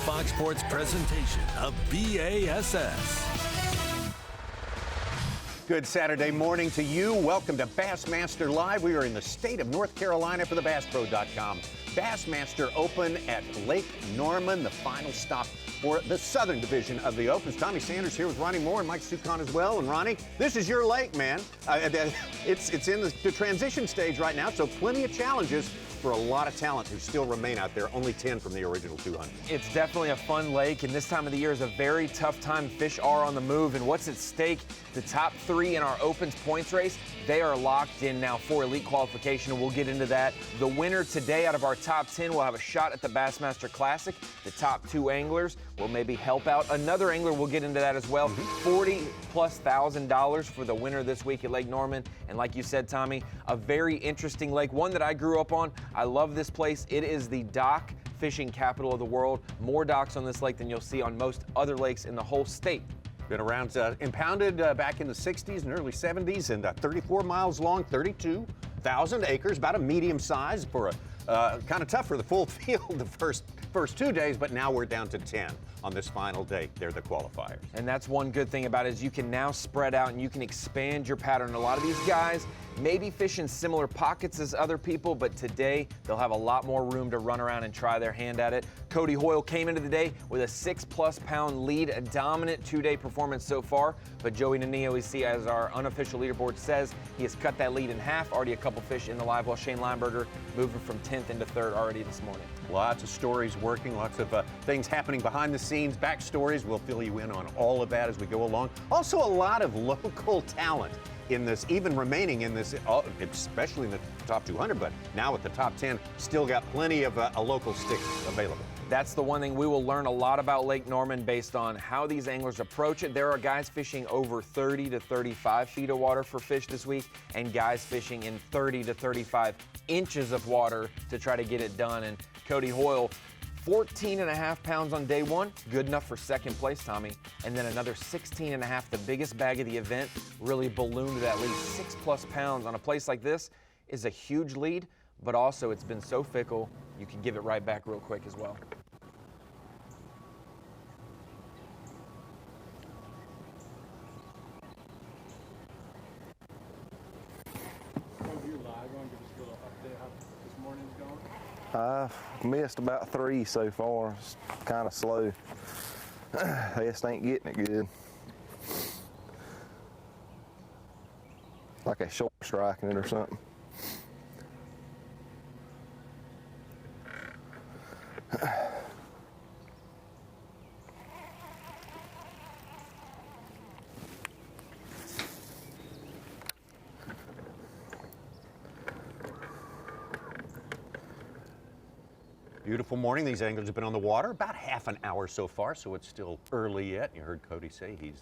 Fox Sports presentation of B.A.S.S. Good Saturday morning to you. Welcome to Bassmaster Live. We are in the state of North Carolina for the BassPro.com Bassmaster Open at Lake Norman, the final stop for the Southern Division of the Opens. Tommy Sanders here with Ronnie Moore and Mike Sucon as well. And Ronnie, this is your lake, man. It's in the transition stage right now, so plenty of challenges for a lot of talent who still remain out there, only 10 from the original 200. It's definitely a fun lake, and this time of the year is a very tough time. Fish are on the move, and what's at stake? The top three in our Opens points race, they are locked in now for elite qualification, and we'll get into that. The winner today out of our top 10 will have a shot at the Bassmaster Classic. The top two anglers will maybe help out another angler. We'll get into that as well. $40,000+ for the winner this week at Lake Norman. And like you said, Tommy, a very interesting lake, one that I grew up on. I love this place. It is the dock fishing capital of the world. More docks on this lake than you'll see on most other lakes in the whole state. Been around, impounded back in the 60s and early 70s, and 34 miles long, 32,000 acres, about a medium size for a kind of tough for the full field the first 2 days, but now we're down to 10 on this final day. They're the qualifiers. And that's one good thing about it is you can now spread out and you can expand your pattern. A lot of these guys maybe fish in similar pockets as other people, but today they'll have a lot more room to run around and try their hand at it. Cody Hoyle came into the day with a 6+ pound lead, a dominant 2-day performance so far, but Joey Nania, we see as our unofficial leaderboard says, he has cut that lead in half, already a couple fish in the live, while Shane Lineberger moving from 10th into 3rd already this morning. Lots of stories working, lots of things happening behind the scenes, backstories. We'll fill you in on all of that as we go along. Also, a lot of local talent in this, even remaining in this, especially in the top 200, but now with the top 10, still got plenty of local sticks available. That's the one thing we will learn a lot about Lake Norman based on how these anglers approach it. There are guys fishing over 30 to 35 feet of water for fish this week, and guys fishing in 30 to 35 inches of water to try to get it done. And Cody Hoyle, 14.5 pounds on day one, good enough for second place, Tommy. And then another 16.5, the biggest bag of the event, really ballooned that lead. 6+ pounds on a place like this is a huge lead, but also it's been so fickle, you can give it right back real quick as well. I've missed about 3 so far. It's kind of slow. I just ain't getting it good. Like a short striking it or something. Beautiful morning. These anglers have been on the water about half an hour so far, so it's still early yet. You heard Cody say he's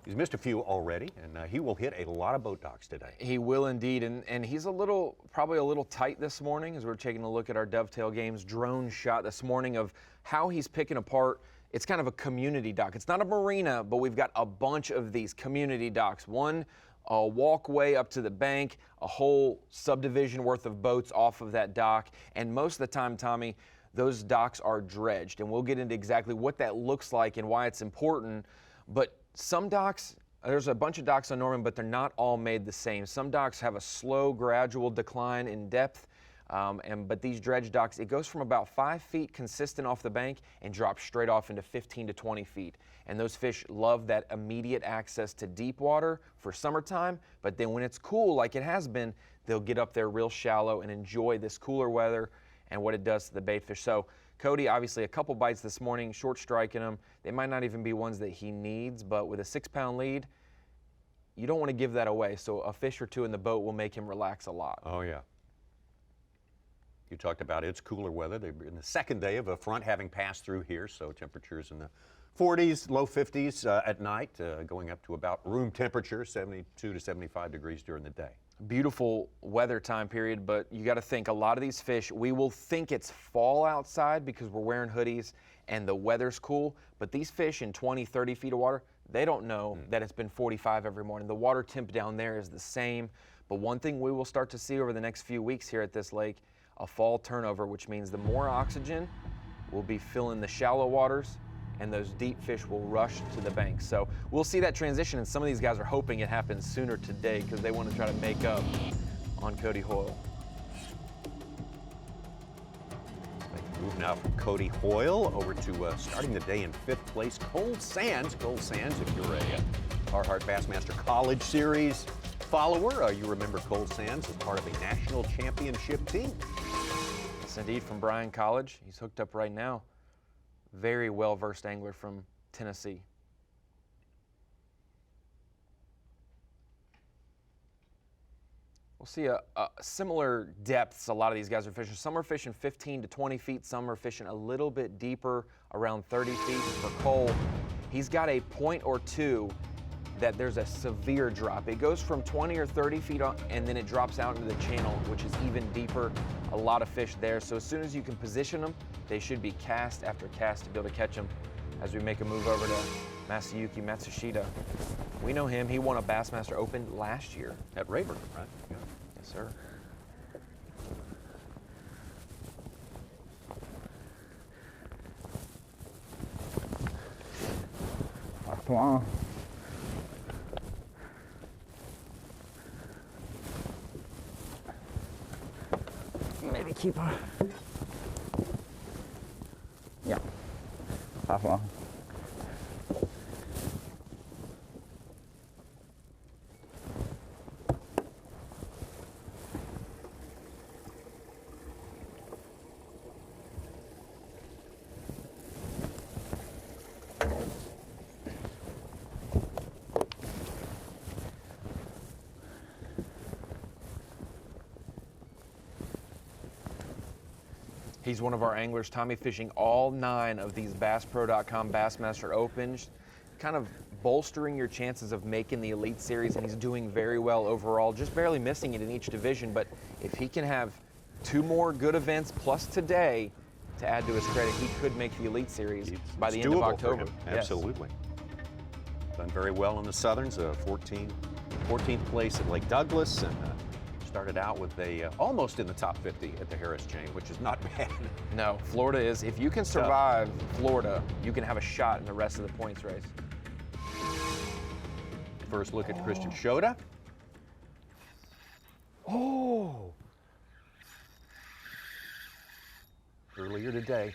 missed a few already, and he will hit a lot of boat docks today. He will indeed, and he's probably a little tight this morning as we're taking a look at our Dovetail Games drone shot this morning of how he's picking apart. It's kind of a community dock. It's not a marina, but we've got a bunch of these community docks. One a walkway up to the bank, a whole subdivision worth of boats off of that dock. And most of the time, Tommy, those docks are dredged. And we'll get into exactly what that looks like and why it's important. But some docks, there's a bunch of docks on Norman, but they're not all made the same. Some docks have a slow, gradual decline in depth. But these dredge docks, it goes from about 5 feet consistent off the bank and drops straight off into 15 to 20 feet. And those fish love that immediate access to deep water for summertime, but then when it's cool like it has been, they'll get up there real shallow and enjoy this cooler weather and what it does to the bait fish. So Cody, obviously a couple bites this morning, short striking them. They might not even be ones that he needs, but with a 6-pound lead, you don't want to give that away. So a fish or two in the boat will make him relax a lot. Oh yeah. You talked about it's cooler weather. They're in the second day of a front having passed through here, so temperatures in the 40s, low 50s at night, going up to about room temperature, 72 to 75 degrees during the day. Beautiful weather time period, but you got to think a lot of these fish, we will think it's fall outside because we're wearing hoodies and the weather's cool, but these fish in 20, 30 feet of water, they don't know that it's been 45 every morning. The water temp down there is the same, but one thing we will start to see over the next few weeks here at this lake, a fall turnover, which means the more oxygen will be filling the shallow waters, and those deep fish will rush to the bank. So we'll see that transition, and some of these guys are hoping it happens sooner today because they want to try to make up on Cody Hoyle. Move now from Cody Hoyle over to starting the day in 5th place, Cole Sands. Cole Sands, if you're a Carhartt Bassmaster College Series follower, you remember Cole Sands as part of a national championship team. Yes, indeed, from Bryan College. He's hooked up right now. Very well-versed angler from Tennessee. We'll see a similar depths a lot of these guys are fishing. Some are fishing 15 to 20 feet. Some are fishing a little bit deeper, around 30 feet. For Cole, he's got a point or two that there's a severe drop. It goes from 20 or 30 feet on, and then it drops out into the channel, which is even deeper. A lot of fish there. So as soon as you can position them, they should be cast after cast to be able to catch them. As we make a move over to Masayuki Matsushita. We know him. He won a Bassmaster Open last year. At Rayburn, right? Yeah. Yes, sir. Wow. Maybe keep her. Yeah. Half long. He's one of our anglers, Tommy, fishing all 9 of these BassPro.com Bassmaster Opens, kind of bolstering your chances of making the Elite Series, and he's doing very well overall, just barely missing it in each division. But if he can have 2 more good events plus today to add to his credit, he could make the Elite Series by the end of October. Absolutely. Yes. Done very well in the Southerns, 14th place at Lake Douglas, and started out with a almost in the top 50 at the Harris Chain, which is not bad. No, Florida is, if you can survive Florida, you can have a shot in the rest of the points race. First look at Christian Shota. Oh! Earlier today.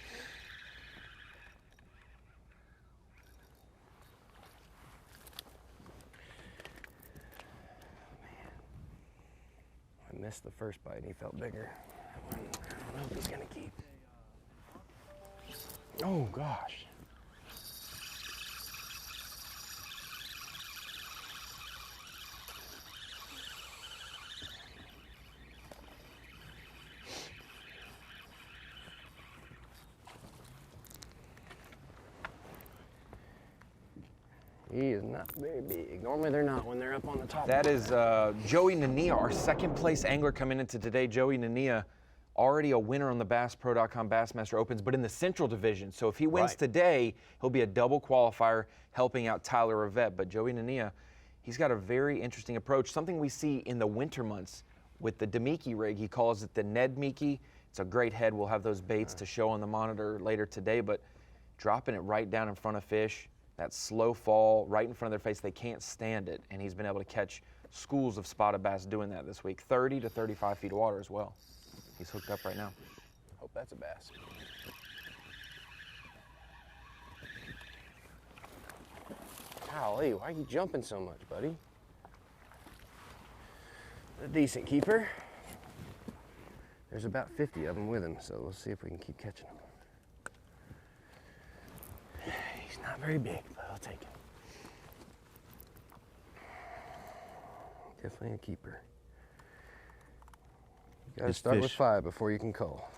I missed the first bite and he felt bigger. I don't know if he's gonna keep. Oh gosh. He is not very big. Normally they're not when they're up on the top. That is Joey Nania, our 2nd place angler coming into today. Joey Nania, already a winner on the BassPro.com Bassmaster Opens, but in the Central Division. So if he wins today, he'll be a double qualifier helping out Tyler Rivette. But Joey Nania, he's got a very interesting approach, something we see in the winter months with the Demiki rig. He calls it the Ned Miki. It's a great head. We'll have those baits to show on the monitor later today, but dropping it right down in front of fish, that slow fall right in front of their face, they can't stand it, and he's been able to catch schools of spotted bass doing that this week, 30 to 35 feet of water as well. He's hooked up right now. Hope that's a bass. Golly, why are you jumping so much, buddy? A decent keeper. There's about 50 of them with him, so we'll see if we can keep catching them. He's not very big, but I'll take him. Definitely a keeper. You gotta start with 5 before you can call.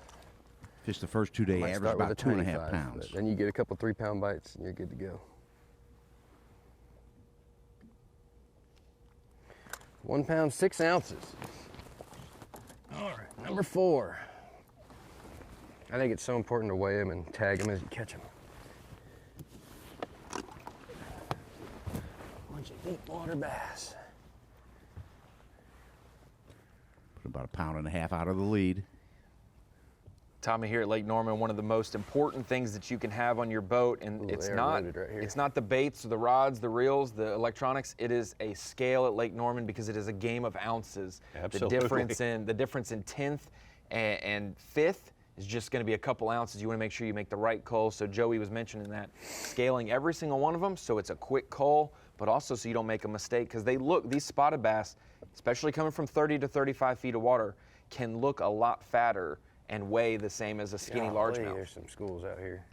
Fish the first 2-day Might average start with about a 2.5 25, pounds. but then you get a couple 3-pound bites and you're good to go. 1 pound 6 ounces. All right, number 4. I think it's so important to weigh them and tag them as you catch them. Bunch of deep water bass. Put about 1.5 pounds out of the lead. Tommy, here at Lake Norman, one of the most important things that you can have on your boat, and Ooh, it's they are not loaded right here. it's not the baits or the rods, the reels, the electronics. It is a scale at Lake Norman because it is a game of ounces. Absolutely. The difference in 10th and 5th is just going to be a couple ounces. You want to make sure you make the right cull. So Joey was mentioning that, scaling every single one of them so it's a quick cull, but also so you don't make a mistake, because these spotted bass, especially coming from 30 to 35 feet of water, can look a lot fatter and weigh the same as a skinny largemouth. There's some schools out here.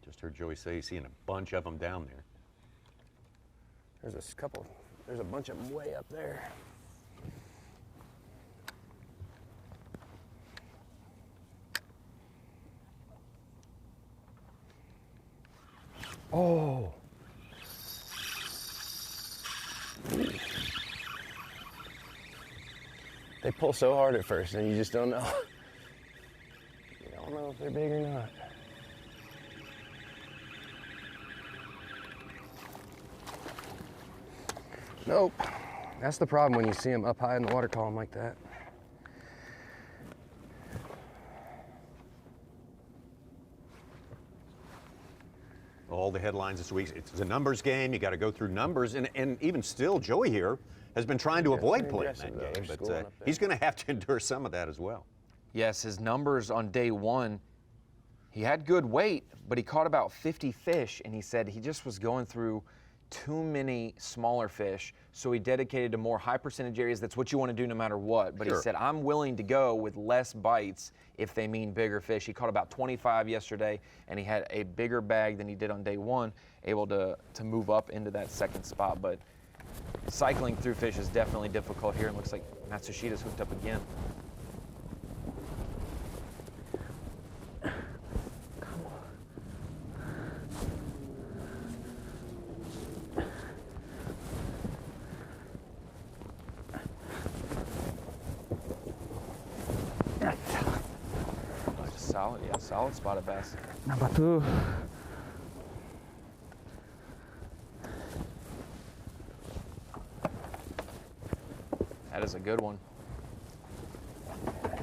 Just heard Joey say he's seeing a bunch of them down there. There's a bunch of them way up there. Oh. They pull so hard at first and you just don't know. You don't know if they're big or not. Nope. That's the problem when you see them up high in the water column like that. All the headlines this week, it's a numbers game. You got to go through numbers. And even still, Joey here has been trying to avoid playing that game. But he's going to have to endure some of that as well. Yes, his numbers on day one, he had good weight, but he caught about 50 fish, and he said he just was going through too many smaller fish, so he dedicated to more high percentage areas. That's what you want to do no matter what. But Sure. He said, I'm willing to go with less bites if they mean bigger fish. He caught about 25 yesterday, and he had a bigger bag than he did on day one, able to move up into that second spot. But cycling through fish is definitely difficult here, and looks like Matsushita's hooked up again. Solid spotted bass. Number 2. That is a good one.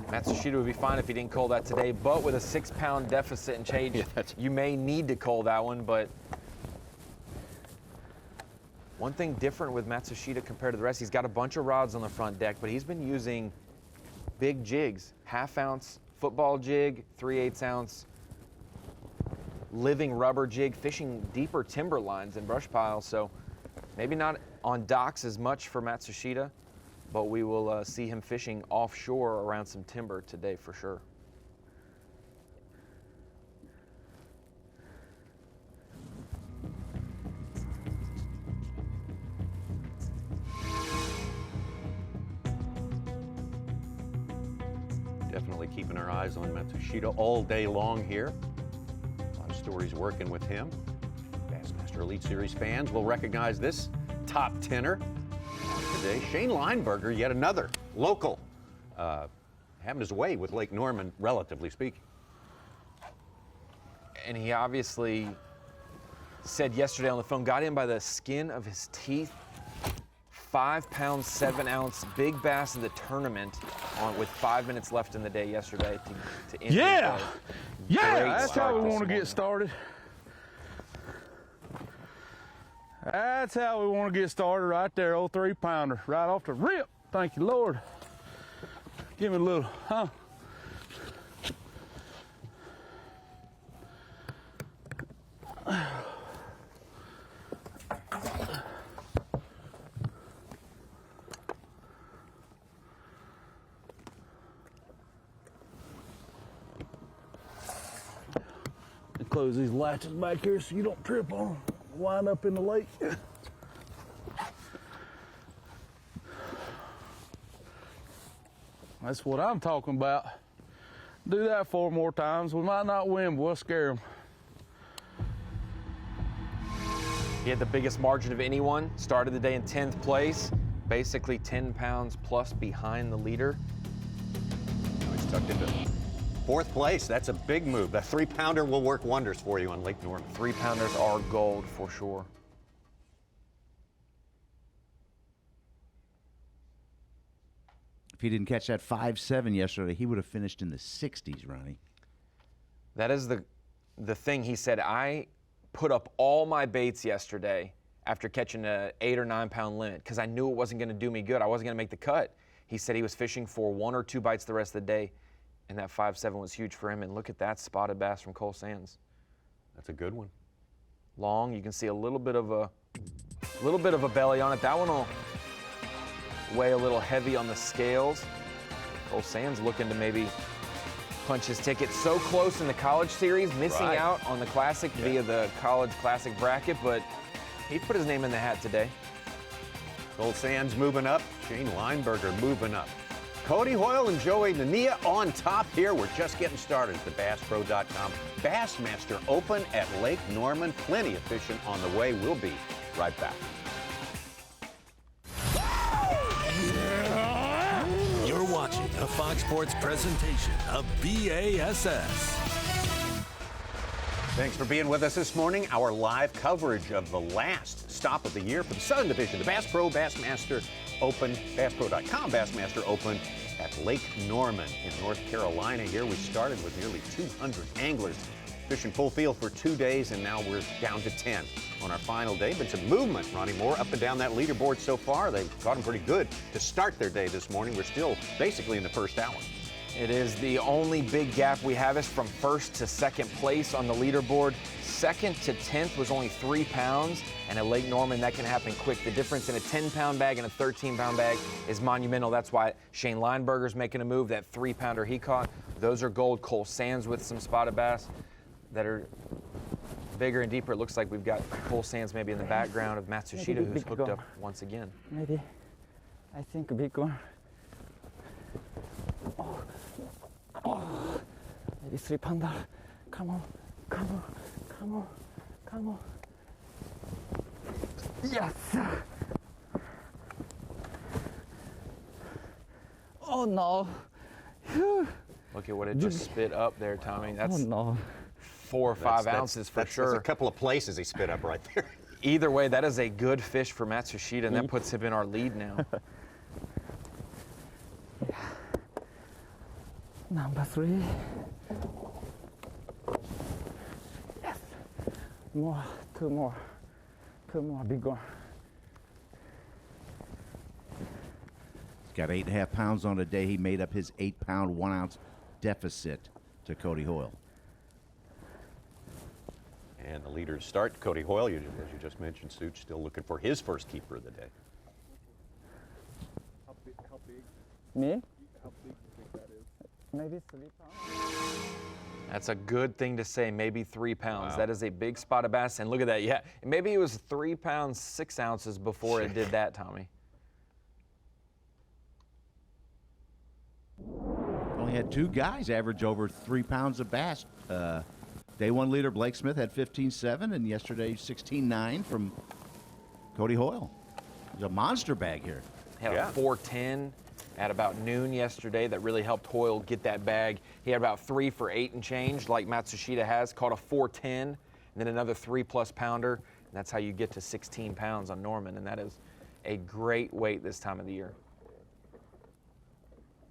Matsushita would be fine if he didn't cull that today, but with a 6-pound deficit and change, you may need to cull that one. But one thing different with Matsushita compared to the rest, he's got a bunch of rods on the front deck, but he's been using big jigs, 1/2 ounce football jig, 3/8 ounce living rubber jig, fishing deeper timber lines and brush piles. So maybe not on docks as much for Matsushita, but we will see him fishing offshore around some timber today for sure. Definitely keeping our eyes on Matsushita all day long here. A lot of stories working with him. Bassmaster Elite Series fans will recognize this top tenor today. Shane Lineberger, yet another local, having his way with Lake Norman, relatively speaking. And he obviously said yesterday on the phone, got in by the skin of his teeth. 5 pound, 7 ounce big bass in the tournament with 5 minutes left in the day yesterday to end Yeah, his day. yeah, Great that's start how we this want to morning. get started. That's how we want to get started right there, old 3-pounder, right off the rip. Thank you, Lord. Give me a little, huh? Close these latches back here so you don't trip on them, wind up in the lake. That's what I'm talking about. Do that 4 more times. We might not win, but we'll scare them. He had the biggest margin of anyone, started the day in 10th place, basically 10 pounds plus behind the leader. Now he's tucked into 4th place. That's a big move. That 3-pounder will work wonders for you on Lake Norman. 3-pounders are gold for sure. If he didn't catch that 5.7 yesterday, he would have finished in the 60s, Ronnie. That is the thing. He said, I put up all my baits yesterday after catching a 8 or 9 pound limit because I knew it wasn't going to do me good. I wasn't going to make the cut. He said he was fishing for 1 or 2 bites the rest of the day, and that 5.7 was huge for him. And look at that spotted bass from Cole Sands. That's a good one. Long. You can see a little bit of a belly on it. That one will weigh a little heavy on the scales. Cole Sands looking to maybe punch his ticket. So close in the college series, missing out on the Classic via the College Classic bracket, but he put his name in the hat today. Cole Sands moving up. Shane Lineberger moving up. Cody Hoyle and Joey Nania on top here. We're just getting started at the BassPro.com. Bassmaster Open at Lake Norman. Plenty of fishing on the way. We'll be right back. You're watching a Fox Sports presentation of B.A.S.S. Thanks for being with us this morning. Our live coverage of the last stop of the year for the Southern Division, the Bass Pro Bassmaster Open, BassPro.com Bassmaster Open at Lake Norman in North Carolina. Here we started with nearly 200 anglers fishing full field for 2 days, and now we're down to 10 on our final day. But some movement, Ronnie Moore, up and down that leaderboard so far. They've got them pretty good to start their day this morning. We're still basically in the first hour. It is the only big gap we have is from first to second place on the leaderboard. Second to 10th was only 3 pounds, and at Lake Norman, that can happen quick. The difference in a 10-pound bag and a 13-pound bag is monumental. That's why Shane Lineberger's making a move. That 3-pounder he caught, those are gold. Cole Sands with some spotted bass that are bigger and deeper. It looks like we've got Cole Sands maybe in the background of Matsushita, who's hooked up once again. Maybe, I think a big one. Maybe 3-pounder. Come on, come on, come on, come on. Yes! Oh no! Phew. Look at what it just spit up there, Tommy. That's 4 or 5 ounces for sure. That's a couple of places he spit up right there. Either way, that is a good fish for Matsushita, and that puts him in our lead now. Number 3. Yes. More, 2 more. 2 more, big one. He's got 8.5 pounds on a day. He made up his 8-pound, 1-ounce deficit to Cody Hoyle. And the leaders start. Cody Hoyle, as you just mentioned, Such, still looking for his first keeper of the day. How big? Me? How big do you think that is? Maybe 3 pounds. That's a good thing to say, maybe 3 pounds. Wow. That is a big spotted bass, and look at that. Yeah, maybe it was 3 pounds, 6 ounces before it did that, Tommy. Only had 2 guys average over 3 pounds of bass. Day 1 leader Blake Smith had 15.7, and yesterday 16.9 from Cody Hoyle. There's a monster bag here. Had a 410 at about noon yesterday that really helped Hoyle get that bag. He had about 3 for 8 and change, like Matsushita has, caught a 410, and then another 3+ pounder, and that's how you get to 16 pounds on Norman, and that is a great weight this time of the year.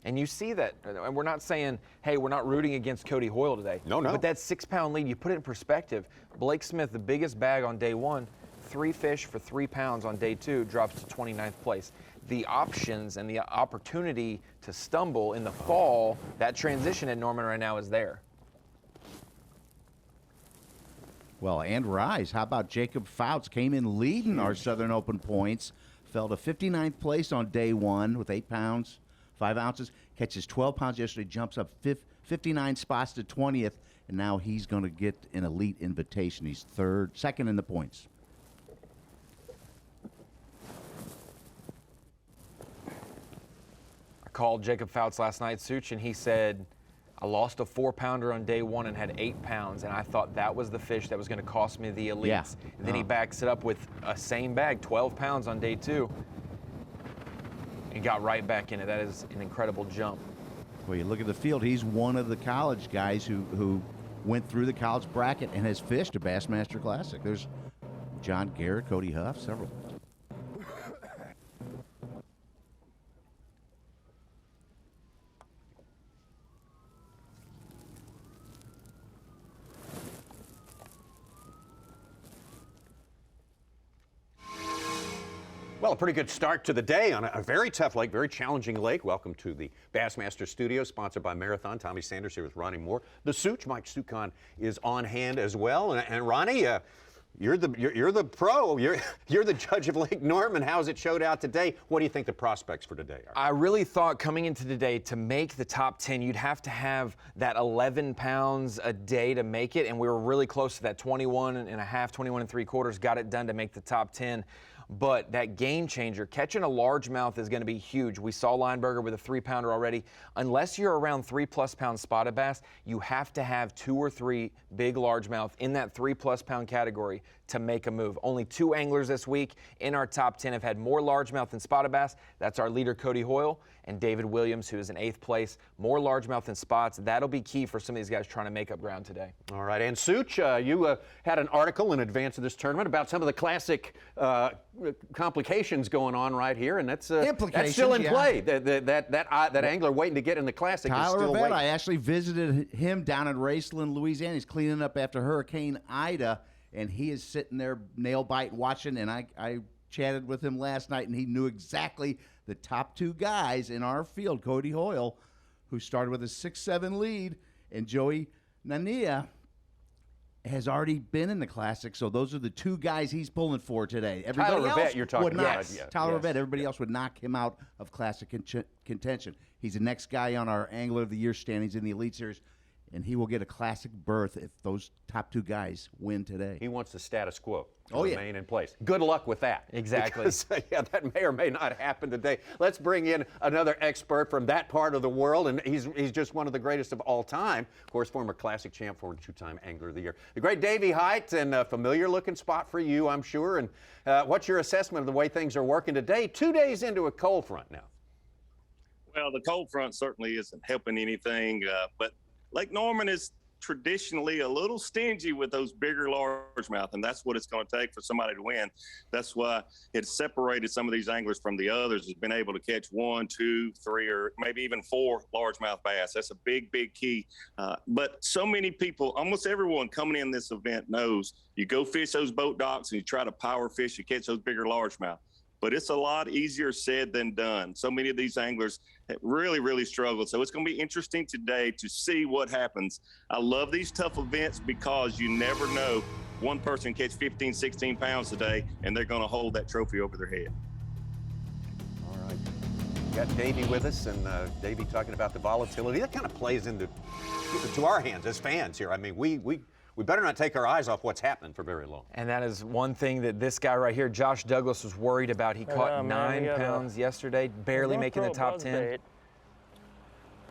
And you see that, and we're not saying, hey, we're not rooting against Cody Hoyle today. No. But that 6-pound lead, you put it in perspective. Blake Smith, the biggest bag on day 1, 3 fish for 3 pounds on day 2, drops to 29th place. The options and the opportunity to stumble in the fall, that transition at Norman right now is there. Well, and rise. How about Jacob Fouts? Came in leading our Southern Open points. Fell to 59th place on day 1 with 8 pounds, 5 ounces. Catches 12 pounds yesterday, jumps up 59 spots to 20th, and now he's going to get an elite invitation. He's second in the points. I called Jacob Fouts last night, Such, and he said, I lost a 4-pounder on day 1 and had 8 pounds, and I thought that was the fish that was going to cost me the elites. Yeah. And then he backs it up with a same bag, 12 pounds on day 2, and got right back in it. That is an incredible jump. Well, you look at the field, he's one of the college guys who went through the college bracket and has fished a Bassmaster Classic. There's John Garrett, Cody Huff, several. Well, a pretty good start to the day on a very tough lake, very challenging lake. Welcome to the Bassmaster Studio, sponsored by Marathon. Tommy Sanders here with Ronnie Moore. The Such, Mike Sukon, is on hand as well. And Ronnie, you're the pro. You're the judge of Lake Norman. How's it showed out today? What do you think the prospects for today are? I really thought coming into today to make the top 10, you'd have to have that 11 pounds a day to make it, and we were really close to that 21 and a half, 21 and 3/4. Got it done to make the top 10. But that game changer, catching a largemouth is going to be huge. We saw Lineberger with a 3-pounder already. Unless you're around 3+ pound spotted bass, you have to have 2 or 3 big largemouth in that 3+ pound category to make a move. Only 2 anglers this week in our top 10 have had more largemouth than spotted bass. That's our leader, Cody Hoyle, and David Williams, who is in 8th place. More largemouth than spots. That'll be key for some of these guys trying to make up ground today. All right, and Such, you had an article in advance of this tournament about some of the classic complications going on right here, and that's still in play. That angler waiting to get in the classic is Tyler still Rivette, waiting. I actually visited him down in Raceland, Louisiana. He's cleaning up after Hurricane Ida, and he is sitting there nail biting watching, and I chatted with him last night, and he knew exactly the top 2 guys in our field. Cody Hoyle, who started with a 6-7 lead, and Joey Nania has already been in the Classic, so those are the 2 guys he's pulling for today. Everybody Tyler else Rivette, you're talking would not. about. Yes. Tyler Yes. Rivette, everybody else would knock him out of Classic contention. He's the next guy on our Angler of the Year standings in the Elite Series, and he will get a Classic berth if those top 2 guys win today. He wants the status quo to Oh, yeah. remain in place. Good luck with that. Exactly. Because, that may or may not happen today. Let's bring in another expert from that part of the world, and he's just one of the greatest of all time. Of course, former Classic champ, former 2-time Angler of the Year. The great Davey Height, and a familiar-looking spot for you, I'm sure. And what's your assessment of the way things are working today, 2 days into a cold front now? Well, the cold front certainly isn't helping anything, but Lake Norman is traditionally a little stingy with those bigger largemouth, and that's what it's going to take for somebody to win. That's why it's separated some of these anglers from the others, has been able to catch 1, 2, 3, or maybe even 4 largemouth bass. That's a big, big key. But so many people, almost everyone coming in this event knows you go fish those boat docks and you try to power fish, you catch those bigger largemouth. But it's a lot easier said than done. So many of these anglers really, really struggle. So it's going to be interesting today to see what happens. I love these tough events because you never know. One person catch 15, 16 pounds today, and they're going to hold that trophy over their head. All right. We got Davey with us, and Davey talking about the volatility. That kind of plays into our hands as fans here. I mean, we better not take our eyes off what's happening for very long. And that is one thing that this guy right here, Josh Douglas, was worried about. He caught 9 pounds yesterday, barely making the top 10.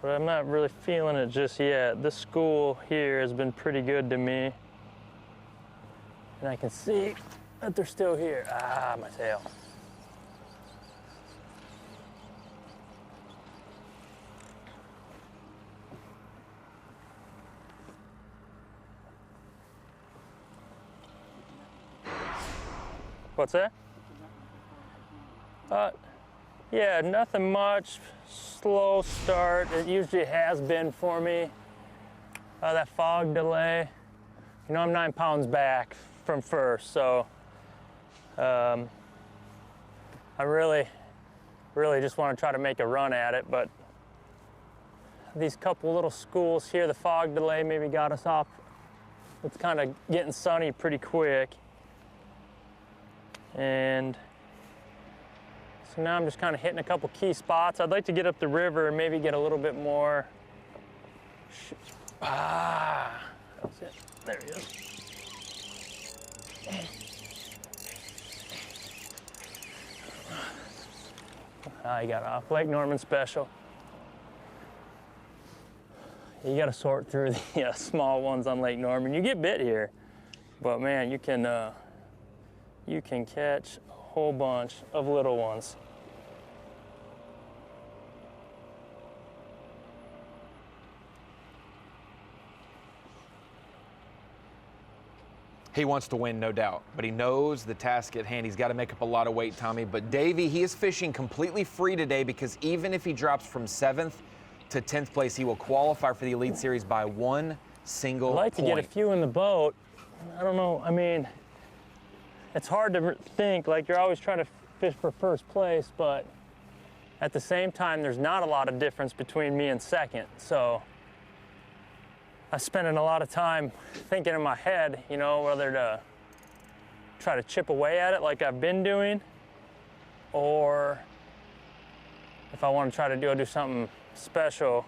But I'm not really feeling it just yet. This school here has been pretty good to me. And I can see that they're still here. Ah, my tail. What's that? Yeah, nothing much. Slow start. It usually has been for me. That fog delay. You know, I'm 9 pounds back from first, so I really just want to try to make a run at it. But these couple little schools here, the fog delay maybe got us off. It's kind of getting sunny pretty quick. And so now I'm just kind of hitting a couple key spots. I'd like to get up the river and maybe get a little bit more. That was it. There he is. He got off. Lake Norman special. You got to sort through the small ones on Lake Norman. You get bit here, but man, you can catch a whole bunch of little ones. He wants to win, no doubt, but he knows the task at hand. He's got to make up a lot of weight, Tommy. But Davey, he is fishing completely free today because even if he drops from 7th to 10th place, he will qualify for the Elite Series by 1 single point. I'd like to get a few in the boat. I don't know, I mean, it's hard to think, like you're always trying to fish for first place, but at the same time, there's not a lot of difference between me and second. So I'm spending a lot of time thinking in my head, you know, whether to try to chip away at it like I've been doing, or if I want to try to do something special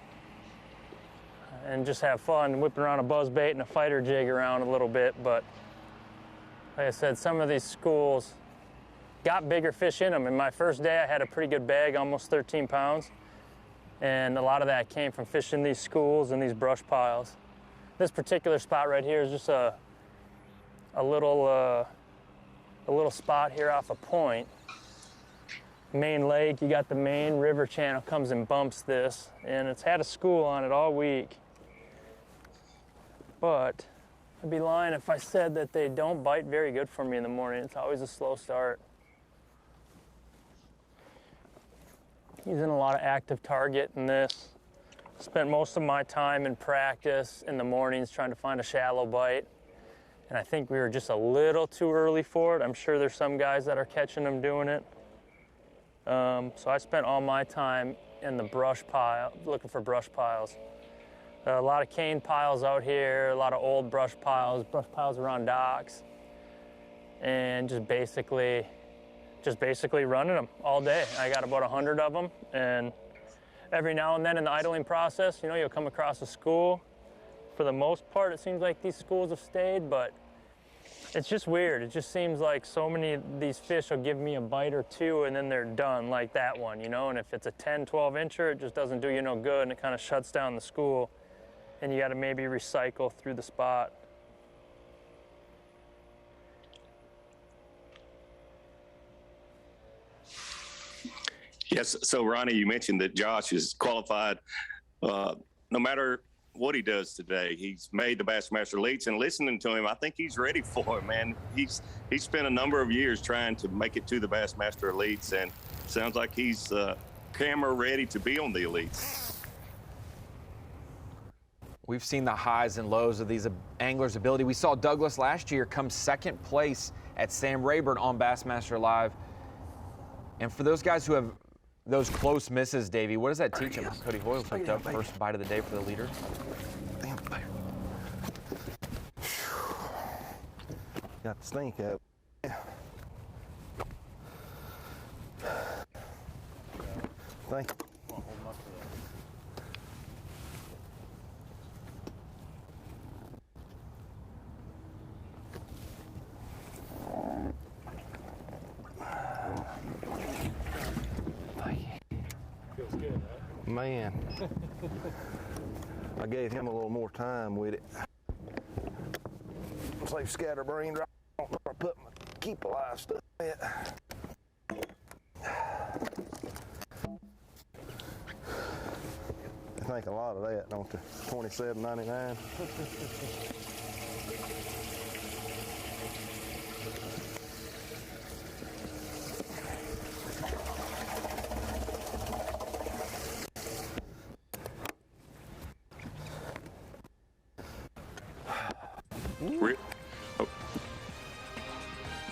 and just have fun whipping around a buzz bait and a fighter jig around a little bit. But like I said, some of these schools got bigger fish in them. In my first day, I had a pretty good bag, almost 13 pounds. And a lot of that came from fishing these schools and these brush piles. This particular spot right here is just a little spot here off a point. Main lake, you got the main river channel comes and bumps this, and it's had a school on it all week. But I'd be lying if I said that they don't bite very good for me in the morning. It's always a slow start. Using a lot of active target in this. Spent most of my time in practice in the mornings trying to find a shallow bite. And I think we were just a little too early for it. I'm sure there's some guys that are catching them doing it. So I spent all my time in the brush pile, looking for brush piles. A lot of cane piles out here, a lot of old brush piles around docks. And just basically running them all day. I got about 100 of them, and every now and then in the idling process, you know, you'll come across a school. For the most part, it seems like these schools have stayed, but it's just weird. It just seems like so many of these fish will give me a bite or two and then they're done, like that one, you know, and if it's a 10, 12 incher, it just doesn't do you no good, and it kind of shuts down the school, and you got to maybe recycle through the spot. Yes, so Ronnie, you mentioned that Josh is qualified no matter what he does today. He's made the Bassmaster Elites, and listening to him, I think he's ready for it, man. He's spent a number of years trying to make it to the Bassmaster Elites, and sounds like he's camera ready to be on the Elites. We've seen the highs and lows of these anglers' ability. We saw Douglas last year come second place at Sam Rayburn on Bassmaster Live. And for those guys who have those close misses, Davey, what does that teach him? Cody Hoyle picked up first bite of the day for the leader. Damn, baby. Got the stink out. Thank you. Man, I gave him a little more time with it. Save scatterbrain. I put my keep alive stuff in it. I think a lot of that, don't you? $27.99.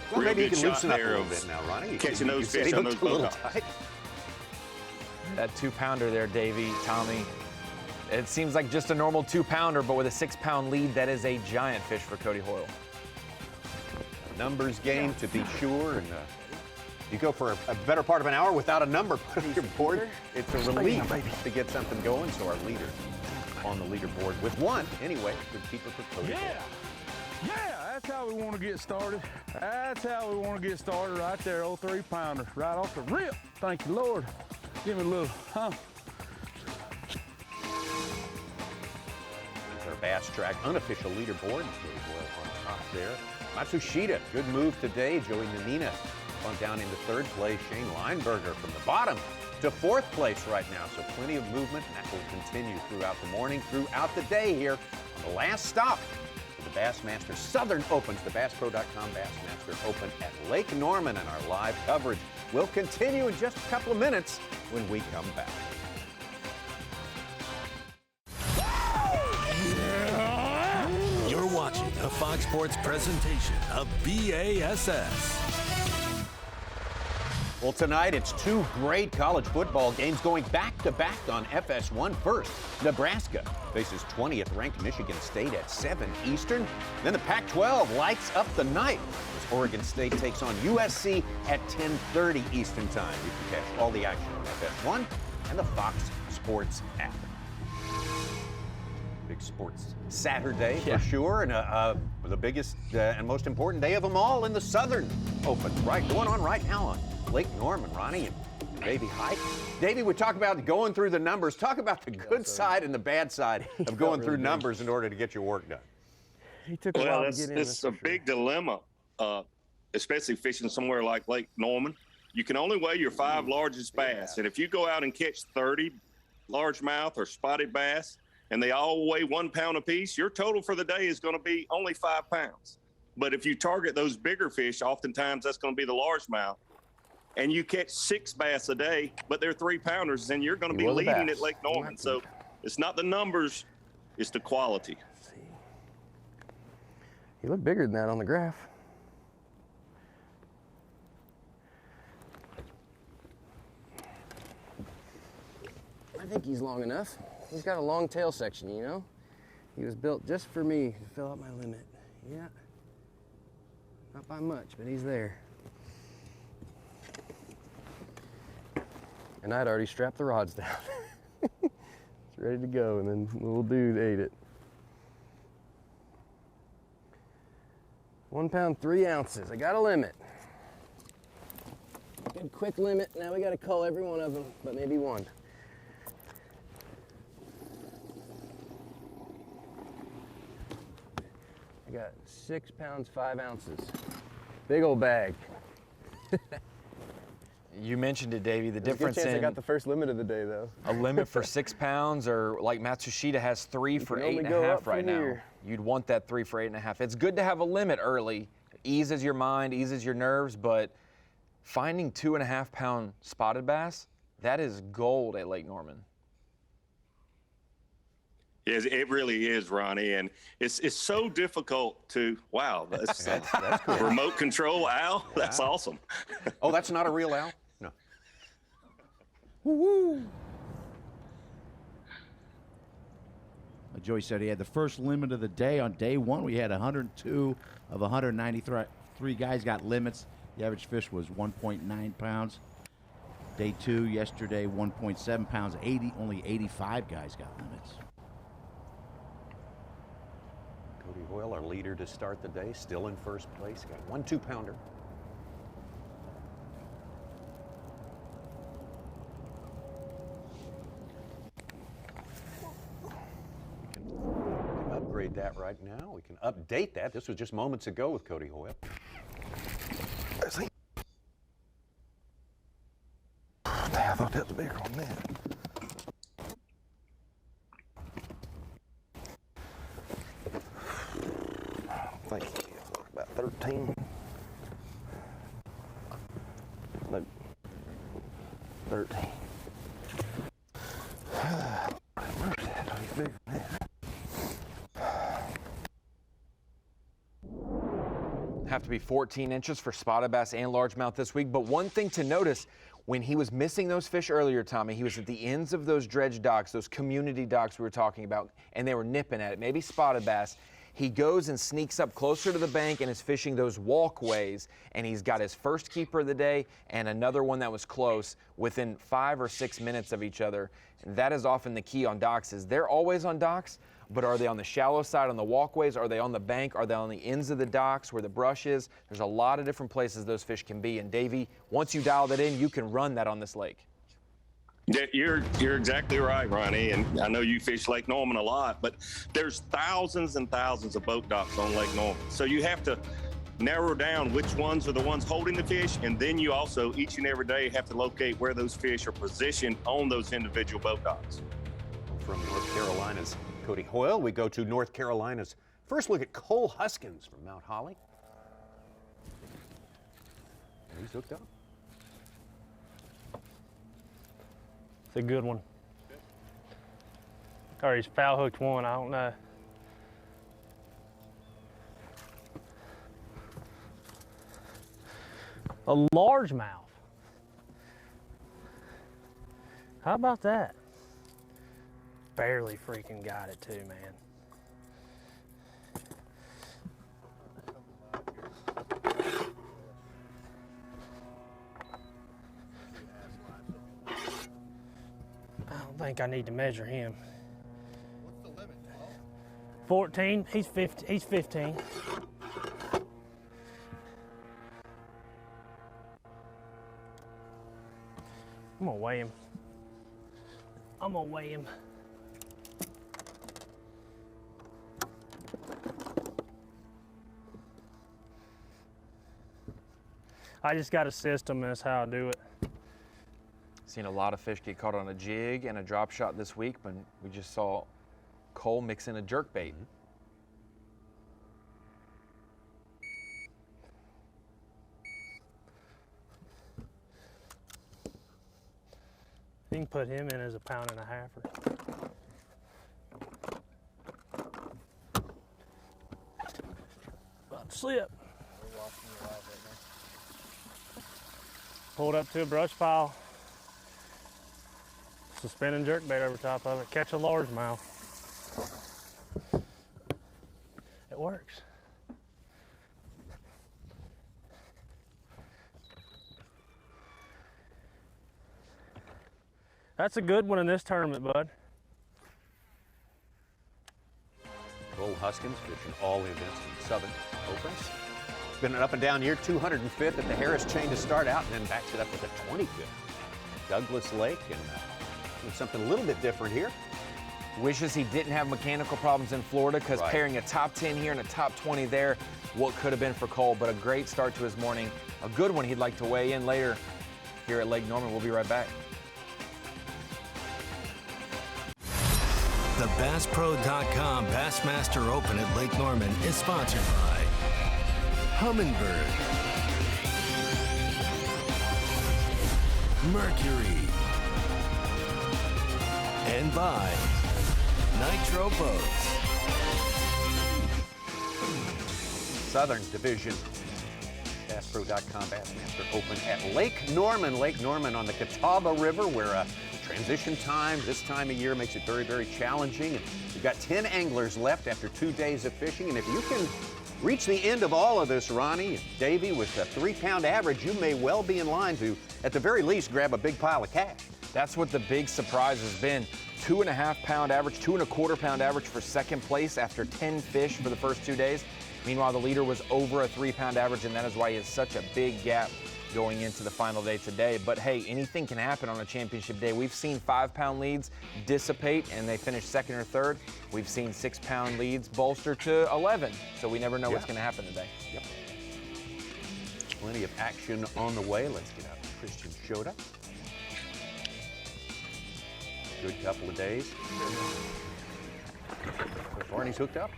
Well, maybe you can loosen up a little bit now, Ronnie. Catching those fish on those boat. That 2-pounder there, Davey, Tommy. It seems like just a normal 2-pounder, but with a 6-pound lead, that is a giant fish for Cody Hoyle. Numbers game, to be sure, and you go for a better part of an hour without a number put on your board. It's a relief to get something going. So our leader on the leaderboard with one, anyway, good keeper for Cody Hoyle. Yeah, that's how we want to get started. That's how we want to get started right there, old 3-pounder, right off the rip. Thank you, Lord. Give me a little, huh? There's our Bass Track unofficial leaderboard. Cody Hoyle on top there. Matsushita, good move today. Joey Nania on down into third place. Shane Lineberger from the bottom to fourth place right now. So plenty of movement, and that will continue throughout the morning, throughout the day here on the last stop. The Bassmaster Southern Opens, the BassPro.com Bassmaster Open at Lake Norman, and our live coverage will continue in just a couple of minutes when we come back. You're watching a Fox Sports presentation of B.A.S.S. Well, tonight it's two great college football games going back-to-back on FS1. First, Nebraska faces 20th ranked Michigan State at 7 Eastern. Then the Pac-12 lights up the night as Oregon State takes on USC at 10:30 Eastern Time. You can catch all the action on FS1 and the Fox Sports app. Big sports Saturday for sure, and the biggest and most important day of them all in the Southern Open, right? Going on right now on Lake Norman, Ronnie and Davey Hike. Davey, we talk about going through the numbers. Talk about the good side and the bad side of going through numbers in order to get your work done. He took a while to get in. It's a big dilemma, especially fishing somewhere like Lake Norman. You can only weigh your 5 largest bass, and if you go out and catch 30 largemouth or spotted bass, and they all weigh 1 pound apiece, your total for the day is going to be only 5 pounds. But if you target those bigger fish, oftentimes that's going to be the largemouth, and you catch 6 bass a day, but they're 3-pounders, then you're going to be leading at Lake Norman. So it's not the numbers, it's the quality. Let's see. He looked bigger than that on the graph. I think he's long enough. He's got a long tail section, you know? He was built just for me to fill out my limit. Yeah. Not by much, but he's there. And I'd already strapped the rods down. It's ready to go, and then little dude ate it. 1 pound, 3 ounces. I got a limit. Good quick limit. Now we got to cull every one of them, but maybe one. I got 6 pounds, 5 ounces. Big old bag. You mentioned it, Davey. The difference in I got the first limit of the day, though. a limit for 6 pounds, or like Matsushita has 3 for 8.5 right now. You'd want that 3 for 8.5. It's good to have a limit early. Eases your mind, eases your nerves, but finding 2.5 pound spotted bass, that is gold at Lake Norman. Yes, it really is, Ronnie, and it's so difficult to, wow, that's cool. Remote control owl, that's awesome. Oh, that's not a real owl? No. Woo-woo. Joey said he had the first limit of the day. On day one, we had 102 of 193 guys got limits. The average fish was 1.9 pounds. Day 2, yesterday, 1.7 pounds. Only 85 guys got limits. Cody Hoyle, our leader to start the day, still in first place. Got 1 2-pounder. We can upgrade that right now. We can update that. This was just moments ago with Cody Hoyle. I thought that was a bigger one then. I think about 13. No, 13. Have to be 14 inches for spotted bass and largemouth this week. But one thing to notice, when he was missing those fish earlier, Tommy, he was at the ends of those dredge docks, those community docks we were talking about, and they were nipping at it, maybe spotted bass. He goes and sneaks up closer to the bank and is fishing those walkways, and he's got his first keeper of the day and another one that was close within 5 or 6 minutes of each other. And that is often the key on docks, is they're always on docks, but are they on the shallow side on the walkways? Are they on the bank? Are they on the ends of the docks where the brush is? There's a lot of different places those fish can be. And Davey, once you dial that in, you can run that on this lake. Yeah, you're exactly right, Ronnie, and I know you fish Lake Norman a lot, but there's thousands and thousands of boat docks on Lake Norman. So you have to narrow down which ones are the ones holding the fish, and then you also, each and every day, have to locate where those fish are positioned on those individual boat docks. From North Carolina's Cody Hoyle, we go to North Carolina's first look at Cole Huskins from Mount Holly. And he's hooked up. It's a good one. Or he's foul hooked one, I don't know. A largemouth. How about that? Barely freaking got it too, man. I don't think I need to measure him. What's the limit? 14. He's 50. He's 15. I'm gonna weigh him. I'm gonna weigh him. I just got a system, and that's how I do it. Seen a lot of fish get caught on a jig and a drop shot this week, but we just saw Cole mix in a jerkbait. You can put him in as a 1.5 pounds. About to slip. Pulled up to a brush pile. Suspending jerkbait over top of it. Catch a largemouth. It works. That's a good one in this tournament, bud. Cole Huskins fishing all the events in Southern Opens. It's been an up and down year, 205th at the Harris chain to start out, and then backs it up with a 25th. Douglas Lake, and doing something a little bit different here. Wishes he didn't have mechanical problems in Florida, because pairing a top 10 here and a top 20 there, what could have been for Cole, but a great start to his morning. A good one he'd like to weigh in later here at Lake Norman. We'll be right back. The BassPro.com Bassmaster Open at Lake Norman is sponsored by Humminbird, Mercury, and by Nitro Boats. Southern Division BassPro.com Bassmaster Open at Lake Norman. Lake Norman on the Catawba River, where transition time this time of year makes it very, very challenging. And we've got 10 anglers left after 2 days of fishing. And if you can reach the end of all of this, Ronnie and Davey, with a 3-pound average, you may well be in line to, at the very least, grab a big pile of cash. That's what the big surprise has been. 2.5 pound average, 2.25 pound average for second place after 10 fish for the first 2 days. Meanwhile, the leader was over a 3-pound average, and that is why he has such a big gap going into the final day today. But hey, anything can happen on a championship day. We've seen 5-pound leads dissipate and they finish second or third. We've seen 6-pound leads bolster to 11. So we never know what's going to happen today. Yep. Plenty of action on the way. Let's get out to Christian Shota. Good couple of days. So far, and he's hooked up.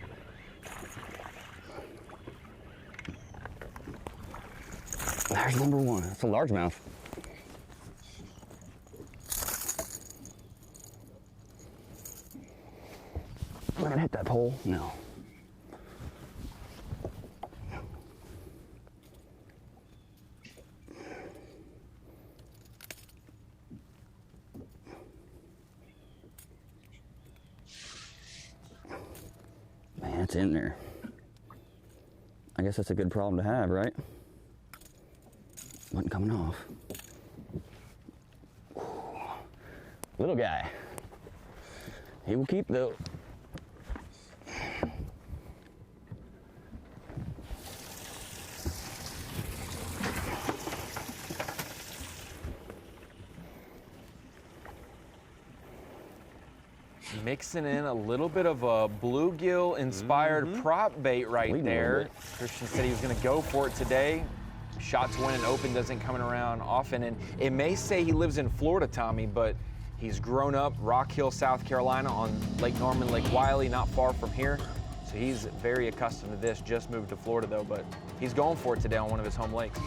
There's number one. It's a largemouth. Am I gonna hit that pole? No. Man, it's in there. I guess that's a good problem to have, right? Wasn't coming off. Ooh. Little guy. He will keep though. Mixing in a little bit of a bluegill-inspired prop bait right there. Christian said he was going to go for it today. Shot to win an open doesn't come around often, and it may say he lives in Florida, Tommy, but he's grown up Rock Hill, South Carolina, on Lake Norman, Lake Wiley, not far from here. So he's very accustomed to this. Just moved to Florida though, but he's going for it today on one of his home lakes.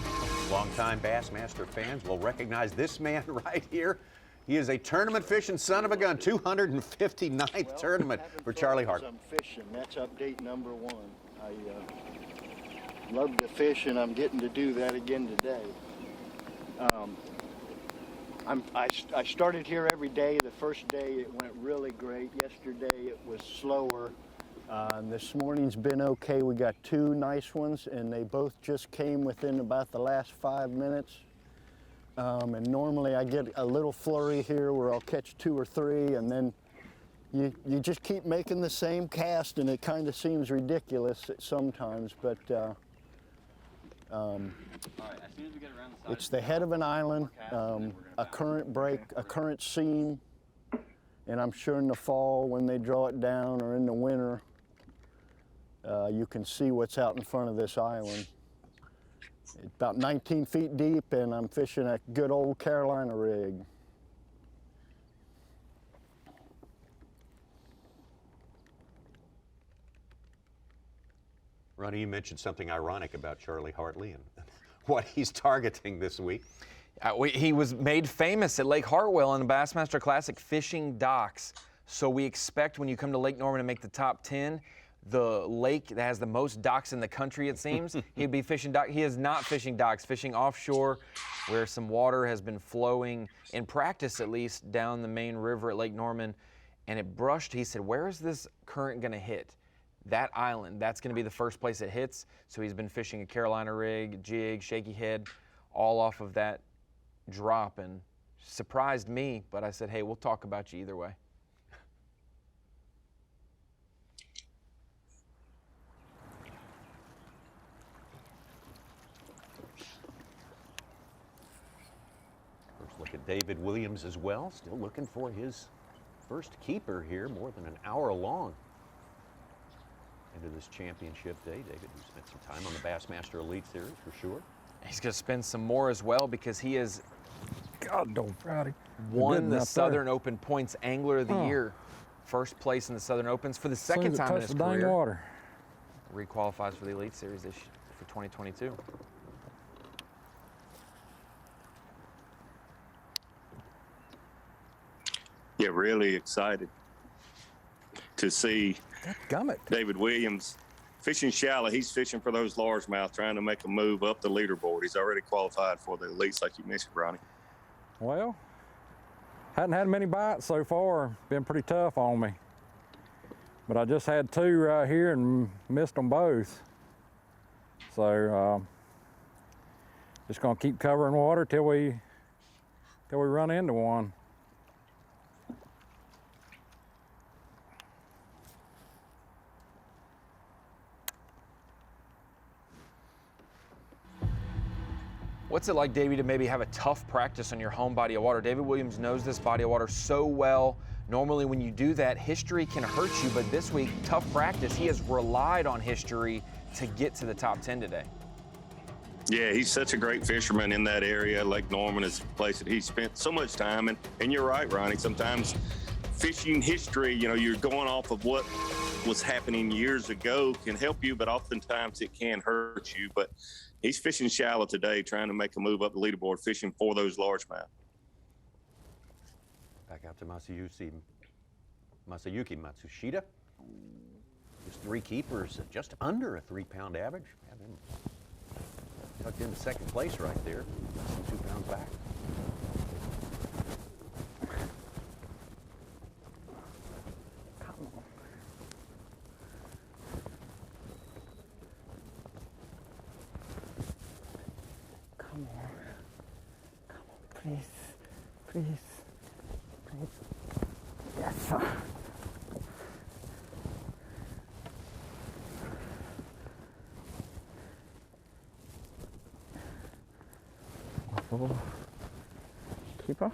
Longtime Bassmaster fans will recognize this man right here. He is a tournament fishing son of a gun. 259th tournament for Charlie Hartley. I'm fishing. That's update number 1. I love to fish, and I'm getting to do that again today. I started here every day. The first day it went really great. Yesterday it was slower. This morning's been okay. We got 2 nice ones, and they both just came within about the last 5 minutes. And normally I get a little flurry here where I'll catch 2 or 3, and then you just keep making the same cast, and it kind of seems ridiculous sometimes, but it's the head of an island, a current break, a current seam, and I'm sure in the fall when they draw it down, or in the winter, you can see what's out in front of this island. It's about 19 feet deep, and I'm fishing a good old Carolina rig. Ronnie, you mentioned something ironic about Charlie Hartley and what he's targeting this week. He was made famous at Lake Hartwell in the Bassmaster Classic fishing docks. So we expect when you come to Lake Norman to make the top 10, the lake that has the most docks in the country, it seems, he'd be fishing dock. He is not fishing docks, fishing offshore where some water has been flowing, in practice at least, down the main river at Lake Norman. And it brushed, he said, where is this current going to hit? That island, that's going to be the first place it hits. So he's been fishing a Carolina rig, jig, shaky head, all off of that drop, and surprised me, but I said, hey, we'll talk about you either way. First look at David Williams as well, still looking for his first keeper here, more than an hour long into this championship day. David, who spent some time on the Bassmaster Elite Series for sure. He's going to spend some more as well because he has won the Southern Open Points Angler of the Year. First place in the Southern Opens for the second time in his career. Water. Requalifies for the Elite Series for 2022. Yeah, really excited to see David Williams fishing shallow. He's fishing for those largemouth, trying to make a move up the leaderboard. He's already qualified for the elites, like you mentioned, Ronnie. Well, hadn't had many bites so far. Been pretty tough on me. But I just had 2 right here and missed them both. So just gonna keep covering water till we run into one. What's it like, Davey, to maybe have a tough practice on your home body of water? David Williams knows this body of water so well. Normally when you do that, history can hurt you, but this week, tough practice. He has relied on history to get to the top 10 today. Yeah, he's such a great fisherman in that area. Lake Norman is a place that he spent so much time in. And you're right, Ronnie, sometimes fishing history, you know, you're going off of what was happening years ago can help you, but oftentimes it can hurt you. But he's fishing shallow today, trying to make a move up the leaderboard, fishing for those largemouth. Back out to Masayuki Matsushita. His 3 keepers just under a 3-pound average. Have him tucked into second place right there. Less than 2 pounds back. Please, please, please. Yes, sir. Oh. Keeper.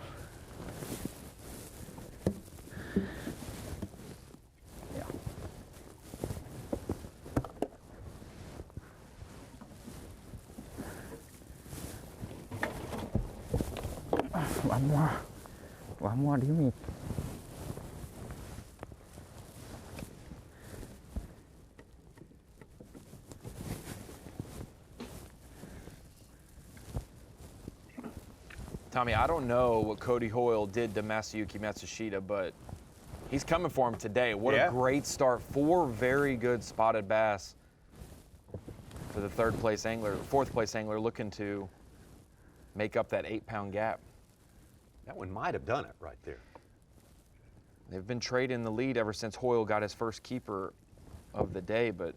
Yeah. One more, do you mean? Tommy, I don't know what Cody Hoyle did to Masayuki Matsushita, but he's coming for him today. What a great start. 4 very good spotted bass for the fourth place angler looking to make up that 8-pound gap. That one might have done it right there. They've been trading the lead ever since Hoyle got his first keeper of the day, but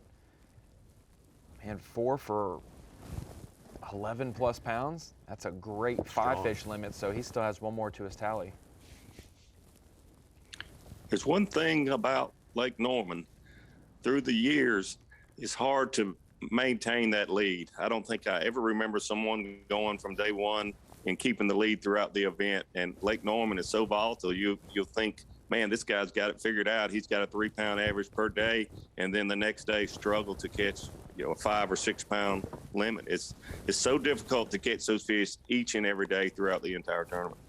man, 4 for 11 plus pounds. That's a great 5-fish limit, so he still has one more to his tally. There's one thing about Lake Norman. Through the years, it's hard to maintain that lead. I don't think I ever remember someone going from day one and keeping the lead throughout the event. And Lake Norman is so volatile. You'll think, man, this guy's got it figured out. He's got a 3-pound average per day, and then the next day struggle to catch, a 5 or 6 pound limit. It's so difficult to catch those fish each and every day throughout the entire tournament.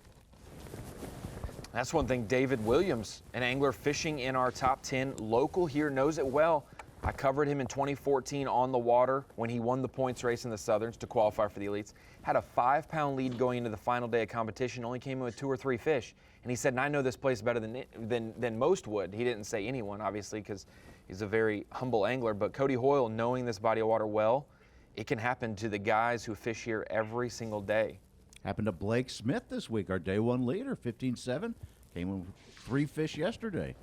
That's one thing David Williams, an angler fishing in our top 10 local here, knows it well. I covered him in 2014 on the water when he won the points race in the Southerns to qualify for the elites. Had a 5-pound lead going into the final day of competition, only came in with 2 or 3 fish. And he said, and I know this place better than most would. He didn't say anyone, obviously, because he's a very humble angler. But Cody Hoyle, knowing this body of water well, it can happen to the guys who fish here every single day. Happened to Blake Smith this week, our day one leader, 15-7. Came in with 3 fish yesterday.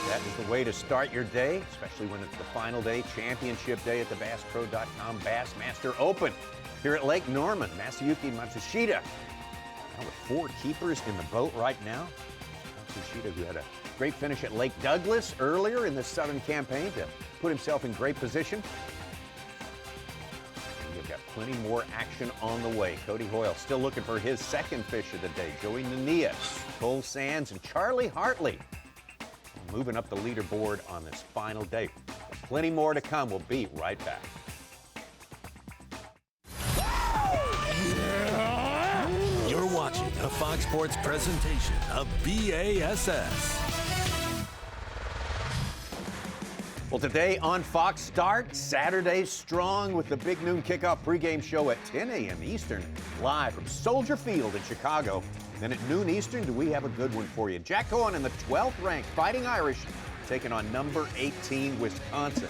That is the way to start your day, especially when it's the final day, championship day at the BassPro.com Bassmaster Open here at Lake Norman. Masayuki Matsushita, now with 4 keepers in the boat right now. Matsushita, who had a great finish at Lake Douglas earlier in the Southern campaign to put himself in great position. And you've got plenty more action on the way. Cody Hoyle still looking for his second fish of the day. Joey Nania, Cole Sands, and Charlie Hartley moving up the leaderboard on this final day. Plenty more to come. We'll be right back. You're watching a Fox Sports presentation of B.A.S.S. Well, today on Fox Start, Saturday strong with the Big Noon Kickoff pregame show at 10 a.m. Eastern, live from Soldier Field in Chicago. Then at noon Eastern, do we have a good one for you? Jack Cohen and the 12th ranked Fighting Irish taking on number 18 Wisconsin.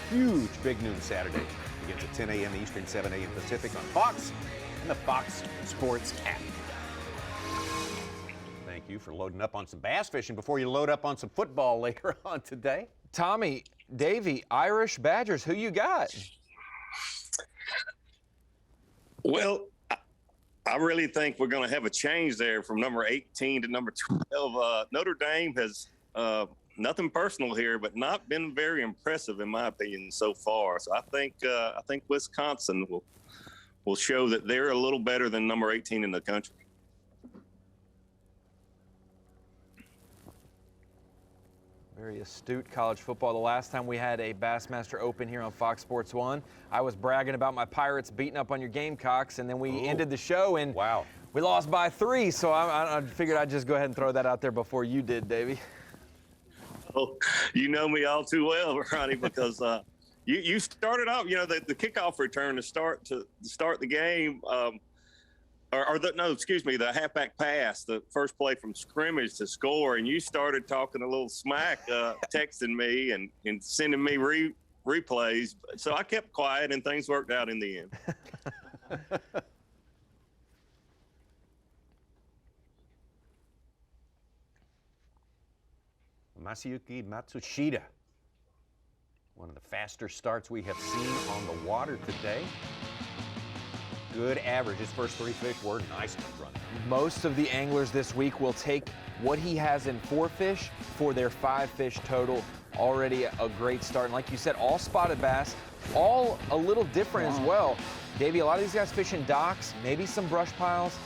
Huge Big Noon Saturday. Begins at 10 a.m. Eastern, 7 a.m. Pacific on Fox and the Fox Sports app. Thank you for loading up on some bass fishing before you load up on some football later on today. Tommy, Davey, Irish Badgers, who you got? Well, I really think we're going to have a change there from number 18 to number 12. Notre Dame has nothing personal here, but not been very impressive in my opinion so far. So I think Wisconsin will show that they're a little better than number 18 in the country. Very astute college football. The last time we had a Bassmaster Open here on Fox Sports 1, I was bragging about my Pirates beating up on your Gamecocks, and then we ended the show, and we lost by 3, so I figured I'd just go ahead and throw that out there before you did, Davey. Oh, you know me all too well, Ronnie, because you started off, the kickoff return to start the game, the halfback pass, the first play from scrimmage to score, and you started talking a little smack, texting me and sending me replays. So I kept quiet, and things worked out in the end. Masayuki Matsushita, one of the faster starts we have seen on the water today. Good average. His first 3 fish were nicely run. Most of the anglers this week will take what he has in 4 fish for their 5 fish total. Already a great start. And like you said, all spotted bass, all a little different as well. Davey, a lot of these guys fish in docks, maybe some brush piles.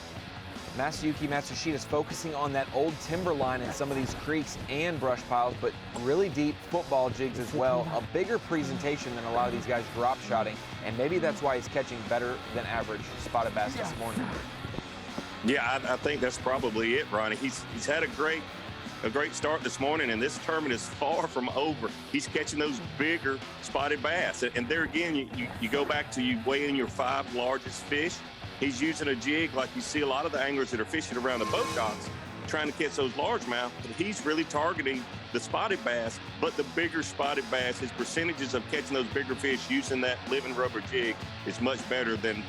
Masayuki Matsushita is focusing on that old timber line in some of these creeks and brush piles, but really deep football jigs as well. A bigger presentation than a lot of these guys drop shotting, and maybe that's why he's catching better than average spotted bass this morning. Yeah, I think that's probably it, Ronnie. He's had a great start this morning, and this tournament is far from over. He's catching those bigger spotted bass, and there again, you go back to you weigh in your 5 largest fish. He's using a jig like you see a lot of the anglers that are fishing around the boat docks, trying to catch those largemouth, but he's really targeting the spotted bass, but the bigger spotted bass, his percentages of catching those bigger fish using that living rubber jig is much better than,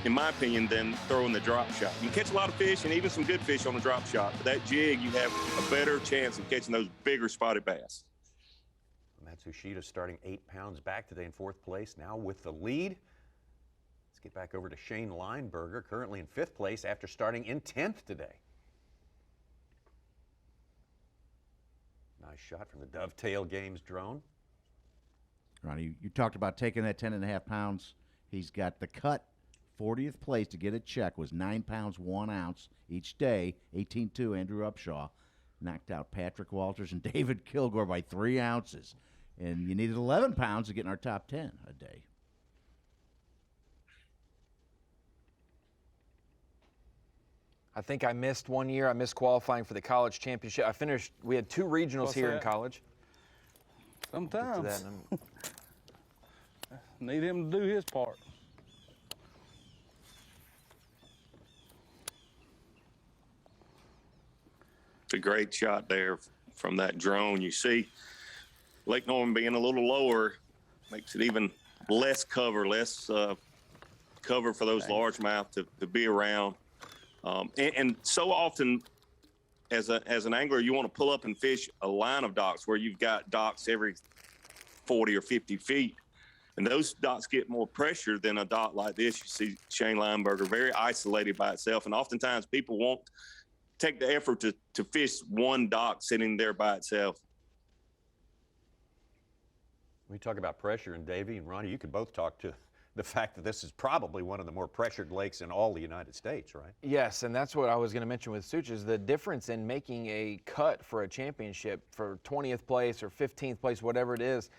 in my opinion, than throwing the drop shot. You can catch a lot of fish and even some good fish on the drop shot, but that jig, you have a better chance of catching those bigger spotted bass. Matsushita starting 8 pounds back today in 4th place, now with the lead. Let's get back over to Shane Lineberger, currently in 5th place after starting in 10th today. Nice shot from the Dovetail Games drone. Ronnie, you talked about taking that 10.5 pounds. He's got the cut. 40th place to get a check was 9 pounds 1 ounce each day. 18-2 Andrew Upshaw knocked out Patrick Walters and David Kilgore by 3 ounces. And you needed 11 pounds to get in our top 10 a day. I think I missed 1 year. I missed qualifying for the college championship. We had 2 regionals here in college. Sometimes. Need him to do his part. It's a great shot there from that drone. You see Lake Norman being a little lower makes it even less cover for those largemouth to be around. And so often as an angler, you want to pull up and fish a line of docks where you've got docks every 40 or 50 feet. And those docks get more pressure than a dock like this. You see Shane Lineberger very isolated by itself. And oftentimes people won't take the effort to fish one dock sitting there by itself. We talk about pressure, and Davey and Ronnie, you could both talk to the fact that this is probably one of the more pressured lakes in all the United States, right? Yes, and that's what I was going to mention with Such is the difference in making a cut for a championship for 20th place or 15th place, whatever it is.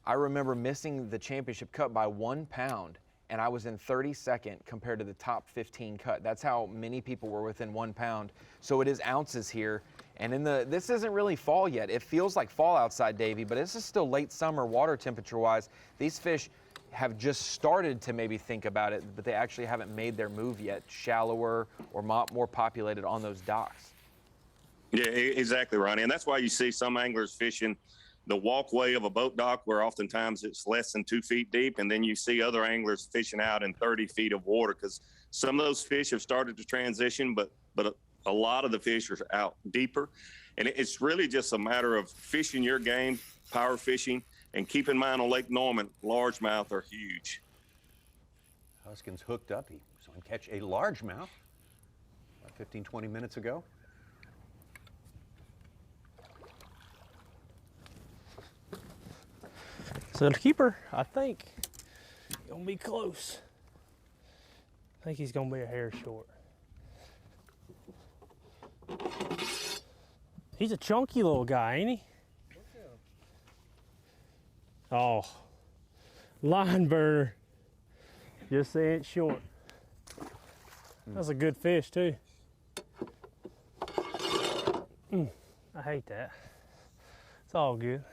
I remember missing the championship cut by 1 pound, and I was in 32nd compared to the top 15 cut. That's how many people were within 1 pound. So it is ounces here. And this isn't really fall yet. It feels like fall outside, Davey, but this is still late summer water temperature-wise. These fish have just started to maybe think about it, but they actually haven't made their move yet, shallower or more populated on those docks. Yeah, exactly, Ronnie. And that's why you see some anglers fishing the walkway of a boat dock where oftentimes it's less than 2 feet deep. And then you see other anglers fishing out in 30 feet of water because some of those fish have started to transition, but a lot of the fish are out deeper. And it's really just a matter of fishing your game, power fishing, and keep in mind on Lake Norman, largemouth are huge. Huskins hooked up. He saw him catch a largemouth about 15, 20 minutes ago. So the keeper, I think, gonna be close. I think he's gonna be a hair short. He's a chunky little guy, ain't he? Oh, line burner. Just say it's short. That's a good fish too. I hate that. It's all good.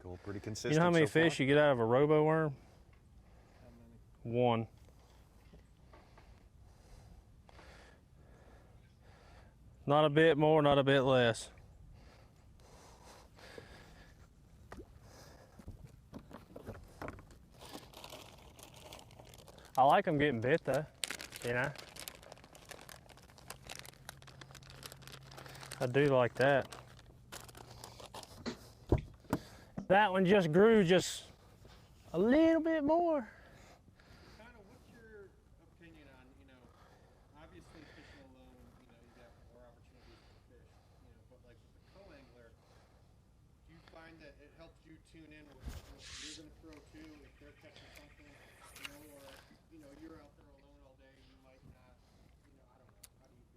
Cool, pretty consistent. You know how many so far? fish you get out of a robo worm? How many? 1. Not a bit more, not a bit less. I like them getting bit though, you know? I do like that. That one just grew just a little bit more. Kind of, what's your opinion on, obviously fishing alone, you got more opportunities to fish, but like with the co-angler, do you find that it helps you tune in with what you're going to throw too, if they're catching something, or, you're out there alone all day, you might not, I don't know, how do you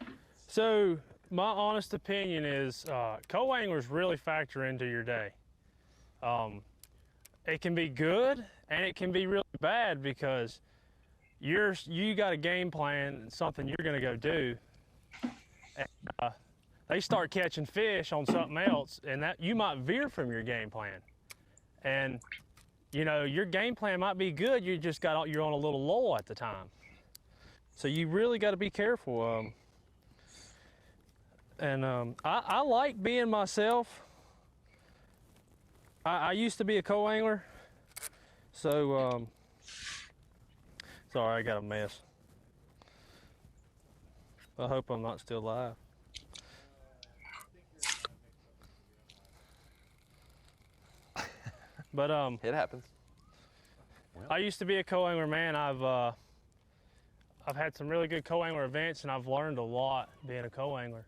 feel? So my honest opinion is co-anglers really factor into your day. It can be good and it can be really bad because you got a game plan, something you're going to go do, and they start catching fish on something else, and that you might veer from your game plan. And you know, your game plan might be good. You're on a little lull at the time. So you really got to be careful. I like being myself. I used to be a co-angler. So, sorry, I got a mess. I hope I'm not still live. But it happens. I used to be a co-angler, man. I've had some really good co-angler events, and I've learned a lot being a co-angler.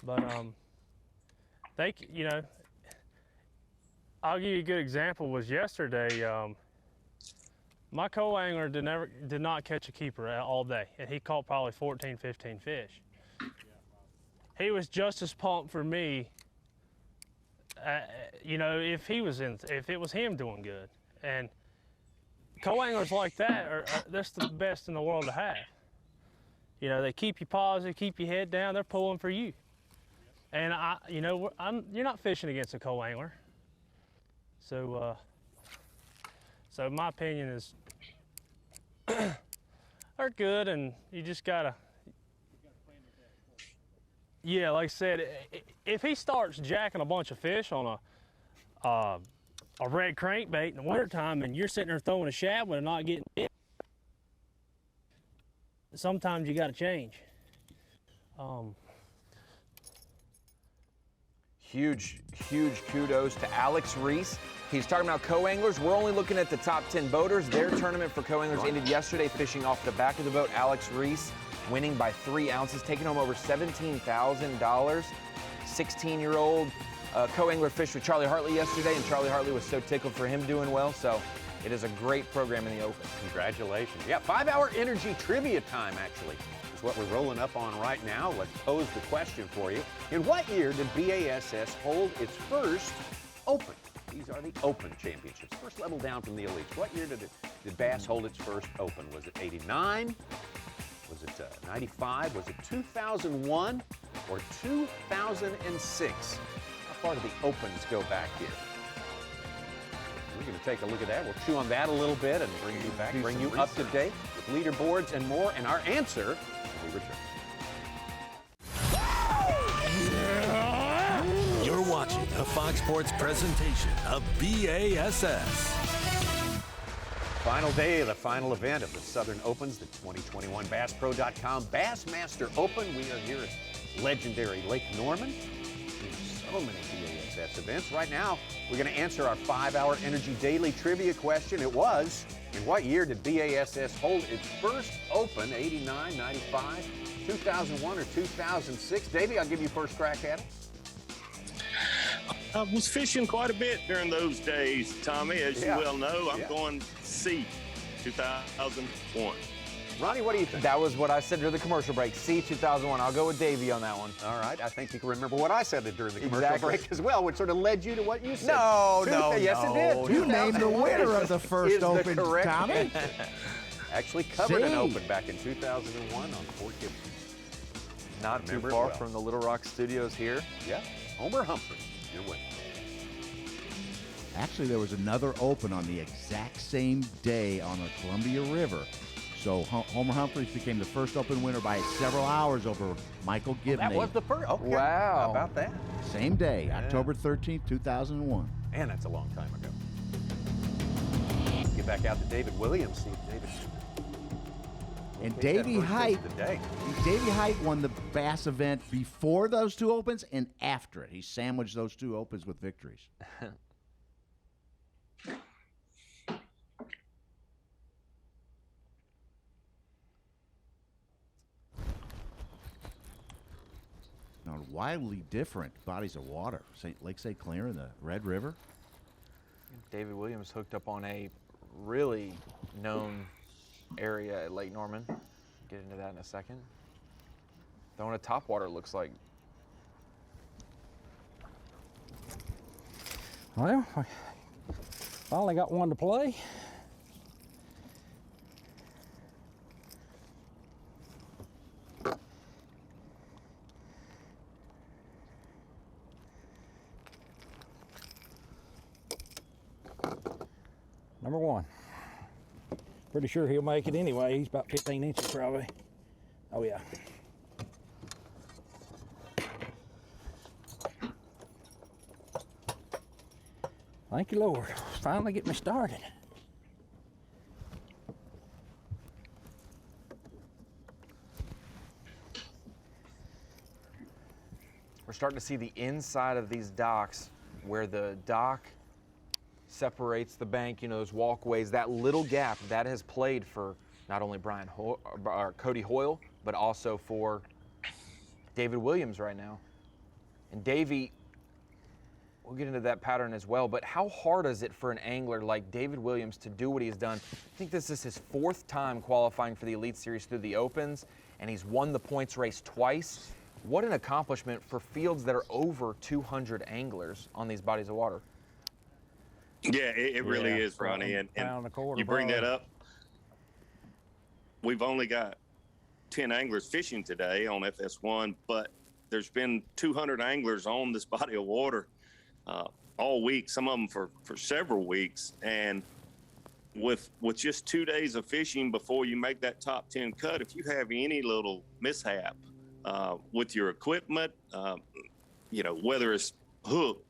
But you know, I'll give you a good example. Was yesterday. My co-angler did not catch a keeper all day, and he caught probably 14, 15 fish. He was just as pumped for me. You know, if it was him doing good. And co-anglers like that that's the best in the world to have. You know, they keep you positive, keep your head down. They're pulling for you. And you're not fishing against a co-angler. So my opinion is they're good, and you just gotta. Yeah, like I said, if he starts jacking a bunch of fish on a red crankbait in the wintertime and you're sitting there throwing a shad and not getting it, sometimes you got to change. Huge kudos to Alex Reese. He's talking about co-anglers. We're only looking at the top 10 boaters. Their tournament for co-anglers ended yesterday, fishing off the back of the boat. Alex Reese winning by 3 ounces, taking home over $17,000. 16-year-old co-angler fished with Charlie Hartley yesterday, and Charlie Hartley was so tickled for him doing well. So it is a great program in the Open. Congratulations. Yeah, 5-hour energy trivia time, actually, is what we're rolling up on right now. Let's pose the question for you. In what year did B.A.S.S. hold its first Open? These are the Open Championships, first level down from the elites. What year did Bass hold its first Open? Was it 89? Was it 95? Was it 2001 or 2006? How far do the Opens go back here? We're going to take a look at that. We'll chew on that a little bit and bring you up to date with leaderboards and more. And our answer when we return. You're watching a Fox Sports presentation of B.A.S.S. Final day of the final event of the Southern Opens, the 2021 BassPro.com Bassmaster Open. We are here at legendary Lake Norman. So many B.A.S.S. events. Right now, we're going to answer our 5-hour Energy Daily Trivia question. It was, in what year did B.A.S.S. hold its first Open? 89, 95, 2001, or 2006? Davey, I'll give you first crack at it. I was fishing quite a bit during those days, Tommy. As you well know, I'm going C, 2001. Ronnie, what do you think? That was what I said during the commercial break. C, 2001. I'll go with Davey on that one. All right. I think you can remember what I said during the commercial break as well, which sort of led you to what you said. Yes, it did. You named the winner of the first Open, Tommy. Actually covered an Open back in 2001 on Fort Gibson. Not too far from the Little Rock studios here. Yeah. Homer Humphrey, your winner. Actually, there was another Open on the exact same day on the Columbia River. So Homer Humphreys became the first Open winner by several hours over Michael Gibney. That was the first. Okay. Wow. How about that? Same day, October 13th, 2001. And that's a long time ago. Get back out to David Williams. See if David. And Davey Height won the Bass event before those two Opens and after it. He sandwiched those two Opens with victories. Now, wildly different bodies of water. Lake St. Clair and the Red River. David Williams hooked up on a really known area at Lake Norman. Get into that in a second. Throwing a topwater, looks like. Well, I finally got one to play. Number one. Pretty sure he'll make it anyway. He's about 15 inches probably. Oh yeah. Thank you, Lord. Finally get me started. We're starting to see the inside of these docks where the dock separates the bank, you know, those walkways, that little gap that has played for not only Cody Hoyle, but also for David Williams right now. And Davey, we'll get into that pattern as well, but how hard is it for an angler like David Williams to do what he's done? I think this is his 4th time qualifying for the Elite Series through the Opens, and he's won the points race twice. What an accomplishment for fields that are over 200 anglers on these bodies of water. Yeah, it really is, Ronnie. And you bring that up. We've only got 10 anglers fishing today on FS1, but there's been 200 anglers on this body of water all week, some of them for several weeks. And with just 2 days of fishing before you make that top 10 cut, if you have any little mishap with your equipment, you know, whether it's hook,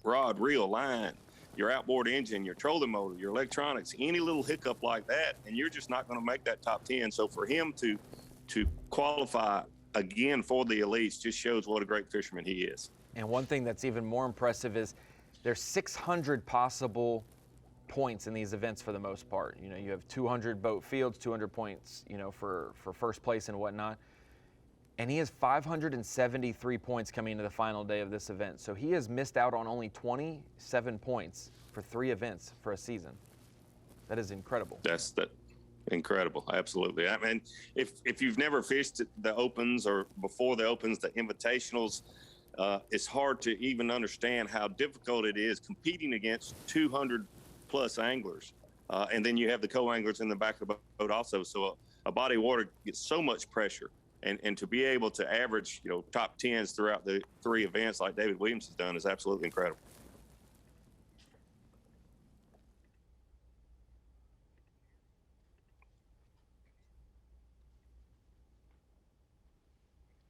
rod, reel, line, your outboard engine, your trolling motor, your electronics, any little hiccup like that, and you're just not going to make that top 10. So for him to qualify again for the elites just shows what a great fisherman he is. And one thing that's even more impressive is there's 600 possible points in these events for the most part. You know, you have 200 boat fields, 200 points, you know, for first place and whatnot. And he has 573 points coming into the final day of this event. So he has missed out on only 27 points for 3 events for a season. That is incredible. That's incredible. Absolutely. I mean, if you've never fished the Opens or before the Opens, the Invitationals, it's hard to even understand how difficult it is competing against 200 plus anglers. And then you have the co-anglers in the back of the boat also. So a body of water gets so much pressure. And to be able to average, you know, top 10s throughout the 3 events like David Williams has done is absolutely incredible.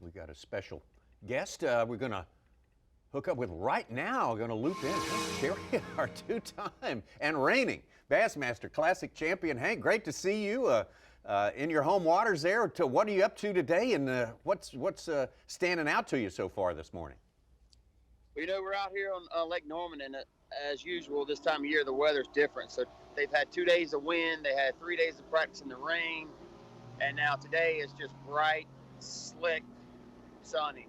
We got a special guest we're going to hook up with right now. Going to loop in Sherry, our 2-time and reigning Bassmaster Classic champion. Hank, great to see you. In your home waters there. What are you up to today, and what's standing out to you so far this morning? Well, you know, we're out here on Lake Norman, and as usual, this time of year, the weather's different. So they've had 2 days of wind. They had 3 days of practice in the rain, and now today is just bright, slick, sunny.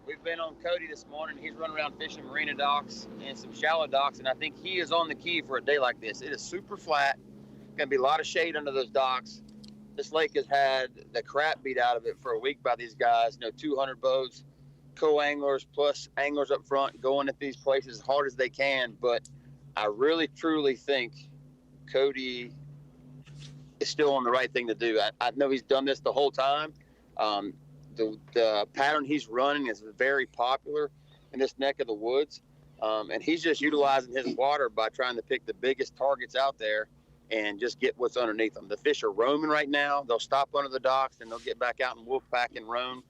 We've been on Cody this morning. He's running around fishing marina docks and some shallow docks, and I think he is on the key for a day like this. It is super flat. Going to be a lot of shade under those docks. This lake has had the crap beat out of it for a week by these guys. You know, 200 boats, co-anglers plus anglers up front going at these places as hard as they can. But I really, truly think Cody is still on the right thing to do. I know he's done this the whole time. The pattern he's running is very popular in this neck of the woods. And he's just utilizing his water by trying to pick the biggest targets out there and just get what's underneath them. The fish are roaming right now. They'll stop under the docks and they'll get back out and wolf pack and roam.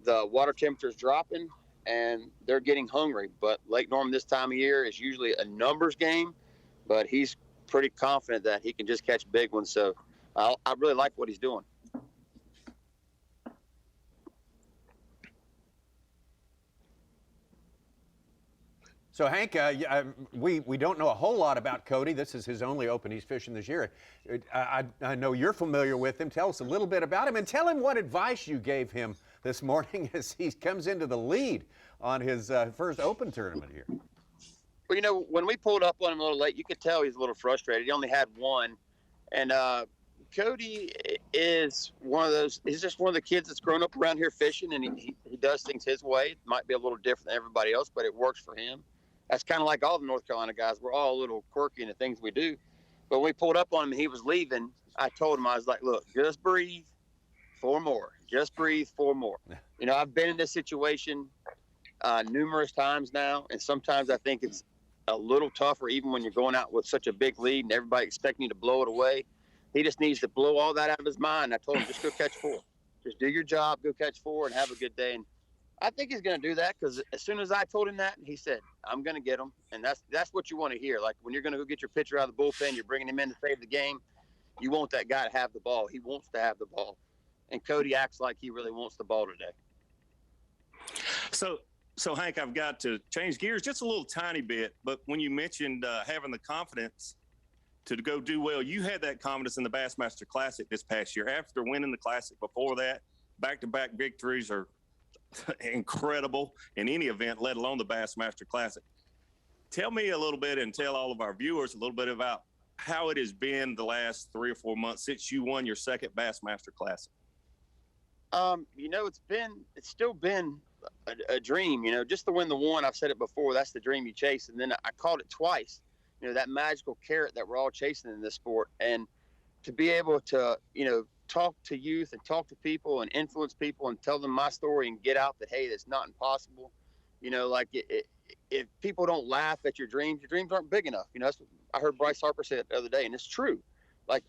The water temperature's dropping and they're getting hungry. But Lake Norman this time of year is usually a numbers game, but he's pretty confident that he can just catch big ones. So I really like what he's doing. So, Hank, we don't know a whole lot about Cody. This is his only Open he's fishing this year. I know you're familiar with him. Tell us a little bit about him and tell him what advice you gave him this morning as he comes into the lead on his first Open tournament here. Well, you know, when we pulled up on him a little late, you could tell he's a little frustrated. He only had one. And Cody is one of those, he's just one of the kids that's grown up around here fishing, and he does things his way. It might be a little different than everybody else, but it works for him. That's kind of like all the North Carolina guys. We're all a little quirky in the things we do. But when we pulled up on him and he was leaving, I told him, I was like, look, just breathe 4 more. Just breathe 4 more. You know, I've been in this situation numerous times now, and sometimes I think it's a little tougher, even when you're going out with such a big lead and everybody expecting you to blow it away. He just needs to blow all that out of his mind. I told him, just go catch 4. Just do your job, go catch 4, and have a good day. And I think he's going to do that, because as soon as I told him that, he said, I'm going to get him. And that's what you want to hear. Like, when you're going to go get your pitcher out of the bullpen, you're bringing him in to save the game, you want that guy to have the ball. He wants to have the ball. And Cody acts like he really wants the ball today. So Hank, I've got to change gears just a little tiny bit. But when you mentioned having the confidence to go do well, you had that confidence in the Bassmaster Classic this past year. After winning the Classic before that, back-to-back victories are incredible in any event, let alone the Bassmaster Classic. Tell me a little bit, and tell all of our viewers a little bit about how it has been the last 3 or 4 months since you won your second Bassmaster Classic. It's still been a dream, just to win the one. I've said it before, that's the dream you chase. And then I called it twice, that magical carrot that we're all chasing in this sport. And to be able to, talk to youth and talk to people and influence people and tell them my story and get out that, hey, that's not impossible. If people don't laugh at your dreams aren't big enough. That's what I heard Bryce Harper say it the other day, and it's true. Like,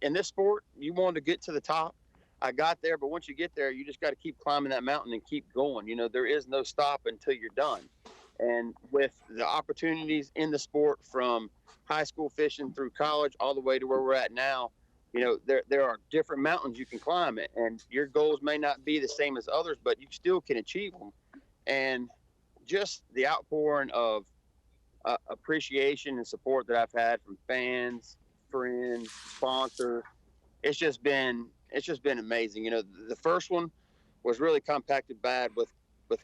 in this sport, you wanted to get to the top. I got there, but once you get there, you just got to keep climbing that mountain and keep going. There is no stop until you're done. And with the opportunities in the sport, from high school fishing through college all the way to where we're at now, there are different mountains you can climb it, and your goals may not be the same as others, but you still can achieve them. And just the outpouring of appreciation and support that I've had from fans, friends, sponsors, it's just been amazing. The first one was really compacted bad with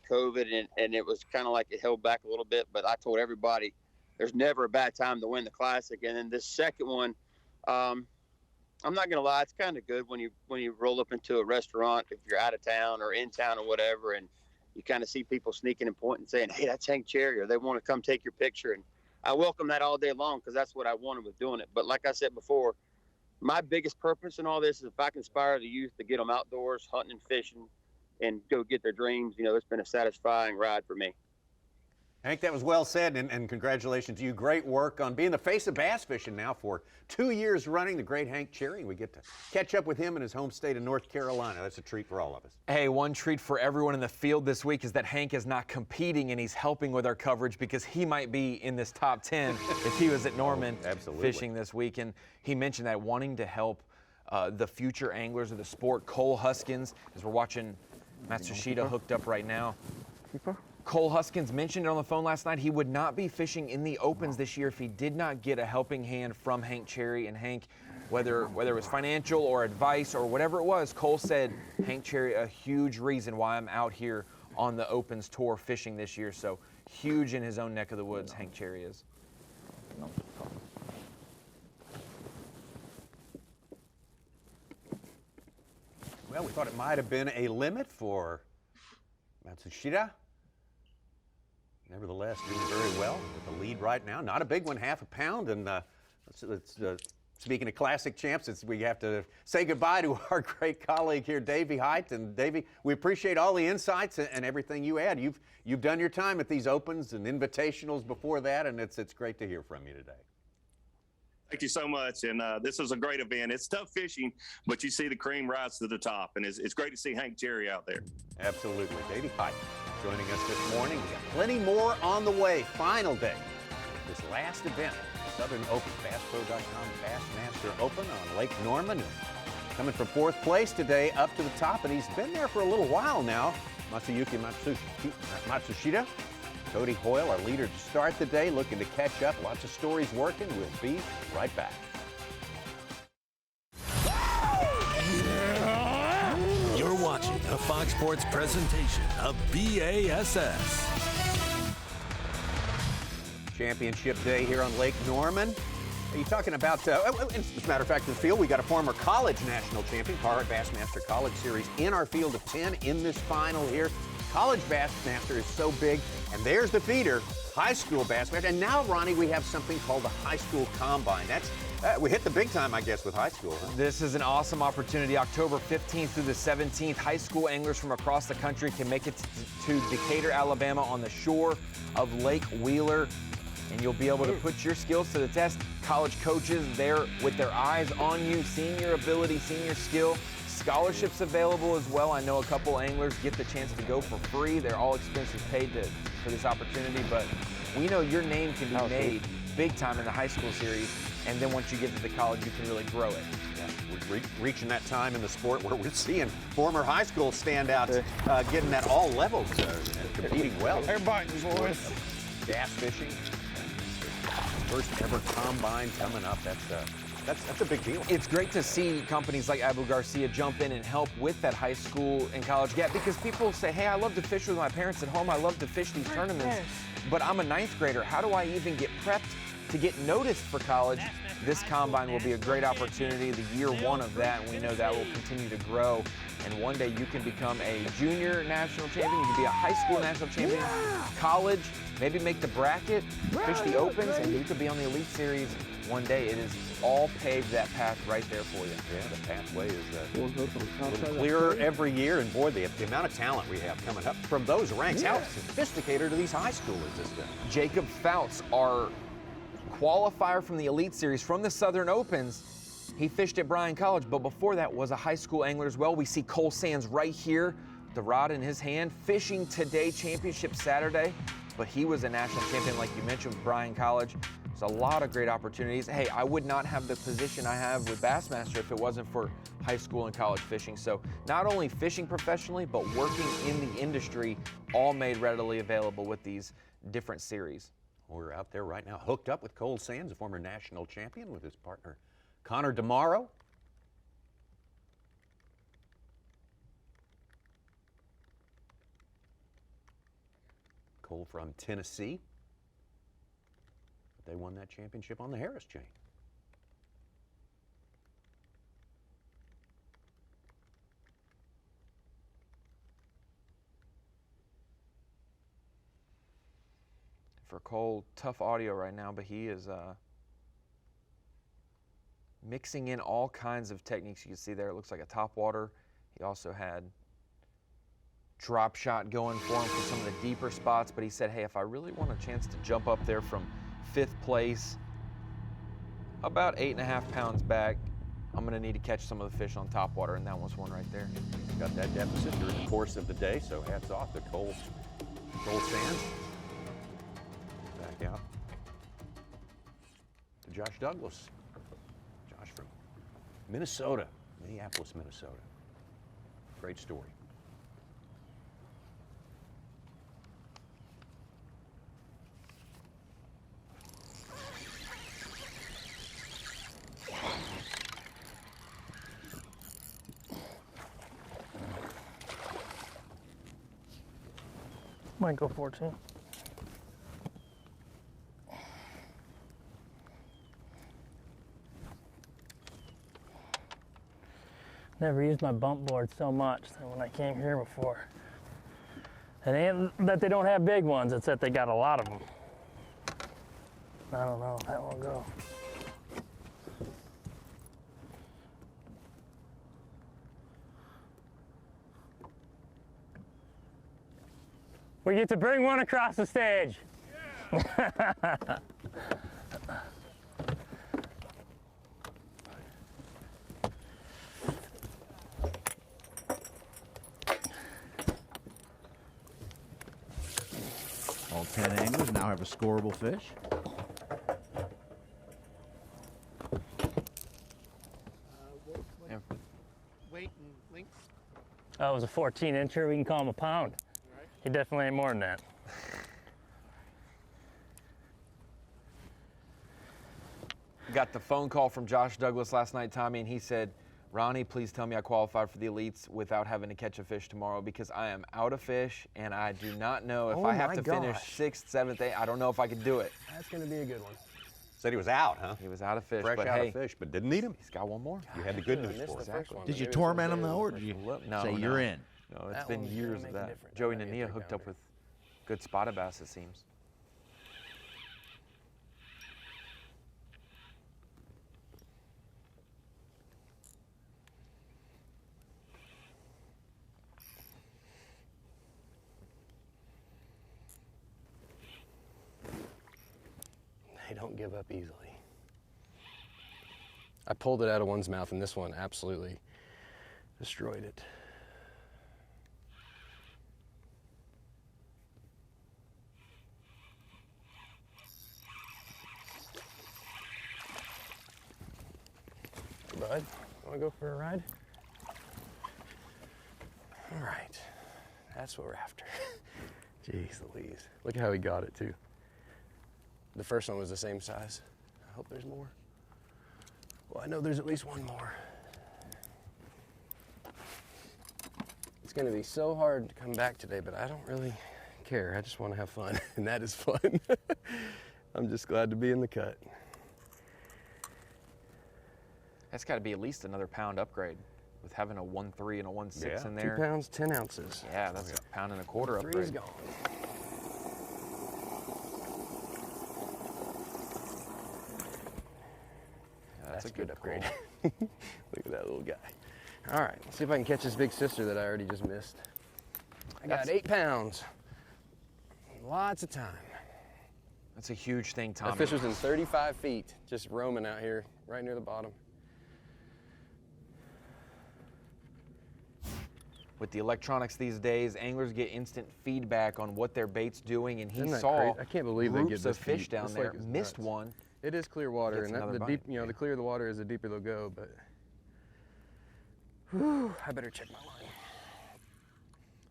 COVID, and it was kind of like it held back a little bit, but I told everybody there's never a bad time to win the Classic. And then this second one, I'm not gonna lie, it's kind of good when you roll up into a restaurant, if you're out of town or in town or whatever, and you kind of see people sneaking and pointing and saying, hey, that's Hank Cherry, or they want to come take your picture. And I welcome that all day long, because that's what I wanted with doing it. But like I said before, my biggest purpose in all this is if I can inspire the youth to get them outdoors, hunting and fishing, and go get their dreams, it's been a satisfying ride for me. Hank, that was well said, and congratulations to you. Great work on being the face of bass fishing now for 2 years running, the great Hank Cherry. We get to catch up with him in his home state of North Carolina. That's a treat for all of us. Hey, one treat for everyone in the field this week is that Hank is not competing, and he's helping with our coverage, because he might be in this top 10 if he was at Norman fishing this week. And he mentioned that, wanting to help the future anglers of the sport. Cole Huskins, as we're watching Matsushita hooked up right now. Cole Huskins mentioned it on the phone last night. He would not be fishing in the opens this year if he did not get a helping hand from Hank Cherry. And Hank, whether it was financial or advice or whatever it was, Cole said, Hank Cherry, a huge reason why I'm out here on the Opens Tour fishing this year. So huge in his own neck of the woods, Hank Cherry is. Well, we thought it might have been a limit for Matsushita. Nevertheless, doing very well with the lead right now. Not a big one, half a pound. And speaking of classic champs, we have to say goodbye to our great colleague here, Davey Height. And Davey, we appreciate all the insights and everything you add. You've done your time at these opens and invitationals before that, and it's great to hear from you today. Thank you so much, and this is a great event. It's tough fishing, but you see the cream rise to the top, and it's great to see Hank Cherry out there. Absolutely. Davey Height joining us this morning. We got plenty more on the way. Final day, this last event, Southern Open, BassPro.com Bassmaster Open on Lake Norman. Coming from 4th place today up to the top, and he's been there for a little while now. Masayuki Matsushita. Cody Hoyle, our leader to start the day, looking to catch up. Lots of stories working. We'll be right back. You're watching a Fox Sports presentation of B.A.S.S. Championship day here on Lake Norman. Are you talking about, as a matter of fact, in the field, we got a former college national champion, Bassmaster College Series, in our field of 10 in this final here. College Bassmaster is so big, and there's the feeder, high school Bassmaster. And now, Ronnie, we have something called the High School Combine. That's we hit the big time, I guess, with high school. Huh? This is an awesome opportunity. October 15th through the 17th, high school anglers from across the country can make it to Decatur, Alabama, on the shore of Lake Wheeler. and you'll be able to put your skills to the test. College coaches there with their eyes on you, seeing your ability, seeing your skill. Scholarships available as well. I know a couple anglers get the chance to go for free. They're all expenses paid for this opportunity, but we know your name can be made big time in the high school series, and then once you get to the college, you can really grow it. Yeah, we're reaching that time in the sport where we're seeing former high school standouts getting at all levels and competing well. They're biting, boys. Bass fishing. First ever combine coming up. That's a big deal. It's great to see companies like Abu Garcia jump in and help with that high school and college gap, because people say, hey, I love to fish with my parents at home. I love to fish these tournaments, but I'm a ninth grader. How do I even get prepped to get noticed for college? This combine will be a great opportunity, the year one of that, and we know that will continue to grow. And one day you can become a junior national champion, you can be a high school national champion, college, maybe make the bracket, fish the opens, and you could be on the Elite Series one day. It is all paved that path right there for you. Yeah, the pathway is clearer every year, and boy, the amount of talent we have coming up from those ranks. How sophisticated are these high schoolers this day? Jacob Fouts, our qualifier from the Elite Series from the Southern Opens. He fished at Bryan College, but before that was a high school angler as well. We see Cole Sands right here, the rod in his hand, fishing today, championship Saturday, but he was a national champion, like you mentioned, with Bryan College. There's a lot of great opportunities. Hey, I would not have the position I have with Bassmaster if it wasn't for high school and college fishing. So not only fishing professionally, but working in the industry, all made readily available with these different series. We're out there right now, hooked up with Cole Sands, a former national champion, with his partner, Connor DeMauro. Cole from Tennessee. They won that championship on the Harris chain. For Cole, tough audio right now, but he is mixing in all kinds of techniques. You can see there, it looks like a topwater. He also had drop shot going for him for some of the deeper spots, but he said, hey, if I really want a chance to jump up there from 5th place, about 8.5 pounds back, I'm gonna need to catch some of the fish on topwater, and that was one right there. Got that deficit during the course of the day, so hats off to Cole Sands. Back out to Josh Douglas. Josh from Minnesota, Minneapolis, Minnesota. Great story. Might go 14. Never used my bump board so much than when I came here before. It ain't that they don't have big ones, it's that they got a lot of them. I don't know if that will go. We get to bring one across the stage. Yeah. All 10 anglers now have a scoreable fish. Weight and length? That was a 14-incher. We can call him a pound. Right. He definitely ain't more than that. Got the phone call from Josh Douglas last night, Tommy, and he said, Ronnie, please tell me I qualified for the elites without having to catch a fish tomorrow, because I am out of fish and I do not know if I have to finish 6th, 7th, 8th. I don't know if I could do it. That's going to be a good one. Said he was out, huh? He was out of fish. Fresh but out hey, of fish, but didn't need him. He's got one more. You had the good news for him. Did you torment him though, or did you say you're in? No, it's been years of that. Joey Nania hooked up with good spotted bass, it seems. don't give up easily. I pulled it out of one's mouth, and this one absolutely destroyed it. Bud, want to go for a ride? All right, that's what we're after. Jeez Louise, look at how he got it too. The first one was the same size. I hope there's more. Well, I know there's at least one more. It's gonna be so hard to come back today, but I don't really care. I just want to have fun, and that is fun. I'm just glad to be in the cut. That's got to be at least another pound upgrade with having a 1.3 and a 1.6 in there. 2 pounds, 10 ounces. Yeah, that's a pound and a quarter upgrade. 3's gone. Yeah, that's a good upgrade. Look at that little guy. All right, let's see if I can catch this big sister that I already just missed. I got 8 pounds. Lots of time. That's a huge thing, Tommy. That fish was in 35 feet, just roaming out here, right near the bottom. With the electronics these days, anglers get instant feedback on what their bait's doing, and he Isn't that saw crazy? I can't believe they groups get of this fish deep. down It's there. like it's Missed nuts. one. It is clear water, Gets and another the bite. deep, the clearer the water is, the deeper they'll go. But whew, I better check my line.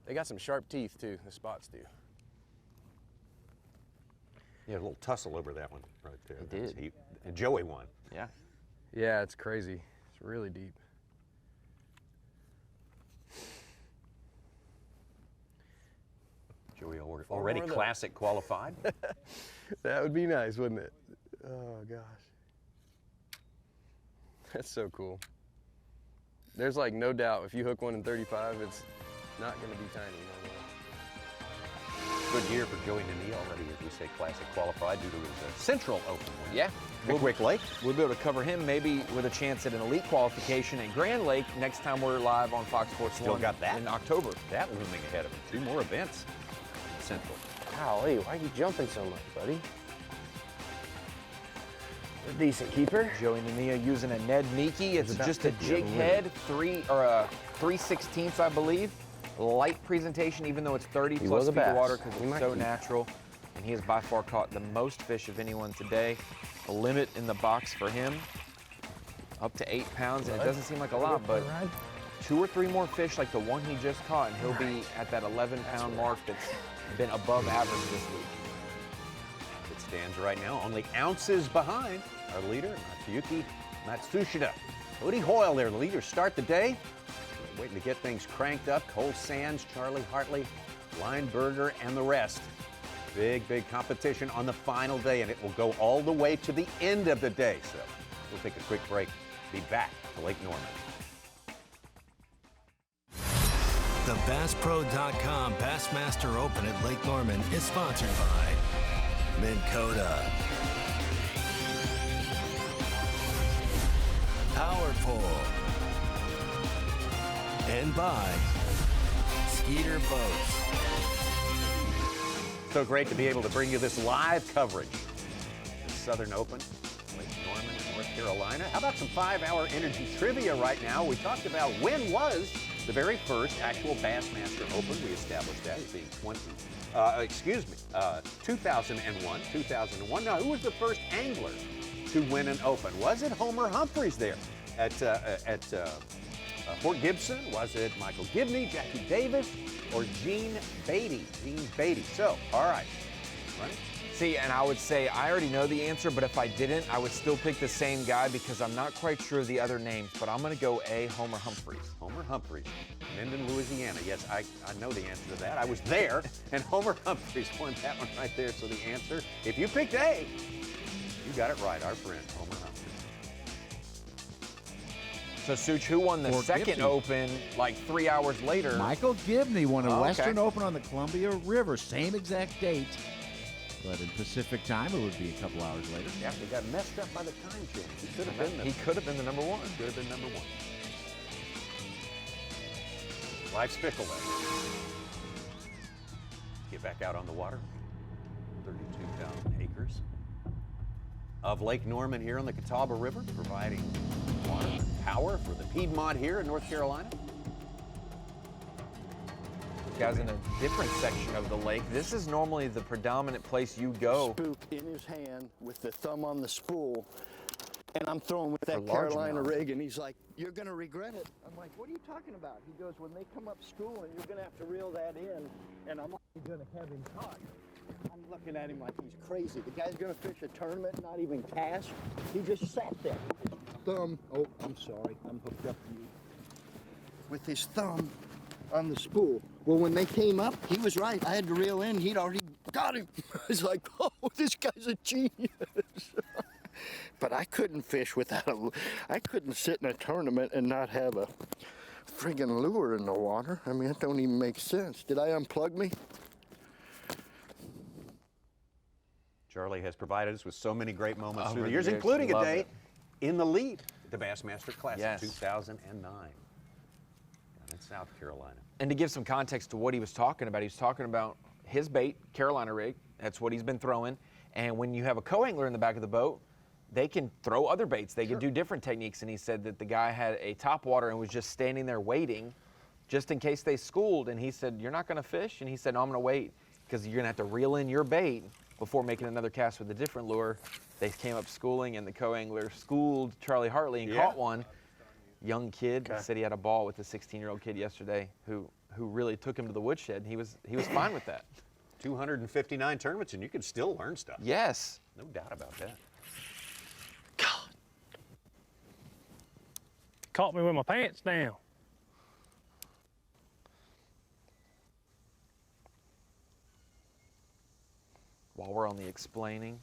They got some sharp teeth too. The spots do. Yeah, a little tussle over that one right there. It did. And Joey won. Yeah. Yeah, it's crazy. It's really deep. Joey already classic qualified. That would be nice, wouldn't it? Oh gosh, that's so cool. There's like no doubt if you hook one in 35, it's not going to be tiny no more. Good year for Joey Nania already, as we say, classic qualified due to his Central Open win. Yeah. Pickwick Lake. We'll be able to cover him maybe with a chance at an elite qualification at Grand Lake next time we're live on Fox Sports Still 1 got that. in October. That looming ahead of him. 2 more events in Central. Golly, why are you jumping so much, buddy? A decent keeper. Joey Nania using a Ned Meeky. It's about just a 50 jig of them head, 3/16, I believe. Light presentation, even though it's 30 He plus was a feet of bass. water because He it's might so be. natural. And he has by far caught the most fish of anyone today. A limit in the box for him, up to 8 pounds, and it doesn't seem like a lot, but 2 or 3 more fish like the one he just caught, and he'll be at that 11-pound mark that's been above average this week. It stands right now only ounces behind our leader, Matsuyuki Matsushita. Woody Hoyle there, the leader, start the day. Waiting to get things cranked up. Cole Sands, Charlie Hartley, Lineberger, and the rest. Big competition on the final day, and it will go all the way to the end of the day. So we'll take a quick break. Be back to Lake Norman. The BassPro.com Bassmaster Open at Lake Norman is sponsored by Minn Kota, Power Pole, and by Skeeter Boats. So great to be able to bring you this live coverage. The Southern Open, Lake Norman in North Carolina. How about some 5-hour energy trivia right now? We talked about when was the very first actual Bassmaster Open. We established that as being 2001. 2001. Now, who was the first angler to win an Open? Was it Homer Humphreys there at Fort Gibson? Was it Michael Gibney, Jackie Davis, or Gene Beatty? So, all right. See, and I would say I already know the answer, but if I didn't, I would still pick the same guy because I'm not quite sure of the other names, but I'm going to go A, Homer Humphreys. Homer Humphreys, Minden, Louisiana. Yes, I know the answer to that. I was there, and Homer Humphreys won that one right there. So the answer, if you picked A, you got it right, our friend, Homer Humphreys. So, Such, who won the second Open like 3 hours later? Michael Gibney won a Oh, okay. Western Open on the Columbia River, same exact date. But in Pacific time, it would be a couple hours later. Yeah, he got messed up by the time change. He could have been the number one. Could have been number one. Live spickle then. Get back out on the water. 32,000 acres. of Lake Norman here on the Catawba River, providing water and power for the Piedmont here in North Carolina. Guys, in a different section of the lake, this is normally the predominant place you go. Spook in his hand with the thumb on the spool, and I'm throwing with that For Carolina largemouth. rig, and he's like, "You're gonna regret it." I'm like, "What are you talking about?" He goes, "When they come up schooling, you're gonna have to reel that in," and I'm like, "You're gonna have him caught." I'm looking at him like he's crazy. The guy's gonna fish a tournament, not even cast. He just sat there with his thumb. Oh, I'm sorry, I'm hooked up to you. With his thumb on the spool. Well, when they came up, he was right. I had to reel in. He'd already got him. I was like, "Oh, this guy's a genius." But I couldn't fish without I couldn't sit in a tournament and not have a friggin' lure in the water. I mean, that don't even make sense. Did I unplug me? Charlie has provided us with so many great moments Over through the the years, years. including a Love day it. in the lead at the Bassmaster Classic Yes. 2009 down in South Carolina. And to give some context to what he was talking about his bait, Carolina rig. That's what he's been throwing. And when you have a co-angler in the back of the boat, they can throw other baits. They can do different techniques. And he said that the guy had a topwater and was just standing there waiting just in case they schooled. And he said, "You're not going to fish?" And he said, "No, I'm going to wait because you're going to have to reel in your bait before making another cast with a different lure." They came up schooling, and the co-angler schooled Charlie Hartley and caught one. Young kid. He said he had a ball with a 16-year-old kid yesterday who really took him to the woodshed. And he was fine with that. 259 tournaments, and you can still learn stuff. Yes. No doubt about that. Caught me with my pants down. While we're on the explaining,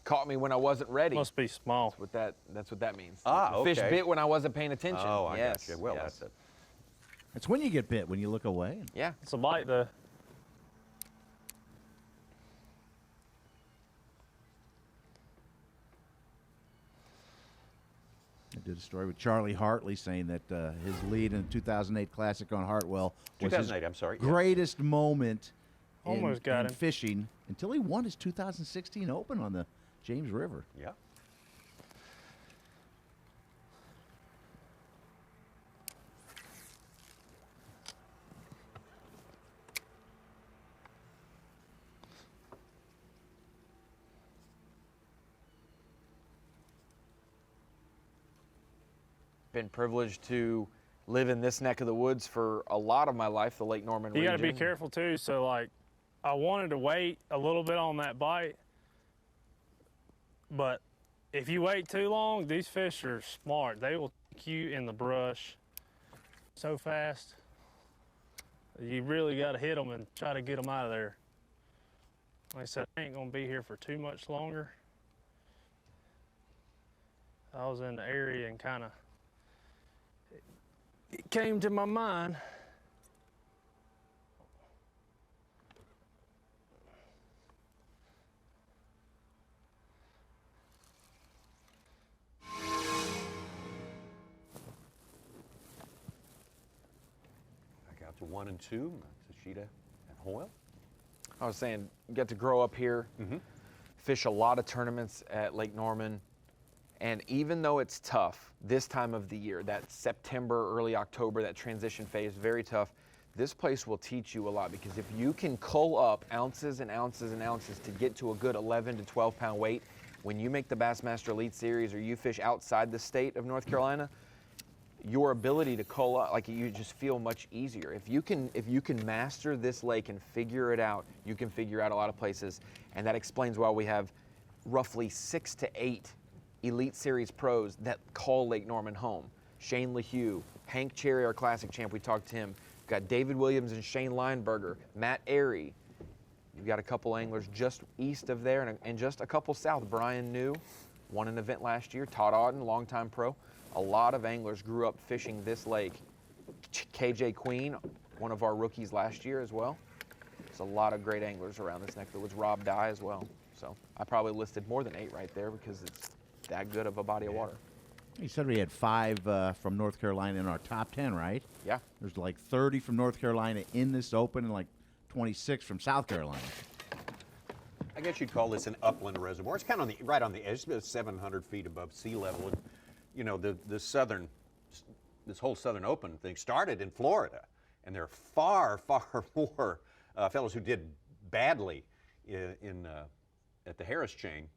caught me when I wasn't ready. Must be small. That's what that means. Ah, The fish okay. bit when I wasn't paying attention. Oh, I yes. gotcha. Well, yes. that's it. It's when you get bit, when you look away. Yeah. It's a bite though. I did a story with Charlie Hartley saying that his lead in the 2008 Classic on Hartwell was 2008, his I'm sorry. greatest moment Almost got in him. fishing until he won his 2016 Open on the James River. Yeah. Been privileged to live in this neck of the woods for a lot of my life, the Lake Norman You region. got to be careful too. So like, I wanted to wait a little bit on that bite, but if you wait too long, these fish are smart. They will take you in the brush so fast. You really got to hit them and try to get them out of there. Like I said, I ain't gonna be here for too much longer. I was in the area and kind of, it came to my mind. Back out to 1 and 2, Tashita and Hoyle. I was saying, you got to grow up here, fish a lot of tournaments at Lake Norman, and even though it's tough this time of the year, that September, early October, that transition phase, very tough, this place will teach you a lot, because if you can cull up ounces and ounces and ounces to get to a good 11 to 12 pound weight, when you make the Bassmaster Elite Series or you fish outside the state of North Carolina, your ability to cull up, like, you just feel much easier. If you can master this lake and figure it out, you can figure out a lot of places. And that explains why we have roughly 6 to 8 Elite Series pros that call Lake Norman home. Shane LaHue, Hank Cherry, our Classic champ, we talked to him. We've got David Williams and Shane Lineberger, Matt Airy. You've got a couple anglers just east of there and just a couple south. Brian New won an event last year. Todd Auden, longtime pro. A lot of anglers grew up fishing this lake. KJ Queen, one of our rookies last year as well. There's a lot of great anglers around this neck of the woods. Rob Dye as well. So I probably listed more than 8 right there because it's that good of a body of water. You said we had 5 from North Carolina in our top 10, right? Yeah. There's like 30 from North Carolina in this Open and like 26 from South Carolina. I guess you'd call this an upland reservoir. It's kind of right on the edge, about 700 feet above sea level. And, you know, this whole Southern Open thing started in Florida, and there are far, far more fellows who did badly at the Harris chain.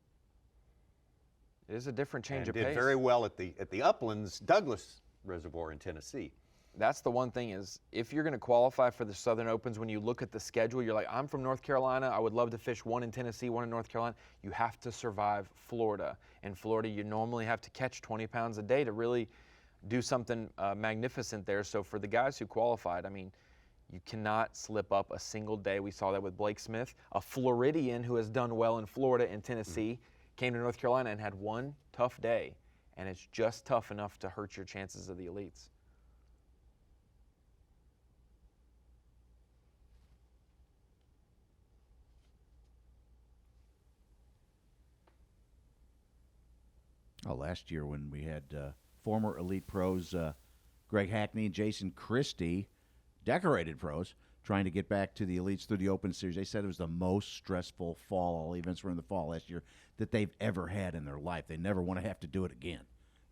It is a different change of did pace. Very well at the Uplands Douglas Reservoir in Tennessee. That's the one thing is, if you're going to qualify for the Southern Opens, when you look at the schedule, you're like, I'm from North Carolina. I would love to fish one in Tennessee, one in North Carolina. You have to survive Florida. In Florida, you normally have to catch 20 pounds a day to really do something magnificent there. So for the guys who qualified, I mean, you cannot slip up a single day. We saw that with Blake Smith, a Floridian who has done well in Florida and Tennessee, came to North Carolina and had one tough day, and it's just tough enough to hurt your chances of the elites. Oh, last year when we had former elite pros Greg Hackney and Jason Christie, decorated pros, trying to get back to the elites through the Open Series. They said it was the most stressful fall, all events were in the fall last year, that they've ever had in their life. They never want to have to do it again.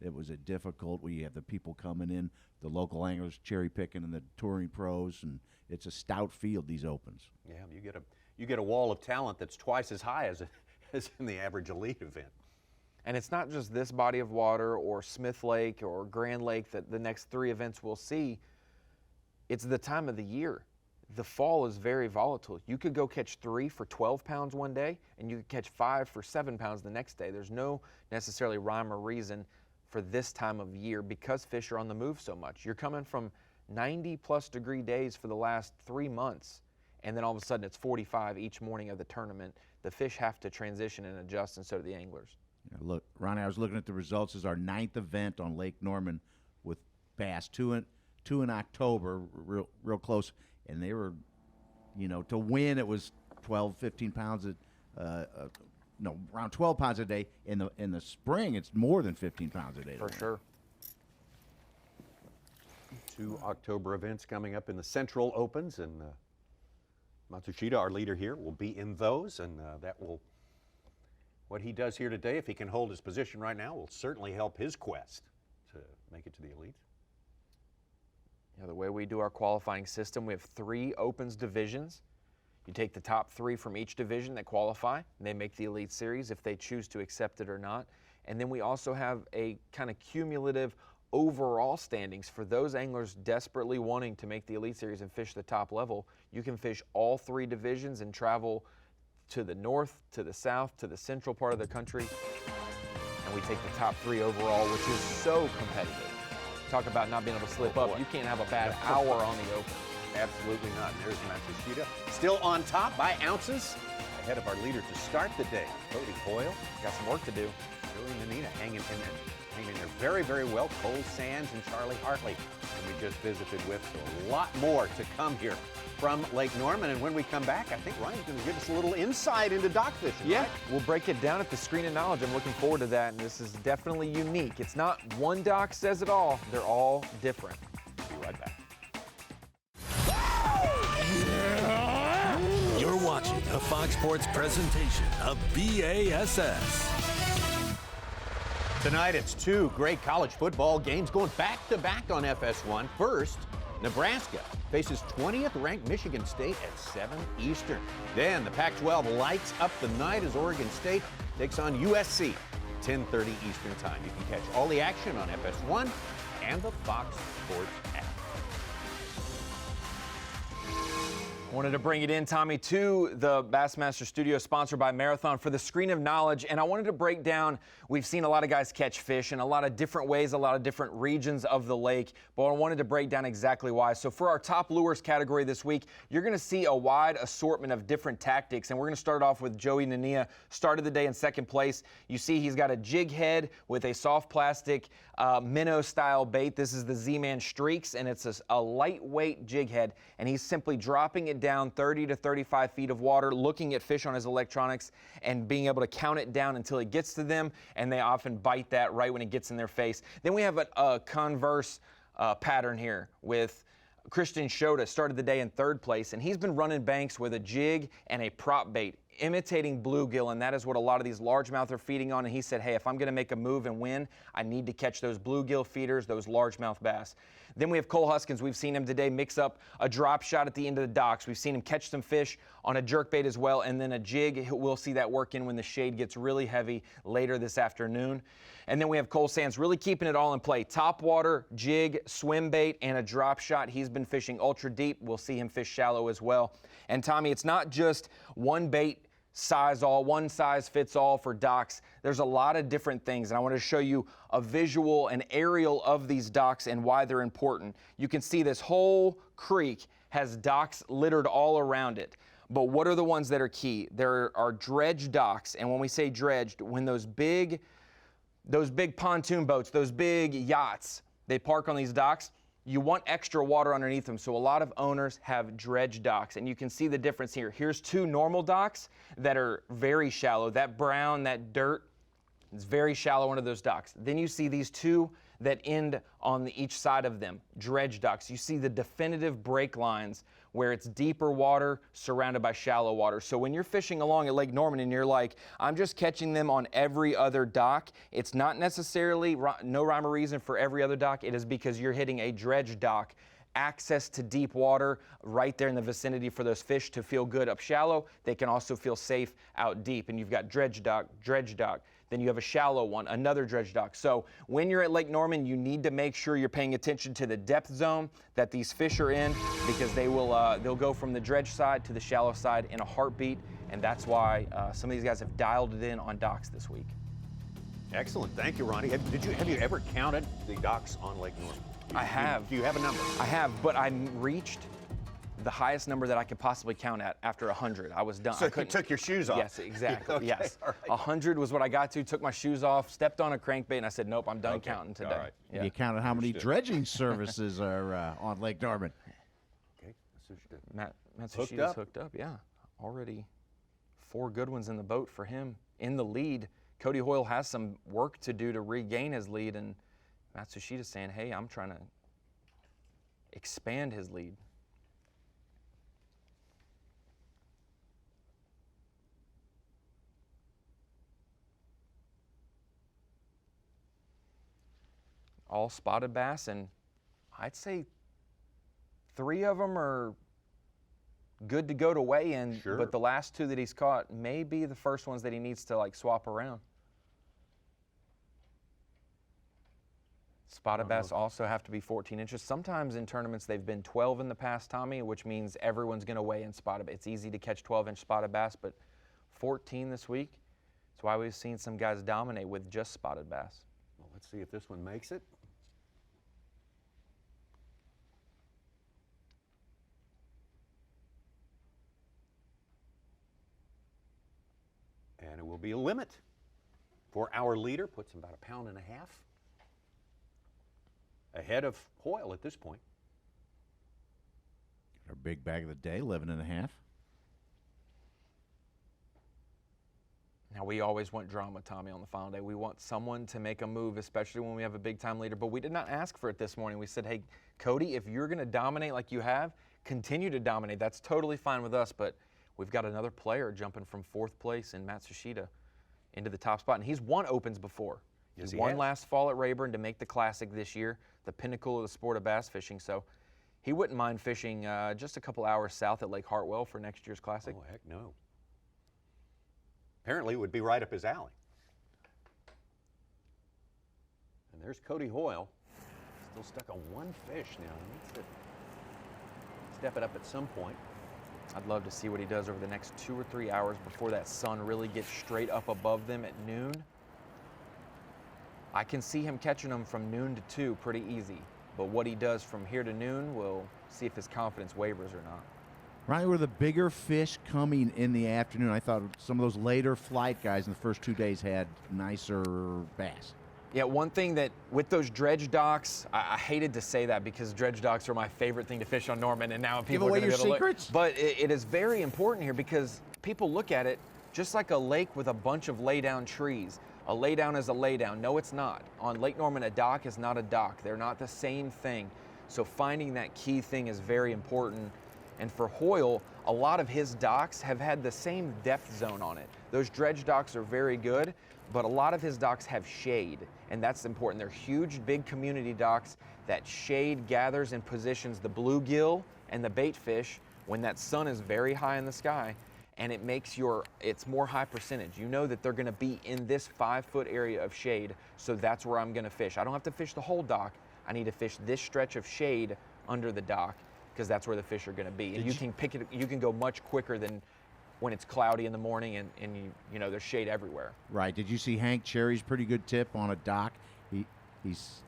It was a difficult, where you have the people coming in, the local anglers cherry picking, and the touring pros, and it's a stout field, these Opens. Yeah, you get a wall of talent that's twice as high as in the average elite event. And it's not just this body of water or Smith Lake or Grand Lake that the next three events we'll see. It's the time of the year. The fall is very volatile. You could go catch 3 for 12 pounds one day, and you could catch 5 for 7 pounds the next day. There's no necessarily rhyme or reason for this time of year because fish are on the move so much. You're coming from 90-plus degree days for the last 3 months, and then all of a sudden it's 45 each morning of the tournament. The fish have to transition and adjust, and so do the anglers. Yeah, look, Ronnie, I was looking at the results. This is our 9th event on Lake Norman with bass, two in October, real close. And they were, you know, to win it was 12, 15 pounds, around 12 pounds a day. In the spring, it's more than 15 pounds a day. For sure. 2 October events coming up in the Central Opens, and Matsushita, our leader here, will be in those, and what he does here today, if he can hold his position right now, will certainly help his quest to make it to the elites. Yeah, the way we do our qualifying system, we have 3 Opens divisions. You take the top 3 from each division that qualify, and they make the Elite Series if they choose to accept it or not. And then we also have a kind of cumulative overall standings for those anglers desperately wanting to make the Elite Series and fish the top level. You can fish all 3 divisions and travel to the north, to the south, to the central part of the country. And we take the top 3 overall, which is so competitive. Talk about not being able to slip up. You can't have a bad hour on the Open. Absolutely not. There's Matsushita, still on top by ounces, ahead of our leader to start the day, Cody Boyle. Got some work to do. Billy Nania hanging in there very, very well. Cole Sands and Charlie Hartley, who we just visited with. So a lot more to come here from Lake Norman. And when we come back, I think Ryan's going to give us a little insight into dock fishing. Yeah, right? We'll break it down at the Screen of Knowledge. I'm looking forward to that, and this is definitely unique. It's not one dock says it all. They're all different. Be right back. You're watching a Fox Sports presentation of B.A.S.S. Tonight, it's 2 great college football games going back-to-back on FS1. First, Nebraska faces 20th ranked Michigan State at 7 Eastern. Then the Pac-12 lights up the night as Oregon State takes on USC, 10:30 Eastern time. You can catch all the action on FS1 and the Fox Sports app. Wanted to bring it in, Tommy, to the Bassmaster Studio, sponsored by Marathon, for the Screen of Knowledge. And I wanted to break down, we've seen a lot of guys catch fish in a lot of different ways, a lot of different regions of the lake, but I wanted to break down exactly why. So for our top lures category this week, you're going to see a wide assortment of different tactics. And we're going to start off with Joey Nania, started the day in 2nd place. You see he's got a jig head with a soft plastic minnow-style bait. This is the Z-Man Streaks, and it's a lightweight jig head, and he's simply dropping it down 30 to 35 feet of water, looking at fish on his electronics and being able to count it down until it gets to them, and they often bite that right when it gets in their face. Then we have a converse pattern here with Christian Shota, started the day in 3rd place, and he's been running banks with a jig and a prop bait. imitating bluegill, and that is what a lot of these largemouth are feeding on. And he said, hey, if I'm going to make a move and win, I need to catch those bluegill feeders, those largemouth bass. Then we have Cole Huskins. We've seen him today mix up a drop shot at the end of the docks. We've seen him catch some fish on a jerkbait as well, and then a jig. We'll see that work in when the shade gets really heavy later this afternoon. And then we have Cole Sands really keeping it all in play. Topwater, jig, swim bait, and a drop shot. He's been fishing ultra deep. We'll see him fish shallow as well. And Tommy, it's not just one bait one size fits all for docks. There's a lot of different things, and I want to show you a visual, an aerial of these docks and why they're important. You can see this whole creek has docks littered all around it. But what are the ones that are key? There are dredge docks, and when we say dredged, when those big pontoon boats, those big yachts, they park on these docks, you want extra water underneath them. So a lot of owners have dredge docks, and you can see the difference here. Here's two normal docks that are very shallow. That brown, that dirt, it's very shallow under those docks. Then you see these two that end on each side of them, dredge docks. You see the definitive break lines where it's deeper water surrounded by shallow water. So when you're fishing along at Lake Norman and you're like, I'm just catching them on every other dock, it's not necessarily no rhyme or reason for every other dock. It is because you're hitting a dredge dock, access to deep water right there in the vicinity for those fish to feel good up shallow. They can also feel safe out deep. And you've got dredge dock, then you have a shallow one, another dredge dock. So when you're at Lake Norman, you need to make sure you're paying attention to the depth zone that these fish are in, because they'll go from the dredge side to the shallow side in a heartbeat, and that's why some of these guys have dialed it in on docks this week. Excellent, thank you, Ronnie. Have you ever counted the docks on Lake Norman? I have. Do you have a number? I have, but I reached the highest number that I could possibly count at after 100. I was done. So you took your shoes off? Yes, exactly. Okay, yes. all right. 100 was what I got to, took my shoes off, stepped on a crankbait, and I said, nope, I'm done counting today. All right. Yeah. You counted how many dredging services are on Lake Norman? Okay, Matt Sushida's hooked up, yeah. Already 4 good ones in the boat for him. In the lead, Cody Hoyle has some work to do to regain his lead, and Matt Sushida's saying, hey, I'm trying to expand his lead. All spotted bass, and I'd say 3 of them are good to go to weigh in, Sure. But the last 2 that he's caught may be the first ones that he needs to swap around. Spotted bass also have to be 14 inches. Sometimes in tournaments they've been 12 in the past, Tommy, which means everyone's going to weigh in spotted bass. It's easy to catch 12-inch spotted bass, but 14 this week. That's why we've seen some guys dominate with just spotted bass. Well, let's see if this one makes it. And it will be a limit for our leader. Puts him about 1.5 pounds ahead of Hoyle at this point. Our big bag of the day, 11.5. Now, we always want drama, Tommy, on the final day. We want someone to make a move, especially when we have a big-time leader. But we did not ask for it this morning. We said, hey, Cody, if you're going to dominate like you have, continue to dominate. That's totally fine with us, but we've got another player jumping from 4th place in Matt Sushida into the top spot. And he's won Opens before. Yes, he he won has. last fall at Rayburn to make the Classic this year, the pinnacle of the sport of bass fishing. So he wouldn't mind fishing just a couple hours south at Lake Hartwell for next year's Classic. Oh, heck no. Apparently it would be right up his alley. And there's Cody Hoyle. Still stuck on 1 fish now. He needs to step it up at some point. I'd love to see what he does over the next 2 or 3 hours before that sun really gets straight up above them at noon. I can see him catching them from noon to 2 pretty easy, but what he does from here to noon, we'll see if his confidence wavers or not. Right, were the bigger fish coming in the afternoon? I thought some of those later flight guys in the first 2 days had nicer bass. Yeah, one thing that with those dredge docks, I hated to say that because dredge docks are my favorite thing to fish on Norman, and now people are going to be able to look. Secrets? But it is very important here because people look at it just like a lake with a bunch of lay-down trees. A laydown is a laydown. No, it's not. On Lake Norman, a dock is not a dock. They're not the same thing. So finding that key thing is very important. And for Hoyle, a lot of his docks have had the same depth zone on it. Those dredge docks are very good, but a lot of his docks have shade, and that's important. They're huge, big community docks. That shade gathers and positions the bluegill and the bait fish when that sun is very high in the sky, and it makes it's more high percentage. You know that they're gonna be in this 5-foot area of shade, so that's where I'm gonna fish. I don't have to fish the whole dock. I need to fish this stretch of shade under the dock, because that's where the fish are gonna be. And you can go much quicker than when it's cloudy in the morning and you know there's shade everywhere. Right. Did you see Hank Cherry's pretty good tip on a dock? He's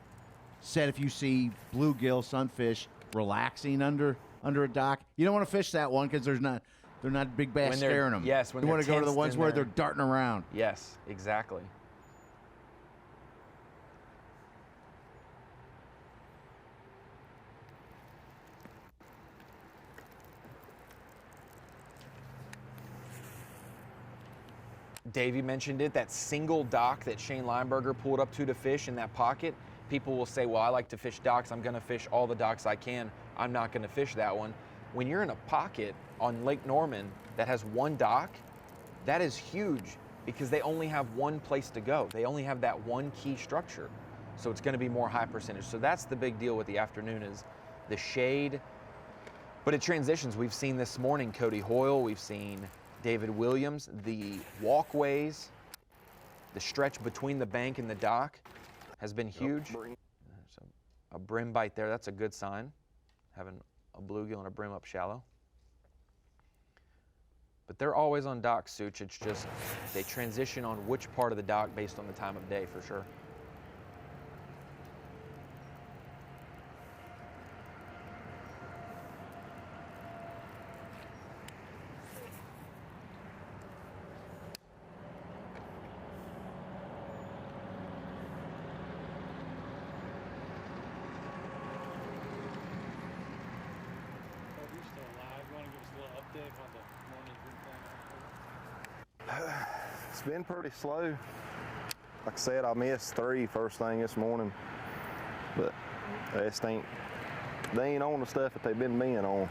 said if you see bluegill, sunfish relaxing under a dock, you don't want to fish that one because they're not big bass scaring them. Yes, when you want to go to the tensed ones in where there. they're darting around. Yes, exactly. Davey mentioned it, that single dock that Shane Lineberger pulled up to fish in that pocket. People will say, well, I like to fish docks. I'm going to fish all the docks I can. I'm not going to fish that one. When you're in a pocket on Lake Norman that has one dock, that is huge because they only have one place to go. They only have that one key structure. So it's going to be more high percentage. So that's the big deal with the afternoon is the shade. But it transitions. We've seen this morning Cody Hoyle. We've seen David Williams, the walkways, the stretch between the bank and the dock has been huge. There's a brim bite there, that's a good sign. Having a bluegill and a brim up shallow. But they're always on dock, Such. It's just they transition on which part of the dock based on the time of day for sure. It's been pretty slow. Like I said, I missed 3 first thing this morning, but they ain't on the stuff that they've been being on.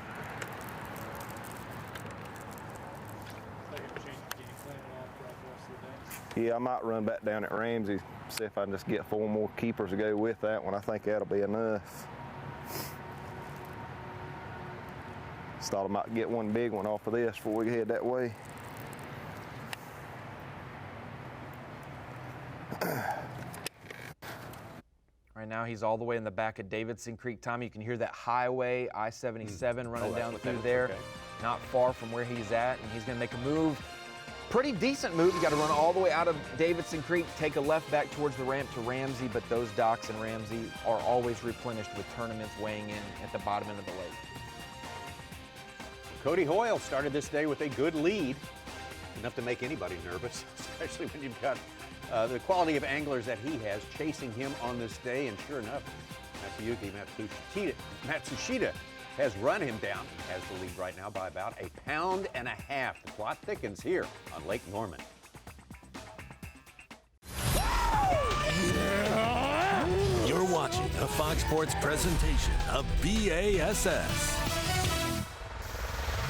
Yeah, I might run back down at Ramsey, see if I can just get 4 more keepers to go with that one. I think that'll be enough. Just thought I might get one big one off of this before we head that way. Right now he's all the way in the back of Davidson Creek. Tommy, you can hear that highway, I-77 running down through there, not far from where he's at, and he's gonna make a move. Pretty decent move. You gotta run all the way out of Davidson Creek, take a left back towards the ramp to Ramsey, but those docks in Ramsey are always replenished with tournaments weighing in at the bottom end of the lake. Cody Hoyle started this day with a good lead, enough to make anybody nervous, especially when you've got the quality of anglers that he has chasing him on this day. And sure enough, Matsuyuki Matsushita has run him down, has the lead right now by about 1.5 pounds. The plot thickens here on Lake Norman. You're watching a Fox Sports presentation of B.A.S.S.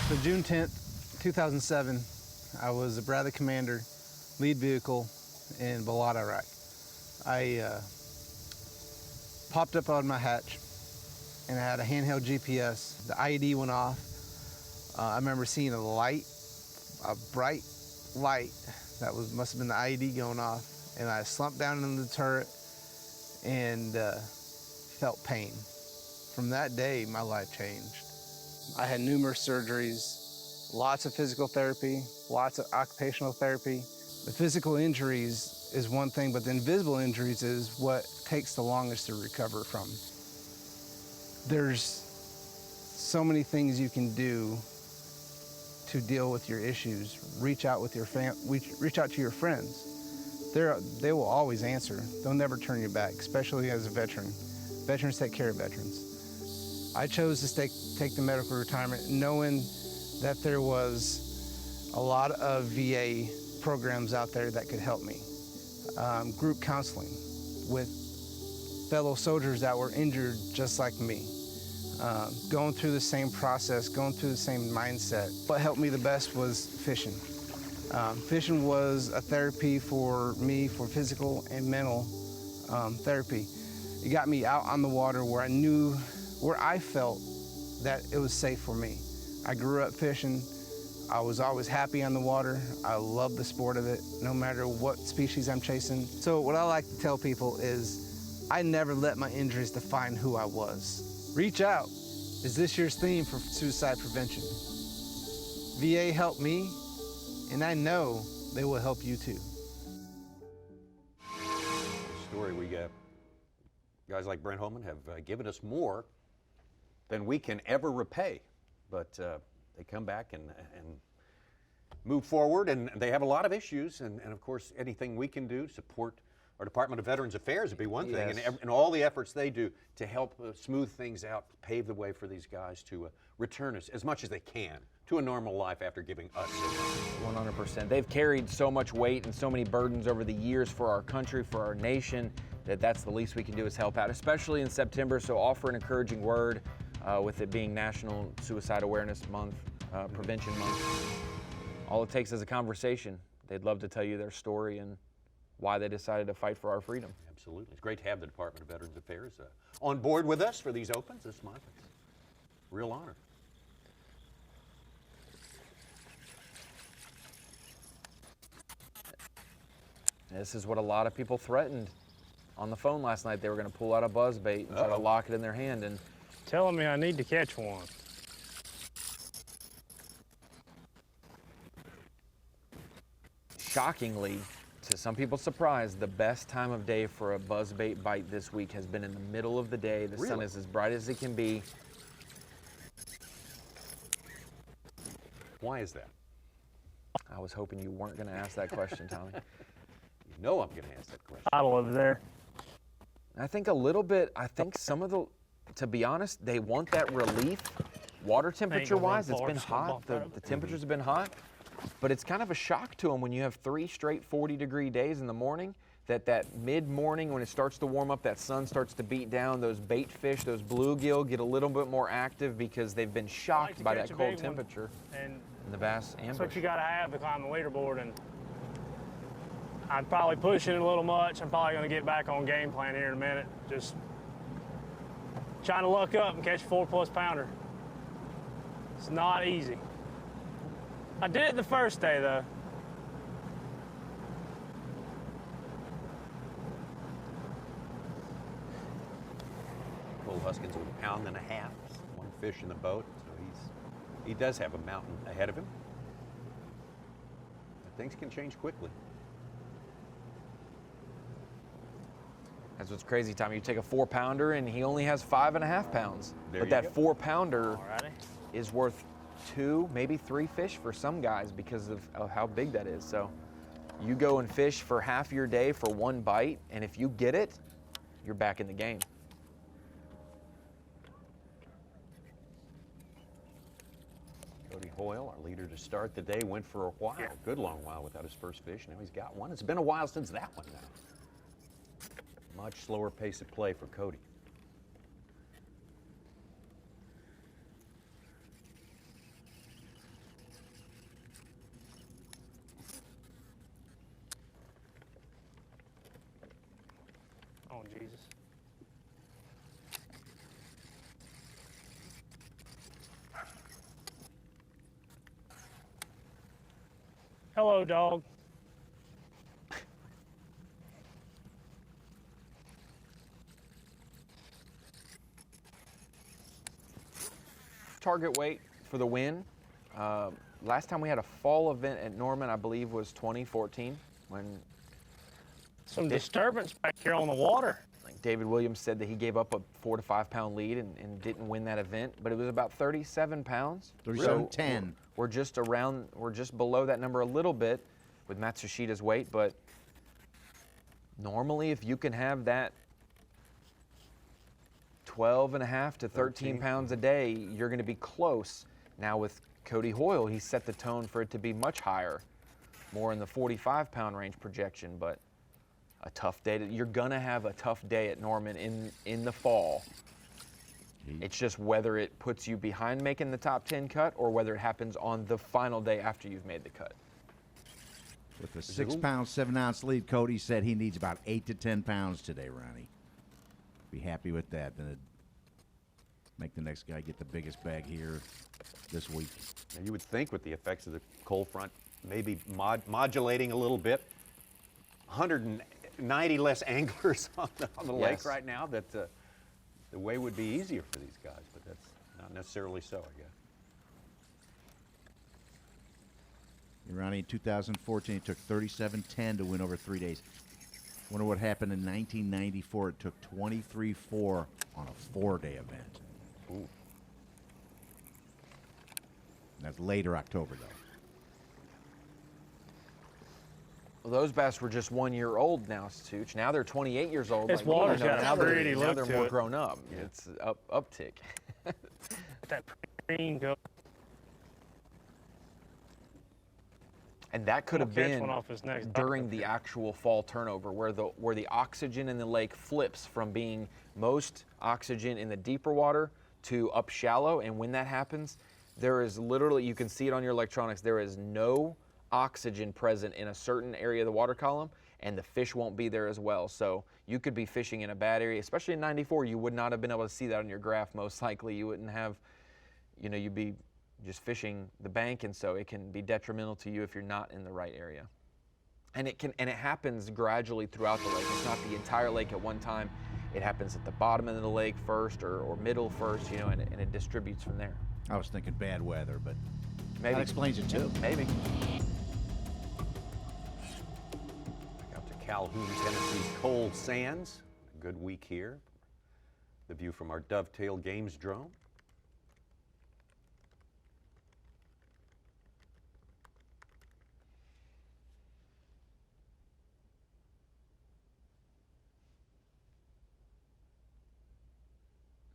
So June 10th, 2007, I was a Bradley Commander, lead vehicle in Balad, Iraq. I popped up on my hatch and I had a handheld GPS. The IED went off. I remember seeing a light, a bright light that must have been the IED going off, and I slumped down into the turret and felt pain. From that day, my life changed. I had numerous surgeries, lots of physical therapy, lots of occupational therapy. The physical injuries is one thing, but the invisible injuries is what takes the longest to recover from. There's so many things you can do to deal with your issues. Reach out with your reach out to your friends. They will always answer. They'll never turn you back, especially as a veteran. Veterans take care of veterans. I chose to take the medical retirement knowing that there was a lot of VA programs out there that could help me. Group counseling with fellow soldiers that were injured just like me. going through the same process, going through the same mindset. What helped me the best was fishing. Fishing was a therapy for me, for physical and mental therapy. It got me out on the water where I felt that it was safe for me. I grew up fishing. I was always happy on the water. I love the sport of it, no matter what species I'm chasing. So what I like to tell people is I never let my injuries define who I was. Reach out is this year's theme for suicide prevention. VA helped me, and I know they will help you too. Story we guys like Brent Holman have given us more than we can ever repay, but they come back and move forward, and they have a lot of issues, and of course anything we can do, support our Department of Veterans Affairs would be one thing, and all the efforts they do to help smooth things out, pave the way for these guys to return us as much as they can to a normal life after giving us so much. 100%. They've carried so much weight and so many burdens over the years for our country, for our nation, that's the least we can do is help out, especially in September. So offer an encouraging word with it being National Suicide Awareness Month, Prevention Month. All it takes is a conversation. They'd love to tell you their story and why they decided to fight for our freedom. Absolutely. It's great to have the Department of Veterans Affairs on board with us for these opens this month. It's a real honor. This is what a lot of people threatened on the phone last night. They were going to pull out a buzzbait and try to lock it in their hand. And telling me I need to catch one. Shockingly, to some people's surprise, the best time of day for a buzzbait bite this week has been in the middle of the day. The sun is as bright as it can be. Why is that? I was hoping you weren't going to ask that question, Tommy. You know I'm going to ask that question. Idle over there. I think a little bit, some of the, to be honest, they want that relief. Water temperature-wise, it's been hot. The temperatures have been hot. But it's kind of a shock to them when you have 3 straight 40-degree days in the morning, that mid-morning when it starts to warm up, that sun starts to beat down, those bait fish, those bluegill get a little bit more active because they've been shocked by that cold temperature in the bass ambush. That's what you got to have to climb the leaderboard, and I'm probably pushing it a little much. I'm probably going to get back on game plan here in a minute. Just trying to luck up and catch a 4+ pounder. It's not easy. I did it the first day, though. Cole Huskins with 1.5 pounds, 1 fish in the boat, so he does have a mountain ahead of him. But things can change quickly. That's what's crazy, Tommy. You take a 4-pounder and he only has 5.5 pounds. But that 4-pounder is worth 2, maybe 3 fish for some guys because of how big that is. So you go and fish for half your day for 1 bite, and if you get it, you're back in the game. Cody Hoyle, our leader to start the day, went for a while, good long while without his first fish. Now he's got one. It's been a while since that one now. Much slower pace of play for Cody. Oh, Jesus. Hello, dog. Target weight for the win. Last time we had a fall event at Norman, I believe, was 2014 when some disturbance back here on the water. Like David Williams said that he gave up a 4 to 5 pound lead and didn't win that event, but it was about 37 pounds. 37.10. We're just below that number a little bit with Matsushida's weight, but normally if you can have that 12.5 to 13 pounds a day, you're going to be close. Now with Cody Hoyle, he set the tone for it to be much higher, more in the 45 pound range projection, but a tough day. You're going to have a tough day at Norman in the fall. It's just whether it puts you behind making the top 10 cut or whether it happens on the final day after you've made the cut. With a 6 pound, 7 ounce lead, Cody said he needs about 8 to 10 pounds today, Ronnie. Be happy with that. Then it'd make the next guy get the biggest bag here this week. And you would think with the effects of the cold front, maybe modulating a little bit. 190 less anglers on the lake right now, that the way would be easier for these guys, but that's not necessarily so, I guess. Ronnie, in 2014, it took 37.10 to win over 3 days. Wonder what happened in 1994. It took 23.4 on a 4-day event. Ooh. That's later October, though. Well, those bass were just 1 year old now, Stooch. Now they're 28 years old. This water's got now a pretty look they're to more it. grown up. Yeah. It's uptick. That green go. And that could have We'll catch been one off his next during the actual fall turnover, where the oxygen in the lake flips from being most oxygen in the deeper water to up shallow. And when that happens, there is literally, you can see it on your electronics, there is no oxygen present in a certain area of the water column, and the fish won't be there as well. So you could be fishing in a bad area, especially in 94. You would not have been able to see that on your graph, most likely. You wouldn't have, you'd be just fishing the bank, and so it can be detrimental to you if you're not in the right area. And it happens gradually throughout the lake. It's not the entire lake at one time. It happens at the bottom of the lake first or middle first, and it distributes from there. I was thinking bad weather, but maybe that explains it too. Maybe. Out to Calhoun, Tennessee's cold sands. A good week here. The view from our Dovetail Games drone.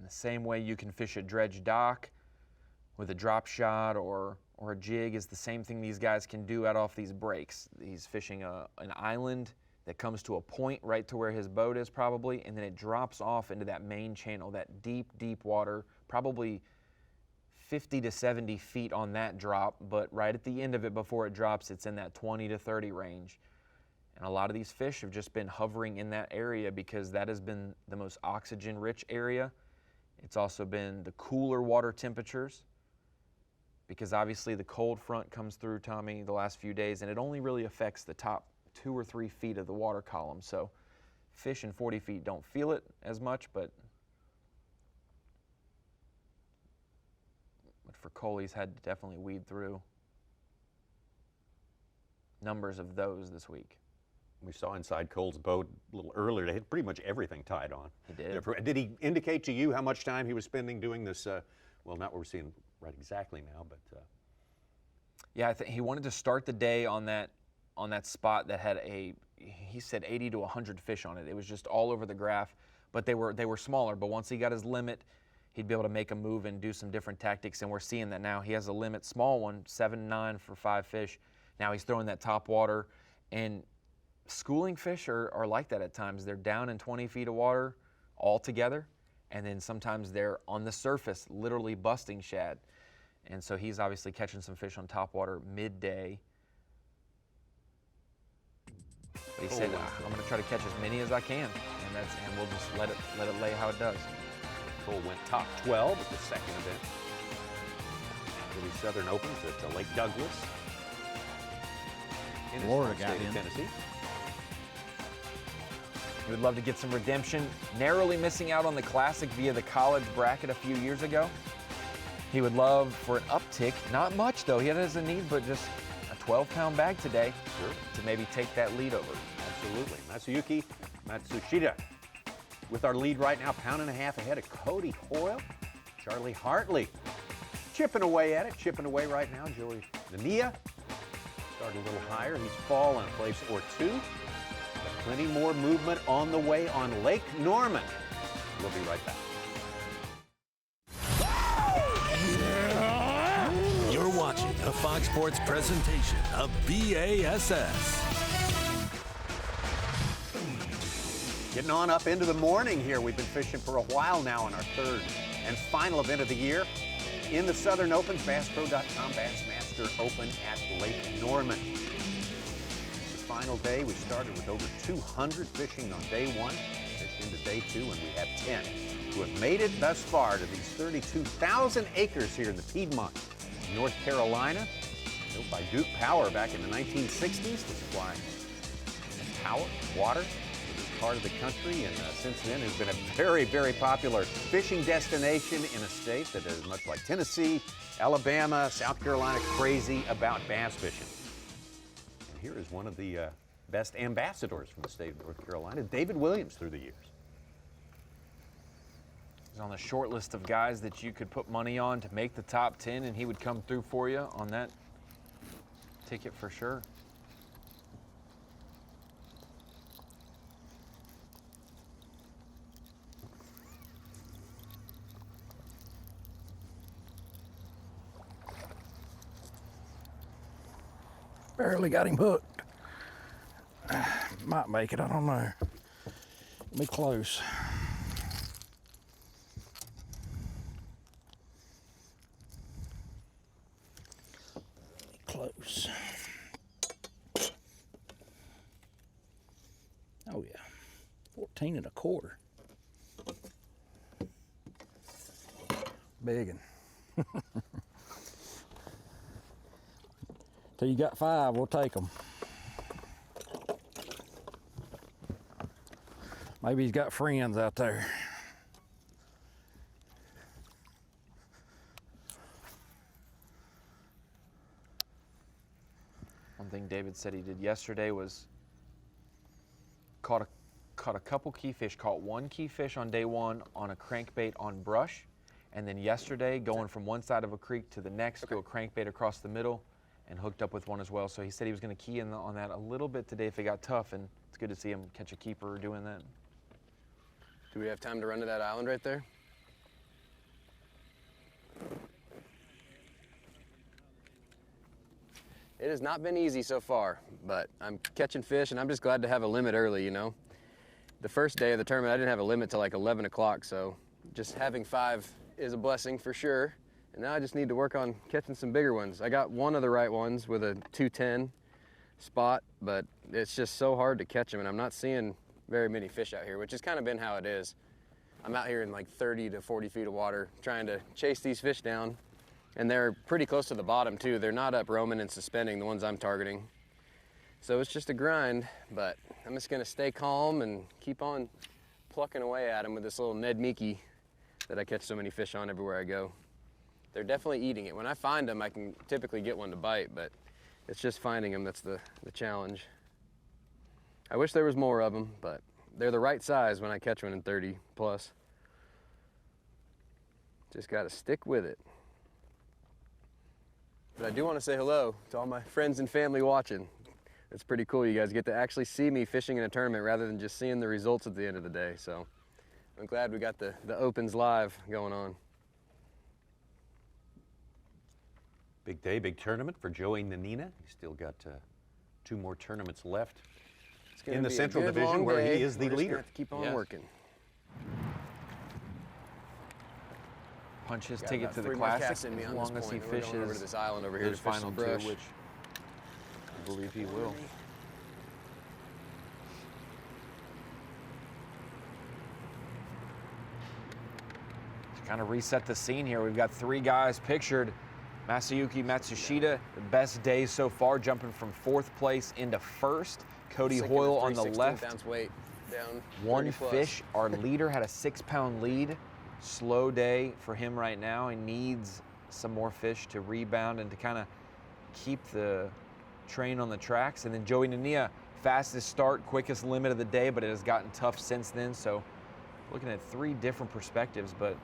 The same way you can fish a dredge dock with a drop shot or a jig is the same thing these guys can do out off these breaks. He's fishing an island that comes to a point right to where his boat is probably, and then it drops off into that main channel, that deep, deep water, probably 50 to 70 feet on that drop, but right at the end of it before it drops, it's in that 20 to 30 range. And a lot of these fish have just been hovering in that area because that has been the most oxygen-rich area. It's also been the cooler water temperatures because obviously the cold front comes through, Tommy, the last few days, and it only really affects the top 2 or 3 feet of the water column. So fish in 40 feet don't feel it as much, but for Cole, he's had to definitely weed through numbers of those this week. We saw inside Cole's boat a little earlier. They had pretty much everything tied on. He did. Did he indicate to you how much time he was spending doing this? Well, not what we're seeing right exactly now, but. Yeah, I think he wanted to start the day on that spot that had he said 80 to 100 fish on it. It was just all over the graph, but they were smaller. But once he got his limit, he'd be able to make a move and do some different tactics. And we're seeing that now. He has a limit, small one, 7-9 for 5 fish. Now he's throwing that top water, and schooling fish are like that at times. They're down in 20 feet of water altogether, and then sometimes they're on the surface, literally busting shad. And so he's obviously catching some fish on Topwater midday. But he said, I'm going to try to catch as many as I can, and we'll just let it lay how it does. Cole went top 12 at the second event. Philly Southern Opens at Lake Douglas. In Florida his home got state of in. Tennessee. He would love to get some redemption. Narrowly missing out on the Classic via the college bracket a few years ago. He would love for an uptick. Not much, though. He doesn't need but just a 12-pound bag today to maybe take that lead over. Absolutely. Masayuki Matsushita with our lead right now, 1.5 pounds ahead of Cody Hoyle. Charlie Hartley chipping away at it, chipping away right now. Joey Nania started a little higher. He's fallen a place or two. But plenty more movement on the way on Lake Norman. We'll be right back. You're watching a Fox Sports presentation of B.A.S.S. Getting on up into the morning here. We've been fishing for a while now on our third And final event of the year in the Southern Opens, BassPro.com Bassmaster Open at Lake Norman. The final day, we started with over 200 fishing on day one, fished into day two, and we have 10 who have made it thus far to these 32,000 acres here in the Piedmont, North Carolina, built by Duke Power back in the 1960s to supply power, water to this part of the country, and since then has been a very, very popular fishing destination in a state that is much like Tennessee, Alabama, South Carolina, crazy about bass fishing. And here is one of the best ambassadors from the state of North Carolina, David Williams, through the years. He's on the short list of guys that you could put money on to make the top 10, and he would come through for you on that ticket for sure. Barely got him hooked. Might make it, I don't know. Be close. Close. Oh yeah, 14 1/4. Biggin. Till you got 5, we'll take them. Maybe he's got friends out there. One thing David said he did yesterday was caught a couple key fish, caught one key fish on day one on a crankbait on brush, and then yesterday going from one side of a creek to the next, threw a crankbait across the middle and hooked up with one as well. So he said he was going to key in on that a little bit today if it got tough, and it's good to see him catch a keeper doing that. Do we have time to run to that island right there? It has not been easy so far, but I'm catching fish, and I'm just glad to have a limit early, you know? The first day of the tournament, I didn't have a limit till like 11 o'clock, so just having 5 is a blessing for sure. And now I just need to work on catching some bigger ones. I got one of the right ones with a 210 spot, but it's just so hard to catch them, and I'm not seeing very many fish out here, which has kind of been how it is. I'm out here in like 30 to 40 feet of water trying to chase these fish down, and they're pretty close to the bottom too. They're not up roaming and suspending, the ones I'm targeting. So it's just a grind, but I'm just gonna stay calm and keep on plucking away at them with this little Ned Mickey that I catch so many fish on everywhere I go. They're definitely eating it. When I find them, I can typically get one to bite, but it's just finding them that's the challenge. I wish there was more of them, but they're the right size when I catch one in 30 plus. Just gotta stick with it. But I do want to say hello to all my friends and family watching. It's pretty cool. You guys get to actually see me fishing in a tournament rather than just seeing the results at the end of the day. So I'm glad we got the Opens live going on. Big day, big tournament for Joey Nania. He's still got 2 more tournaments left in the Central Division, where he is the leader. Have to keep on working. Punch his ticket to the Classic as long as he fishes over to this island over here his final 2, which I believe he will. To kind of reset the scene here, we've got 3 guys pictured. Masayuki Matsushita, the best day so far, jumping from 4th place into 1st. Cody Hoyle on the left. Ounce weight, down 1 fish. Our leader had a 6-pound lead. Slow day for him right now. He needs some more fish to rebound and to kind of keep the train on the tracks. And then Joey Nania, fastest start, quickest limit of the day, but it has gotten tough since then. So looking at 3 different perspectives, but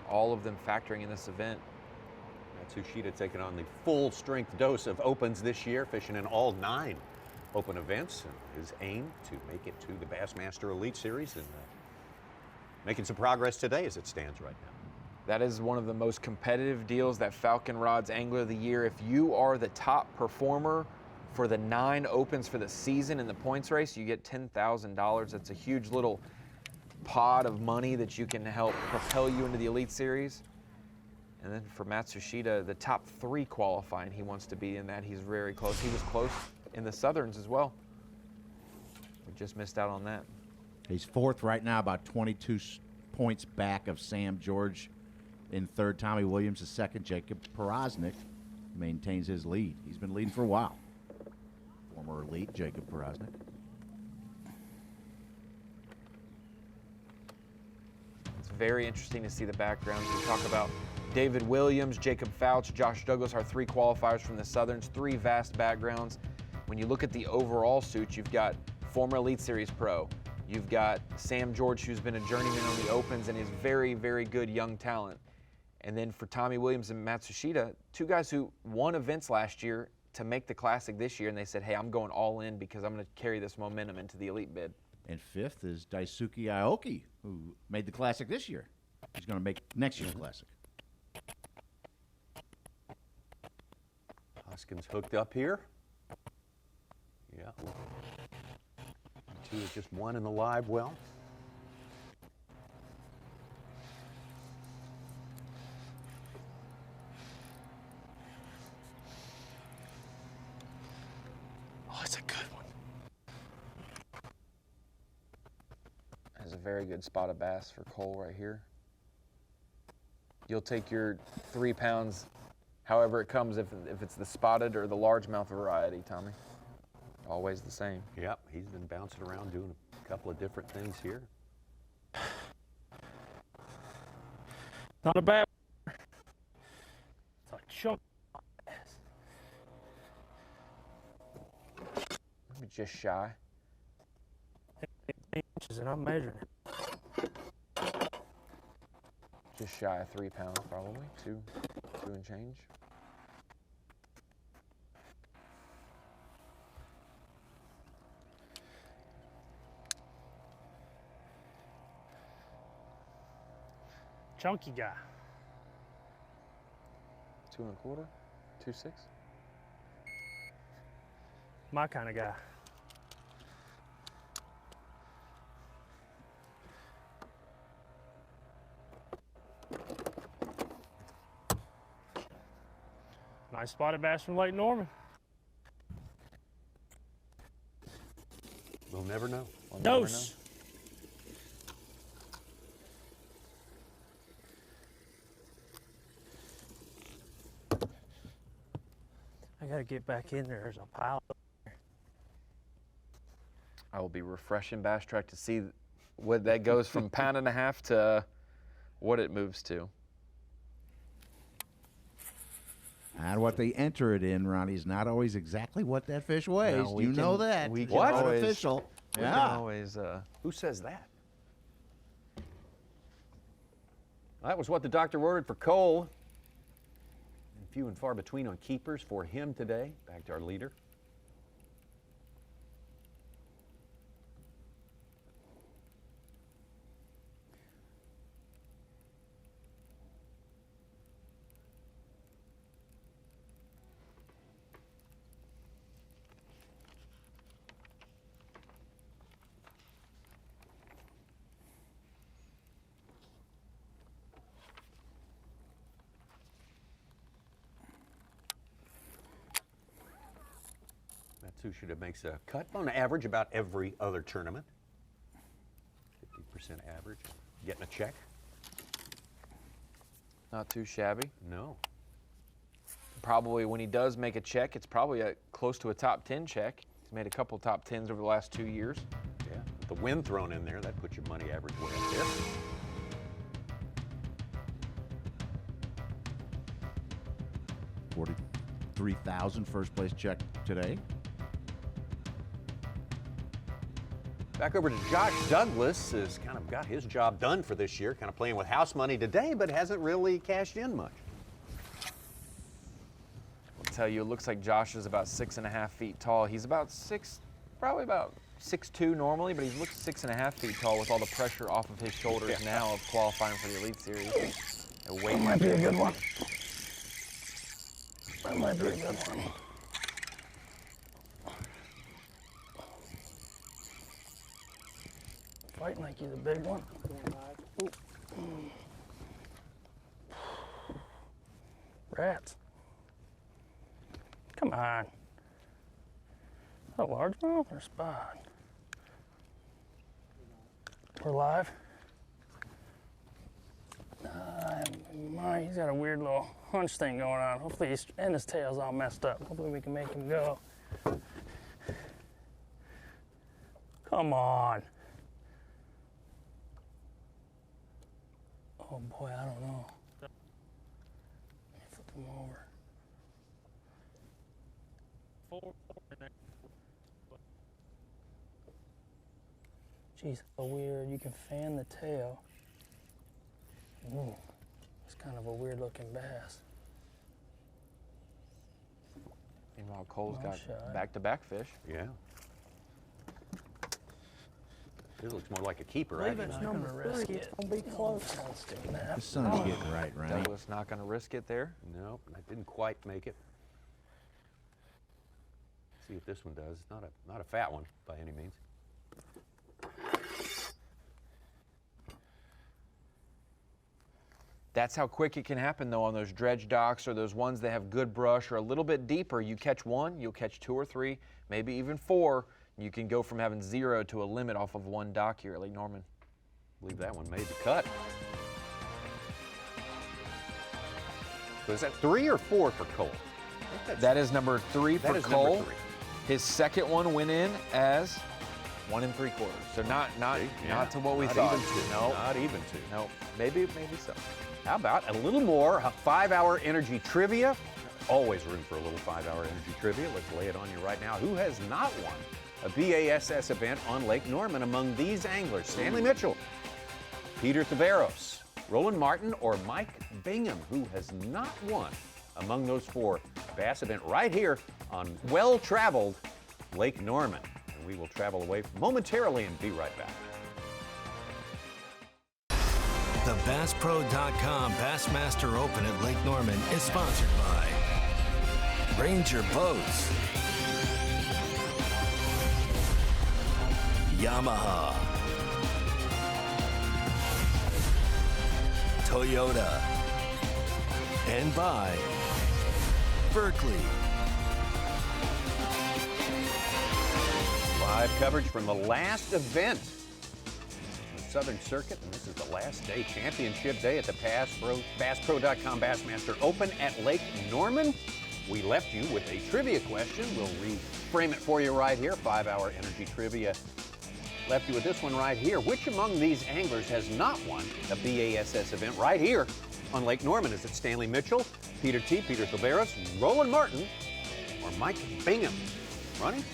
all of them factoring in this event. Matsushita taking on the full strength dose of Opens this year, fishing in all 9 Open events, and his aim to make it to the Bassmaster Elite Series, and making some progress today as it stands right now. That is one of the most competitive deals, that Falcon Rods Angler of the Year. If you are the top performer for the 9 Opens for the season in the points race, you get $10,000. That's a huge little pot of money that you can help propel you into the Elite Series. And then for Matsushita, the top 3 qualifying, he wants to be in that. He's very close. He was close in the Southerns as well. We just missed out on that. He's 4th right now, about 22 points back of Sam George in 3rd. Tommy Williams is 2nd. Jacob Porosnik maintains his lead. He's been leading for a while. Former Elite Jacob Porosnik. It's very interesting to see the backgrounds. We talk about David Williams, Jacob Fouch, Josh Douglas, our 3 qualifiers from the Southerns, 3 vast backgrounds. When you look at the overall suits, you've got former Elite Series pro. You've got Sam George, who's been a journeyman on the Opens and is very, very good young talent. And then for Tommy Williams and Matsushita, 2 guys who won events last year to make the Classic this year, and they said, hey, I'm going all in because I'm going to carry this momentum into the Elite bid. And 5th is Daisuke Aoki, who made the Classic this year. He's going to make next year's Classic. Hoskins hooked up here. Yeah. 2 is just 1 in the live well. Oh, it's a good one. That's a very good spot of bass for Cole right here. You'll take your 3 pounds however it comes, if it's the spotted or the largemouth variety, Tommy. Always the same. Yep, he's been bouncing around doing a couple of different things here. Not a bad one. It's a chunk. Maybe just shy. 8 inches, and I'm measuring it. Just shy of 3 pounds, probably. 2 and change. Chunky guy. 2 1/4, 2.6. My kind of guy. Nice spotted bass from Lake Norman. We'll never know. Dose. I gotta get back in there. There's a pile. I will be refreshing Bass Track to see what that goes from 1.5 pounds to what it moves to. And what they enter it in, Ronnie, is not always exactly what that fish weighs. No, we you know that. We can What? always, Official. We Yeah. can always, Who says that? That was what the doctor ordered for Cole. And few and far between on keepers for him today. Back to our leader. Matsushita makes a cut on average about every other tournament. 50% average. Getting a check. not too shabby. No. Probably when he does make a check, it's probably close to a top 10 check. He's made a couple top 10s over the last 2 years. Yeah, with the wind thrown in there, that puts your money average way up there. $43,000 first place check today. Back over to Josh Douglas, has kind of got his job done for this year, kind of playing with house money today, but hasn't really cashed in much. I'll tell you, it looks like Josh is about 6.5 feet tall. He's about probably about 6'2" normally, but he looks 6.5 feet tall with all the pressure off of his shoulders now of qualifying for the Elite Series. That might be a good one. That might be a good one. fighting like he's a big one. Ooh. Rats. Come on. A largemouth or spot? We're live. He's got a weird little hunch thing going on. Hopefully and his tail's all messed up. Hopefully we can make him go. Come on. Oh boy, I don't know. Let me flip him over. Jeez, so weird. You can fan the tail. Ooh, it's kind of a weird looking bass. Meanwhile, Cole's No got shot. back-to-back fish. Yeah. This looks more like a keeper, Leave actually. it, number risk it. Don't be close. Let's do that. The sun's getting right, Ronnie. Douglas not going to risk it there. No, that didn't quite make it. See if this one does. It's not a fat one by any means. That's how quick it can happen, though, on those dredge docks or those ones that have good brush or a little bit deeper. You catch one, you'll catch 2 or 3, maybe even 4. You can go from having 0 to a limit off of one dock here at Lake Norman. I believe that one made the cut. So is that 3 or 4 for Cole? That is number 3 for is Cole. number 3. His second one went in as 1 3/4. So not to what we thought. Even 2. No, Not even 2. no, maybe so. How about a little more 5-hour energy trivia? Always room for a little 5-hour energy trivia. Let's lay it on you right now. Who has not won a B.A.S.S. event on Lake Norman among these anglers? Stanley Mitchell, Peter Tavares, Roland Martin, or Mike Bingham? Who has not won among those 4 bass event right here on well-traveled Lake Norman? And we will travel away momentarily and be right back. The BassPro.com Bassmaster Open at Lake Norman is sponsored by Ranger Boats, Yamaha, Toyota, and by Berkeley. Live coverage from the last event, the Southern Circuit, and this is the last day, championship day at the BassPro.com Bassmaster Open at Lake Norman. We left you with a trivia question. We'll reframe it for you right here. 5-hour energy trivia. Left you with this one right here. Which among these anglers has not won a B.A.S.S. event right here on Lake Norman? Is it Stanley Mitchell, Peter Tavares, Roland Martin, or Mike Bingham? Ronnie?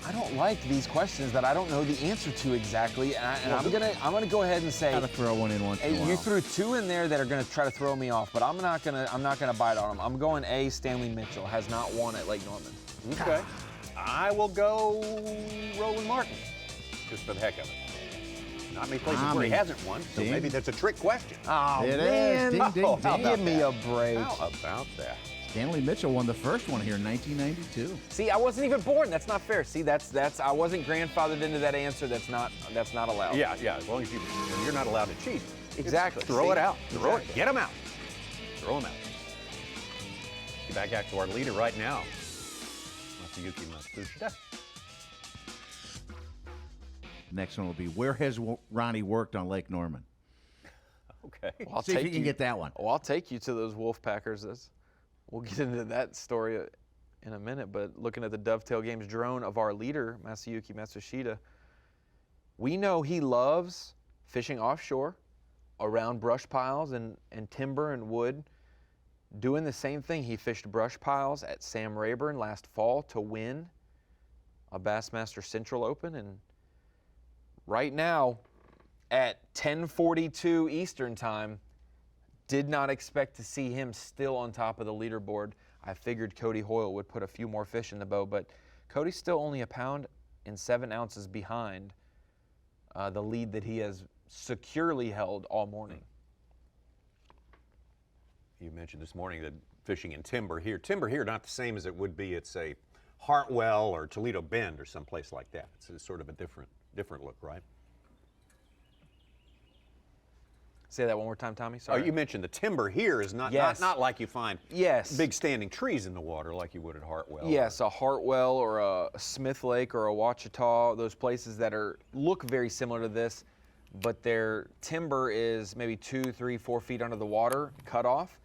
I don't like these questions that I don't know the answer to exactly, and I'm gonna go ahead and say Gotta throw one in once in a while. you threw 2 in there that are gonna try to throw me off, but I'm not gonna bite on them. I'm going A. Stanley Mitchell has not won at Lake Norman. Okay. I will go Roland Martin, just for the heck of it. Not many places where he hasn't won, so maybe that's a trick question. Oh, It man. is. Ding, ding, ding. Give me a break. How about that? Stanley Mitchell won the first one here in 1992. See, I wasn't even born. That's not fair. See, that's I wasn't grandfathered into that answer. That's not allowed. Yeah, as long as you're not allowed to cheat. Exactly. Just throw it out. Throw it. Exactly. Get them out. Throw them out. Get back out to our leader right now, Masayuki Matsushita. Next one will be, where has Ronnie worked on Lake Norman? Okay. Well, I'll See if take you can get that one. Well, I'll take you to those Wolfpackers. We'll get into that story in a minute, but looking at the Dovetail Games drone of our leader, Masayuki Matsushita, we know he loves fishing offshore around brush piles and timber and wood. Doing the same thing, he fished brush piles at Sam Rayburn last fall to win a Bassmaster Central Open, and right now at 10:42 Eastern time, did not expect to see him still on top of the leaderboard. I figured Cody Hoyle would put a few more fish in the boat, but Cody's still only 1 pound and 7 ounces behind the lead that he has securely held all morning. You mentioned this morning that fishing in timber here, not the same as it would be at, say, Hartwell or Toledo Bend or someplace like that. It's sort of a different look, right? Say that one more time, Tommy. Sorry. Oh, you mentioned the timber here is not like you find big standing trees in the water like you would at Hartwell. Yes, a Hartwell or a Smith Lake or a Ouachita, those places that look very similar to this, but their timber is maybe 2, 3, 4 feet under the water, cut off.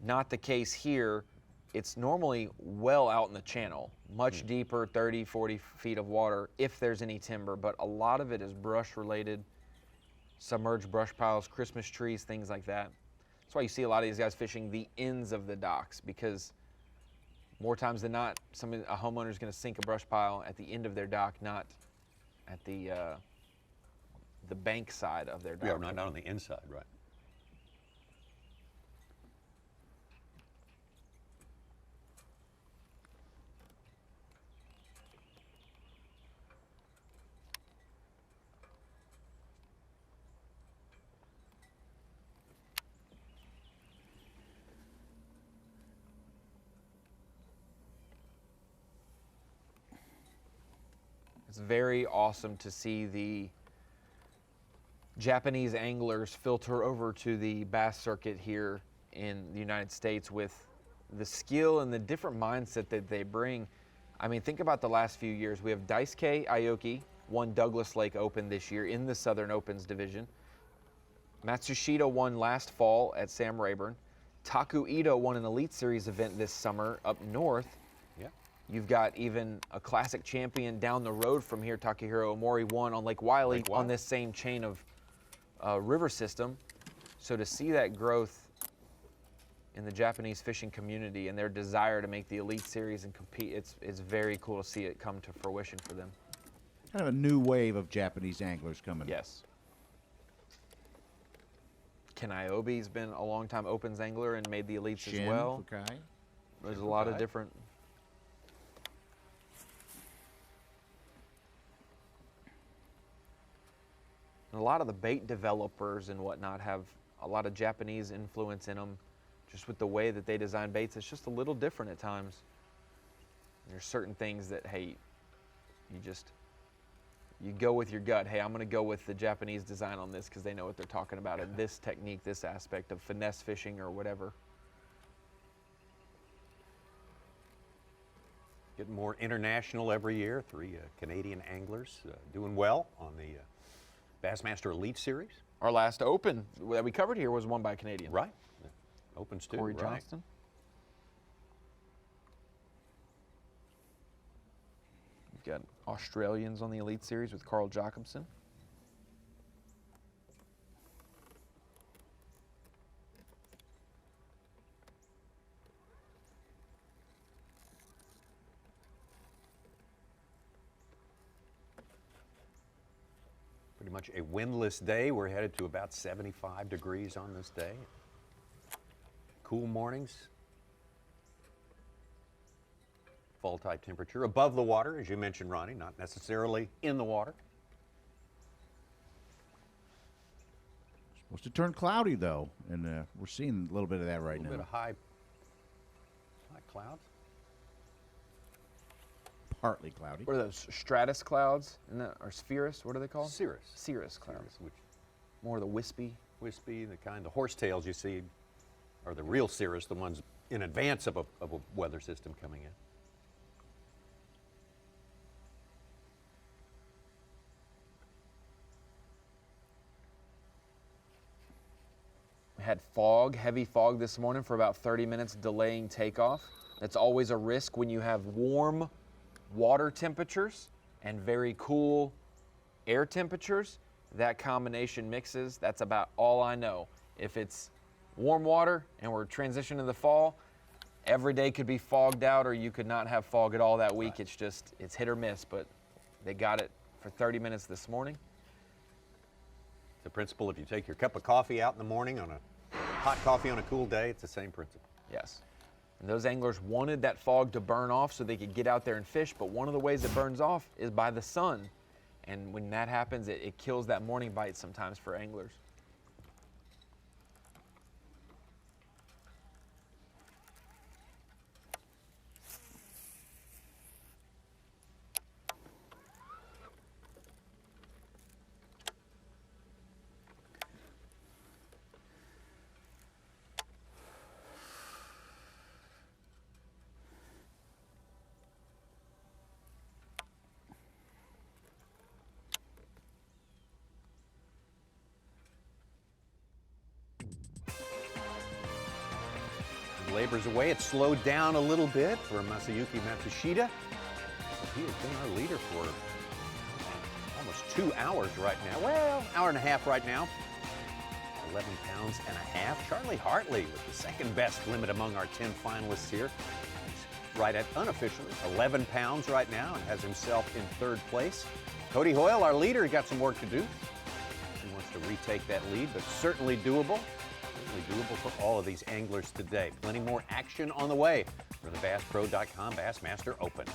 Not the case here. It's normally well out in the channel, much deeper, 30, 40 feet of water, if there's any timber, but a lot of it is brush related. Submerged brush piles, Christmas trees, things like that. That's why you see a lot of these guys fishing the ends of the docks, because more times than not, a homeowner is going to sink a brush pile at the end of their dock, not at the bank side of their dock. Yeah, not on the inside, right? It's very awesome to see the Japanese anglers filter over to the bass circuit here in the United States with the skill and the different mindset that they bring. I mean, think about the last few years. We have Daisuke Aoki won Douglas Lake Open this year in the Southern Opens division. Matsushita won last fall at Sam Rayburn. Taku Ito won an Elite Series event this summer up north. Yeah. You've got even a classic champion down the road from here, Takahiro Omori, won on Lake Wiley on this same chain of river system. So to see that growth in the Japanese fishing community and their desire to make the Elite Series and compete, it's very cool to see it come to fruition for them. Kind of a new wave of Japanese anglers coming. Yes. Ken Iobi's been a long-time Opens angler and made the Elites as well. Fukai. There's a lot of different... And a lot of the bait developers and whatnot have a lot of Japanese influence in them, just with the way that they design baits. It's just a little different at times. There's certain things that, hey, you go with your gut. Hey, I'm going to go with the Japanese design on this because they know what they're talking about, and this technique, this aspect of finesse fishing or whatever. Getting more international every year. 3 Canadian anglers doing well on the Bassmaster Elite Series. Our last Open that we covered here was won by a Canadian. Right. Opens too. Corey right. Johnston. We've got Australians on the Elite Series with Carl Jacobson. Pretty much a windless day. We're headed to about 75 degrees on this day. Cool mornings. Fall type temperature. Above the water, as you mentioned, Ronnie, not necessarily in the water. Supposed to turn cloudy, though, and we're seeing a little bit of that right now. A little bit of high clouds. Partly cloudy. What are those, stratus clouds? Or cirrus? What are they called? Cirrus. Cirrus clouds. Cirrus, which more of the wispy. Wispy, the kind, the horsetails you see are the real cirrus, the ones in advance of a weather system coming in. We had fog, heavy fog this morning for about 30 minutes, delaying takeoff. That's always a risk when you have warm water temperatures and very cool air temperatures. That combination mixes. That's about all I know. If it's warm water and we're transitioning to the fall, every day could be fogged out, or you could not have fog at all that week. Right. It's hit or miss, but they got it for 30 minutes this morning. The principle, if you take your cup of coffee out in the morning on a hot coffee on a cool day, it's the same principle. Yes. And those anglers wanted that fog to burn off so they could get out there and fish, but one of the ways it burns off is by the sun. And when that happens, it kills that morning bite sometimes for anglers. labors away. It's slowed down a little bit for Masayuki Matsushita. He has been our leader for almost 2 hours right now. Well, hour and a half right now. 11 pounds and a half. Charlie Hartley with the second best limit among our 10 finalists here. He's right at unofficially 11 pounds right now and has himself in third place. Cody Hoyle, our leader, he got some work to do. He wants to retake that lead, but certainly doable. Certainly doable for all of these anglers today. Plenty more action on the way for the BassPro.com Bassmaster Open.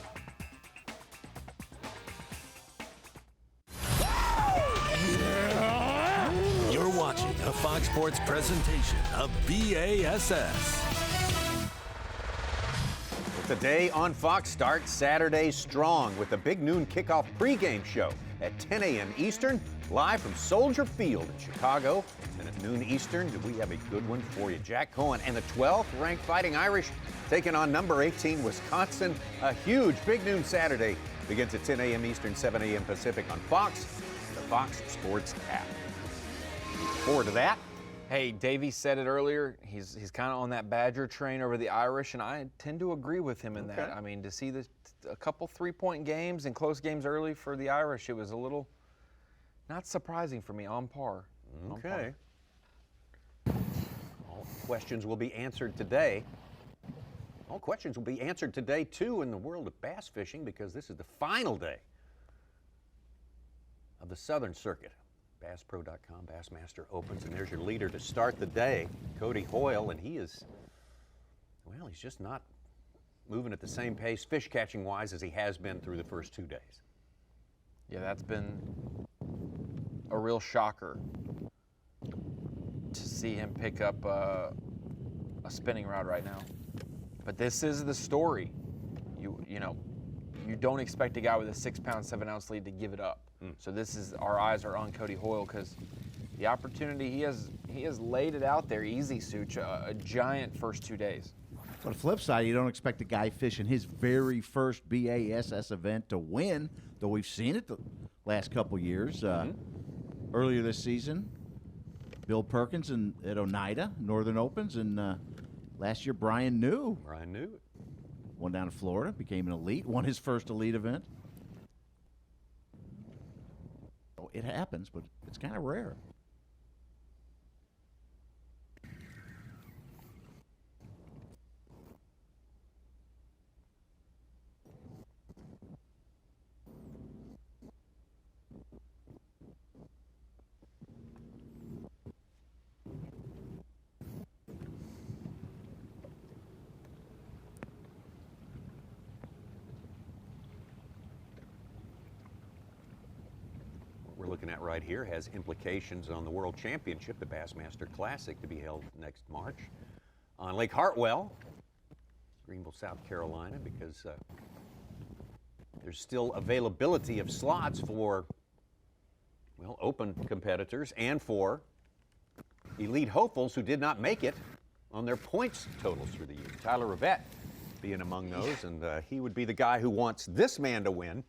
You're watching a Fox Sports presentation of B.A.S.S. The day on Fox starts Saturday strong with the big noon kickoff pregame show at 10 a.m. Eastern, live from Soldier Field in Chicago. And at noon Eastern, we have a good one for you. Jack Cohen and the 12th ranked Fighting Irish taking on number 18 Wisconsin. A huge big noon Saturday begins at 10 a.m. Eastern, 7 a.m. Pacific on Fox, the Fox Sports app. Forward to that. Hey, Davey said it earlier. He's kind of on that Badger train over the Irish, and I tend to agree with him in that. I mean, to see a couple three-point games and close games early for the Irish, it was a little not surprising for me. On par. Okay. All questions will be answered today. All questions will be answered today, too, in the world of bass fishing, because this is the final day of the Southern Circuit. BassPro.com Bassmaster opens, and there's your leader to start the day, Cody Hoyle, and he's just not moving at the same pace fish catching wise as he has been through the first 2 days. Yeah, that's been a real shocker to see him pick up a spinning rod right now. But this is the story. You know, you don't expect a guy with a 6-pound, 7-ounce lead to give it up. So this is, our eyes are on Cody Hoyle because the opportunity, he has laid it out there easy, Such, a giant first 2 days. On the flip side, you don't expect a guy fishing his very first B.A.S.S. event to win, though we've seen it the last couple years. Earlier this season, Bill Perkins at Oneida, Northern Opens, and last year Brian New. Brian New. Won down in Florida, became an elite, won his first elite event. It happens, but it's kind of rare. We're looking at right here has implications on the World Championship, the Bassmaster Classic, to be held next March on Lake Hartwell, Greenville, South Carolina, because there's still availability of slots for, well, open competitors and for elite hopefuls who did not make it on their points totals through the year. Tyler Rivette being among those, and he would be the guy who wants this man to win.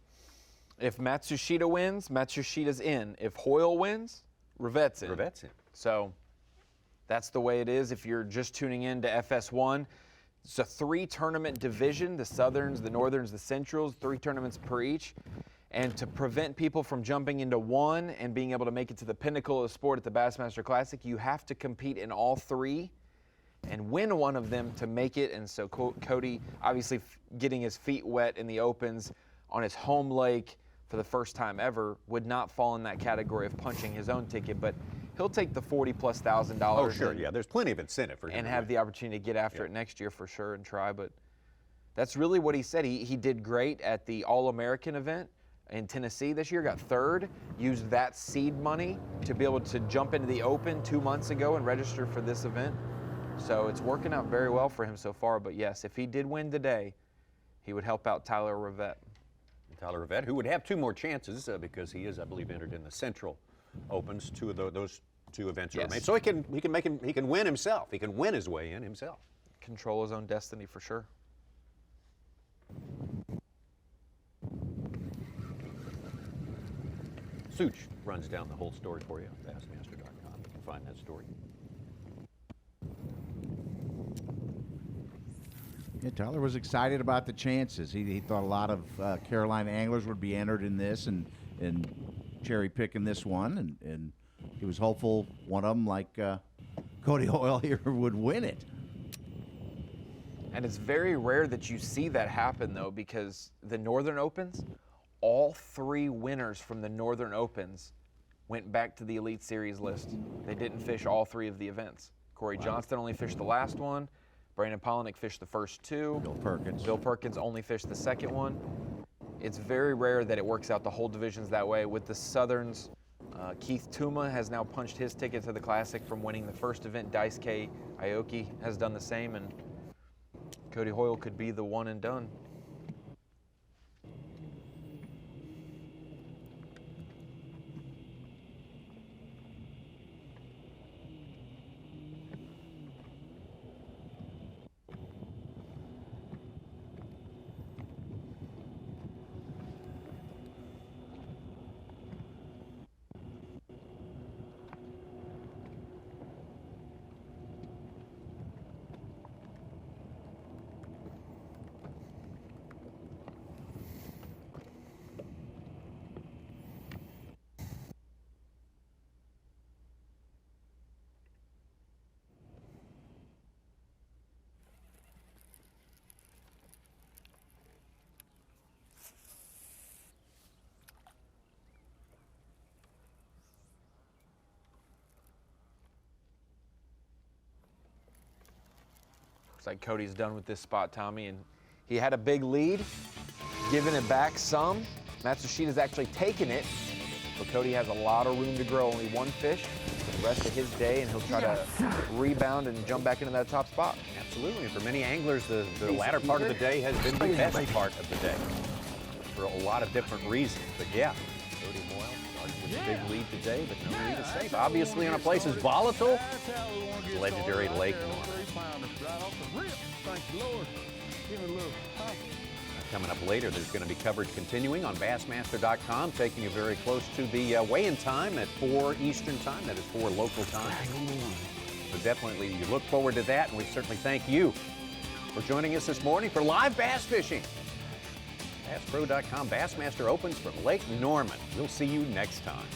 If Matsushita wins, Matsushita's in. If Hoyle wins, Rivette's in. Rivette's in. So that's the way it is. If you're just tuning in to FS1, it's a 3-tournament division, the Southerns, the Northerns, the Centrals, 3 tournaments per each. And to prevent people from jumping into one and being able to make it to the pinnacle of the sport at the Bassmaster Classic, you have to compete in all 3 and win one of them to make it. And so Cody, obviously getting his feet wet in the Opens on his home lake for the first time ever, would not fall in that category of punching his own ticket, but he'll take the $40,000+. Oh, sure, yeah, there's plenty of incentive for him. And have the opportunity to get after it next year for sure and try, but that's really what he said. He did great at the All-American event in Tennessee this year, got 3rd, used that seed money to be able to jump into the Open 2 months ago and register for this event. So it's working out very well for him so far, but yes, if he did win today, he would help out Tyler Rivette. Tyler Rivette, who would have 2 more chances because he is, I believe, entered in the Central Opens. 2 of those 2 events are made, so he can win himself. He can win his way in himself. Control his own destiny for sure. Such runs down the whole story for you on Bassmaster.com. You can find that story. Yeah, Tyler was excited about the chances. He thought a lot of Carolina anglers would be entered in this and cherry picking this one, and he was hopeful one of them, like Cody Hoyle here, would win it. And it's very rare that you see that happen, though, because the Northern Opens, all 3 winners from the Northern Opens went back to the Elite Series list. They didn't fish all 3 of the events. Corey Johnston only fished the last one. Brandon Polinick fished the first 2. Bill Perkins only fished the second one. It's very rare that it works out the whole divisions that way. With the Southerns, Keith Tuma has now punched his ticket to the Classic from winning the first event. Dice K. Aoki has done the same, and Cody Hoyle could be the one and done. Looks like Cody's done with this spot, Tommy, and he had a big lead, giving it back some. Matsushita's actually taken it, but Cody has a lot of room to grow. Only 1 fish for the rest of his day, and he'll try to rebound and jump back into that top spot. Absolutely, and for many anglers, the latter part of the day has been the best part of the day for a lot of different reasons. But yeah, Cody Hoyle started with a big lead today, but no lead is safe. Obviously, in a place as volatile, legendary Lake Norman. Thank you, Lord. Give me a little. Coming up later, there's going to be coverage continuing on Bassmaster.com, taking you very close to the weigh-in time at 4 Eastern time. That is 4 local time. So definitely you look forward to that, and we certainly thank you for joining us this morning for live bass fishing. BassPro.com Bassmaster opens from Lake Norman. We'll see you next time.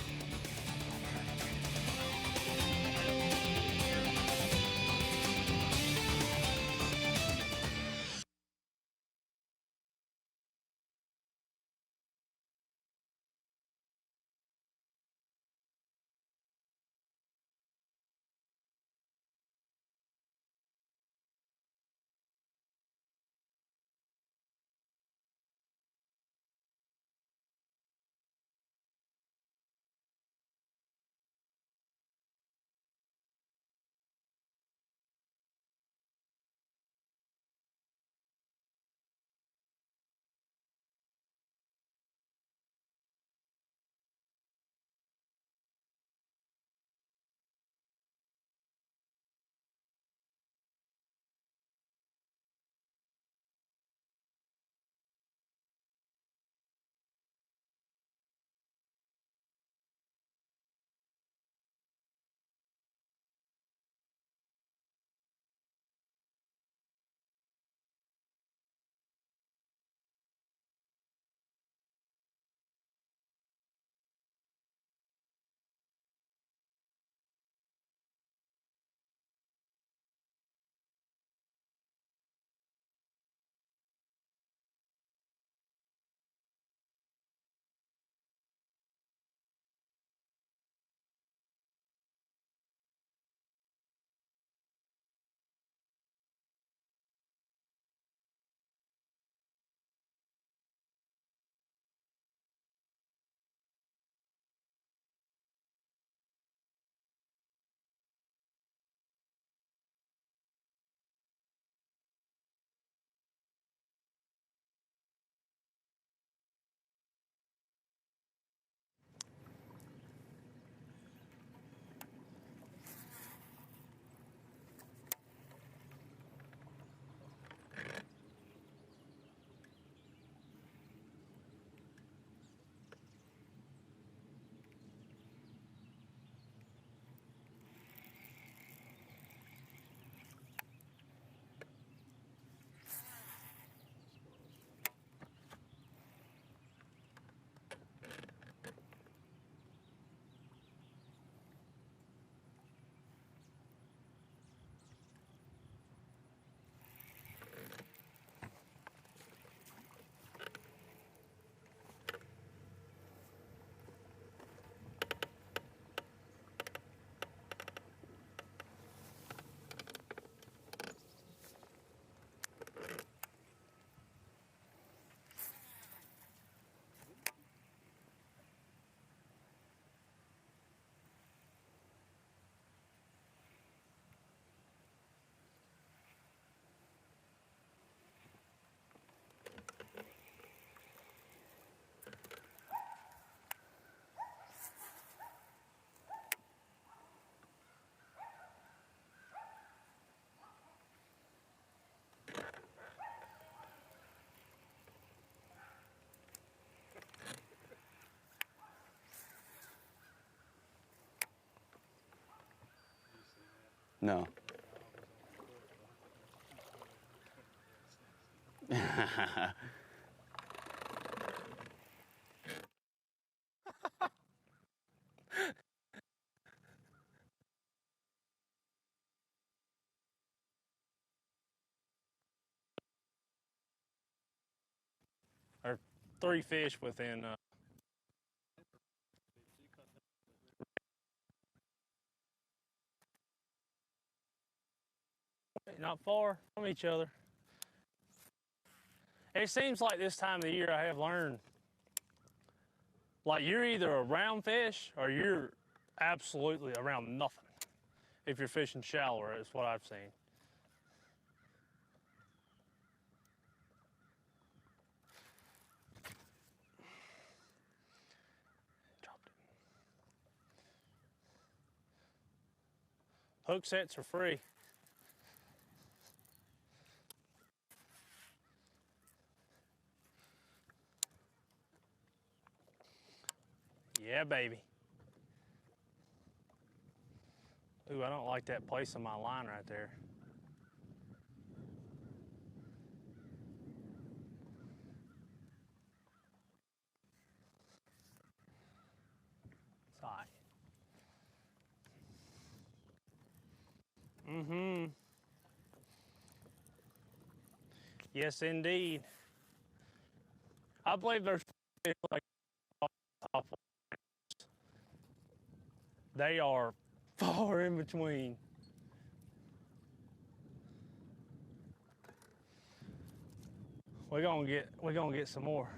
No. Or 3 fish within. Not far from each other. It seems like this time of the year I have learned, like you're either around fish or you're absolutely around nothing. If you're fishing shallower, is what I've seen. Dropped it. Hook sets are free. Yeah, baby. Ooh, I don't like that place on my line right there. It's high. Mm-hmm. Yes, indeed. I believe there's fish like top. They are far in between. We're gonna get some more.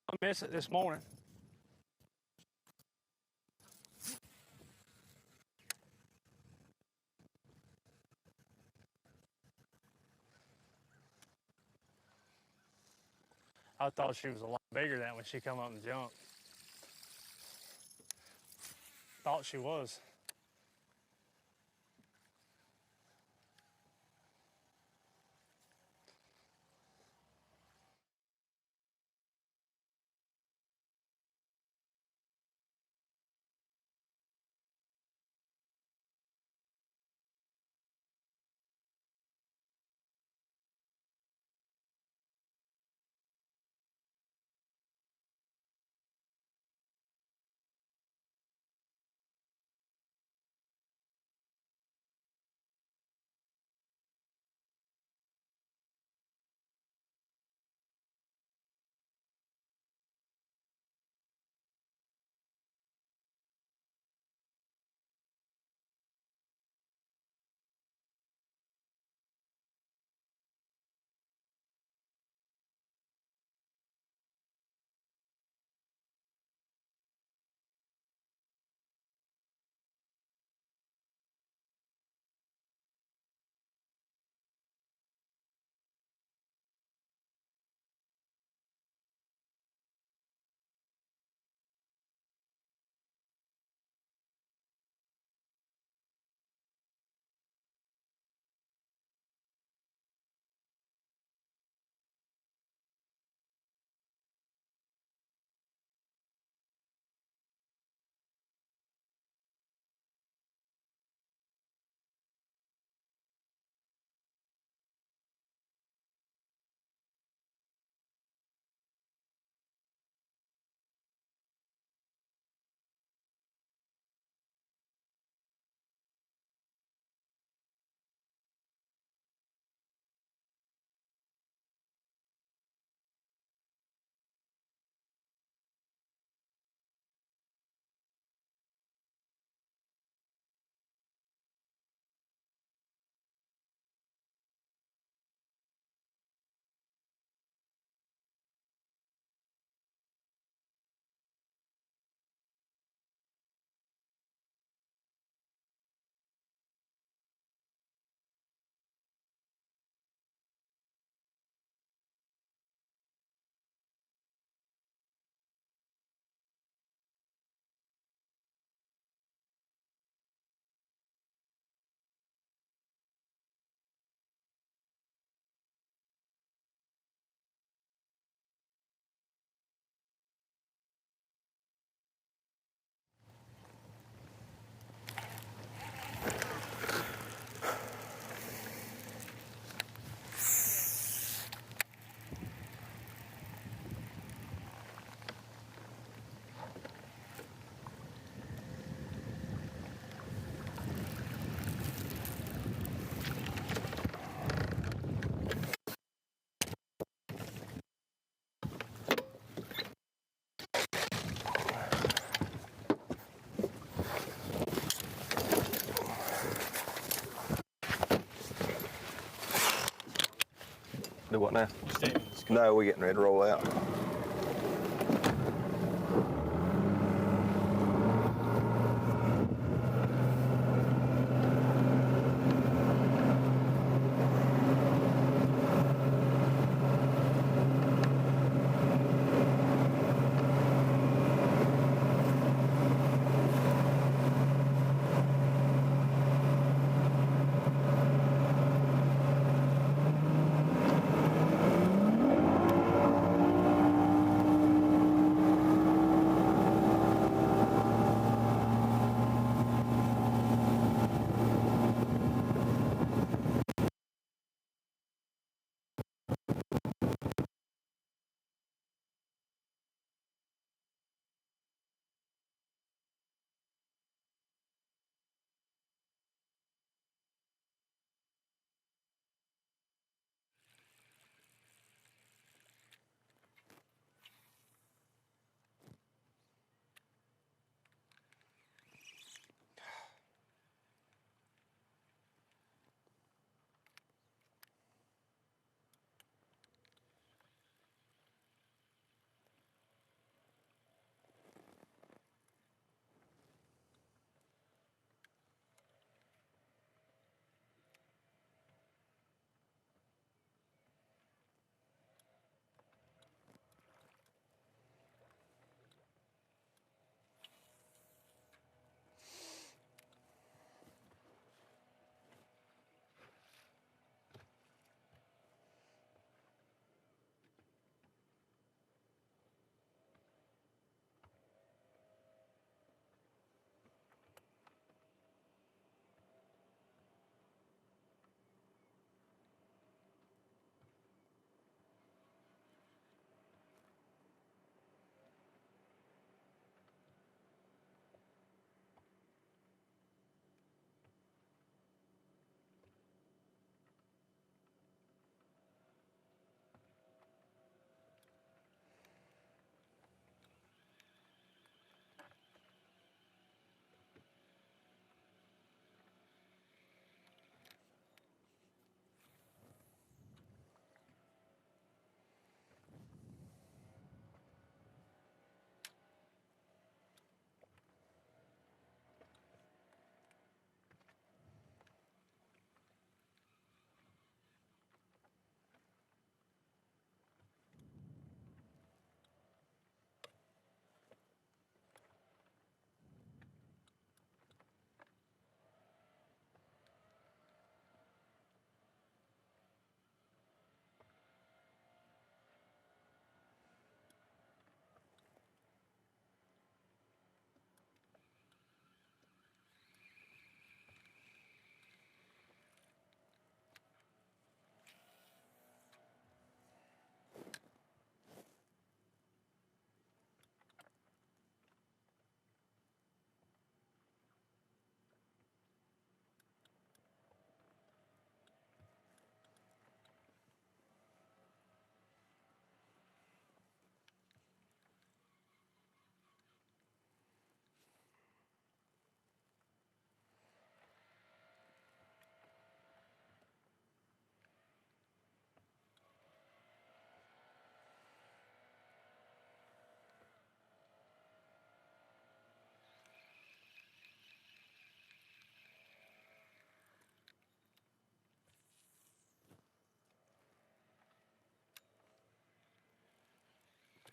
I missed it this morning. I thought she was a lot bigger than that when she come up and jumped. Thought she was. Do what now? No, we're getting ready to roll out.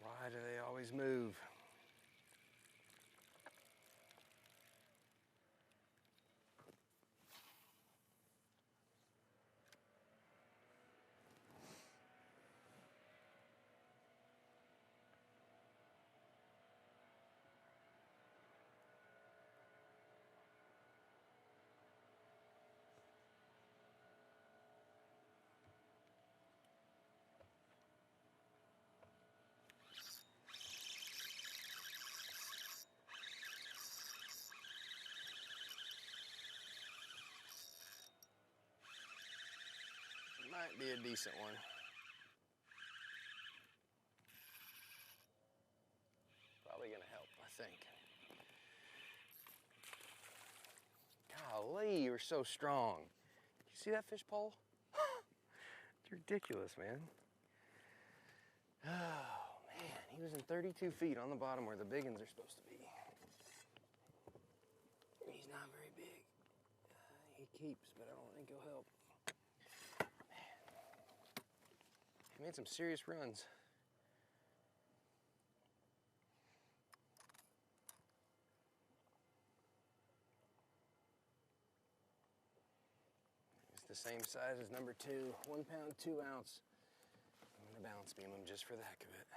Why do they always move? Might be a decent one. Probably gonna help, I think. Golly, you're so strong. You see that fish pole? You're ridiculous, man. Oh, man. He was in 32 feet on the bottom where the big ones are supposed to be. He's not very big. He keeps, but I don't think he'll help. Man. He made some serious runs. It's the same size as number 2, 1 pound, 2 ounce. I'm gonna balance beam him just for the heck of it.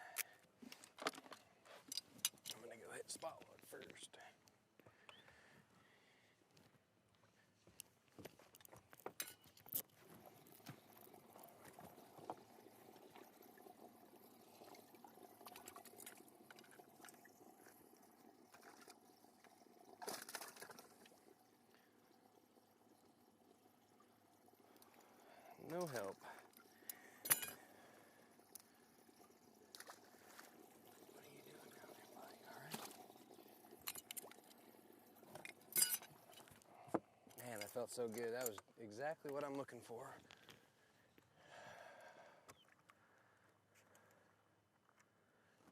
I'm gonna go hit spotwood first. No help. What are you doing down there, buddy? All right? Man, that felt so good. That was exactly what I'm looking for.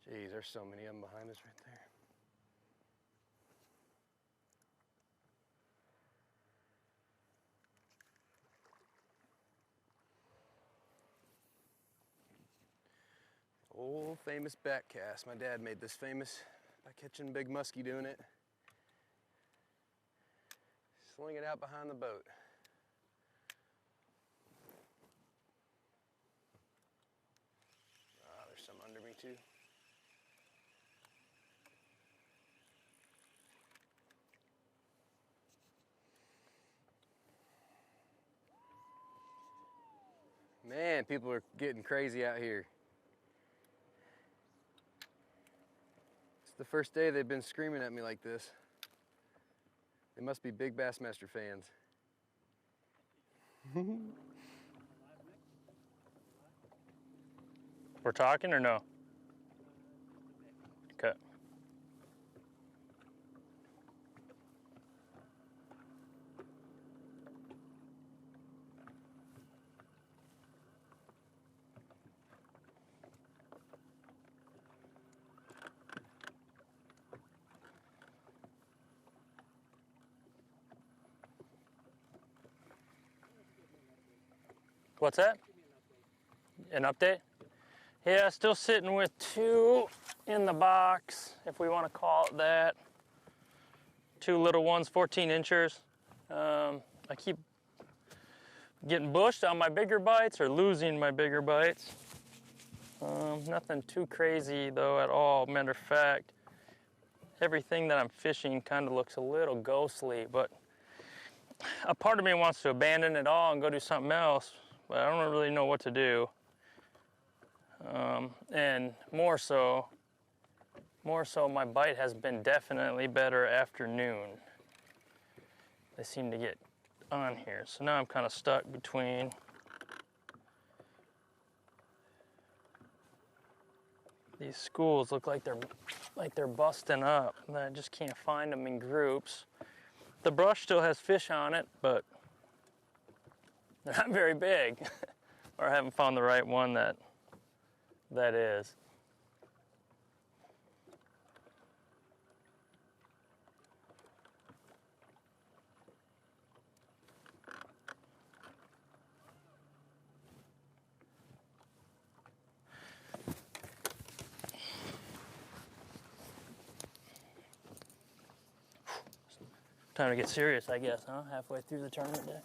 Geez, there's so many of them behind us right there. Old famous back cast. My dad made this famous by catching big muskie doing it. Sling it out behind the boat. Ah, there's some under me too. Man, people are getting crazy out here. It's the first day they've been screaming at me like this. They must be big Bassmaster fans. We're talking or no? Okay. What's that? An update? Yeah, still sitting with 2 in the box, if we want to call it that. 2 little ones, 14 inchers. I keep getting bushed on my bigger bites or losing my bigger bites. Nothing too crazy though at all. Matter of fact, everything that I'm fishing kind of looks a little ghostly, but a part of me wants to abandon it all and go do something else, but I don't really know what to do. And more so, my bite has been definitely better after noon. They seem to get on here, so now I'm kind of stuck between these schools. Look like they're busting up, and I just can't find them in groups. The brush still has fish on it, but they're not very big, or I haven't found the right one that is. Time to get serious, I guess, huh? Halfway through the tournament day.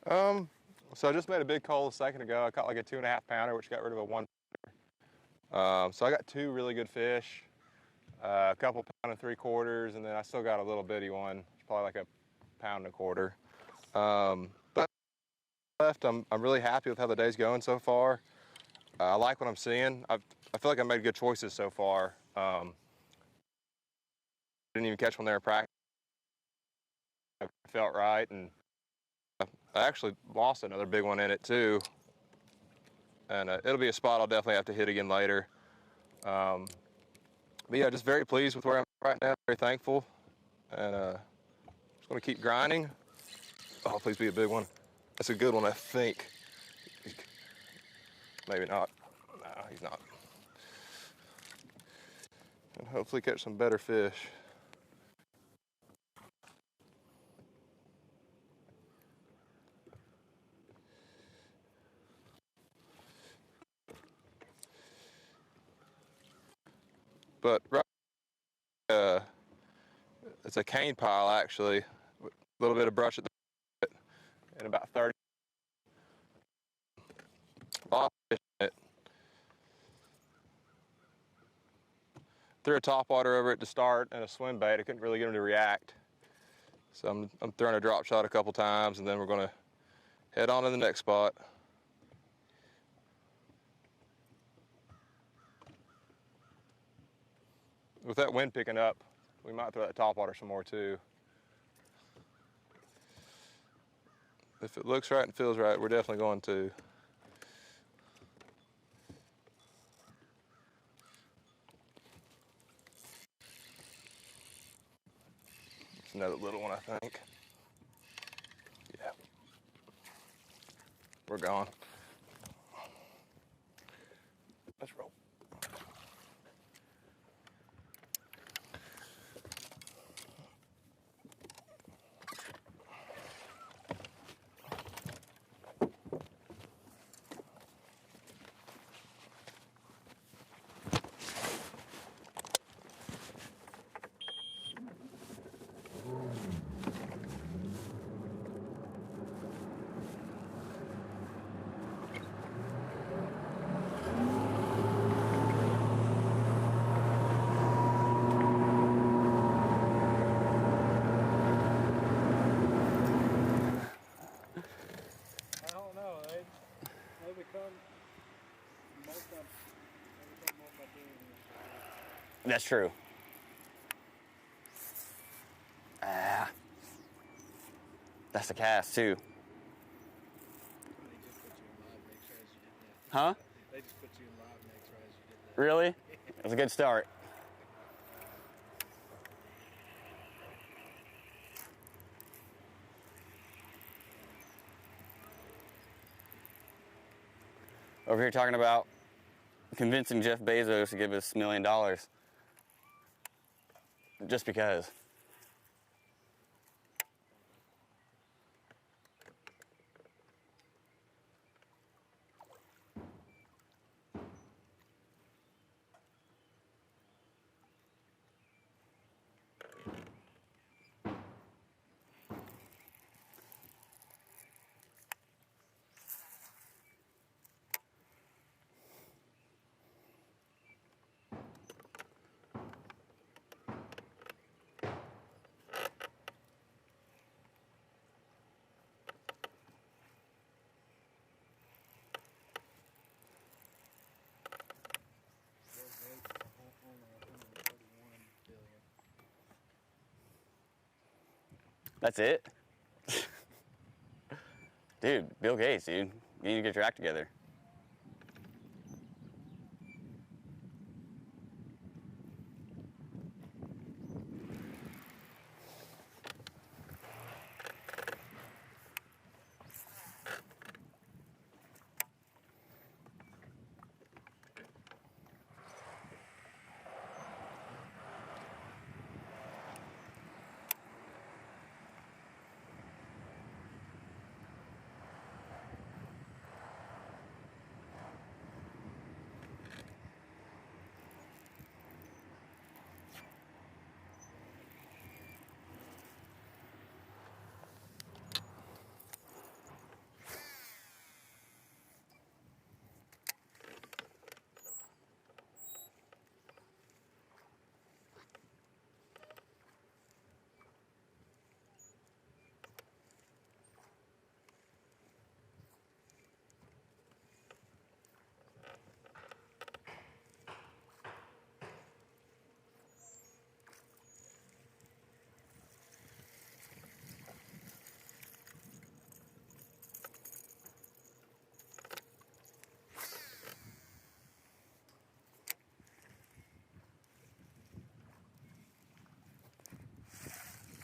So I just made a big call a second ago. I caught like a 2.5 pounder, which got rid of a 1 pounder. So I got 2 really good fish, a couple pound and 3/4, and then I still got a little bitty one. It's probably like a 1.25 pounds. But left, I'm really happy with how the day's going so far. I like what I'm seeing. I feel like I made good choices so far. Didn't even catch one there in practice. I felt right, and I actually lost another big one in it too. And it'll be a spot I'll definitely have to hit again later. But yeah, just very pleased with where I'm at right now. Very thankful, and just going to keep grinding. Oh, please be a big one. That's a good one, I think. Maybe not. No, he's not. And hopefully catch some better fish. But it's a cane pile actually, with a little bit of brush at the and about 30. Lot of fish in it. Threw a topwater over it to start and a swim bait. I couldn't really get him to react. So I'm throwing a drop shot a couple times, and then we're going to head on to the next spot. With that wind picking up, we might throw that topwater some more too. If it looks right and feels right, we're definitely going to. It's another little one, I think. Yeah. We're gone. Let's roll. That's true. That's the cast too. Huh? They just put you in live mix right as you did that. Really? It was a good start. Over here talking about convincing Jeff Bezos to give us $1 million. Just because. That's it? Dude, Bill Gates, dude. You need to get your act together.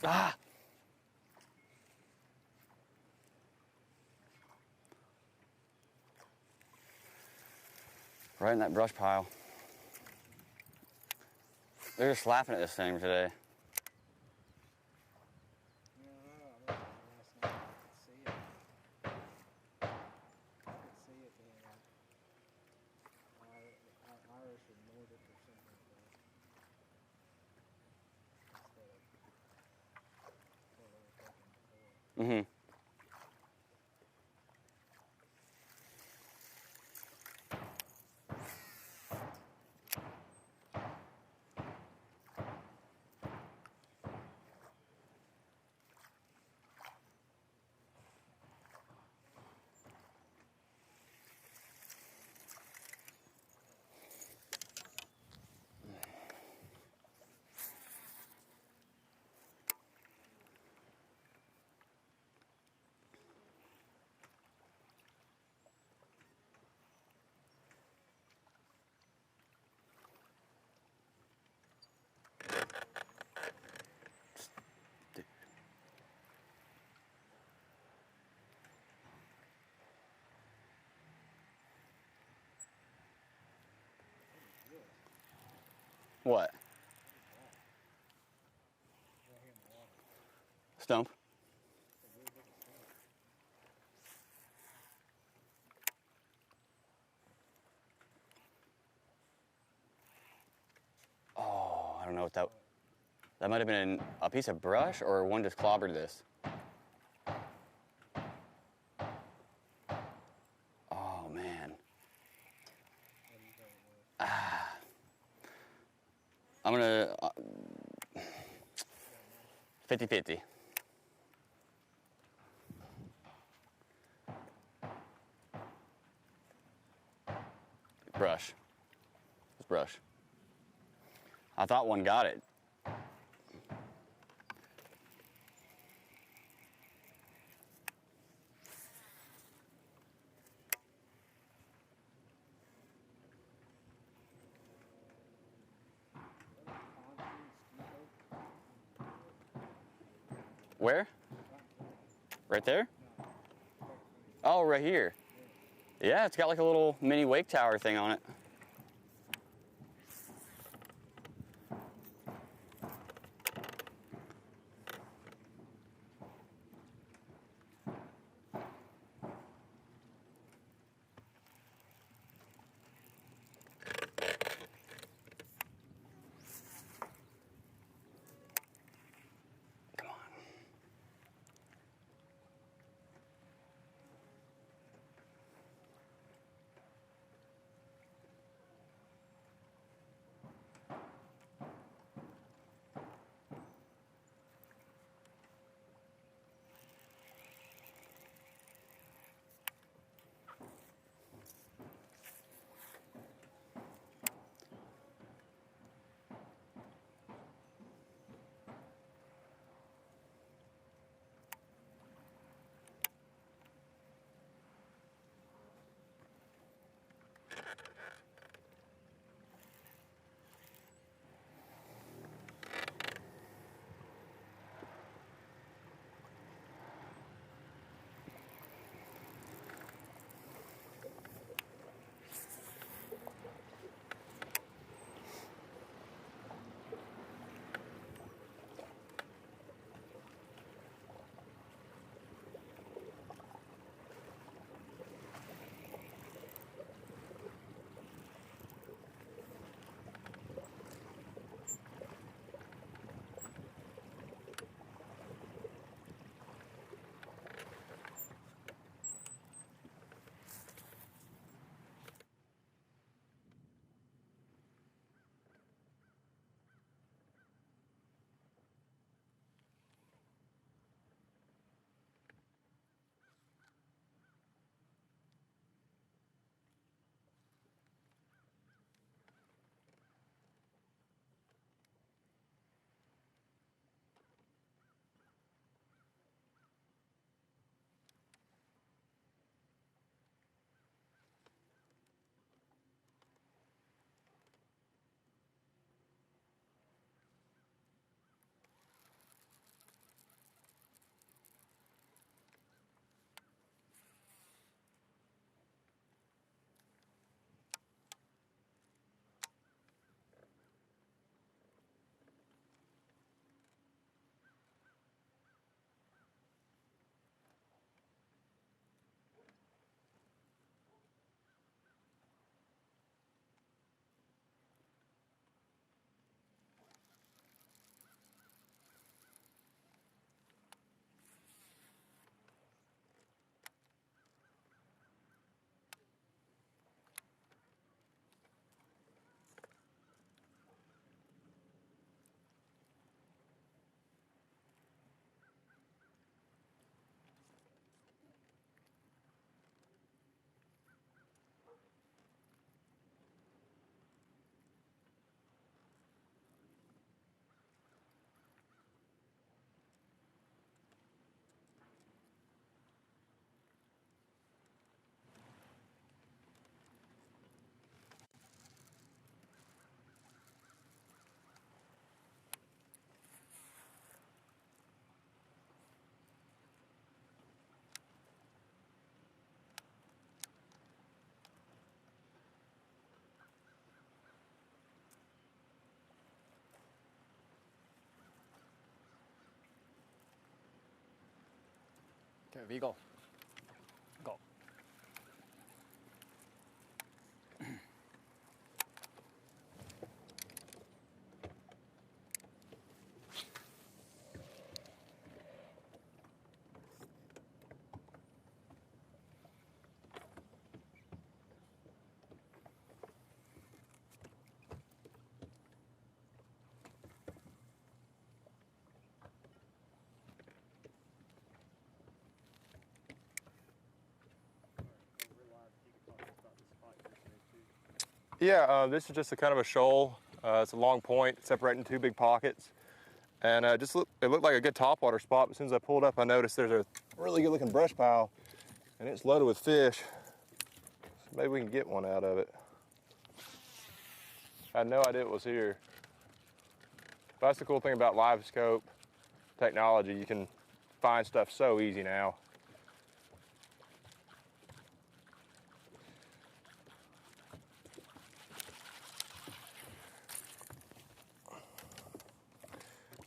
Ah! Right in that brush pile. They're just laughing at this thing today. Mm-hmm. What? Stump? Oh, I don't know what that... That might have been a piece of brush or one just clobbered this. Oh, man. Ah. I'm gonna... 50-50. Brush. It's brush. I thought one got it. Where? Right there? Oh, right here. Yeah, it's got like a little mini wake tower thing on it. Okay, Vigo. Go. Yeah, this is just a kind of a shoal. It's a long point separating two big pockets. And it looked like a good topwater spot, but as soon as I pulled up, I noticed there's a really good looking brush pile, and it's loaded with fish. So maybe we can get one out of it. I had no idea it was here. But that's the cool thing about live scope technology. You can find stuff so easy now.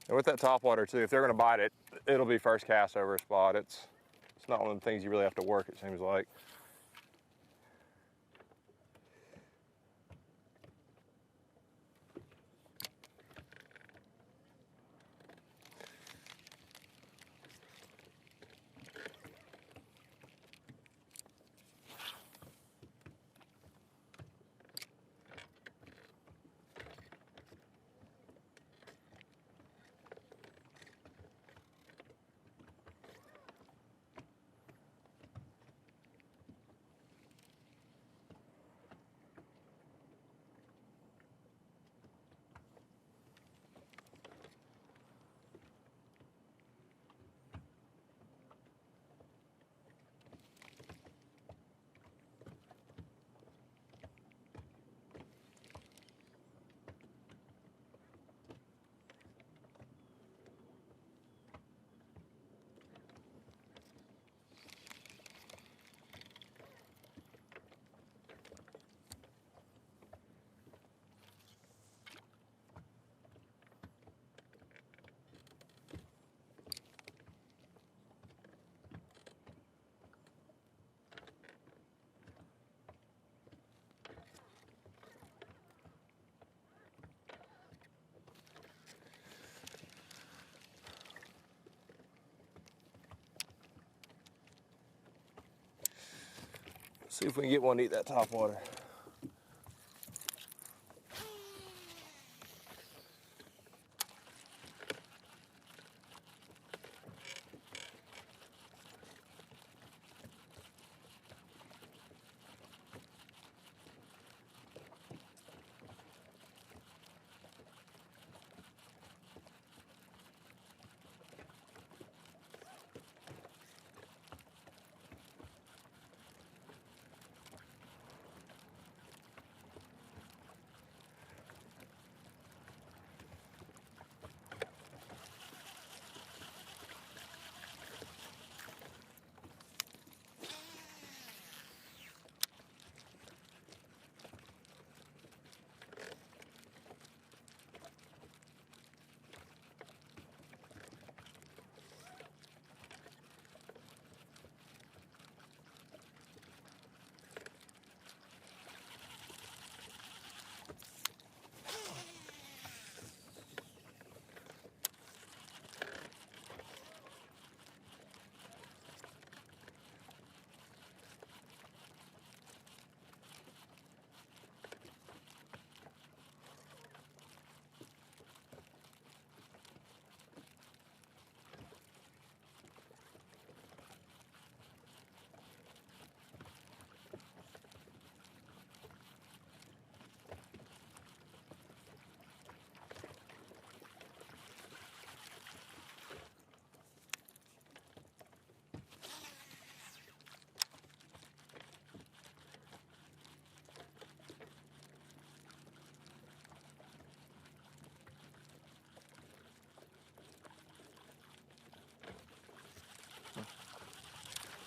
And with that topwater too, if they're gonna bite it, it'll be first cast over a spot. It's not one of the things you really have to work, it seems like. See if we can get one to eat that topwater.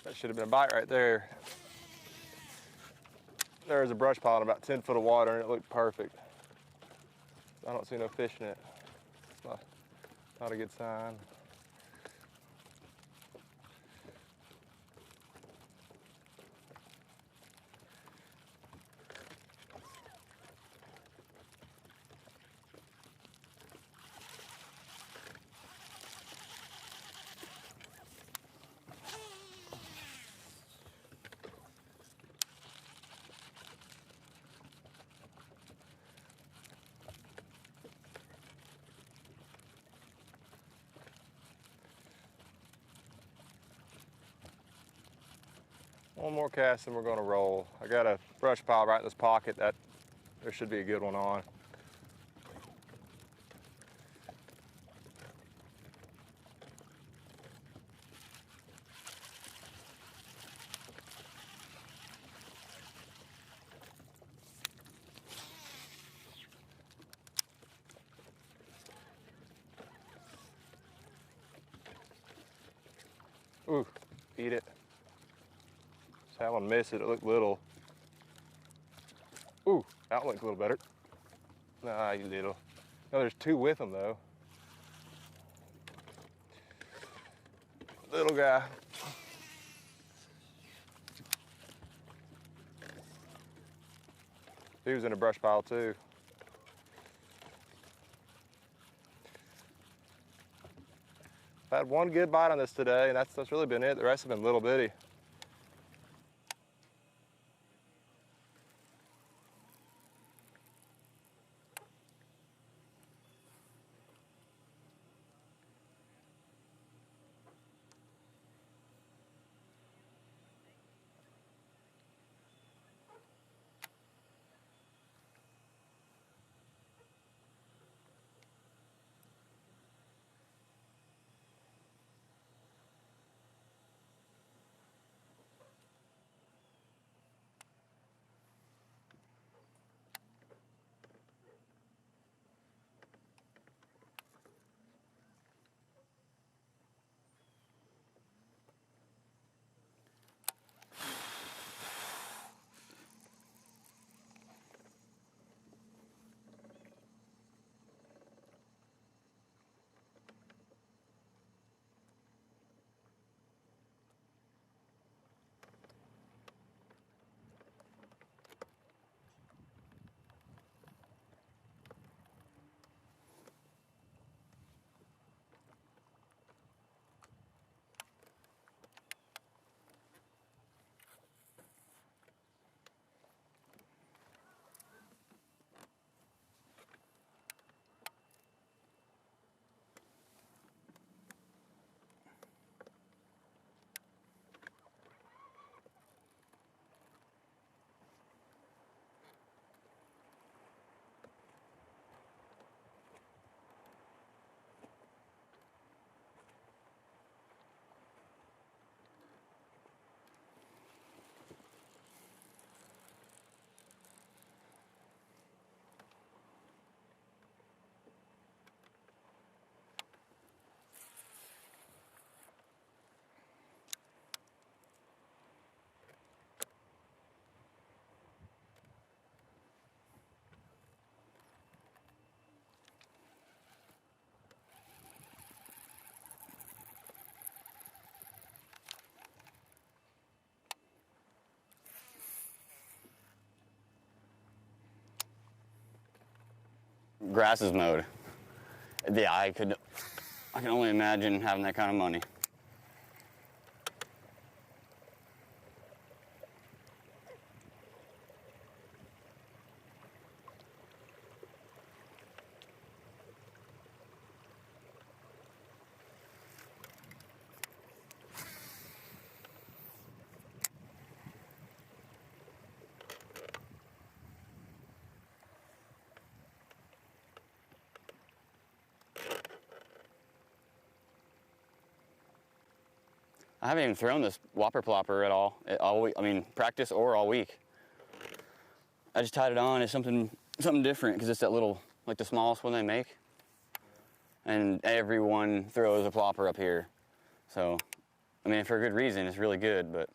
That should have been a bite right there. There was a brush pile in about 10 foot of water and it looked perfect. I don't see no fish in it. Not a good sign. One more cast and we're gonna roll. I got a brush pile right in this pocket that there should be a good one on. Ooh, eat it. So that one missed it, it looked little. Ooh, that one looked a little better. Nah, you little. No, there's two with them though. Little guy. He was in a brush pile too. I've had one good bite on this today, and that's really been it. The rest have been little bitty. Grass is mowed. Yeah, I can only imagine having that kind of money. I haven't even thrown this whopper plopper at all week. I mean, practice or all week. I just tied it on. It's something different because it's that little, like the smallest one they make. And everyone throws a plopper up here. So, I mean, for a good reason, it's really good, but.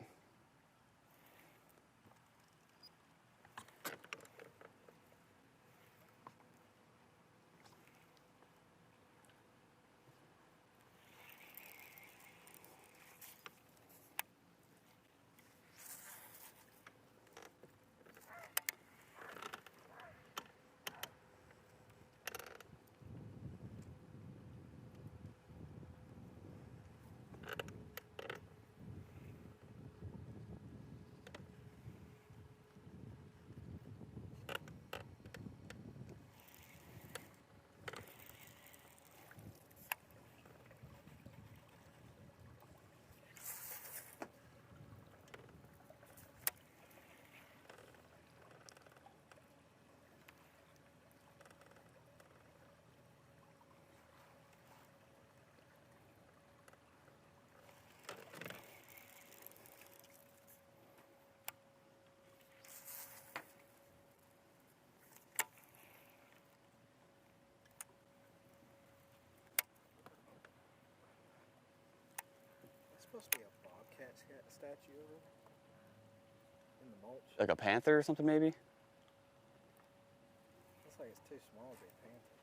supposed to be a bobcat statue over in the mulch? Like a panther or something, maybe? Looks like it's too small to be a panther.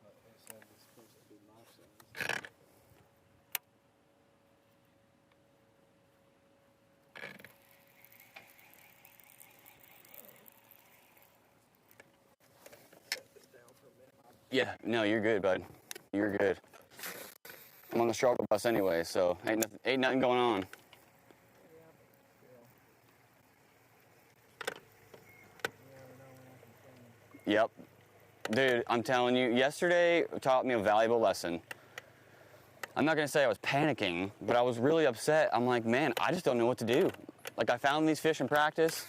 But they said it's supposed to be my size. Yeah, no, you're good, bud. You're good. I'm on the struggle bus anyway, so ain't nothing going on. Yep. Dude, I'm telling you, yesterday taught me a valuable lesson. I'm not gonna say I was panicking, but I was really upset. I'm like, man, I just don't know what to do. Like, I found these fish in practice.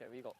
Okay, we go.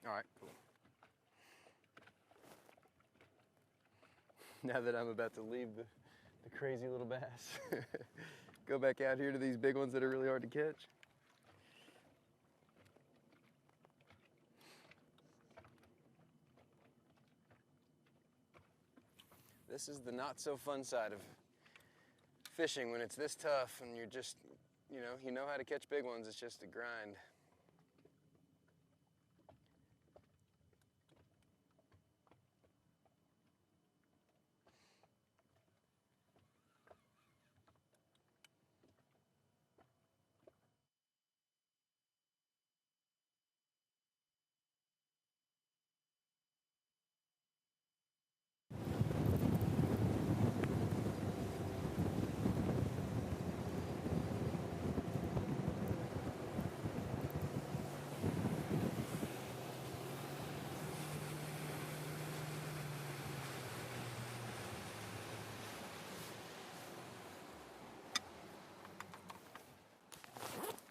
All right, cool. Now that I'm about to leave the crazy little bass, go back out here to these big ones that are really hard to catch. This is the not so fun side of fishing when it's this tough and you're just, you know how to catch big ones, it's just a grind.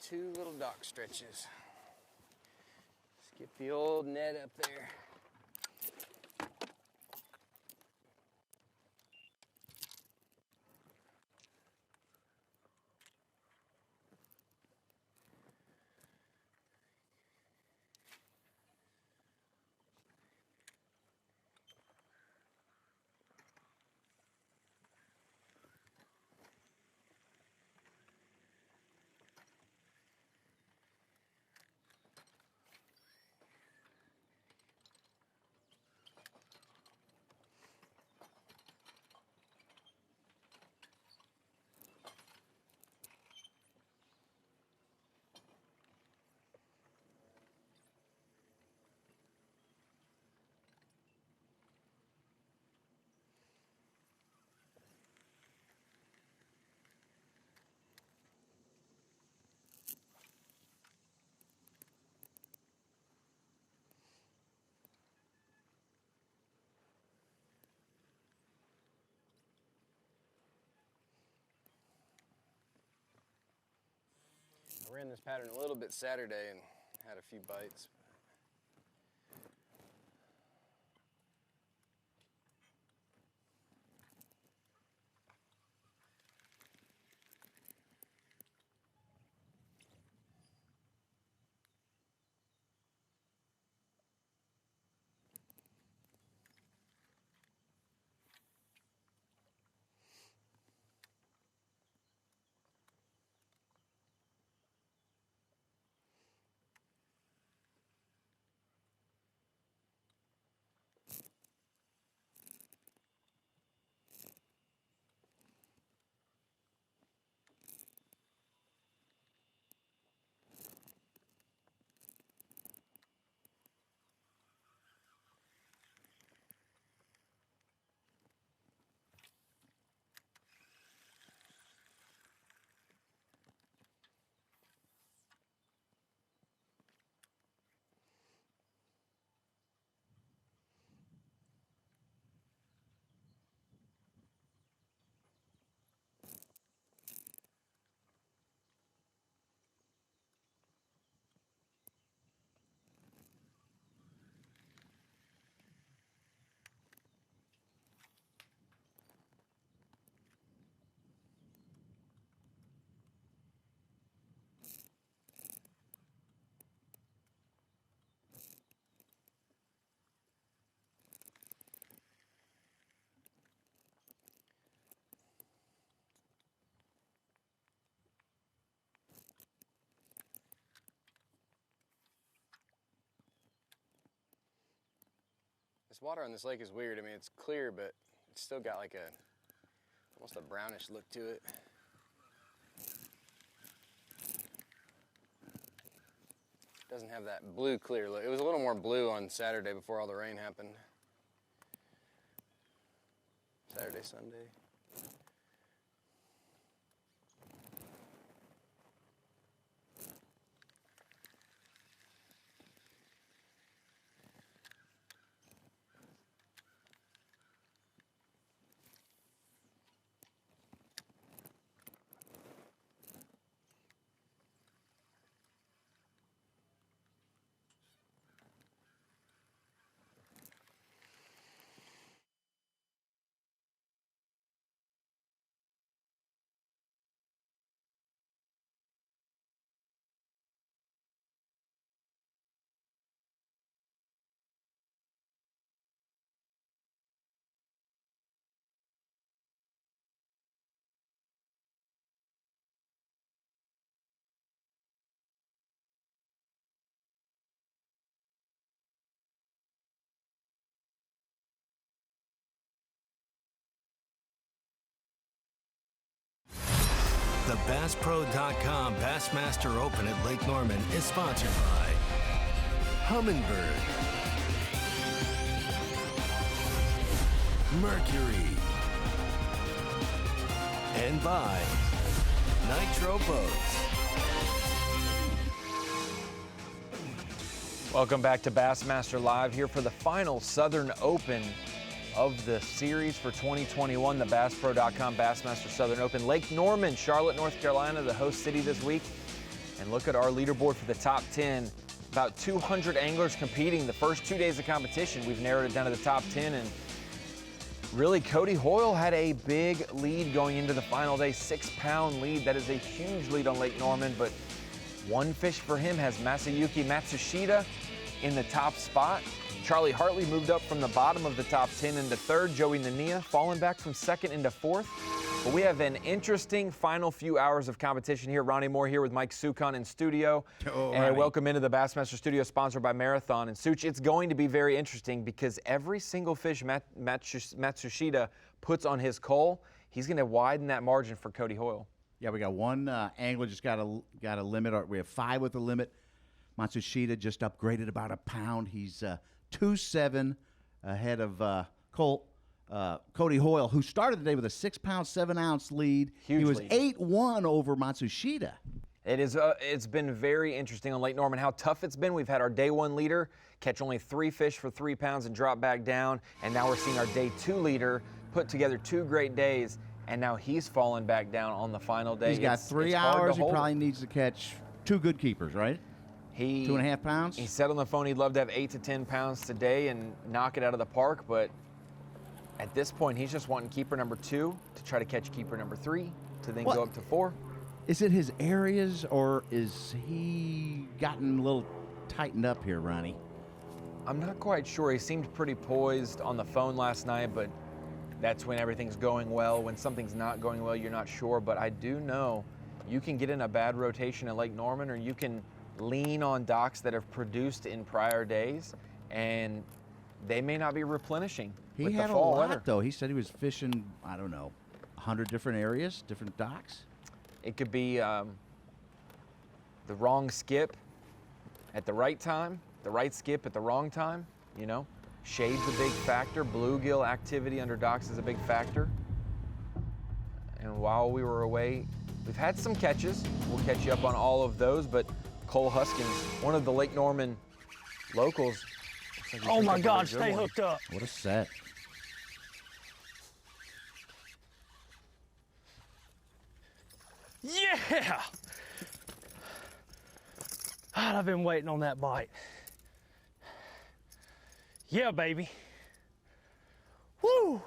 Two little dock stretches. Let's get the old net up there. ran this pattern a little bit Saturday and had a few bites. This water on this lake is weird. I mean, it's clear, but it's still got like almost a brownish look to it. Doesn't have that blue clear look. It was a little more blue on Saturday before all the rain happened. Saturday, Sunday. The BassPro.com Bassmaster Open at Lake Norman is sponsored by Humminbird, Mercury, and by Nitro Boats. Welcome back to Bassmaster Live, here for the final Southern Open of the series for 2021, the BassPro.com Bassmaster Southern Open. Lake Norman, Charlotte, North Carolina, the host city this week. And look at our leaderboard for the top 10. About 200 anglers competing the first 2 days of competition. We've narrowed it down to the top 10, and really Cody Hoyle had a big lead going into the final day, 6-pound lead. That is a huge lead on Lake Norman, but one fish for him has Masayuki Matsushita in the top spot. Charlie Hartley moved up from the bottom of the top 10 into third. Joey Nania falling back from second into fourth. But we have an interesting final few hours of competition here. Ronnie Moore here with Mike Sukon in studio. And welcome into the Bassmaster Studio, sponsored by Marathon. And Such, it's going to be very interesting because every single fish Matsushita puts on his coal, he's going to widen that margin for Cody Hoyle. Yeah, we got one angler just got a limit. We have 5 with a limit. Matsushita just upgraded about a pound. He's 2-7 ahead of Cody Hoyle, who started the day with a 6-pound, 7-ounce lead. Huge he was lead. 8-1 over Matsushita. It's been very interesting on Lake Norman how tough it's been. We've had our day 1 leader catch only 3 fish for 3 pounds and drop back down, and now we're seeing our day 2 leader put together 2 great days, and now he's fallen back down on the final day. He's got 3 hours. He probably needs to catch two good keepers, right? 2.5 pounds? He said on the phone he'd love to have 8 to 10 pounds today and knock it out of the park, but at this point he's just wanting keeper number 2 to try to catch keeper number 3 to then go up to 4. Is it his areas, or is he gotten a little tightened up here, Ronnie? I'm not quite sure. He seemed pretty poised on the phone last night, but that's when everything's going well. When something's not going well, you're not sure. But I do know you can get in a bad rotation at Lake Norman, or you can lean on docks that have produced in prior days, and they may not be replenishing He with had the fall a lot, weather. though. He said he was fishing, I don't know, 100 different areas, different docks. It could be the wrong skip at the right time, the right skip at the wrong time, you know. Shade's a big factor. Bluegill activity under docks is a big factor. And while we were away, we've had some catches. We'll catch you up on all of those, but Cole Huskins, one of the Lake Norman locals. Like Oh my God, stay hooked up. What a set. Yeah! God, I've been waiting on that bite. Yeah, baby. Woo!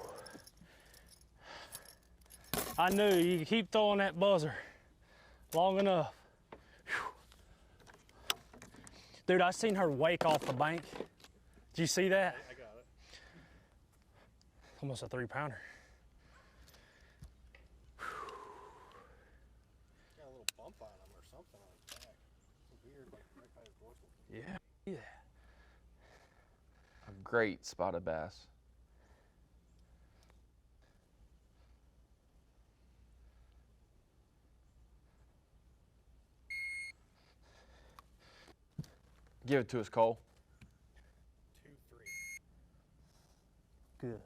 I knew you could keep throwing that buzzer long enough. Whew. Dude, I seen her wake off the bank. Did you see that? I got it. Almost a 3-pounder. Got a little bump on him or something on his back. Weird, like right by his dorsal. Yeah. Yeah. A great spotted bass. Give it to us, Cole. 2-3. Good.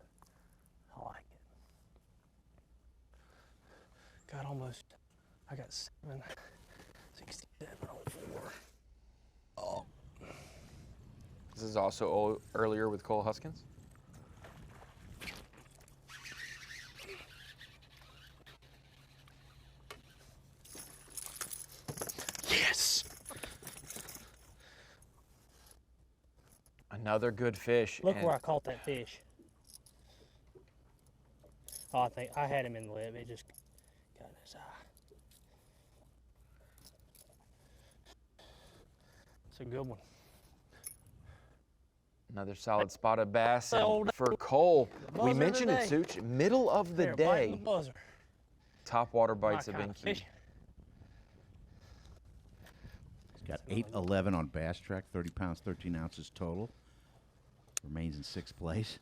I like it. Got almost, I got 767 on 4. Oh. This is also earlier with Cole Huskins. Yes! Another good fish. Look where I caught that fish. Oh, I think I had him in the lip. It just got in his eye. It's a good one. Another solid spotted bass Oh, and for Cole. the We buzzer mentioned it, today. Such. Middle of the There, biting day. the buzzer. Topwater bites My have been kind of key. fishing. He's got 811 on Bass Track, 30 pounds, 13 ounces total. Remains in 6th place.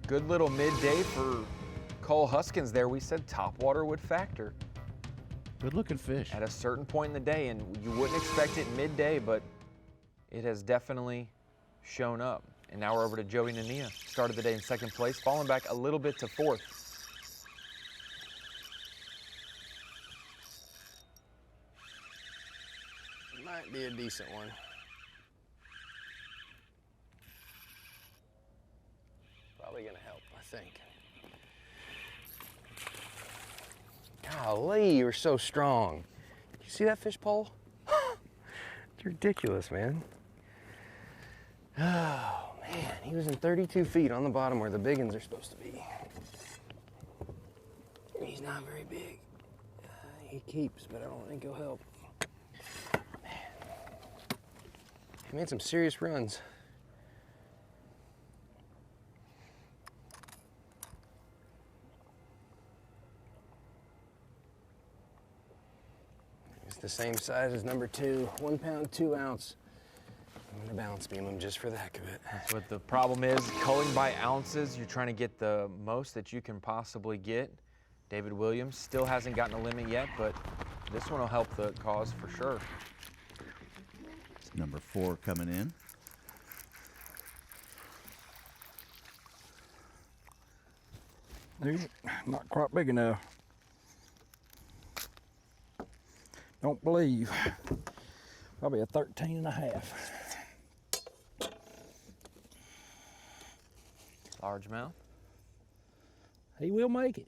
Good little midday for Cole Huskins there. We said Topwater would factor Good looking fish. at a certain point in the day, and you wouldn't expect it midday, but it has definitely shown up. And now we're over to Joey Nania. Started the day in 2nd place, falling back a little bit to 4th. Might be a decent one. Probably gonna help, I think. Golly, you're so strong. You see that fish pole? It's ridiculous, man. Oh, man, he was in 32 feet on the bottom where the big ones are supposed to be. He's not very big. He keeps, but I don't think he'll help. Man. He made some serious runs. It's the same size as number 2, 1 pound, 2 ounce. I'm gonna balance beam him just for the heck of it. That's what the problem is. Culling by ounces, you're trying to get the most that you can possibly get. David Williams still hasn't gotten a limit yet, but this one will help the cause for sure. It's number 4 coming in. Not quite big enough. Don't believe. Probably a 13 and a half. Largemouth. He will make it.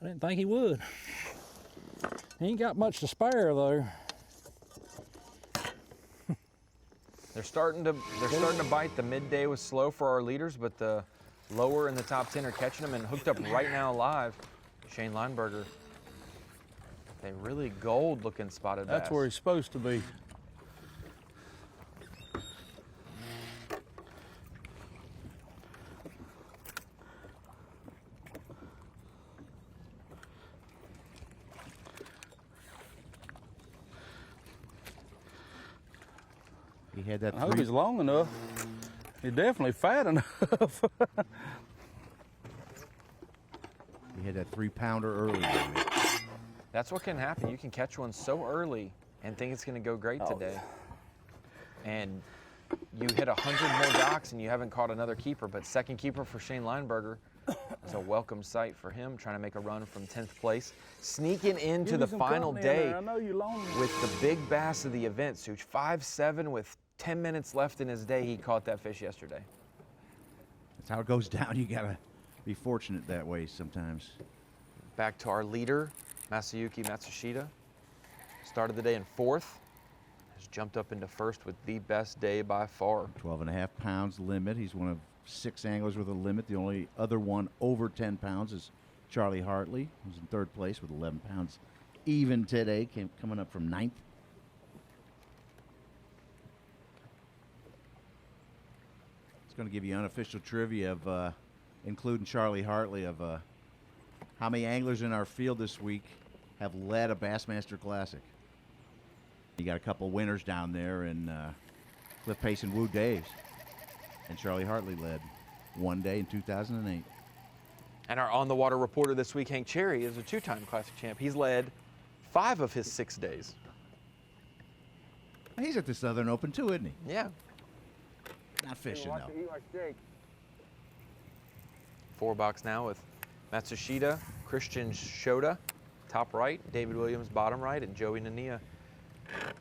I didn't think he would. He ain't got much to spare though. They're starting to bite. The midday was slow for our leaders, but the lower in the top 10 are catching them and hooked up right now live. Shane Lineberger. They really gold looking spotted bass. That's where he's supposed to be. He had that. I hope he's long enough. He's definitely fat enough. He had that 3-pounder early. That's what can happen. You can catch one so early and think it's going to go great today. And you hit 100 more docks and you haven't caught another keeper. But second keeper for Shane Lineberger is a welcome sight for him, trying to make a run from 10th place. Sneaking into the final day with the big bass of the event, Such. 5'7" with 10 minutes left in his day. He caught that fish yesterday. That's how it goes down. You got to be fortunate that way sometimes. Back to our leader, Masayuki Matsushita. Started the day in 4th. Has jumped up into 1st with the best day by far. 12.5 pounds limit. He's one of 6 anglers with a limit. The only other one over 10 pounds is Charlie Hartley, who's in 3rd place with 11 pounds even today, coming up from 9th. It's going to give you unofficial trivia of, including Charlie Hartley, of how many anglers in our field this week have led a Bassmaster Classic. You got a couple winners down there in Cliff Pace and Woo Daves. And Charlie Hartley led one day in 2008. And our on-the-water reporter this week, Hank Cherry, is a 2-time Classic champ. He's led 5 of his 6 days. He's at the Southern Open too, isn't he? Yeah. Not fishing, though. Eat like Jake. 4-box now with Matsushita, Christian Shota, top right, David Williams, bottom right, and Joey Nania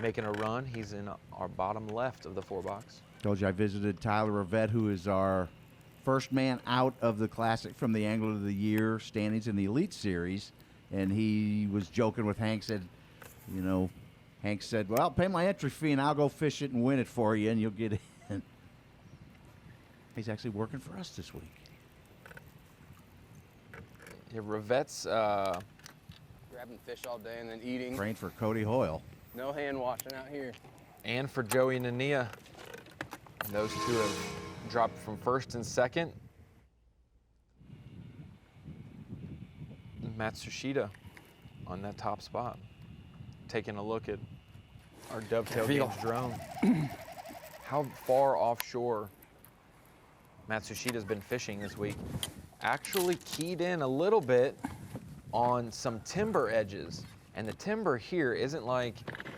making a run. He's in our bottom left of the 4-box. Told you I visited Tyler Rivette, who is our first man out of the Classic from the Angler of the Year standings in the Elite Series. And he was joking with Hank, Hank said, well, pay my entry fee and I'll go fish it and win it for you and you'll get in. He's actually working for us this week. Yeah, Rivette's Grabbing fish all day and then eating. Praying for Cody Hoyle. No hand washing out here. And for Joey Nania. And those two have dropped from 1st and 2nd. Matsushita on that top spot. Taking a look at our Dovetail Games drone. How far offshore Matsushita's been fishing this week. Actually keyed in a little bit on some timber edges. And the timber here isn't like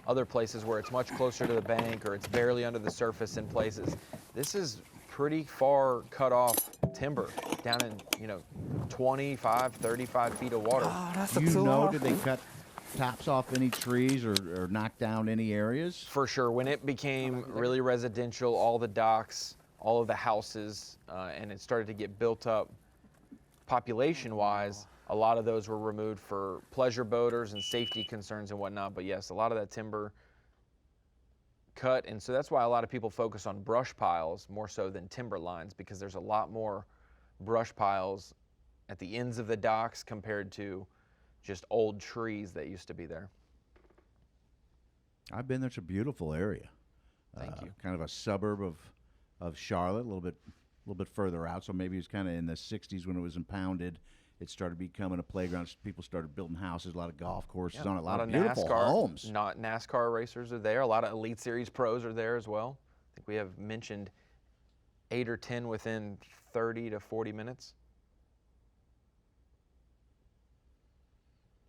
other places where it's much closer to the bank or it's barely under the surface in places. This is pretty far cut off timber down in, 25, 35 feet of water. Oh, that's did they cut tops off any trees or knock down any areas? For sure. When it became really residential, all the docks, all of the houses, and it started to get built up population-wise, a lot of those were removed for pleasure boaters and safety concerns and whatnot. But yes, a lot of that timber cut. And so that's why a lot of people focus on brush piles more so than timber lines, because there's a lot more brush piles at the ends of the docks compared to just old trees that used to be there. I've been there. It's a beautiful area. Thank you. Kind of a suburb of Charlotte, a little bit further out. So maybe it was kind of in the 60s when it was impounded. It started becoming a playground. People started building houses, a lot of golf courses on it, a lot of beautiful homes. Not NASCAR racers are there. A lot of Elite Series pros are there as well. I think we have mentioned 8 or 10 within 30 to 40 minutes.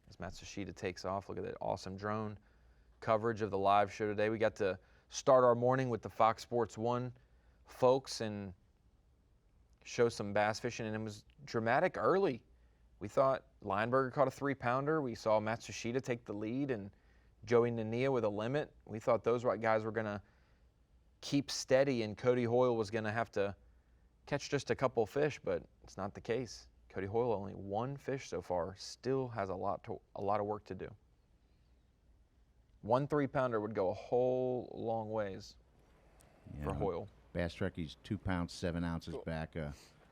As Matsushita takes off, look at that awesome drone coverage of the live show today. We got to start our morning with the Fox Sports 1 folks and show some bass fishing, and it was dramatic early. We thought Lineberger caught a 3-pounder. We saw Matsushita take the lead and Joey Nania with a limit. We thought those guys were going to keep steady and Cody Hoyle was going to have to catch just a couple fish, but it's not the case. Cody Hoyle only 1 fish so far, still has a lot of work to do. 1 3-pounder would go a whole long ways for Hoyle. Bass Truckie's 2 pounds, 7 ounces back,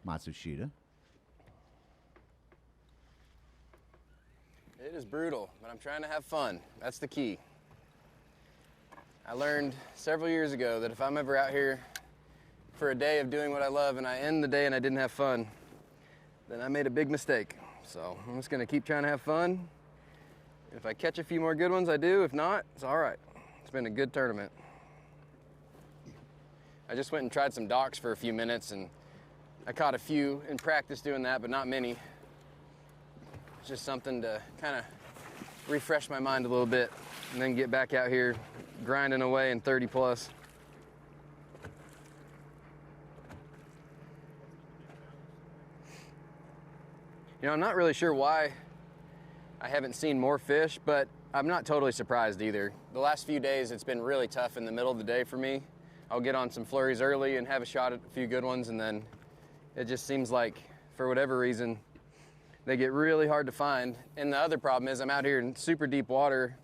Matsushita. It is brutal, but I'm trying to have fun. That's the key. I learned several years ago that if I'm ever out here for a day of doing what I love and I end the day and I didn't have fun, then I made a big mistake. So I'm just gonna keep trying to have fun. If I catch a few more good ones, I do. If not, it's all right. It's been a good tournament. I just went and tried some docks for a few minutes and I caught a few in practice doing that, but not many. It's just something to kind of refresh my mind a little bit and then get back out here grinding away in 30 plus. You know, I'm not really sure why I haven't seen more fish, but I'm not totally surprised either. The last few days, it's been really tough in the middle of the day for me. I'll get on some flurries early and have a shot at a few good ones, and then it just seems like, for whatever reason, they get really hard to find. And the other problem is I'm out here in super deep water,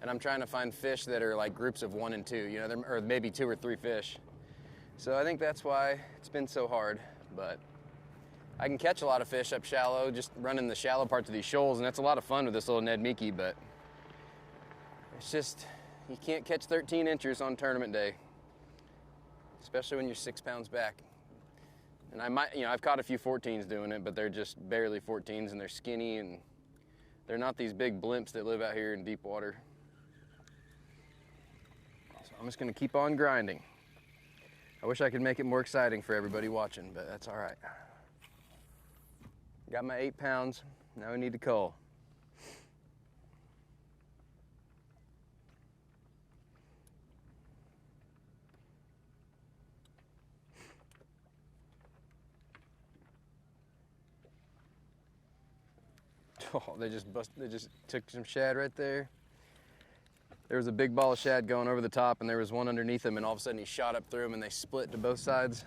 and I'm trying to find fish that are like groups of 1 and 2, you know, or maybe 2 or 3 fish. So I think that's why it's been so hard, but I can catch a lot of fish up shallow, just running the shallow parts of these shoals, and that's a lot of fun with this little Ned Mickey, but it's just, you can't catch 13 inchers on tournament day, especially when you're 6 pounds back. And I might, you know, I've caught a few 14s doing it, but they're just barely 14s, and they're skinny, and they're not these big blimps that live out here in deep water. So I'm just gonna keep on grinding. I wish I could make it more exciting for everybody watching, but that's all right. Got my 8 pounds, now we need to cull. Oh, they just took some shad right there. There was a big ball of shad going over the top and there was one underneath him, and all of a sudden he shot up through him and they split to both sides.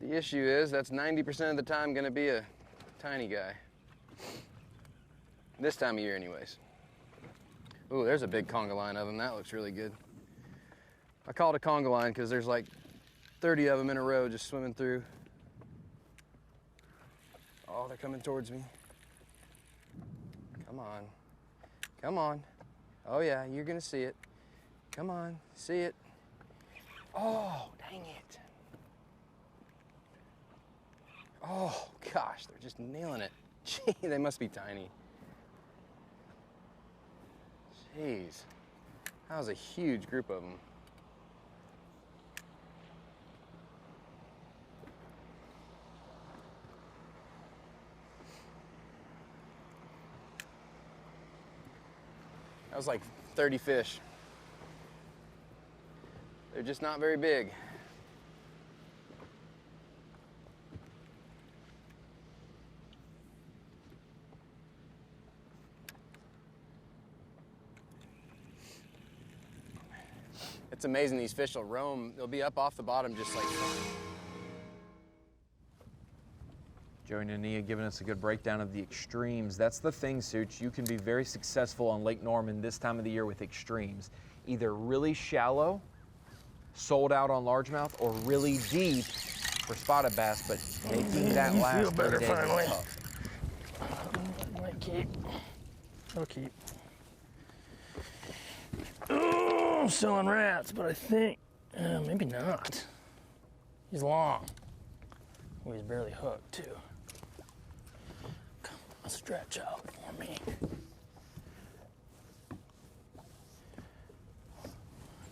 The issue is that's 90% of the time gonna be a tiny guy. This time of year anyways. Ooh, there's a big conga line of them. That looks really good. I call it a conga line because there's like 30 of them in a row just swimming through. Oh, they're coming towards me. Come on. Come on. Oh yeah, you're gonna see it. Come on, see it. Oh, dang it. Oh gosh, they're just nailing it. Gee, they must be tiny. Jeez, that was a huge group of them. That was like 30 fish. They're just not very big. It's amazing, these fish will roam. They'll be up off the bottom just like that. Joey Nania giving us a good breakdown of the extremes. That's the thing, Such. You can be very successful on Lake Norman this time of the year with extremes. Either really shallow, sold out on largemouth, or really deep for spotted bass, but making that last 30 days is tough. Might keep. I'll keep. Oh, I'm selling rats, but I think maybe not. He's long. Oh, he's barely hooked too. Come on, stretch out for me.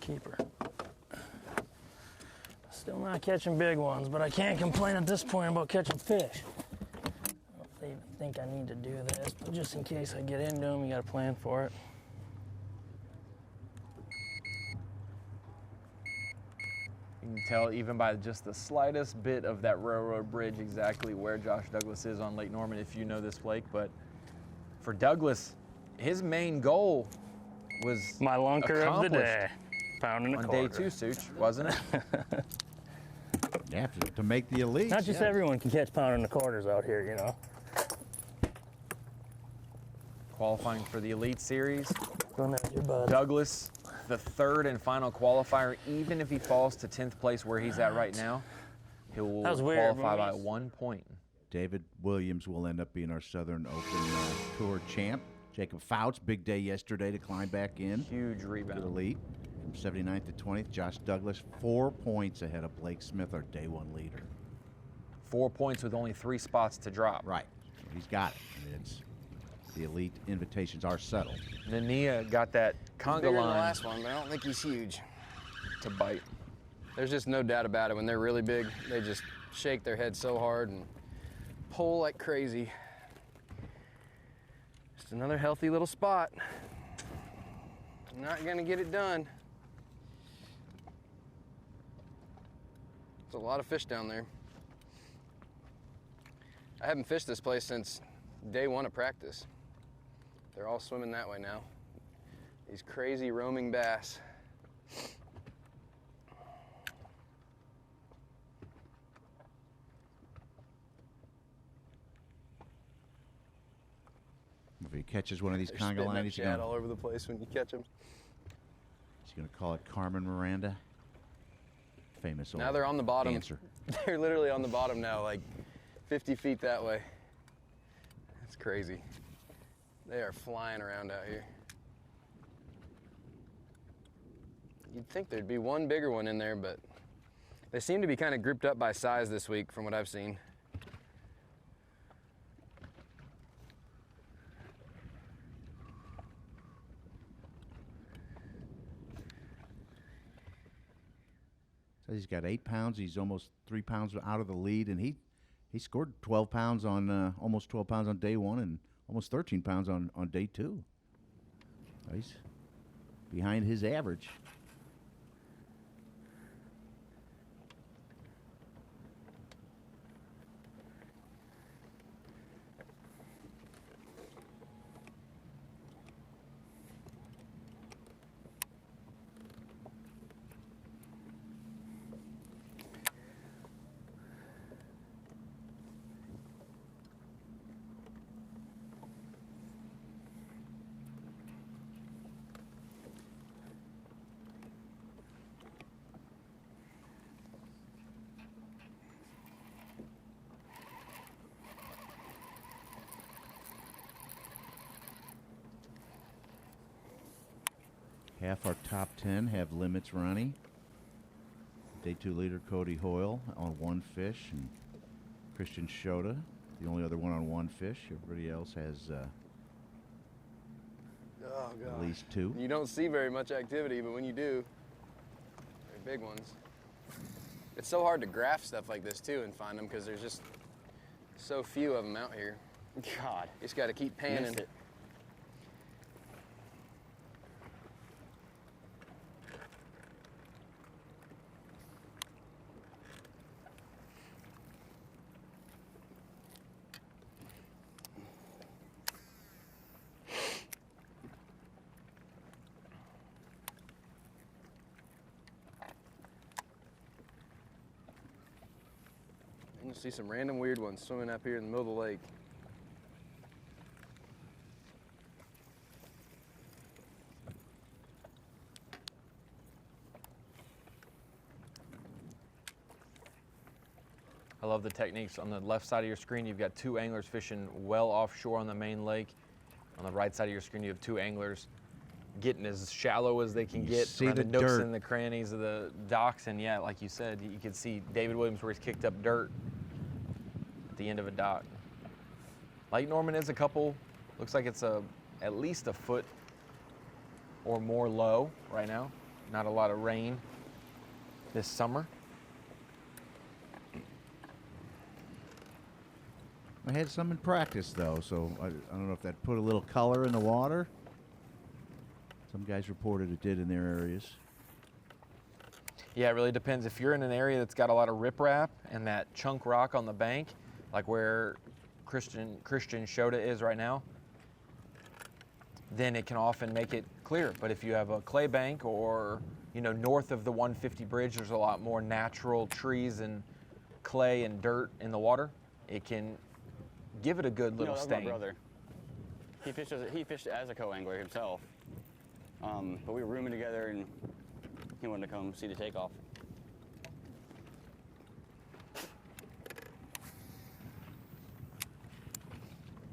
Keeper. Still not catching big ones, but I can't complain at this point about catching fish. I don't even think I need to do this, but just in case I get into them, you got to plan for it. You can tell even by just the slightest bit of that railroad bridge exactly where Josh Douglas is on Lake Norman if you know this lake. But for Douglas, his main goal was my lunker of the day. Pounding a on quarter. day 2, Such, wasn't it? Yeah, to make the elite. Not just everyone can catch pounding the quarters out here, you know. Qualifying for the Elite Series. Going at your bud. Douglas, the 3rd and final qualifier, even if he falls to 10th place where he's at right now, he will qualify by 1 point. David Williams will end up being our Southern Open Tour champ. Jacob Fouts, big day yesterday to climb back in. Huge rebound. To the elite. From 79th to 20th, Josh Douglas 4 points ahead of Blake Smith, our day 1 leader. 4 points with only 3 spots to drop. Right. So he's got it. And it's the elite invitations are settled. Nania got that conga Bigger than line the last one, but I don't think he's huge. to bite. There's just no doubt about it. When they're really big, they just shake their head so hard and pull like crazy. Just another healthy little spot. Not gonna get it done. There's a lot of fish down there. I haven't fished this place since day 1 of practice. They're all swimming that way now. These crazy roaming bass. If he catches one of these They're conga spitting up lines, shad all over the place when you catch them. he's going to call it Carmen Miranda. Famous old Now they're on the bottom. dancer. They're literally on the bottom now, like 50 feet that way. That's crazy. They are flying around out here. You'd think there'd be one bigger one in there, but they seem to be kind of grouped up by size this week from what I've seen. So he's got 8 pounds. He's almost 3 pounds out of the lead, and he scored 12 pounds on almost 12 pounds on day 1 and almost 13 pounds on day 2. He's behind his average. Half our top 10 have limits, Ronnie. Day 2 leader Cody Hoyle on 1 fish, and Christian Shota, the only other one on 1 fish. Everybody else has at least 2. You don't see very much activity, but when you do, they're big ones. It's so hard to graph stuff like this too and find them because there's just so few of them out here. God, you just got to keep panning. Missed it. You see some random weird ones swimming up here in the middle of the lake. I love the techniques. On the left side of your screen, you've got 2 anglers fishing well offshore on the main lake. On the right side of your screen, you have 2 anglers getting as shallow as they can get around the nooks and the crannies of the docks. And yeah, like you said, you can see David Williams where he's kicked up dirt at the end of a dock. Lake Norman is a couple, looks like it's at least a foot or more low right now. Not a lot of rain this summer. I had some in practice, though, so I don't know if that put a little color in the water. Some guys reported it did in their areas. Yeah, it really depends. If you're in an area that's got a lot of riprap and that chunk rock on the bank, like where Christian Shota is right now, then it can often make it clear. But if you have a clay bank or, north of the 150 bridge, there's a lot more natural trees and clay and dirt in the water. It can give it a good little that's stain. my brother. He fished as a co-angler himself. But we were rooming together and he wanted to come see the takeoff.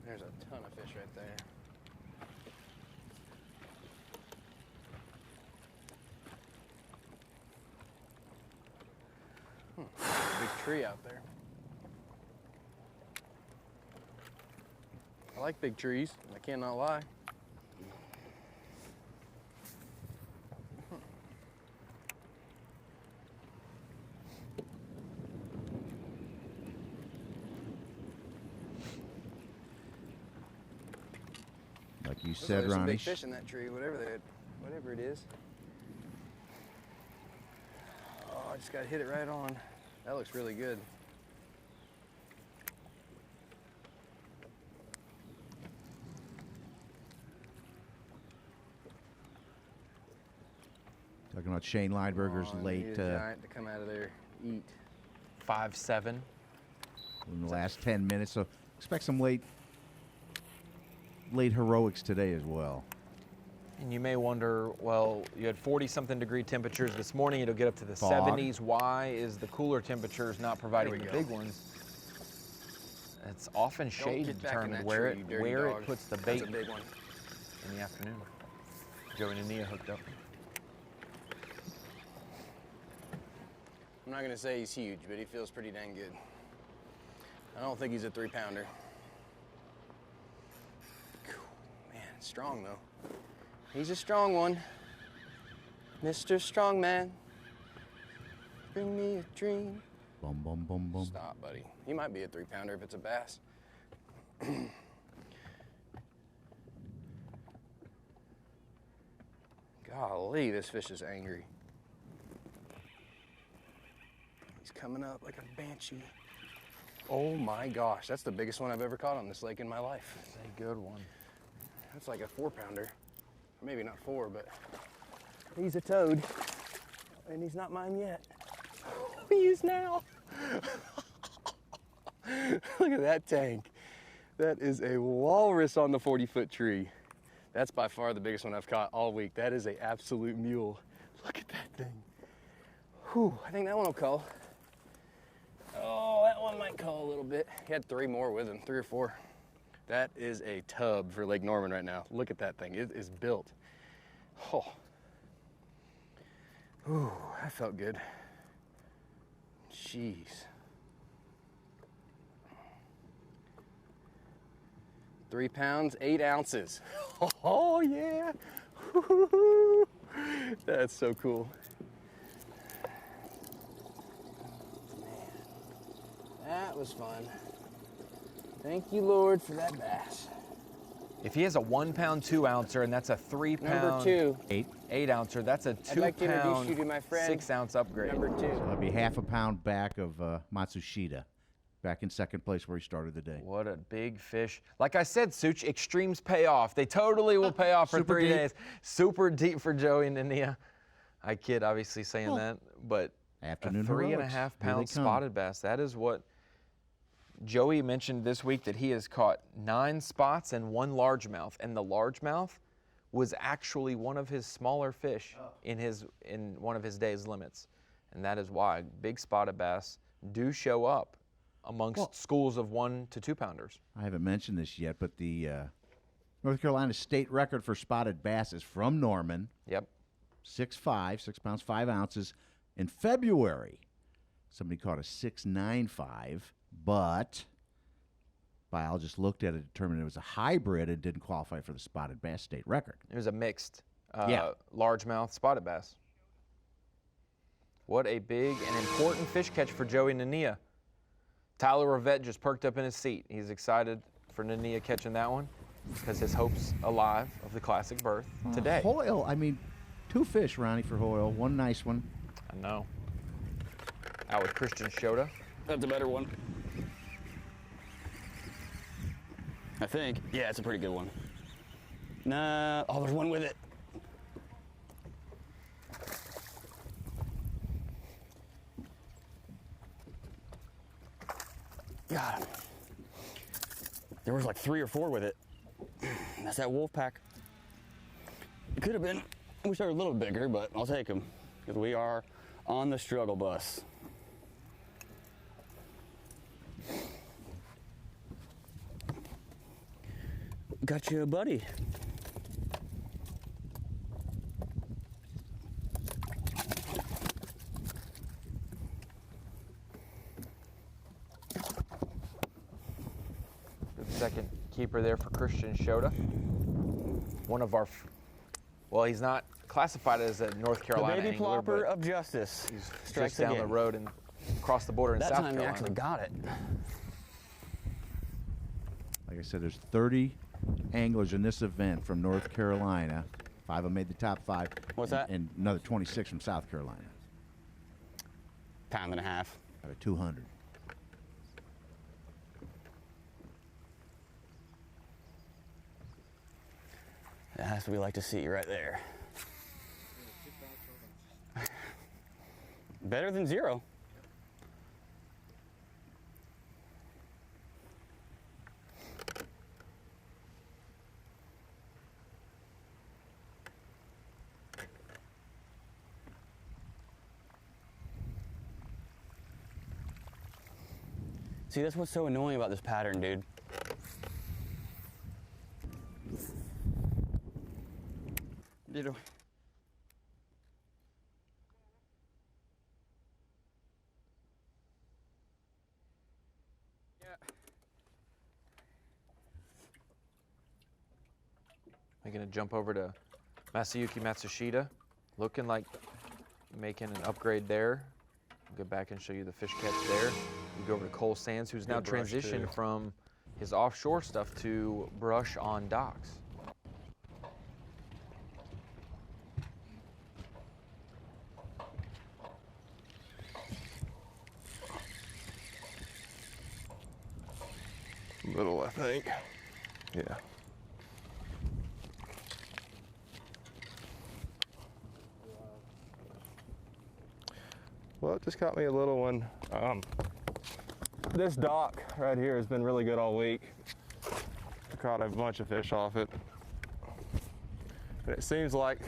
There's a ton of fish right there. Big tree out there. I like big trees, I cannot lie. Like you Looks said, like there's some Ronnie. big fish in that tree, whatever it is. Oh, I just got to hit it right on. That looks really good. Talking about Shane Lineberger's Oh, I late. need a giant to come out of there, eat. 5'7". In the last 10 minutes, so expect some late heroics today as well. And you may wonder, well, you had 40-something degree temperatures this morning. It'll get up to the Fog. 70s. Why is the cooler temperatures not providing the big ones? It's often shade get back in determined that where tree, you dirty it dog. puts the That's bait a big one. in the afternoon. Joey and Nania hooked up. I'm not gonna say he's huge, but he feels pretty dang good. I don't think he's a 3-pounder. Man, strong though. He's a strong one. Mr. Strongman. Bring me a dream. Bum, bum, bum, bum. Stop, buddy. He might be a 3-pounder if it's a bass. Golly, this fish is angry. He's coming up like a banshee. Oh my gosh, that's the biggest one I've ever caught on this lake in my life. That's a good one. That's like a 4-pounder. Maybe not 4, but he's a toad. And he's not mine yet. He is now. Look at that tank. That is a walrus on the 40-foot tree. That's by far the biggest one I've caught all week. That is an absolute mule. Look at that thing. Whew, I think that one will cull. Oh, that one might cull a little bit. He had 3 more with him, 3 or 4. That is a tub for Lake Norman right now. Look at that thing, it is built. Oh. Ooh, that felt good. Jeez. £3 pounds, 8 ounces. Oh yeah. That's so cool. That was fun. Thank you, Lord, for that bass. If he has a 1 pound 2 ouncer and that's a 3 pound Number 2. 8 ouncer, that's a 2 like to introduce pound you to my friend, 6 ounce upgrade. Number 2. So that'll be half a pound back of Matsushita, back in second place where he started the day. What a big fish. Like I said, Such, extremes pay off. They totally will pay off for Super 3 deep. days. Super deep for Joey and Nania. I kid, obviously, saying that, but Afternoon a 3.5 heroics. Here pound they come. spotted bass. That is what Joey mentioned this week, that he has caught 9 spots and 1 largemouth, and the largemouth was actually one of his smaller fish in one of his day's limits, and that is why big spotted bass do show up amongst schools of 1 to 2 pounders. I haven't mentioned this yet, but the North Carolina state record for spotted bass is from Norman. Yep. 6'5", 6 pounds, 5 ounces. In February, somebody caught a 6.95, but biologists looked at it, determined it was a hybrid, and didn't qualify for the spotted bass state record. It was a mixed largemouth spotted bass. What a big and important fish catch for Joey and Nania. Tyler Rivette just perked up in his seat. He's excited for Nania catching that one because his hope's alive of the classic berth today. Hoyle, I mean, 2 fish, Ronnie, for Hoyle. 1 nice one. I know. Out with Christian Shota. That's a better one. I think. Yeah, it's a pretty good one. Nah, oh, there's one with it. Got him. There was like 3 or 4 with it. That's that wolf pack. It could have been, I wish they were a little bigger, but I'll take them because we are on the struggle bus. Got you a buddy. Good second keeper there for Christian Shota. One of our, well, he's not classified as a North Carolina the baby angler, plopper but of justice. he's Strikes just down again. the road and across the border in That South time Carolina. he actually got it. Like I said, there's 30 anglers in this event from North Carolina. 5 of them made the top 5. What's and, that? And another 26 from South Carolina. Pound and a half. Out of 200. That's what we like to see right there. Better than 0. See, that's what's so annoying about this pattern, dude. You know, We're going to jump over to Masayuki Matsushita, looking like making an upgrade there. I'll go back and show you the fish catch there. We go over to Cole Sands, who's now Good brush, transitioned too. from his offshore stuff to brush on docks. Little, I think. Yeah. Well, it just caught me a little one. This dock right here has been really good all week. I caught a bunch of fish off it. And it seems like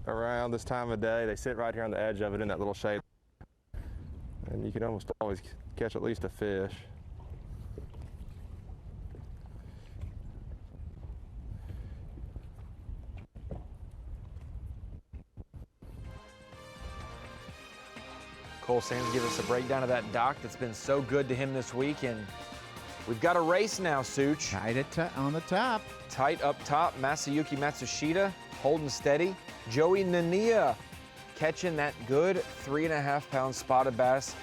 around this time of day, they sit right here on the edge of it in that little shade. And you can almost always catch at least a fish. Cole Sands give us a breakdown of that dock that's been so good to him this week, and we've got a race now, Such. Tight on the top. Tight up top, Masayuki Matsushita holding steady. Joey Nania catching that good 3.5 pound spotted bass,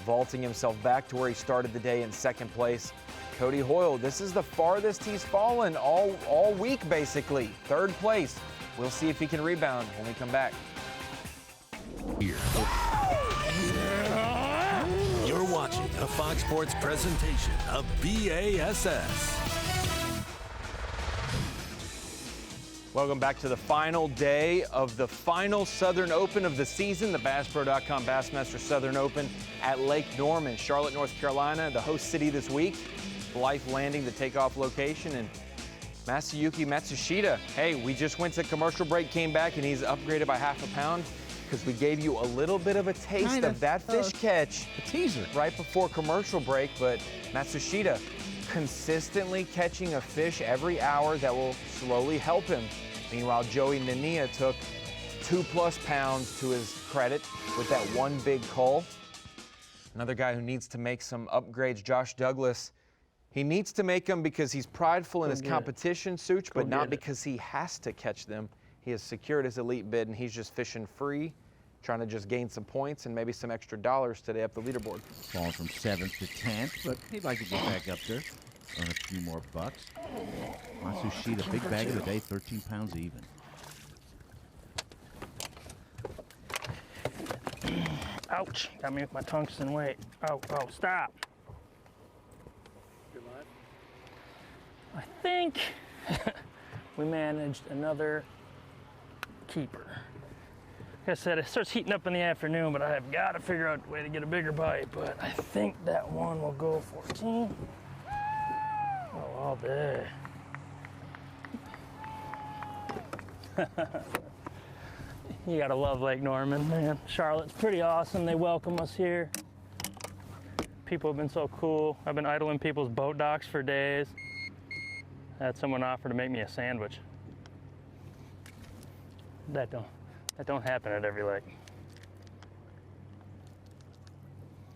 vaulting himself back to where he started the day in second place. Cody Hoyle, this is the farthest he's fallen all week, basically. Third place. We'll see if he can rebound when we come back. You're watching a Fox Sports presentation of B.A.S.S. Welcome back to the final day of the final Southern Open of the season, the BassPro.com Bassmaster Southern Open at Lake Norman, Charlotte, North Carolina, the host city this week. Blythe Landing, the takeoff location, and Masayuki Matsushita. Hey, we just went to commercial break, came back, and he's upgraded by ½ pound because we gave you a little bit of a taste of that fish catch. A teaser. Right before commercial break, but Matsushita consistently catching a fish every hour that will slowly help him. Meanwhile, Joey Nania took 2+ pounds to his credit with that one big cull. Another guy who needs to make some upgrades, Josh Douglas. He needs to make them because he's prideful in his competition, Such, but not because he has to catch them. He has secured his elite bid, and he's just fishing free, trying to just gain some points and maybe some extra dollars today up the leaderboard. Falling from 7th to 10th, but he'd like to get back up there. Earn a few more bucks. Matsushita, big bag of the day, 13 pounds even. Ouch, got me with my tungsten weight. Oh, stop. I think we managed another keeper. Like I said, it starts heating up in the afternoon, but I have got to figure out a way to get a bigger bite. But I think that one will go 14. Oh, all day. You gotta love Lake Norman, man. Charlotte's pretty awesome. They welcome us here. People have been so cool. I've been idling people's boat docks for days. I had someone offer to make me a sandwich. That don't happen at every lake.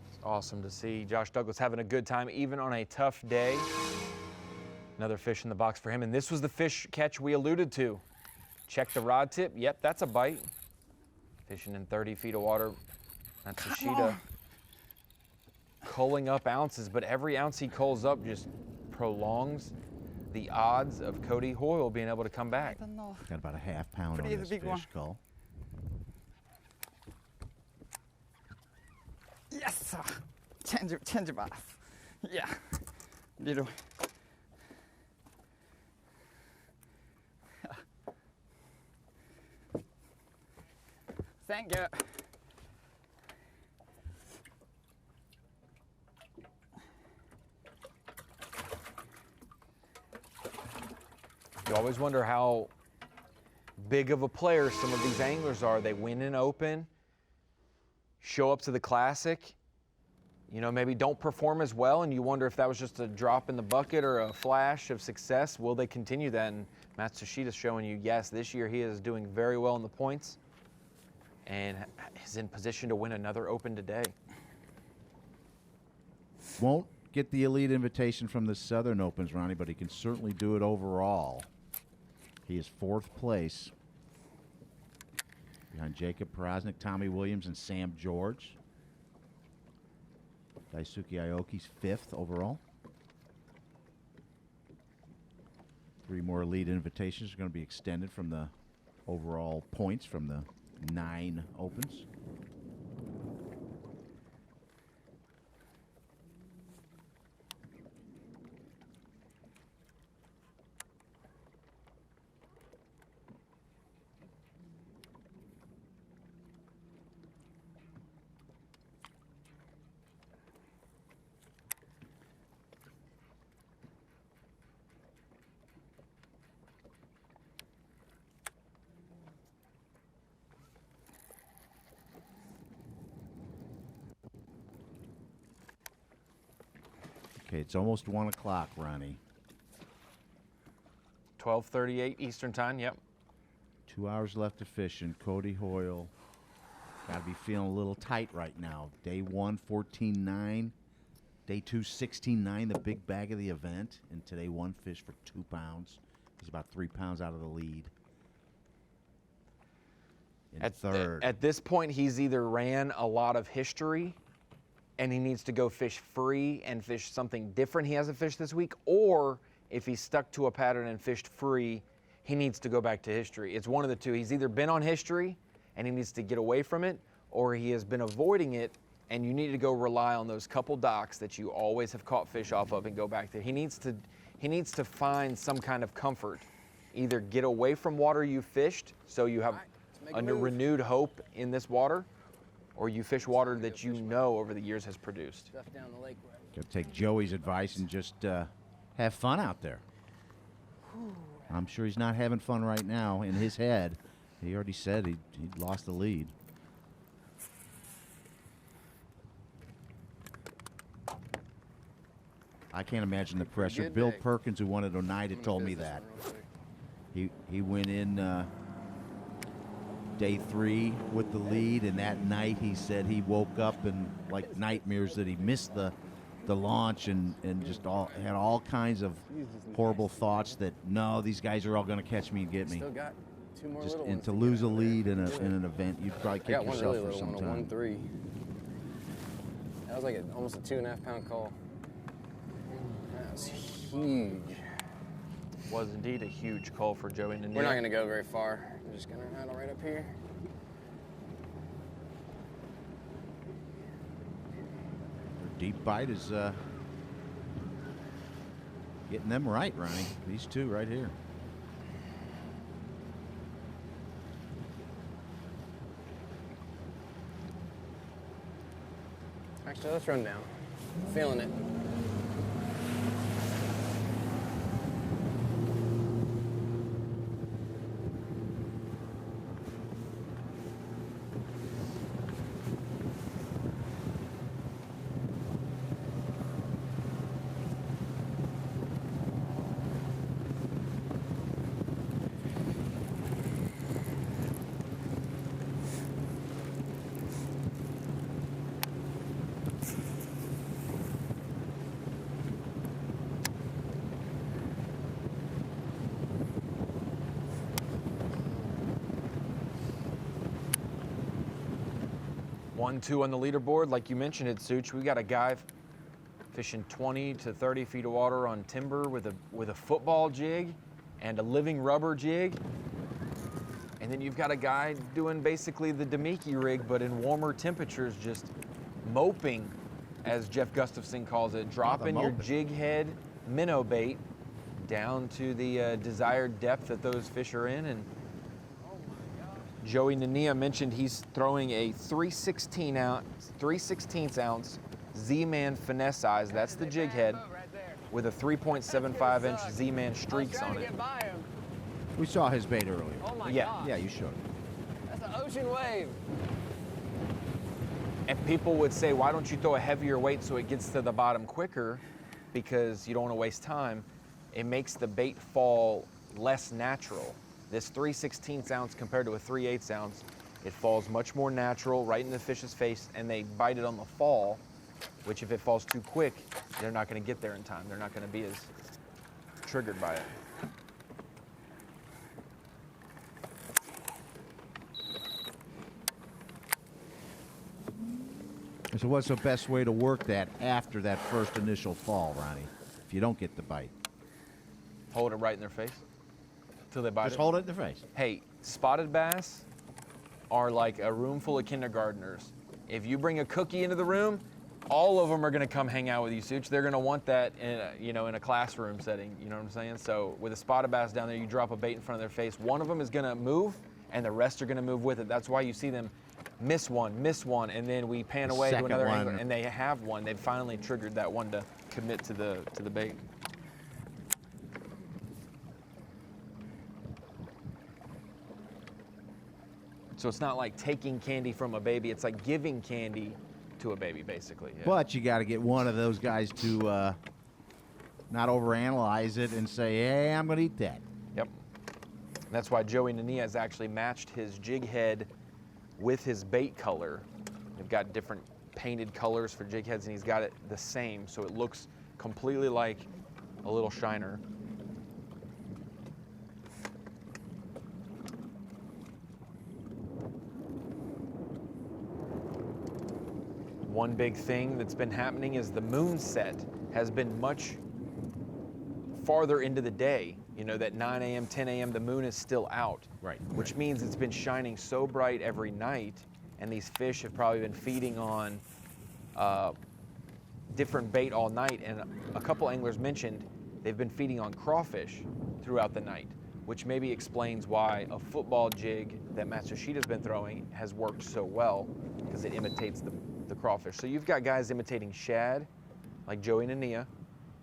It's awesome to see Josh Douglas having a good time, even on a tough day. Another fish in the box for him, and this was the fish catch we alluded to. Check the rod tip. Yep, that's a bite. Fishing in 30 feet of water. That's a Sheeta. Culling up ounces, but every ounce he culls up just prolongs the odds of Cody Hoyle being able to come back. Got about a half pound on this fish cull. Yes, sir. Change your bass. Yeah. Beautiful. Thank you. You always wonder how big of a player some of these anglers are. They win an open, show up to the Classic, you know, maybe don't perform as well, and you wonder if that was just a drop in the bucket or a flash of success. Will they continue that? And Matsushita's showing you, yes, this year he is doing very well in the points and is in position to win another open today. Won't get the elite invitation from the Southern Opens, Ronnie, but he can certainly do it overall. He is 4th place behind Jacob Porosnik, Tommy Williams, and Sam George. Daisuke Aoki's 5th overall. 3 more elite invitations are going to be extended from the overall points from the 9 opens. Okay, it's almost 1 o'clock, Ronnie. 12:38 Eastern time, yep. 2 hours left to fish, and Cody Hoyle got to be feeling a little tight right now. Day 1, 14.9. Day 2, 16.9, the big bag of the event. And today, 1 fish for 2 pounds. He's about 3 pounds out of the lead. At this point, he's either ran a lot of history and he needs to go fish free and fish something different he hasn't fished this week, or if he's stuck to a pattern and fished free, he needs to go back to history. It's one of the two. He's either been on history and he needs to get away from it, or he has been avoiding it and you need to go rely on those couple docks that you always have caught fish off of and go back there. He needs to find some kind of comfort. Either get away from water you fished so you have a renewed hope in this water, or you fish water that you know over the years has produced. Stuff down the lake. Got to take Joey's advice and just have fun out there. I'm sure he's not having fun right now in his head. He already said he lost the lead. I can't imagine the pressure. Bill Perkins, who won at Oneida, told me that. He went in day 3 with the lead, and that night he said he woke up in like nightmares that he missed the launch and just had all kinds of horrible thoughts that no, these guys are all going to catch me and get me. Still got 2 more little And ones to lose a lead in an event, you'd probably kick yourself for some time. I got one really little one, a 1-3. That was like almost a 2.5 pound call. That was huge. Was indeed a huge call for Joey Nania. We're not going to go very far. We're just going to handle right up here. Their deep bite is getting them right, Ronnie. These two right here. Actually, let's run down. Feeling it. One, two on the leaderboard, like you mentioned it, Such. We got a guy fishing 20 to 30 feet of water on timber with a football jig and a living rubber jig. And then you've got a guy doing basically the Demiki rig, but in warmer temperatures, just moping, as Jeff Gustafson calls it, dropping your jig head minnow bait down to the desired depth that those fish are in. And Joey Nania mentioned he's throwing a 3/16 ounce Z-Man finesse size. That's the jig head with a 3.75 inch Z-Man streaks on it. We saw his bait earlier. Oh my Yeah. gosh. Yeah, you showed. That's an ocean wave. And people would say, why don't you throw a heavier weight so it gets to the bottom quicker? Because you don't want to waste time. It makes the bait fall less natural. This 3/16 ounce compared to a 3/8 ounce, it falls much more natural right in the fish's face, and they bite it on the fall, which if it falls too quick, they're not going to get there in time. They're not going to be as triggered by it. So what's the best way to work that after that first initial fall, Ronnie, if you don't get the bite? Hold it right in their face till they bite it. Just hold it in their face. Hey, spotted bass are like a room full of kindergartners. If you bring a cookie into the room, all of them are going to come hang out with you, Such. They're going to want that in a classroom setting. You know what I'm saying? So with a spotted bass down there, you drop a bait in front of their face. One of them is going to move, and the rest are going to move with it. That's why you see them miss one, and then we pan away to another angle, and they have one. They've finally triggered that one to commit to the bait. So it's not like taking candy from a baby. It's like giving candy to a baby, basically. Yeah. But you got to get one of those guys to not overanalyze it and say, hey, I'm going to eat that. Yep. That's why Joey Nania has actually matched his jig head with his bait color. They've got different painted colors for jig heads, and he's got it the same, so it looks completely like a little shiner. One big thing that's been happening is the moon set has been much farther into the day. You know, that 9 a.m., 10 a.m., the moon is still out. Right. Which means it's been shining so bright every night, and these fish have probably been feeding on different bait all night. And a couple anglers mentioned they've been feeding on crawfish throughout the night, which maybe explains why a football jig that Matsushita's been throwing has worked so well, because it imitates the crawfish. So you've got guys imitating shad, like Joey Nania.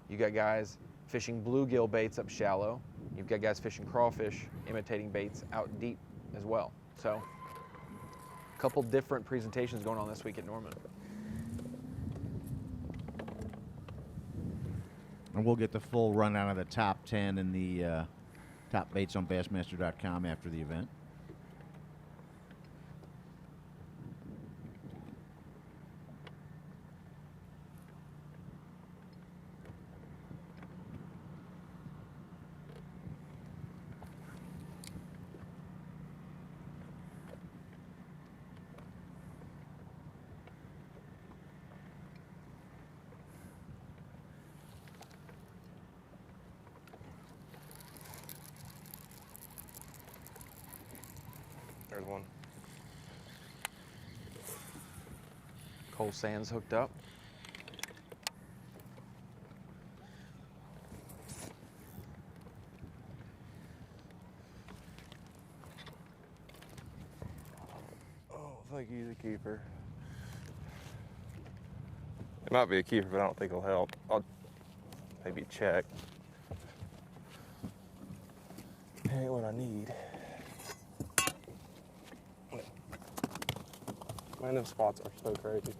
You got guys fishing bluegill baits up shallow. You've got guys fishing crawfish, imitating baits out deep as well. So a couple different presentations going on this week at Norman. And we'll get the full rundown of the top 10 and the top baits on Bassmaster.com after the event. There's one. Cole Sands hooked up. Oh, thank you, the keeper. It might be a keeper, but I don't think it'll help. I'll maybe check. Ain't what I need. Man, those spots are so crazy.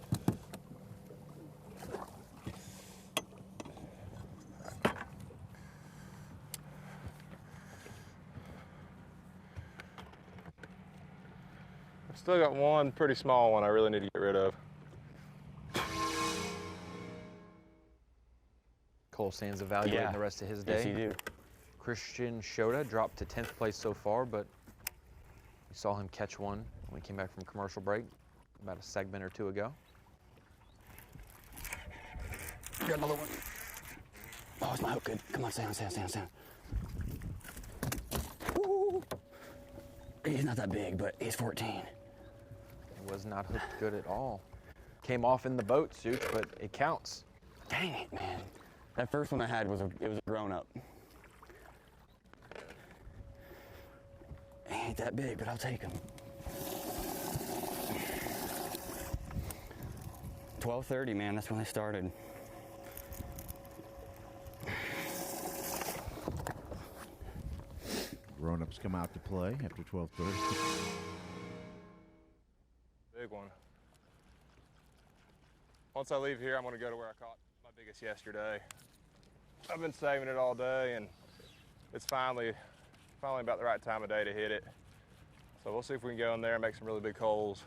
I've still got one pretty small one I really need to get rid of. Cole Sands evaluating the rest of his day. Yes, you do. Christian Shota dropped to 10th place so far, but we saw him catch one when we came back from commercial break about a segment or two ago. Got another one. Oh, is my hook good? Come on, stand. Woo. He's not that big, but he's 14. It was not hooked good at all. Came off in the boat, Suits, but it counts. Dang it, man. That first one I had was a grown up. He ain't that big, but I'll take him. 12:30, man, that's when they started. Grown-ups come out to play after 12:30. Big one. Once I leave here, I'm going to go to where I caught my biggest yesterday. I've been saving it all day, and it's finally about the right time of day to hit it. So we'll see if we can go in there and make some really big holes.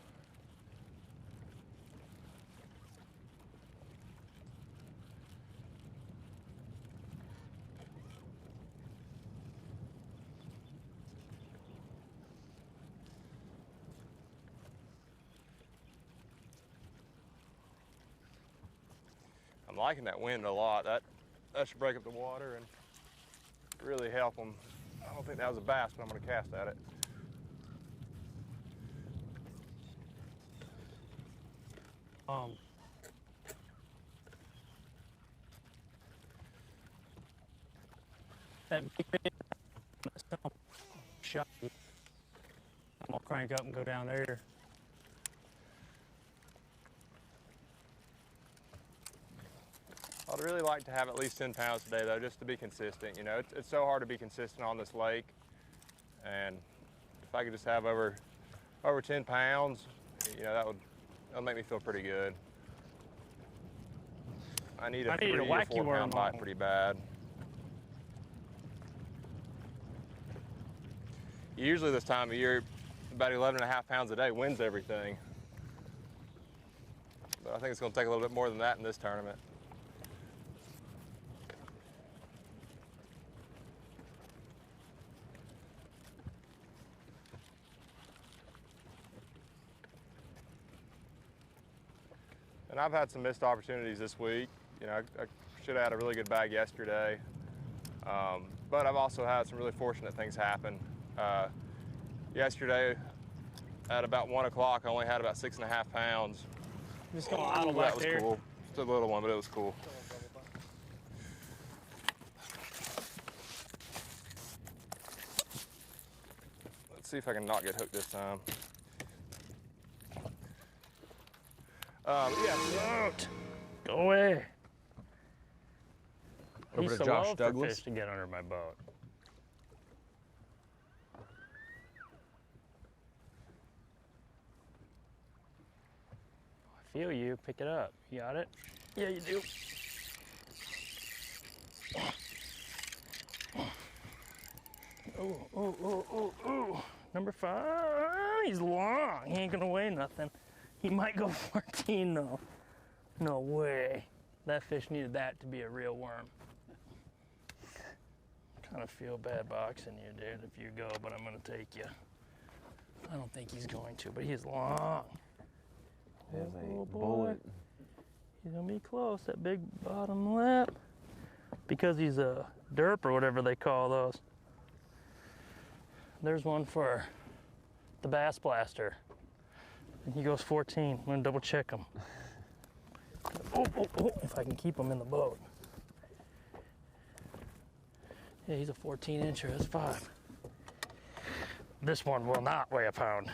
I'm liking that wind a lot. That should break up the water and really help them. I don't think that was a bass, but I'm going to cast at it. That big shot. I'm gonna crank up and go down there. I'd really like to have at least 10 pounds today, though, just to be consistent. You know, it's so hard to be consistent on this lake, and if I could just have over 10 pounds, you know, that'll make me feel pretty good. I need a 3 or 4 pound bite pretty bad. Usually this time of year, about 11.5 pounds a day wins everything. But I think it's going to take a little bit more than that in this tournament. And I've had some missed opportunities this week. You know, I should have had a really good bag yesterday. But I've also had some really fortunate things happen. Yesterday, at about 1 o'clock, I only had about 6.5 pounds. Just going idle That back was there. cool. It's a little one, but it was cool. Let's see if I can not get hooked this time. Yeah. Go away. Over He's to so Josh low for Douglas. fish to get under my boat. I feel you. Pick it up. You got it? Yeah, you do. Oh. Number 5. He's long. He ain't gonna weigh nothing. He might go 14 though. No way. That fish needed that to be a real worm. Kind of feel bad boxing you, dude, if you go, but I'm gonna take you. I don't think he's going to, but he's long. There's Oh, a boy. bullet. He's gonna be close, that big bottom lip. Because he's a derp or whatever they call those. There's one for the Bassmaster. And he goes 14. I'm gonna double check him. Oh, if I can keep him in the boat. Yeah, he's a 14 incher, that's 5. This one will not weigh a pound.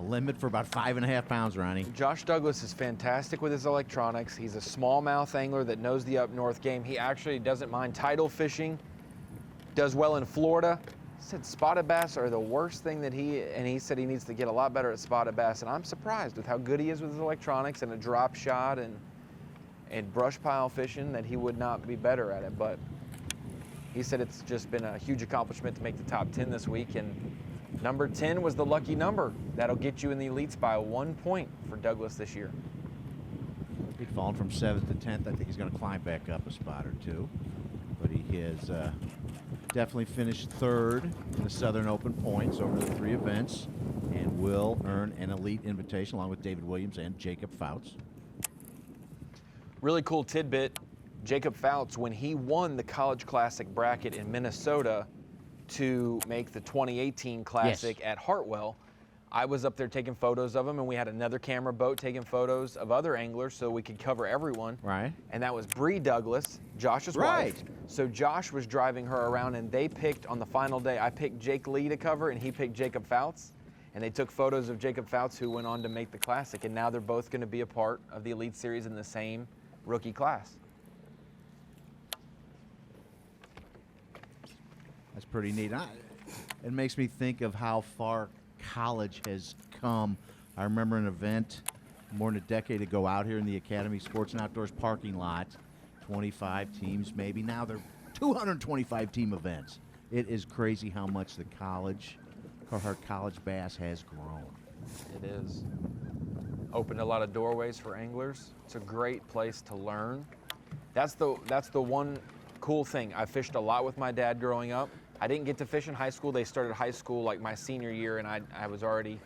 limit for about 5.5 pounds, Ronnie. Josh Douglas is fantastic with his electronics. He's a smallmouth angler that knows the up north game. He actually doesn't mind tidal fishing, does well in Florida. He said spotted bass are the worst thing that he said he needs to get a lot better at spotted bass, and I'm surprised with how good he is with his electronics and a drop shot and brush pile fishing that he would not be better at it. But he said it's just been a huge accomplishment to make the top 10 this week, and number 10 was the lucky number. That'll get you in the elites by 1 point for Douglas this year. He'd fallen from 7th to 10th. I think he's going to climb back up a spot or two. But he has definitely finished 3rd in the Southern Open points over the 3 events and will earn an elite invitation along with David Williams and Jacob Fouts. Really cool tidbit. Jacob Fouts, when he won the College Classic bracket in Minnesota to make the 2018 Classic at Hartwell, I was up there taking photos of him, and we had another camera boat taking photos of other anglers so we could cover everyone. Right. And that was Bree Douglas, Josh's wife. So Josh was driving her around, and they picked on the final day. I picked Jake Lee to cover, and he picked Jacob Fouts. And they took photos of Jacob Fouts, who went on to make the Classic, and now they're both going to be a part of the Elite Series in the same rookie class. That's pretty neat. It makes me think of how far college has come. I remember an event more than a decade ago out here in the Academy Sports and Outdoors parking lot, 25 teams maybe. Now they're 225 team events. It is crazy how much the Carhartt College Bass has grown. It is. Opened a lot of doorways for anglers. It's a great place to learn. That's the one cool thing. I fished a lot with my dad growing up. I didn't get to fish in high school. They started high school like my senior year, and I was already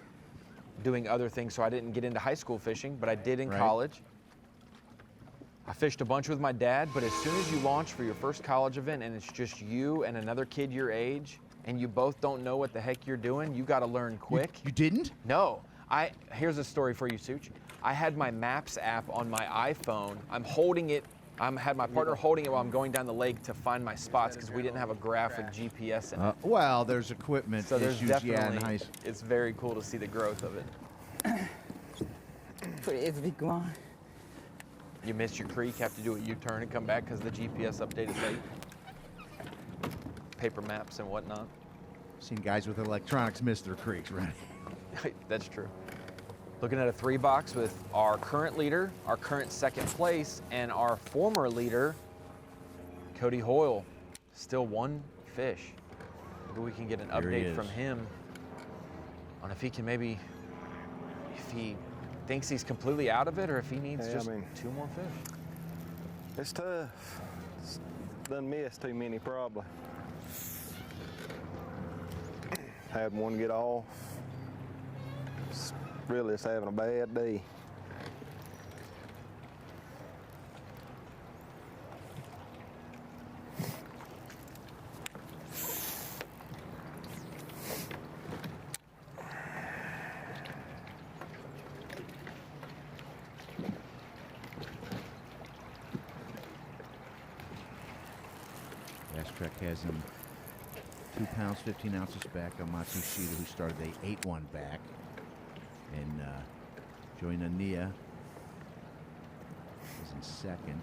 doing other things, so I didn't get into high school fishing, but I did in college. I fished a bunch with my dad, but as soon as you launch for your first college event and it's just you and another kid your age, and you both don't know what the heck you're doing, you got to learn quick. You didn't? No. Here's a story for you, Such. I had my Maps app on my iPhone. I'm holding it. I had my partner holding it while I'm going down the lake to find my spots because we didn't have a graphic GPS in it. Well, there's equipment So there's issues. definitely, it's very cool to see the growth of it. It's a big one. You missed your creek, have to do a U-turn and come back because the GPS update is late. Paper maps and whatnot. Seen guys with electronics miss their creeks, right? That's true. Looking at a 3-box with our current leader, our current 2nd place, and our former leader, Cody Hoyle. Still 1 fish. Maybe we can get an update from him on if he can if he thinks he's completely out of it or if he needs just 2 more fish. It's tough. Done missed too many probably. Had one get off. Really just having a bad day. Bass Trek has him 2 pounds, 15 ounces back on Matsushita, who started a 8-1 back. And Joey Nania is in 2nd,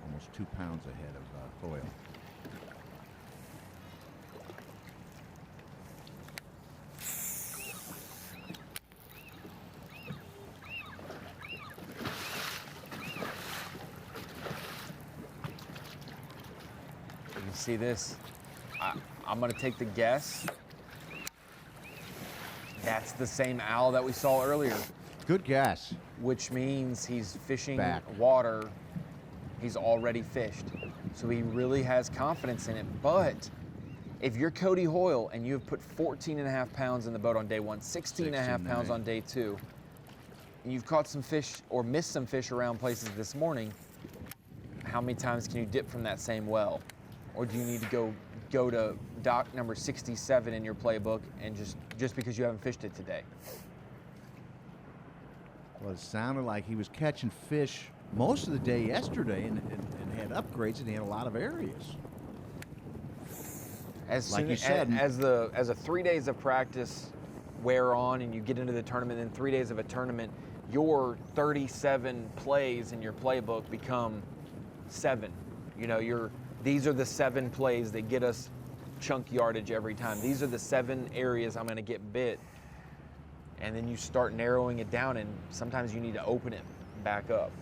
almost 2 pounds ahead of Hoyle. You can see this. I'm going to take the guess. That's the same owl that we saw earlier. Good guess. Which means he's fishing back. Water he's already fished. So he really has confidence in it. But if you're Cody Hoyle and you've put 14.5 pounds in the boat on day 1, 16.5 pounds on day 2, and you've caught some fish or missed some fish around places this morning, how many times can you dip from that same well? Or do you need to go to dock number 67 in your playbook and just because you haven't fished it today? Well, it sounded like he was catching fish most of the day yesterday and had upgrades, and he had a lot of areas. As like soon you said, as the 3 days of practice wear on and you get into the tournament, and 3 days of a tournament, your 37 plays in your playbook become 7. You know, these are the 7 plays that get us chunk yardage every time. These are the 7 areas I'm going to get bit. And then you start narrowing it down, and sometimes you need to open it back up.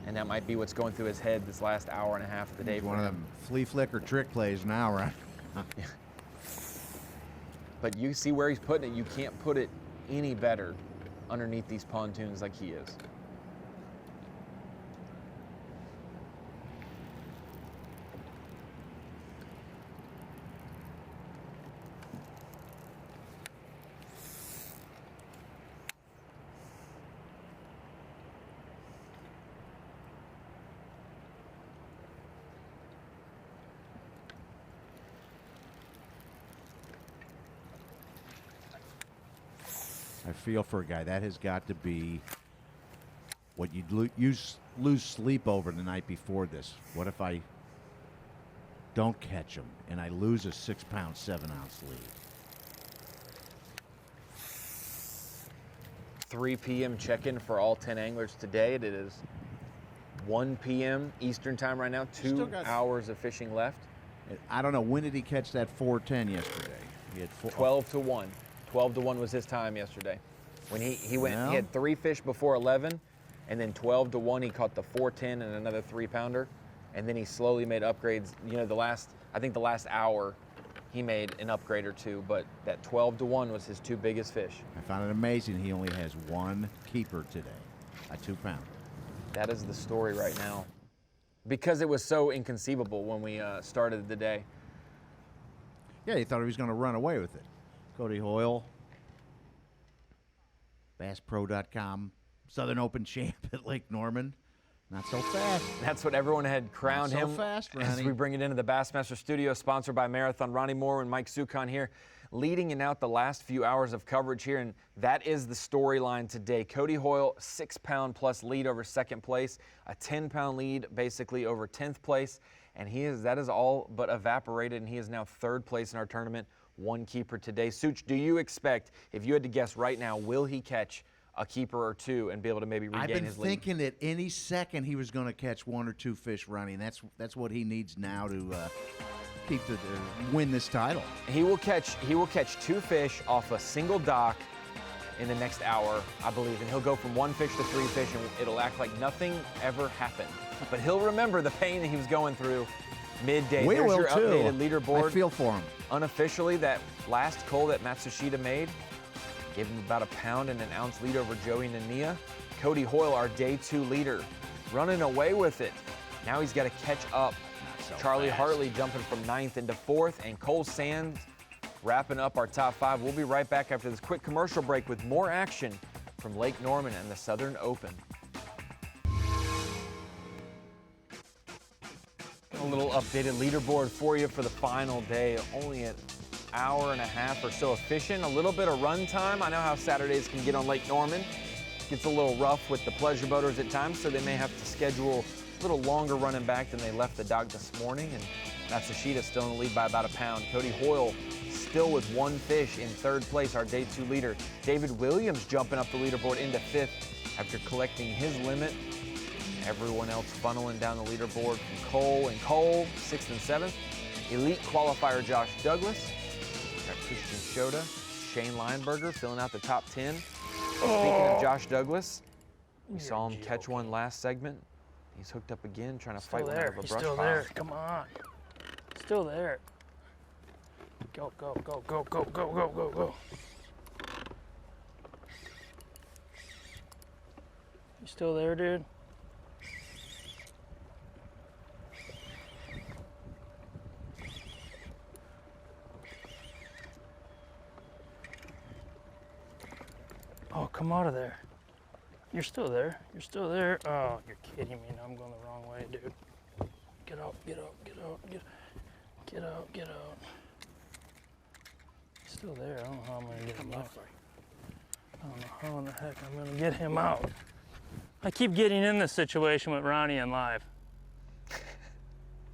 And that might be what's going through his head this last hour and a half of the day. One of them flea flicker trick plays now, right? But you see where he's putting it. You can't put it any better underneath these pontoons like he is. I feel for a guy. That has got to be what you'd lose sleep over the night before this. What if I don't catch him and I lose a 6-pound, 7-ounce lead? 3 p.m. check-in for all 10 anglers today. It is 1 p.m. Eastern time right now. 2 hours of fishing left. I don't know. When did he catch that 410 yesterday? He had 12 to 1. 12 to 1 was his time yesterday. When he went, Well, he had 3 fish before 11, and then 12 to 1 he caught the 410 and another 3-pounder, and then he slowly made upgrades. You know, the last hour he made an upgrade or 2, but that 12 to 1 was his 2 biggest fish. I found it amazing he only has 1 keeper today, a 2-pounder. That is the story right now, because it was so inconceivable when we started the day. Yeah, he thought he was going to run away with it. Cody Hoyle, BassPro.com, Southern Open champ at Lake Norman. Not so fast. That's what everyone had crowned Not so him fast, as Ronnie. we bring it into the Bassmaster studio, sponsored by Marathon. Ronnie Moore and Mike Sukon here, leading in out the last few hours of coverage here, and that is the storyline today. Cody Hoyle, 6-pound plus lead over 2nd place, a 10-pound lead basically over 10th place, and that is all but evaporated, and he is now 3rd place in our tournament. 1 keeper today. Such, do you expect, if you had to guess right now, will he catch a keeper or 2 and be able to maybe regain his lead? I've been thinking that any second he was going to catch 1 or 2 fish running. That's what he needs now to win this title. He will catch 2 fish off a single dock in the next hour, I believe, and he'll go from 1 fish to 3 fish, and it'll act like nothing ever happened. But he'll remember the pain that he was going through. Midday. We There's will your too. updated leaderboard. I feel for him. Unofficially, that last cull that Matsushita made gave him about a 1 and an ounce lead over Joey Nania. Cody Hoyle, our day 2 leader, running away with it. Now he's got to catch up. Charlie Hartley jumping from 9th into 4th, and Cole Sands wrapping up our top 5. We'll be right back after this quick commercial break with more action from Lake Norman and the Southern Open. A little updated leaderboard for you for the final day. Only an hour and a half or so of fishing, a little bit of run time. I know how Saturdays can get on Lake Norman. Gets a little rough with the pleasure boaters at times, so they may have to schedule a little longer running back than they left the dock this morning. And Matsushita still in the lead by about a pound. Cody Hoyle still with 1 fish in 3rd place, our day 2 leader. David Williams jumping up the leaderboard into 5th after collecting his limit. Everyone else funneling down the leaderboard from Cole and Cole, 6th and 7th. Elite qualifier Josh Douglas. Got Christian Shota, Shane Lineberger filling out the top 10. Speaking of Josh Douglas, we saw him catch one last segment. He's hooked up again, trying to fight one out of a brush pile. Still there. Come on. Still there. Go, go, go, go, go, go, go, go, go. You still there, dude? Oh, come out of there. You're still there. You're still there. Oh, you're kidding me. Now I'm going the wrong way, dude. Get out, get out, get out, get out, get out. He's still there. I don't know how I'm going to get him out. I don't know how in the heck I'm going to get him out. I keep getting in this situation with Ronnie and live.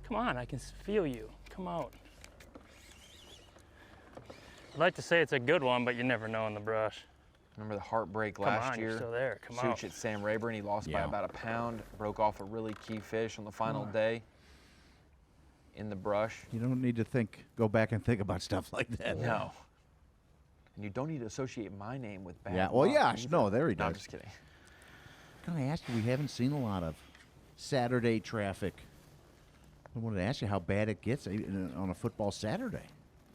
Come on, I can feel you. Come out. I'd like to say it's a good one, but you never know in the brush. Remember the heartbreak Come last on, year? you're still there. Come on. Such at Sam Rayburn, he lost by Yeah. about a pound, broke off a really key fish on the final day in the brush. You don't need to go back and think about stuff like that. No. And you don't need to associate my name with bad Yeah, well, luck yeah, either. no, there he No, I'm does. just kidding. Can I ask you, we haven't seen a lot of Saturday traffic. I wanted to ask you how bad it gets on a football Saturday.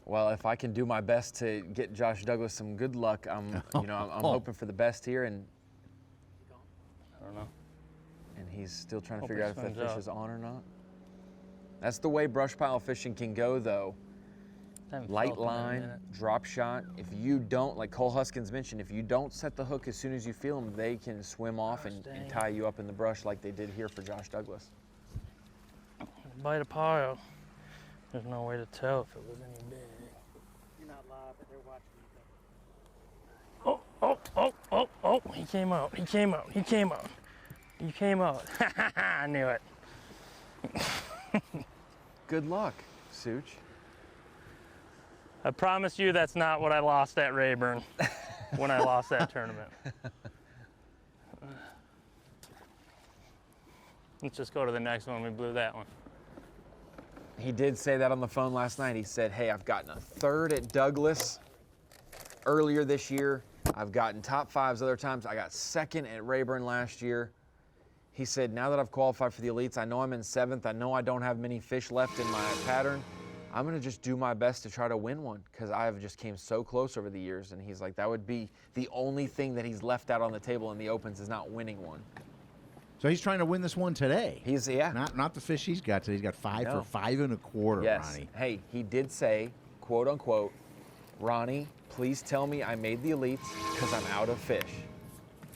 Well, if I can do my best to get Josh Douglas some good luck, I'm hoping for the best here, and I don't know. And he's still trying to Hope figure it out if that swims fish up. is on or not. That's the way brush pile fishing can go, though. Haven't Light felt it in a line, minute. drop shot. If you don't, like Cole Huskins mentioned, if you don't set the hook as soon as you feel them, they can swim off and tie you up in the brush like they did here for Josh Douglas. Bite a pile. There's no way to tell if it was any big. You're not live, but they're watching you. Oh, he came out. He came out. He came out. He came out. I knew it. Good luck, Such. I promise you that's not what I lost at Rayburn when I lost that tournament. Let's just go to the next one. We blew that one. He did say that on the phone last night. He said, hey, I've gotten a third at Douglas earlier this year. I've gotten top fives other times. I got second at Rayburn last year. He said, now that I've qualified for the elites, I know I'm in seventh. I know I don't have many fish left in my pattern. I'm going to just do my best to try to win one because I've just came so close over the years. And he's like, that would be the only thing that he's left out on the table in the opens is not winning one. So he's trying to win this one today. Yeah. Not the fish he's got today. He's got 5 No. for 5 1/4, Yes. Ronnie. Hey, he did say, quote unquote, Ronnie, please tell me I made the elites because I'm out of fish.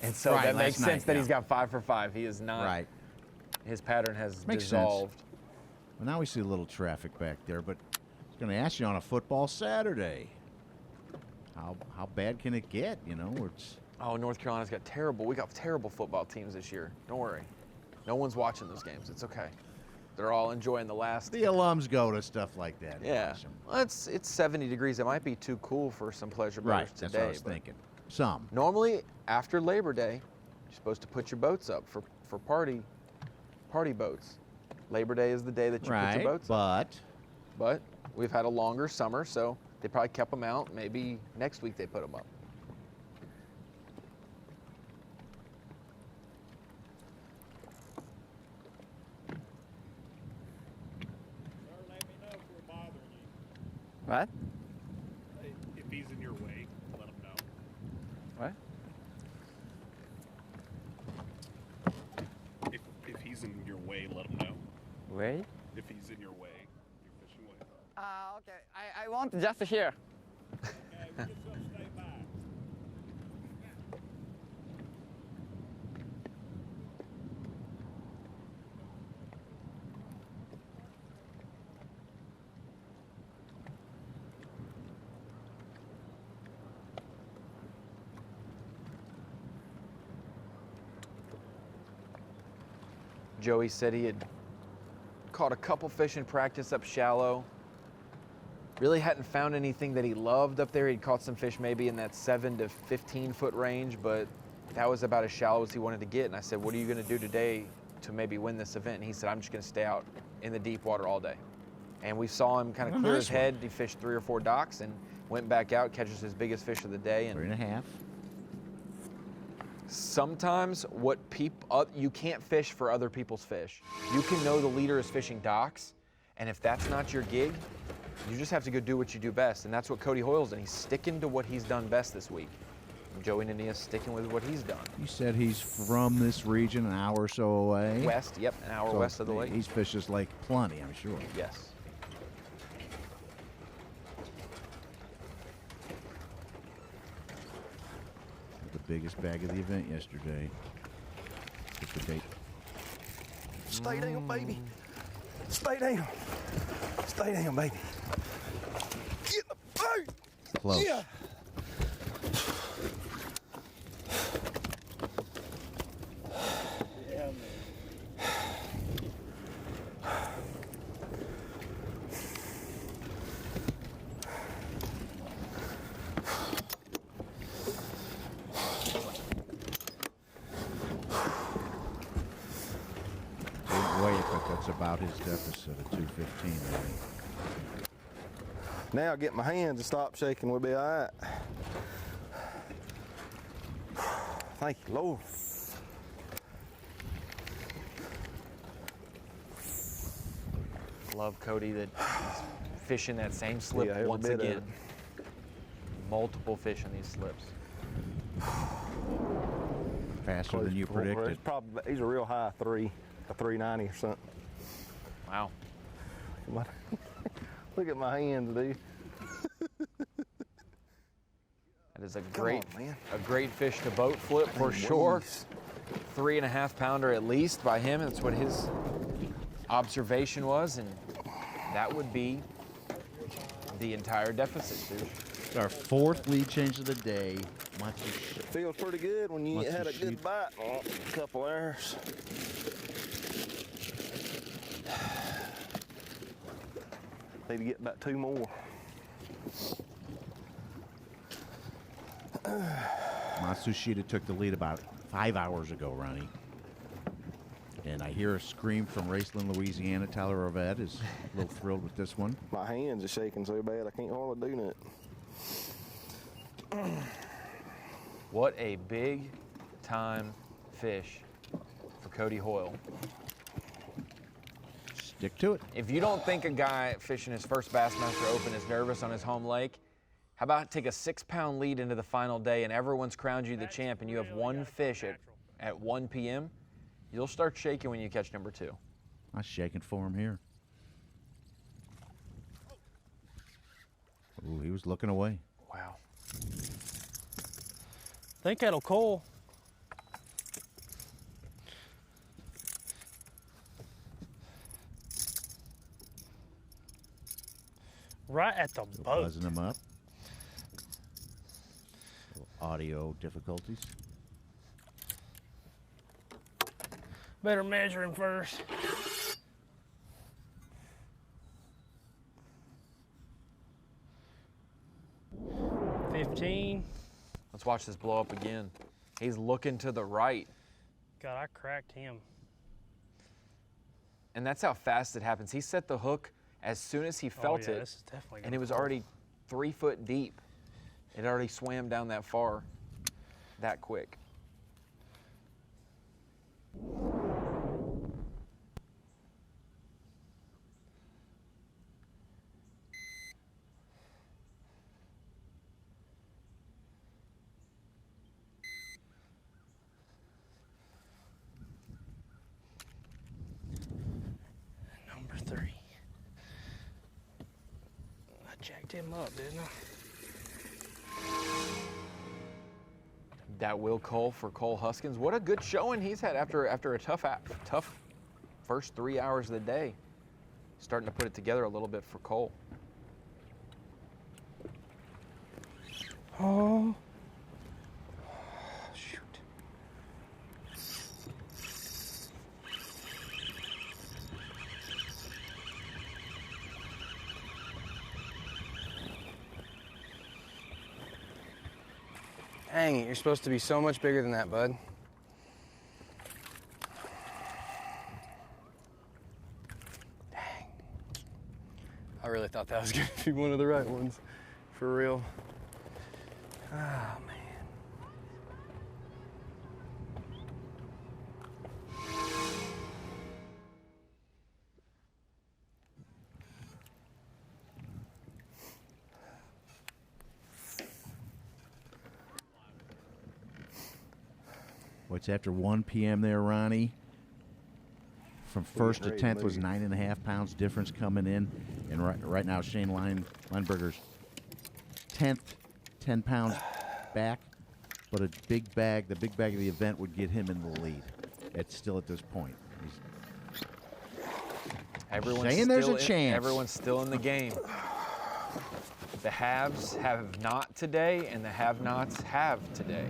And so Right, that makes last sense night, that yeah. he's got 5 for 5. He is not. Right. His pattern has Makes dissolved. sense. Well, now we see a little traffic back there, but I was going to ask you on a football Saturday, how bad can it get? You know, where it's Oh, North Carolina's got terrible. We got terrible football teams this year. Don't worry. No one's watching those games. It's okay. They're all enjoying the last. the alums go to stuff like that. and Yeah. watch 'em. Well, it's 70 degrees. It might be too cool for some pleasure boaters Right. today. That's what I was but thinking. Some. Normally, after Labor Day, you're supposed to put your boats up for party boats. Labor Day is the day that you put Right. your boats up. But But we've had a longer summer, so they probably kept them out. Maybe next week they put them up. What? If he's in your way, let him know. What? If he's in your way, let him know. Wait. If he's in your way, your fishing way. Okay. I want just here. Joey said he had caught a couple fish in practice up shallow. Really hadn't found anything that he loved up there. He'd caught some fish maybe in that 7 to 15 foot range, but that was about as shallow as he wanted to get. And I said, what are you going to do today to maybe win this event? And he said, I'm just going to stay out in the deep water all day. And we saw him kind of clear his head. He fished 3 or 4 docks and went back out, catches his biggest fish of the day. And 3.5. sometimes you can't fish for other people's fish. You can know the leader is fishing docks, and if that's not your gig, you just have to go do what you do best. And that's what Cody Hoyle's done. He's sticking to what he's done best this week. And Joey Nania's sticking with what he's done. You said he's from this region, an hour or so away. West, yep, an hour west of the lake. He's fished this lake plenty, I'm sure. Yes. The biggest bag of the event yesterday. Get the bait. Stay down, baby. Stay down. Stay down, baby. Get in the boat. Close. Yeah. That's about his deficit of 215. Really. Now I get my hands to stop shaking, we'll be all right. Thank you, Lord. Love Cody that he's fishing that same slip Yeah, every once bit of again. it. Multiple fish in these slips. Faster than you predicted. He's a real high 3, a 390 or something. Wow. Look at my hands, dude. That is a great fish to boat flip for sure. 3.5 pounder at least by him. That's what his observation was, and that would be the entire deficit, dude. It's our 4th lead change of the day. Feels pretty good when you had a good bite. Oh, a couple hours. Need to get about 2 more. Matsushita took the lead about 5 hours ago, Ronnie. And I hear a scream from Raceland, Louisiana. Tyler Ovett is a little thrilled with this one. My hands are shaking so bad I can't hardly do nothing. What a big time fish for Cody Hoyle. Stick to it. If you don't think a guy fishing his first Bassmaster Open is nervous on his home lake, how about take a 6-pound lead into the final day and everyone's crowned you the champ and you have one fish at 1 p.m.? You'll start shaking when you catch number 2. I'm shaking for him here. Ooh, he was looking away. Wow. Think that'll cool. Right at the boat. Buzzing him up. Audio difficulties. Better measure him first. $15. Let's watch this blow up again. He's looking to the right. God, I cracked him. And that's how fast it happens. He set the hook as soon as he felt yeah, it, this is definitely and gonna it was fall. already 3 foot deep. It already swam down that far, that quick. Number 3. I jacked him up, didn't I? That Will Cole for Cole Huskins. What a good showing he's had after a tough first 3 hours of the day. Starting to put it together a little bit for Cole. Oh. Shoot. Dang it, you're supposed to be so much bigger than that, bud. Dang. I really thought that was gonna be one of the right ones, for real. Oh, man. What's after 1 p.m. there, Ronnie? From first to getting ready 10th to was move. 9.5 pounds difference coming in. And right now, Shane Lineberger's 10th, 10 pounds back. But a big bag, the big bag of the event would get him in the lead. It's still at this point. Everyone's Saying there's a still chance. Everyone's still in the game. The haves have not today, and the have-nots have today.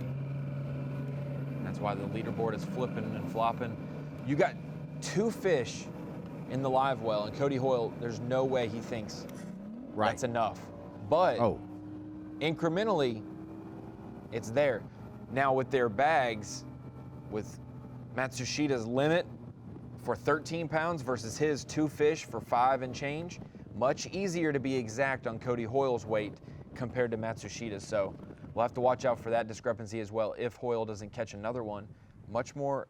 That's why the leaderboard is flipping and flopping. You got 2 fish in the live well, and Cody Hoyle, there's no way he thinks that's enough. But incrementally, it's there. Now with their bags, with Matsushita's limit, for 13 pounds versus his 2 fish for 5 and change. Much easier to be exact on Cody Hoyle's weight compared to Matsushita's. So we'll have to watch out for that discrepancy as well if Hoyle doesn't catch another one. Much more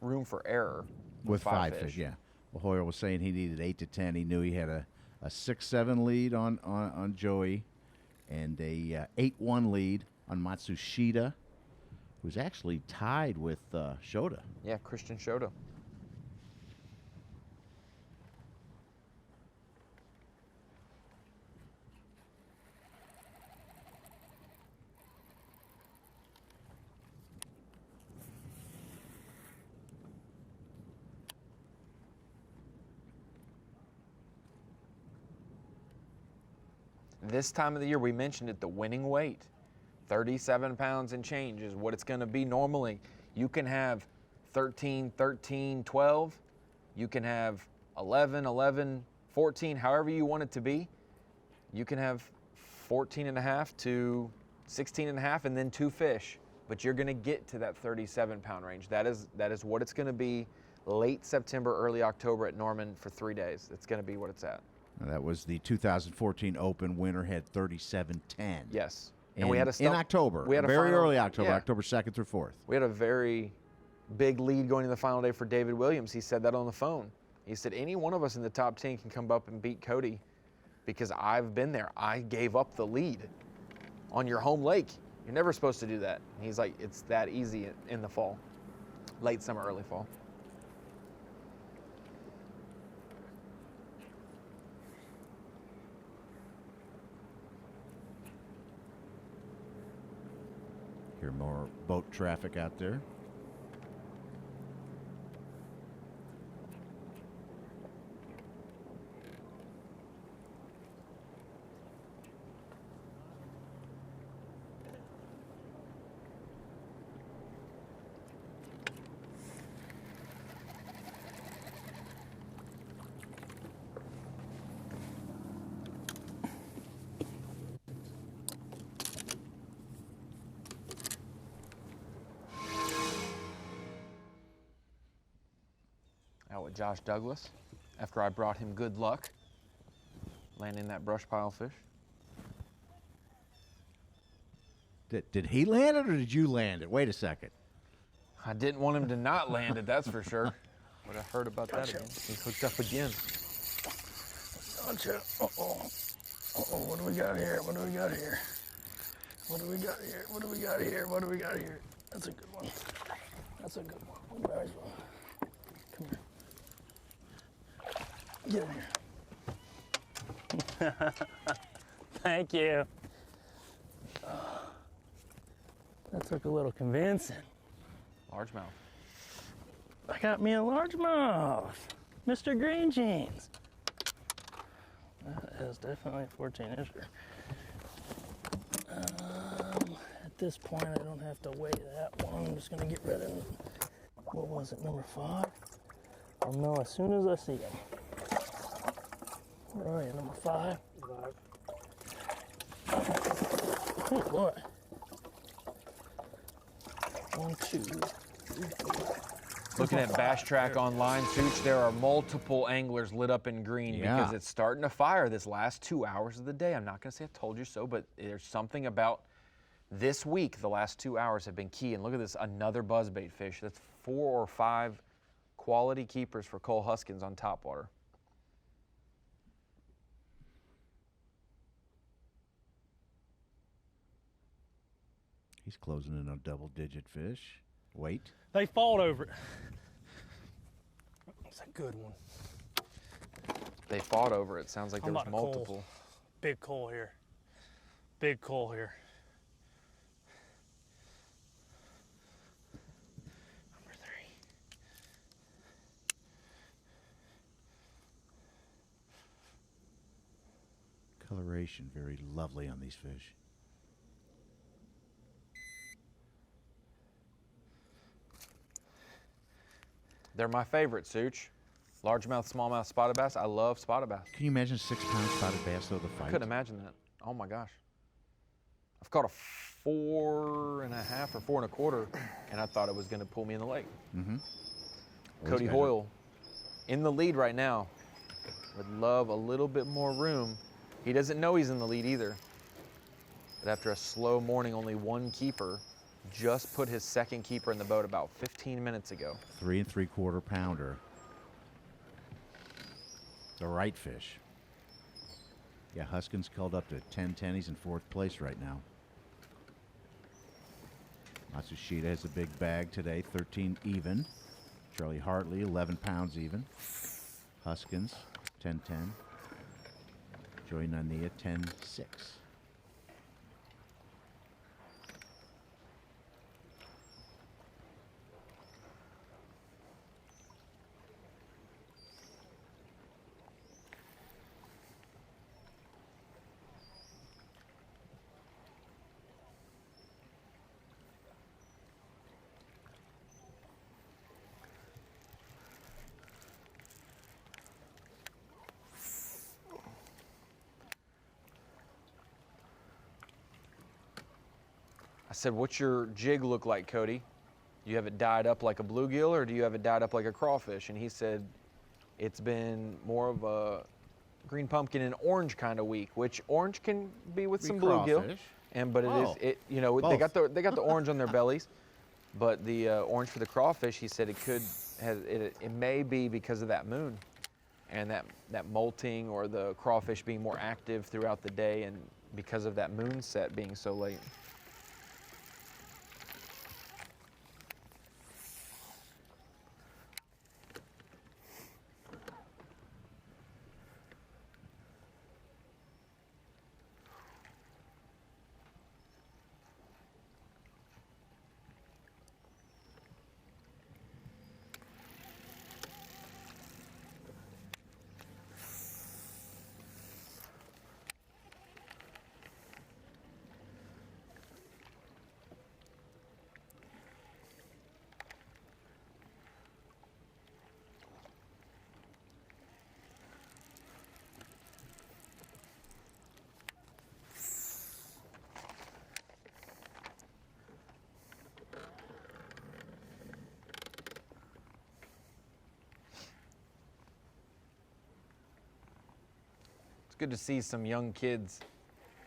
room for error with 5 fish. Yeah. Well, Hoyle was saying he needed 8 to 10. He knew he had a 6-7 lead on Joey and a 8-1 lead on Matsushita, who's actually tied with Shota. Yeah, Christian Shota. This time of the year, we mentioned it, the winning weight, 37 pounds and change is what it's going to be normally. You can have 13, 13, 12. You can have 11, 11, 14, however you want it to be. You can have 14 and a half to 16 and a half and then 2 fish. But you're going to get to that 37-pound range. That is what it's going to be late September, early October at Norman for 3 days. It's going to be what it's at. That was the 2014 Open. Winner had 37.10. Yes. And we had a in October. We had very early October, yeah. October 2nd through 4th. We had a very big lead going to the final day for David Williams. He said that on the phone. He said, any one of us in the top 10 can come up and beat Cody because I've been there. I gave up the lead on your home lake. You're never supposed to do that. And he's like, it's that easy in the fall, late summer, early fall. Hear more boat traffic out there. Out with Josh Douglas after I brought him good luck landing that brush pile fish. Did he land it or did you land it? Wait a second. I didn't want him to not land it, that's for sure. Would have heard about that again. He hooked up again. Gotcha. Uh-oh. Uh-oh, what do we got here? What do we got here? What do we got here? What do we got here? What do we got here? That's a good one. That's a good one. Nice one. Come here. Get in here. Thank you. That took a little convincing. Largemouth. I got me a largemouth. Mr. Green Jeans. That is definitely a 14-incher. At this point, I don't have to weigh that one. I'm just going to get rid of, what was it, number 5? I'll know as soon as I see him. Where are you, number 5? 5. Hey, boy. 1, 2, 3, 4. Looking at Bass Track online, Such, there are multiple anglers lit up in green because it's starting to fire this last 2 hours of the day. I'm not going to say I told you so, but there's something about this week, the last 2 hours have been key. And look at this, another buzzbait fish. That's 4 or 5 quality keepers for Cole Huskins on Topwater. He's closing in on double-digit fish. Wait. They fought over it. That's a good one. They fought over it. Sounds like there was multiple. Coal. Big coal here. Big coal here. Number 3. Coloration very lovely on these fish. They're my favorite, Such. Largemouth, smallmouth, spotted bass. I love spotted bass. Can you imagine 6-pound spotted bass though, the fight? I couldn't imagine that. Oh my gosh. I've caught a 4.5 or 4 1/4, and I thought it was going to pull me in the lake. Mm-hmm. Cody Hoyle in the lead right now. Would love a little bit more room. He doesn't know he's in the lead either. But after a slow morning, only one keeper. Just put his second keeper in the boat about 15 minutes ago. 3 3/4 pounder. The right fish. Yeah, Huskins called up to 10-10. He's in 4th place right now. Matsushita has a big bag today, 13 even. Charlie Hartley, 11 pounds even. Huskins, 10-10. Joey Nania, 10-6. I said, what's your jig look like, Cody? Do you have it dyed up like a bluegill or do you have it dyed up like a crawfish? And he said, it's been more of a green pumpkin and orange kind of week, which orange can be with some bluegill. But it is, they got the orange on their bellies, but the orange for the crawfish, he said it may be because of that moon and that molting or the crawfish being more active throughout the day and because of that moon set being so late. Good to see some young kids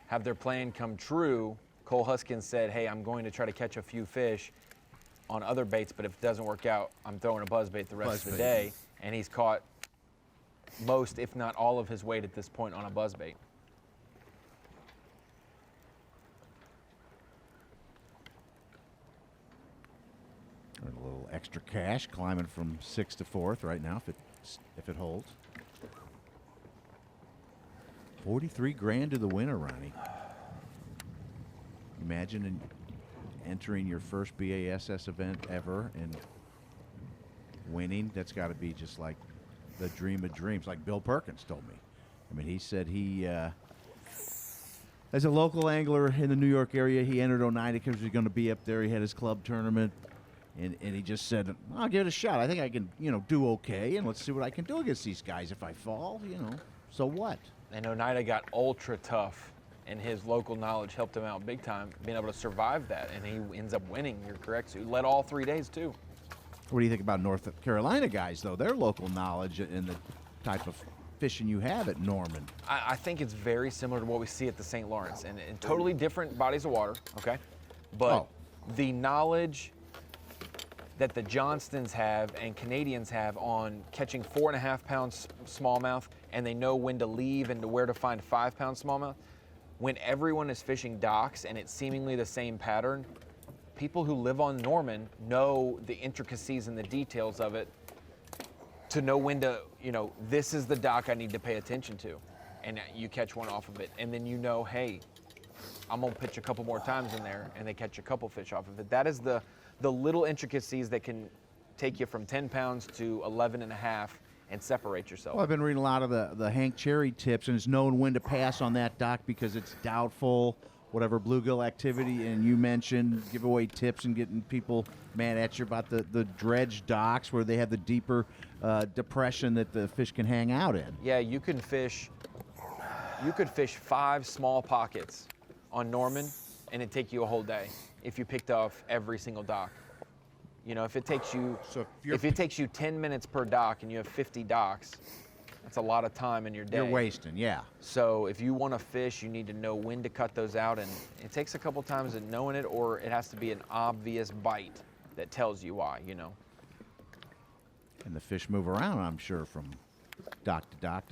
have their plan come true. Cole Huskins said, hey, I'm going to try to catch a few fish on other baits, but if it doesn't work out, I'm throwing a buzzbait the rest of the day. And he's caught most, if not all of his weight at this point on a buzzbait. A little extra cash climbing from 6th to 4th right now if it holds. 43 grand to the winner, Ronnie. Imagine entering your first B.A.S.S. event ever and winning. That's got to be just like the dream of dreams, like Bill Perkins told me. I mean, he said he, as a local angler in the New York area, he entered Oneida because he was going to be up there. He had his club tournament, and he just said, I'll give it a shot. I think I can, do okay, and let's see what I can do against these guys. If I fall, so what? And Oneida got ultra tough, and his local knowledge helped him out big time, being able to survive that, and he ends up winning. You're correct. So he led all 3 days, too. What do you think about North Carolina guys, though? Their local knowledge and the type of fishing you have at Norman. I think it's very similar to what we see at the St. Lawrence, and totally different bodies of water, okay? But the knowledge that the Johnstons have and Canadians have on catching 4.5 pound smallmouth, and they know when to leave and where to find 5 pound smallmouth. When everyone is fishing docks and it's seemingly the same pattern, people who live on Norman know the intricacies and the details of it to know when to, this is the dock I need to pay attention to. And you catch one off of it. And then hey, I'm gonna pitch a couple more times in there, and they catch a couple fish off of it. That is the little intricacies that can take you from 10 pounds to 11.5 and separate yourself. Well, I've been reading a lot of the Hank Cherry tips, and it's knowing when to pass on that dock because it's doubtful, whatever bluegill activity. And you mentioned giveaway tips and getting people mad at you about the dredge docks where they have the deeper depression that the fish can hang out in. Yeah, you could fish 5 small pockets on Norman, and it'd take you a whole day if you picked off every single dock. You know, if it takes you if it takes you 10 minutes per dock and you have 50 docks, that's a lot of time in your day. You're wasting, yeah. So if you want to fish, you need to know when to cut those out, and it takes a couple times of knowing it, or it has to be an obvious bite that tells you why, you know. And the fish move around, I'm sure, from dock to dock.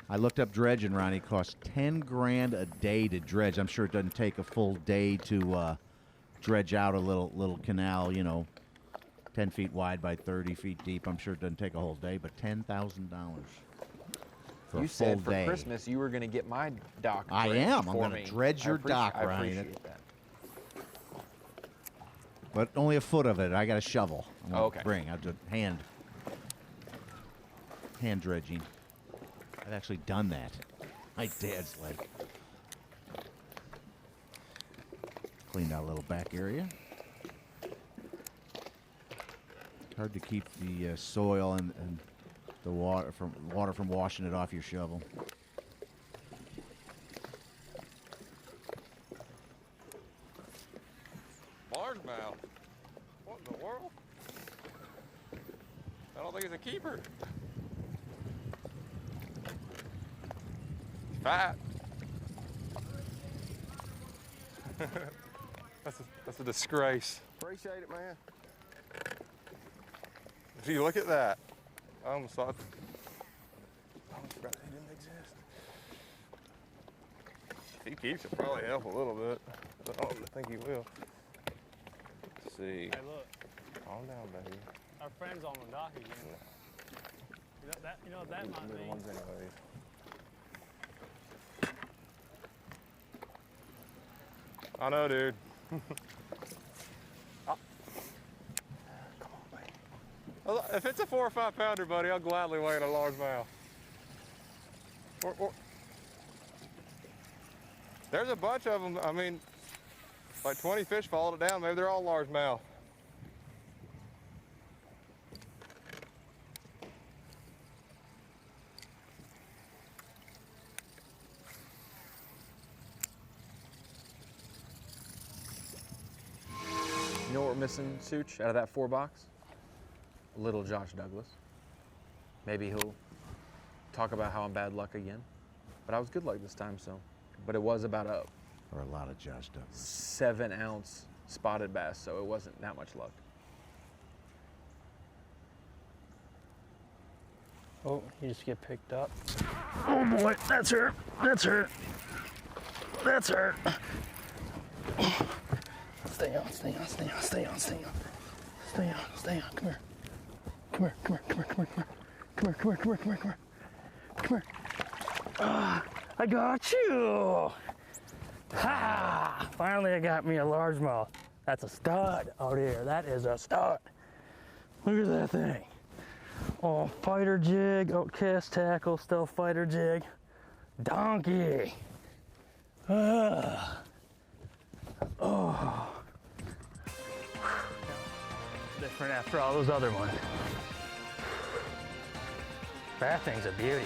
I looked up dredging, Ronnie. It costs 10 grand a day to dredge. I'm sure it doesn't take a full day to dredge out a little canal, you know, 10 feet wide by 30 feet deep. I'm sure it doesn't take a whole day, but $10,000 for You a full said for day. Christmas you were going to get my dock. I dredged am. I'm for going me. to dredge your dock, I Ryan. appreciate that. But only a foot of it. I got a shovel. I'm gonna Okay. bring. I'll just hand dredging. I've actually done that. My dad's like cleaned out a little back area. Hard to keep the soil and the water from washing it off your shovel. Largemouth. What in the world? I don't think it's a keeper. Fat. That's a disgrace. Appreciate it, man. If you look at that, I almost thought. I almost forgot he didn't exist. If he keeps, it'll probably help a little bit. But I don't think he will. Let's see. Hey, look. Calm down, baby. Our friend's on the dock again. You know that might Little mean. ones anyways. I know, dude. If it's a 4 or 5 pounder, buddy, I'll gladly weigh in a largemouth. There's a bunch of them. I mean, like 20 fish followed it down. Maybe they're all largemouth. You know what we're missing, Such, out of that 4 box? Little Josh Douglas. Maybe he'll talk about how I'm bad luck again. But I was good luck this time, so. But it was about a Or a lot of Josh Douglas. 7-ounce spotted bass, so it wasn't that much luck. Oh, you just get picked up. Oh boy, that's her. That's her. That's her. Stay on, stay on, stay on, stay on, stay on. Stay on, stay on. Come here. Come here, come here, come here, come here, come here. Come here, come here, come here, come here, come here. Come here. Ah, I got you. Ha! Finally I got me a largemouth. That's a stud out here. That is a stud. Look at that thing. Oh, fighter jig, oh, cast tackle, still fighter jig. Donkey. Ah. Oh. Different after all those other ones. That thing's a beauty.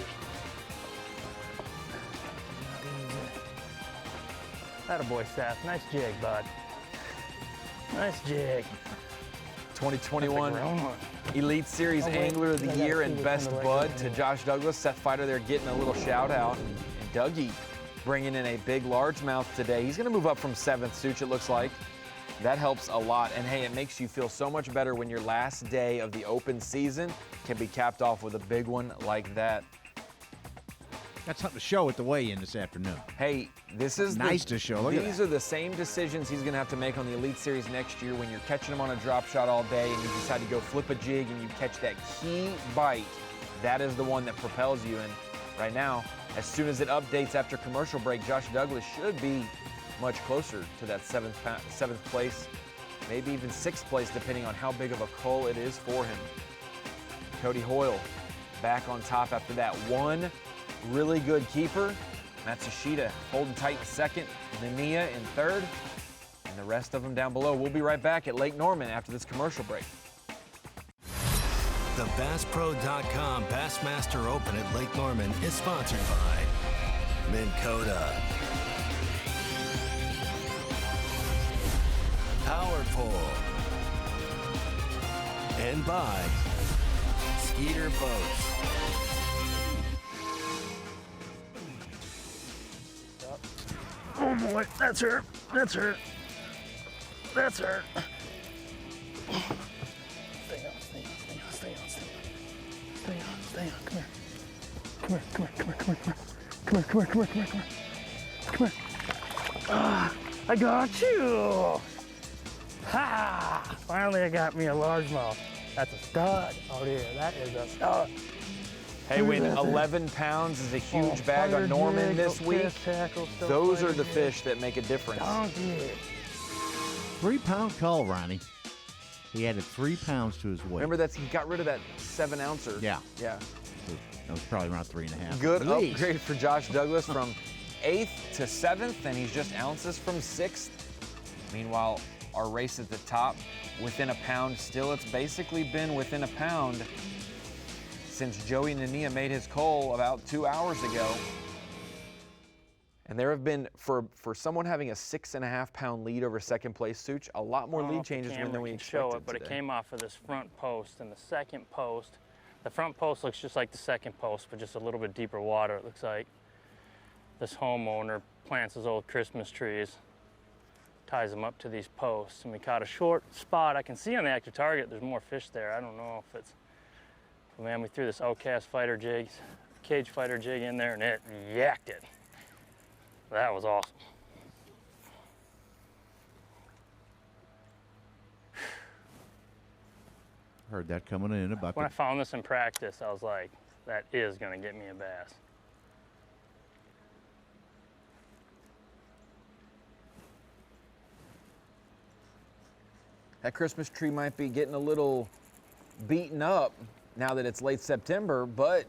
Attaboy, Seth. Nice jig, bud. Nice jig. 2021 That's a grown one. Elite Series Oh, wait. Angler of the I gotta Year see and which Best one the Bud right to one is. Josh Douglas. Seth Fighter there getting a little shout out. And Dougie bringing in a big largemouth today. He's going to move up from 7th, Such, it looks like. That helps a lot. And hey, it makes you feel so much better when your last day of the open season can be capped off with a big one like that. Got something to show at the weigh-in this afternoon. Hey, this is nice to show. Look at these that. are the same decisions he's going to have to make on the Elite Series next year when you're catching him on a drop shot all day and you decide to go flip a jig and you catch that key bite. That is the one that propels you. And right now, as soon as it updates after commercial break, Josh Douglas should be much closer to that 7th place, maybe even 6th place, depending on how big of a cull it is for him. Cody Hoyle back on top after that one really good keeper. Matsushita holding tight in 2nd, Nania in 3rd, and the rest of them down below. We'll be right back at Lake Norman after this commercial break. The BassPro.com Bassmaster Open at Lake Norman is sponsored by Minn Kota, Powerful, and by Skeeter Boats. Oh boy, that's her. That's her. That's her. Stay on, stay on, stay on, stay on, stay on. Stay on, stay on. Come here. Come here, come here, come here, come here, come here. Come here, come here, come here, come here, come here. Come here. Ah, I got you. Ha! Finally I got me a largemouth. That's a stud out here. That is a stud. Hey, when 11 pounds is a huge bag on Norman this week, those are the fish that make a difference. 3 pound cull, Ronnie. He added 3 pounds to his weight. Remember he got rid of that 7 ouncer. Yeah. Yeah. That was probably around 3.5. Good upgrade for Josh Douglas from 8th to 7th, and he's just ounces from 6th. Meanwhile, our race at the top, within a pound still, it's basically been within a pound since Joey Nania made his cull about 2 hours ago. And there have been, for someone having a 6.5 pound lead over second place, Such, a lot more lead changes than we expected But today. it came off of this front post, and the second post, the front post looks just like the second post, but just a little bit deeper water. It looks like this homeowner plants his old Christmas trees, ties them up to these posts, and we caught a short spot. I can see on the active target there's more fish there. I don't know if it's, man, we threw this outcast fighter jig, cage fighter jig in there, and it yacked it. That was awesome. Heard that coming in about When I found this in practice, I was like, that is gonna get me a bass. That Christmas tree might be getting a little beaten up now that it's late September, but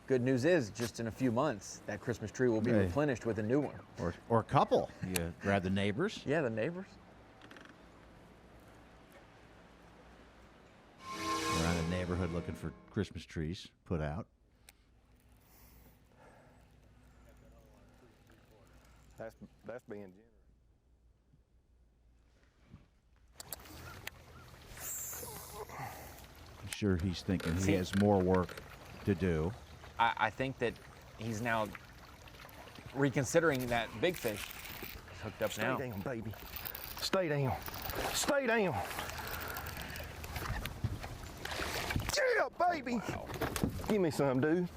good news is just in a few months, that Christmas tree will be replenished with a new one. Or a couple. You grab the neighbors. Yeah, the neighbors. Around the neighborhood looking for Christmas trees put out. That's being generous. I'm sure he's thinking he has more work to do. I think that he's now reconsidering that big fish. He's hooked up now. Stay down, baby. Stay down. Stay down. Yeah, baby. Wow. Give me some, dude.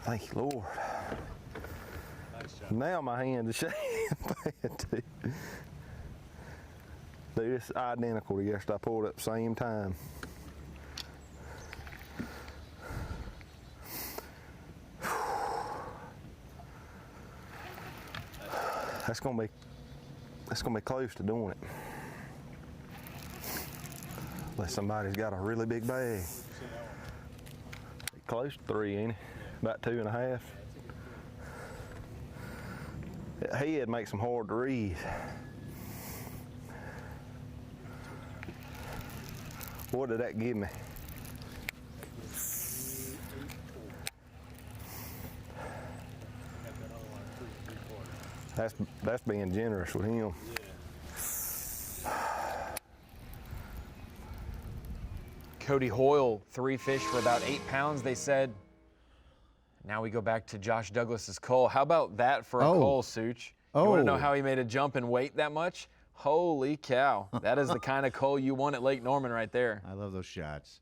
Thank you, Lord. Now my hands are shaking bad too. Dude, it's identical to yesterday. I pulled it at the same time. That's gonna be close to doing it. Unless somebody's got a really big bag. Close to 3, ain't it? About 2.5. That head makes them hard to read. What did that give me? That's being generous with him. Cody Hoyle, 3 fish for about 8 pounds, they said. Now we go back to Josh Douglas's cull. How about that for a cull, Such? You want to know how he made a jump in weight that much? Holy cow. That is the kind of cull you want at Lake Norman right there. I love those shots.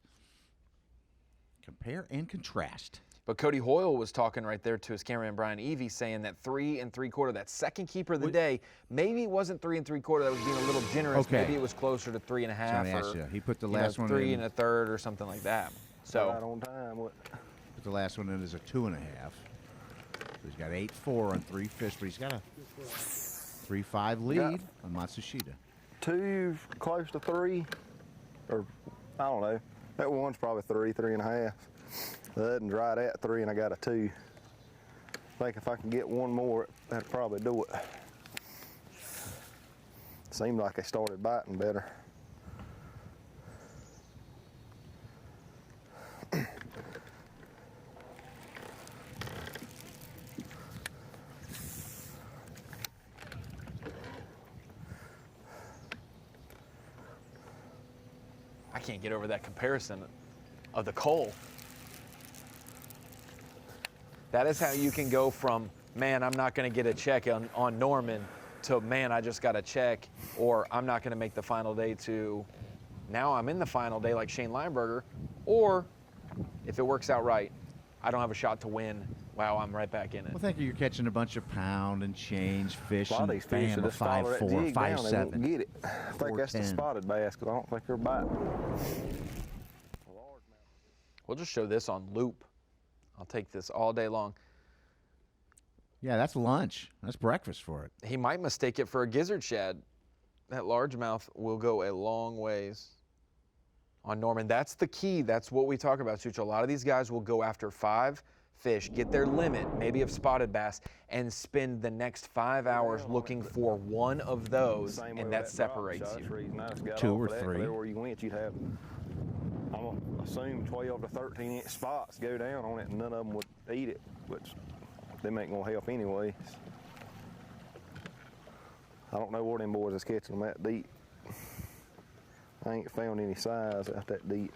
Compare and contrast. But Cody Hoyle was talking right there to his cameraman Brian Evie, saying that 3 3/4, that second keeper of the day, maybe it wasn't 3 3/4, that was being a little generous. Okay. Maybe it was closer to 3 1/2. He put the last one 3 in. 3 or something like that. So right on time. What? Put the last one in as a 2.5. So he's got 8-4 on 3 fish, but he's got a 3-5 lead on Matsushita. 2 close to 3, or I don't know. That one's probably 3, 3.5. The other one's right at 3, and I got a 2. I think if I can get one more, that'd probably do it. Seemed like they started biting better. can't get over that comparison of the coal. That is how you can go from, man, I'm not going to get a check on Norman, to, man, I just got a check, or I'm not going to make the final day, to now I'm in the final day like Shane Lineberger, or if it works out right, I don't have a shot to win. Wow, I'm right back in it. Well, think you're catching a bunch of pound and change fish, A lot of and these fish bam, are a just follow that 5.4, jig down, they won't 5.7. get it. I think that's the 4.10. spotted bass, because I don't think they're biting. We'll just show this on loop. I'll take this all day long. Yeah, that's lunch. That's breakfast for it. He might mistake it for a gizzard shad. That largemouth will go a long ways on Norman. That's the key. That's what we talk about, Such. A lot of these guys will go after 5 fish, get their limit, maybe of spotted bass, and spend the next 5 hours looking for one of those, and that separates you. 2 or 3. Everywhere you went, you'd have, I'm going to assume 12 to 13 inch spots go down on it, and none of them would eat it, which them ain't going to help anyways. I don't know where them boys is catching them that deep. I ain't found any size out that deep.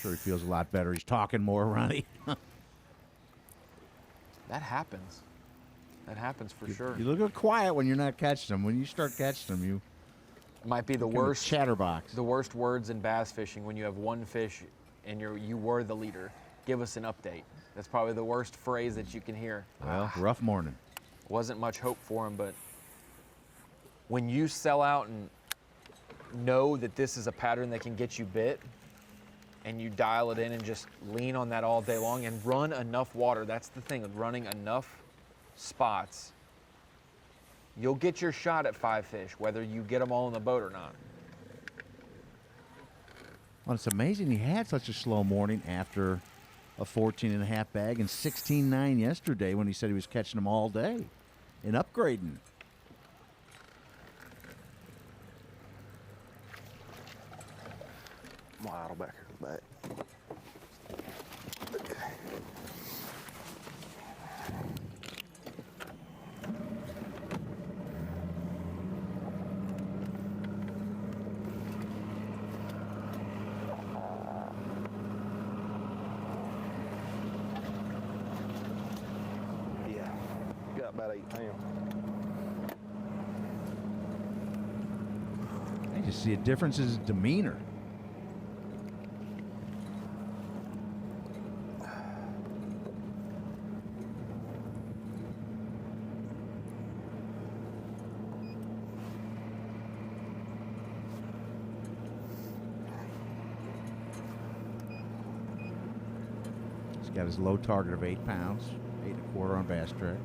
Sure, he feels a lot better. He's talking more, Ronnie. That happens. That happens for sure. You look quiet when you're not catching them. When you start catching them, you might be the become a worst chatterbox. The worst words in bass fishing when you have one fish and you were the leader. Give us an update. That's probably the worst phrase that you can hear. Well, rough morning. Wasn't much hope for him, but when you sell out and know that this is a pattern that can get you bit, and you dial it in and just lean on that all day long and run enough water. That's the thing, running enough spots. You'll get your shot at 5 fish, whether you get them all in the boat or not. Well, it's amazing he had such a slow morning after a 14.5 bag and 16.9 yesterday when he said he was catching them all day and upgrading. Idle back here in the back. Yeah, got about 8 pounds. I just see a difference in his demeanor. He's got his low target of 8 pounds, 8 1/4 on Bass Track.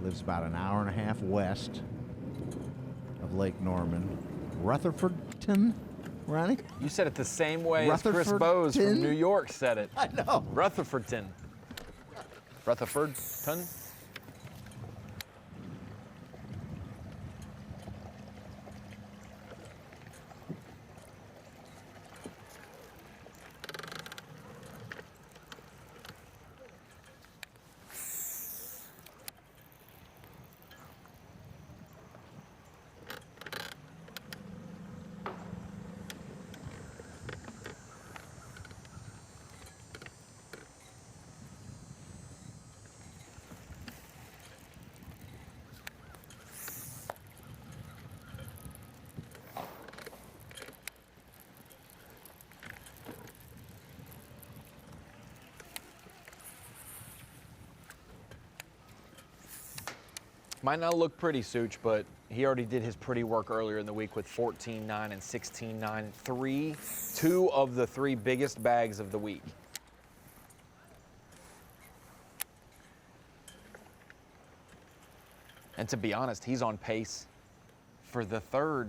Lives about an hour and a half west of Lake Norman. Rutherfordton, Ronnie? You said it the same way as Chris Rutherfordton? Bowes from New York said it. I know. Rutherfordton. Rutherfordton? Might not look pretty, Such, but he already did his pretty work earlier in the week with 14.9 and 16.9. 2 of the 3 biggest bags of the week. And to be honest, he's on pace for the 3rd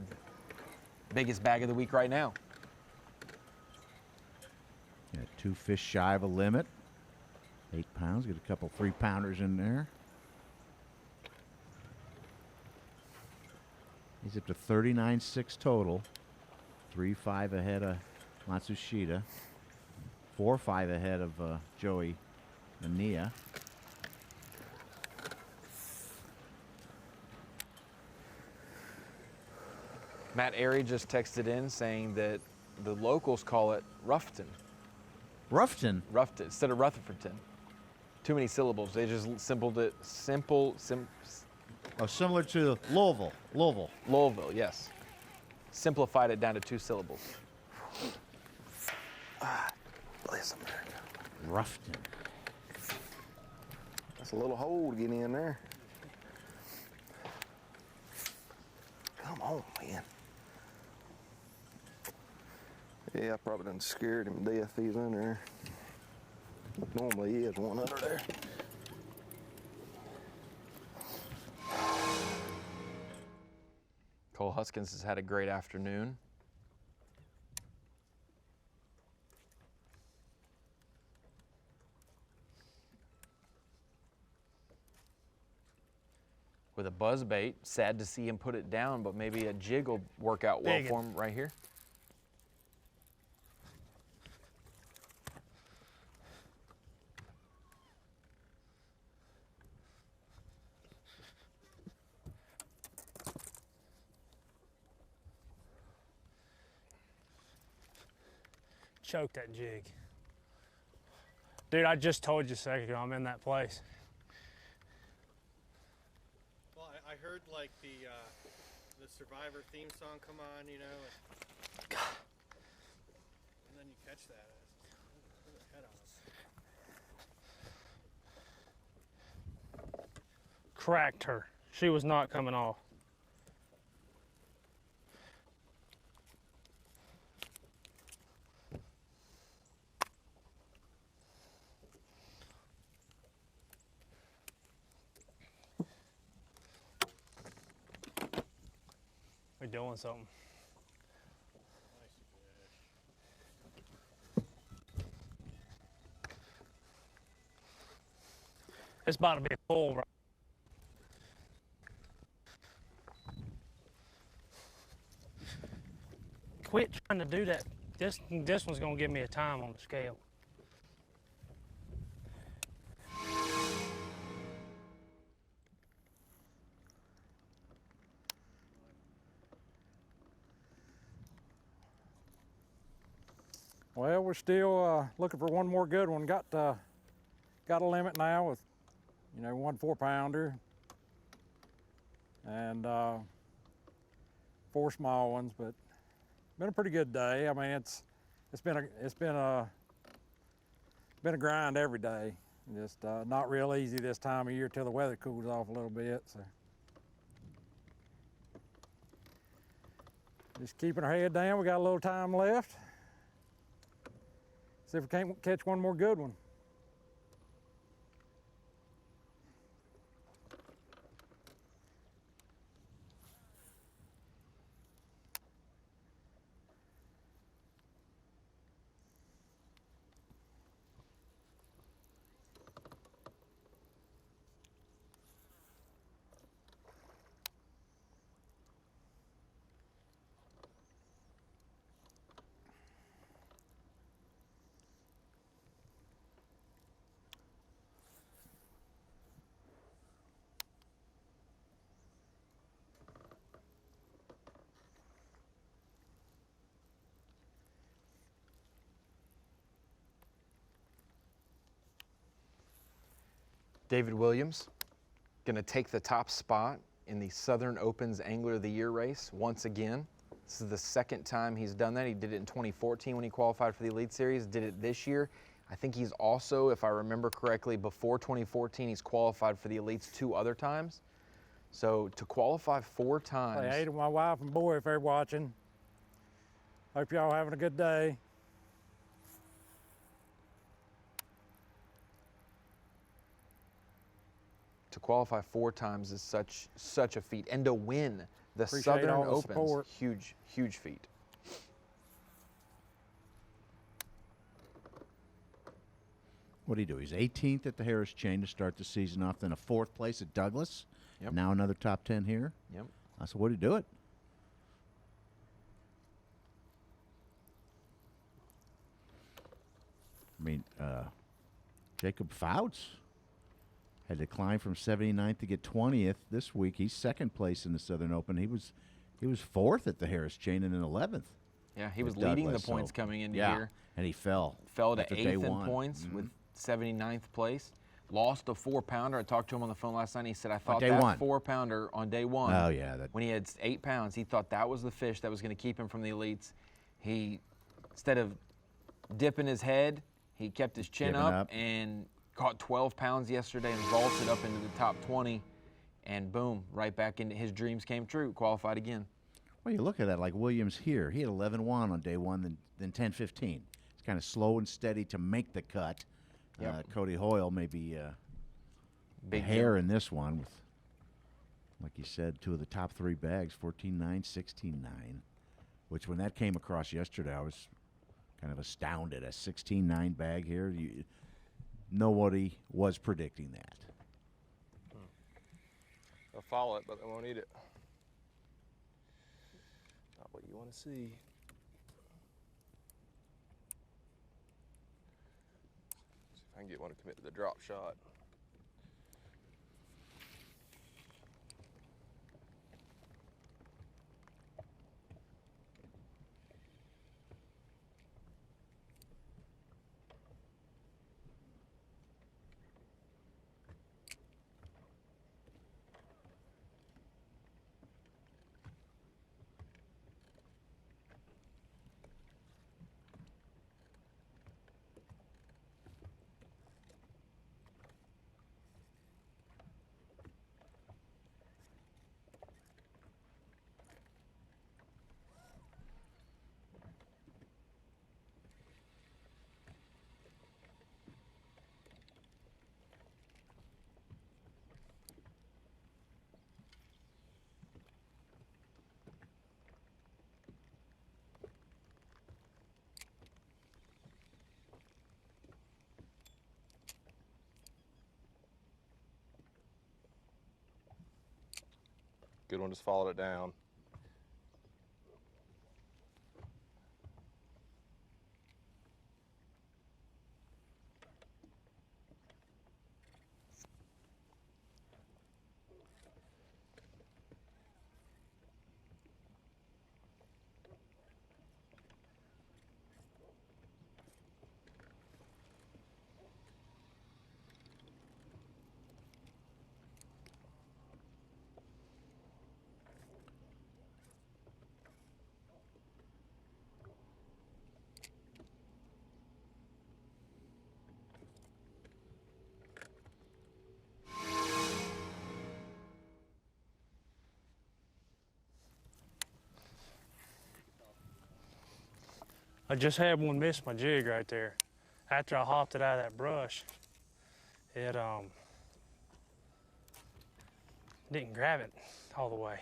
biggest bag of the week right now. Yeah, 2 fish shy of a limit. 8 pounds, get a couple 3-pounders in there. He's up to 39.6 total. 3.5 ahead of Matsushita. 4.5 ahead of Joey Nania. Matt Airy just texted in saying that the locals call it Ruffton. Ruffton? Ruffton, instead of Rutherfordton. Too many syllables. They just simpled it. Oh, similar to Louisville. Louisville, yes. Simplified it down to 2 syllables. Bless America. Ruffton. That's a little hole to get in there. Come on, man. Yeah, I probably done scared him to death. He's in there. Normally he is one under there. Cole Huskins has had a great afternoon. With a buzz bait, sad to see him put it down, but maybe a jig will work out well for him right here. Choke that jig. Dude, I just told you a second ago I'm in that place. Well, I heard like the Survivor theme song come on, you know, and then you catch that. Put a head on us. Cracked her. She was not coming off. We're doing something. It's about to be full, right? Quit trying to do that. This one's gonna give me a time on the scale. Well, we're still looking for one more good one. Got a limit now with, 1 4-pounder and 4 small ones, but been a pretty good day. I mean, it's been a grind every day. Just not real easy this time of year till the weather cools off a little bit. So just keeping our head down. We got a little time left. See if we can't catch one more good one. David Williams going to take the top spot in the Southern Open's Angler of the Year race once again. This is the second time he's done that. He did it in 2014 when he qualified for the Elite Series, did it this year. I think he's also, if I remember correctly, before 2014, he's qualified for the Elites 2 other times. So to qualify 4 times. Hey to my wife and boy if they're watching. Hope y'all having a good day. To qualify 4 times is such a feat, and to win the Appreciate Southern all the Opens, support. huge feat. What did he do? He's 18th at the Harris Chain to start the season off, then a 4th place at Douglas. Yep. Now another top 10 here. Yep. So what did he do it? mean, Jacob Fouts had to climb from 79th to get 20th this week. He's second place in the Southern Open. He was fourth at the Harris Chain and in 11th. Yeah, he was leading the points coming into here. And he fell. Fell to after 8th day in one. points with 79th place. Lost a 4-pounder. I talked to him on the phone last night. He said, I thought day that one. 4-pounder on day one, Oh, yeah, when he had 8 pounds, he thought that was the fish that was going to keep him from the elites. He, instead of dipping his head, he kept his chin up and caught 12 pounds yesterday and vaulted up into the top 20. And boom, right back into his dreams came true, qualified again. Well, you look at that, like Williams here. He had 11-1 on day one, then 10-15. It's kind of slow and steady to make the cut. Yep. Cody Hoyle maybe Big hair in this one with, like you said, 2 of the top 3 bags, 14-9, 16-9, which when that came across yesterday, I was kind of astounded. A 16-9 bag here. Nobody was predicting that. They'll follow it, but they won't eat it. Not what you want to see. See if I can get one to commit to the drop shot. Good one, just followed it down. I just had one miss my jig right there. After I hopped it out of that brush, it didn't grab it all the way.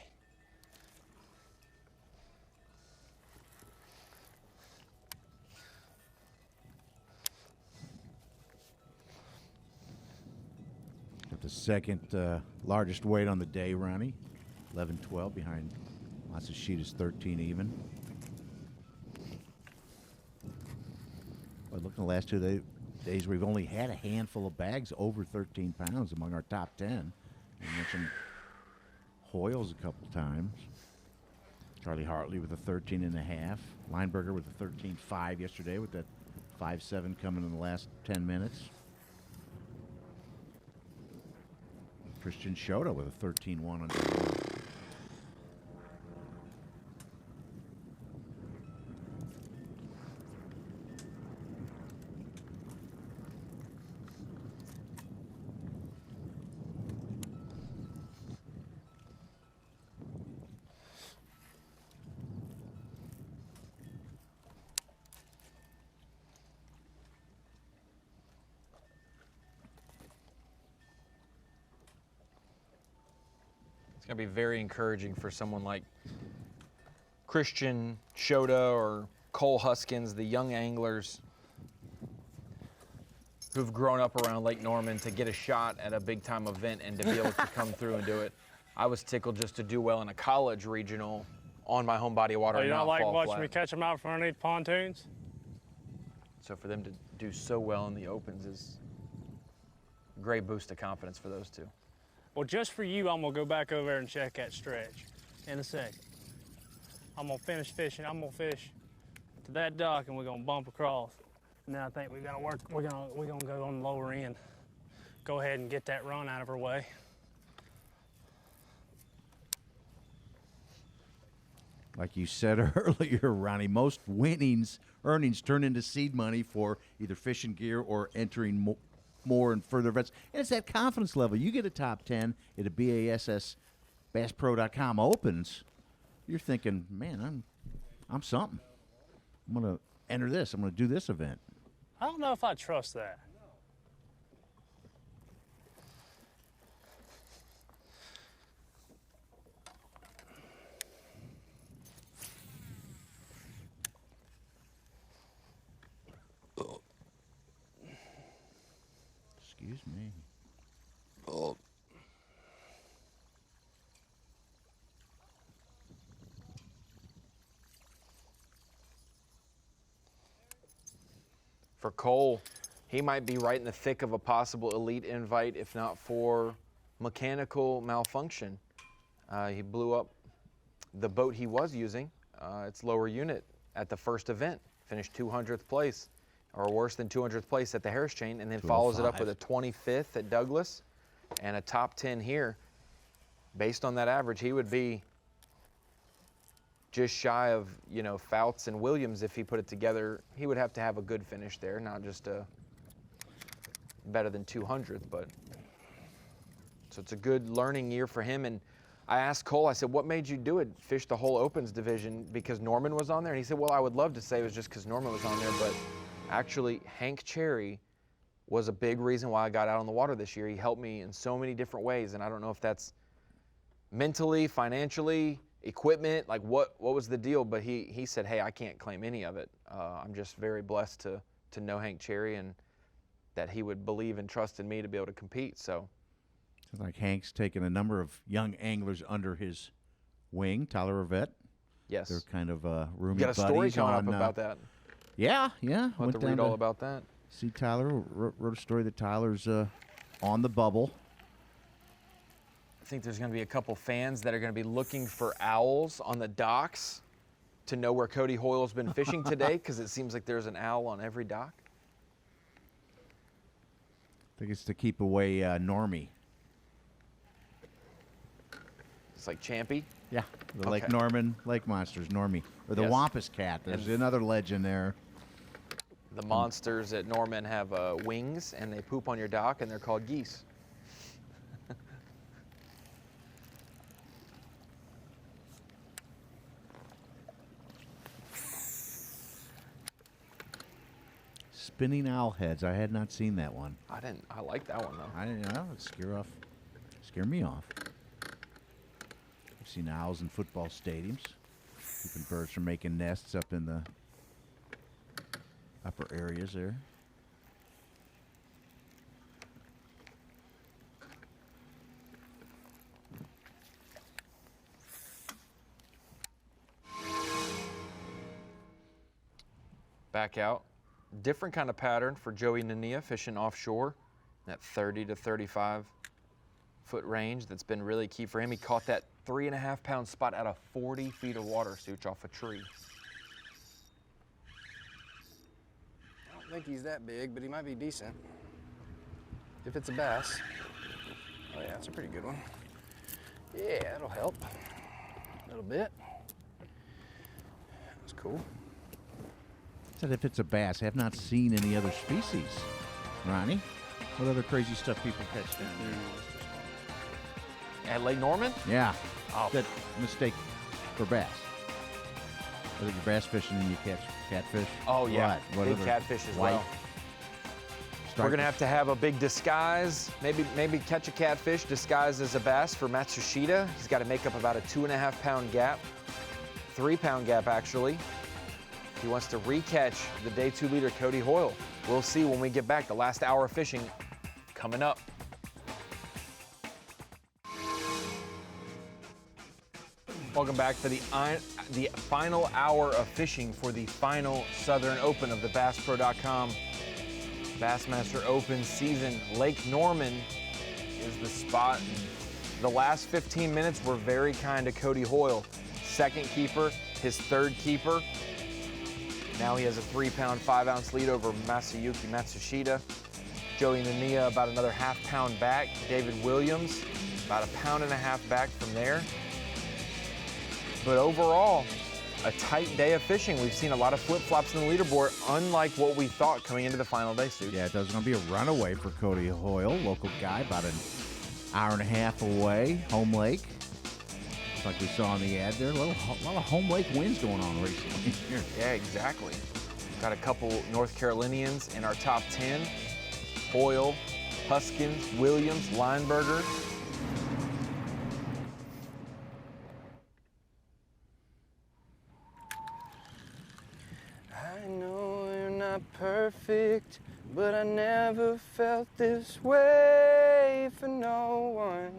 Got the second largest weight on the day, Ronnie. 11-12 behind Matsushida's 13 even. But look, in the last 2 days, we've only had a handful of bags over 13 pounds among our top 10. We mentioned Hoyles a couple times. Charlie Hartley with a 13.5. Lineberger with a 13.5 yesterday with that 5.7 coming in the last 10 minutes. Christian Shota with a 13.1 on day one. It's going to be very encouraging for someone like Christian Shota or Cole Huskins, the young anglers who've grown up around Lake Norman, to get a shot at a big-time event and to be able to come through and do it. I was tickled just to do well in a college regional on my home body of water. Oh, you and don't not like fall watching flat. me catch them out from underneath pontoons? So for them to do so well in the opens is a great boost of confidence for those two. Well, just for you, I'm gonna go back over there and check that stretch in a second. I'm gonna finish fishing. I'm gonna fish to that dock, and we're gonna bump across. And then I think we're gonna go on the lower end. Go ahead and get that run out of our way. Like you said earlier, Ronnie, most earnings turn into seed money for either fishing gear or entering more and further events. And it's that confidence level. You get a top 10 at a B.A.S.S. BassPro.com opens, you're thinking, man, I'm something. I'm going to enter this. I'm going to do this event. I don't know if I trust that. Excuse me. Oh. For Cole, he might be right in the thick of a possible elite invite, if not for mechanical malfunction. He blew up the boat he was using, its lower unit, at the first event. Finished 200th place, or worse than 200th place at the Harris Chain, and then follows it up with a 25th at Douglas and a top 10 here. Based on that average, he would be just shy of, you know, Fouts and Williams if he put it together. He would have to have a good finish there, not just a better than 200th, but so it's a good learning year for him. And I asked Cole, I said, what made you do it, fish the whole Opens division because Norman was on there? And he said, well, I would love to say it was just because Norman was on there, but actually Hank Cherry was a big reason why I got out on the water this year. He helped me in so many different ways, and I don't know if that's mentally, financially, equipment, like what was the deal? But he said, hey, I can't claim any of it. I'm just very blessed to know Hank Cherry and that he would believe and trust in me to be able to compete. So sounds like Hank's taken a number of young anglers under his wing. Tyler Rivette. Yes. They're kind of roommate buddies. You got a story coming up about that. Yeah. I'll have to read all about that. See Tyler, wrote a story that Tyler's on the bubble. I think there's going to be a couple fans that are going to be looking for owls on the docks to know where Cody Hoyle's been fishing today, because it seems like there's an owl on every dock. I think it's to keep away Normie. It's like Champy? Yeah, the Okay. Lake Norman Lake Monsters, Normie. Or the Yes. Wampus Cat. There's another legend there. The monsters at Norman have wings, and they poop on your dock, and they're called geese. Spinning owl heads. I had not seen that one. I like that one though. I didn't know. It'd scare me off. I've seen owls in football stadiums, keeping birds from making nests up in the upper areas there. Back out. Different kind of pattern for Joey Nania fishing offshore, that 30 to 35 foot range. That's been really key for him. He caught that 3.5 pound spot out of 40 feet of water, Such, off a tree. I don't think he's that big, but he might be decent. If it's a bass. Oh yeah, it's a pretty good one. Yeah, that'll help. A little bit. That's cool. Said if it's a bass, I have not seen any other species. Ronnie, what other crazy stuff people catch down there? At Lake Norman? Yeah. Oh. That mistake for bass. I think you're bass fishing and you catch catfish. Oh yeah, What big other catfish as white well. We're gonna have to have a big disguise. Maybe catch a catfish disguised as a bass for Matsushita. He's got to make up about a 2.5 pound gap, 3 pound gap actually. He wants to recatch the day 2 leader Cody Hoyle. We'll see when we get back. The last hour of fishing coming up. Welcome back to the final hour of fishing for the final Southern Open of the BassPro.com Bassmaster Open season. Lake Norman is the spot. The last 15 minutes were very kind to Cody Hoyle. Second keeper, his third keeper. Now he has a 3-pound, 5-ounce lead over Masayuki Matsushita. Joey Nania about another half-pound back. David Williams about 1.5 pounds back from there. But overall, a tight day of fishing. We've seen a lot of flip-flops in the leaderboard, unlike what we thought coming into the final day, Sue. Yeah, there's going to be a runaway for Cody Hoyle, local guy, about an hour and a half away, home lake. Like we saw in the ad there, a lot of home lake winds going on recently here. Yeah, exactly. Got a couple North Carolinians in our top 10. Hoyle, Huskins, Williams, Lineberger. I know you're not perfect, but I never felt this way for no one.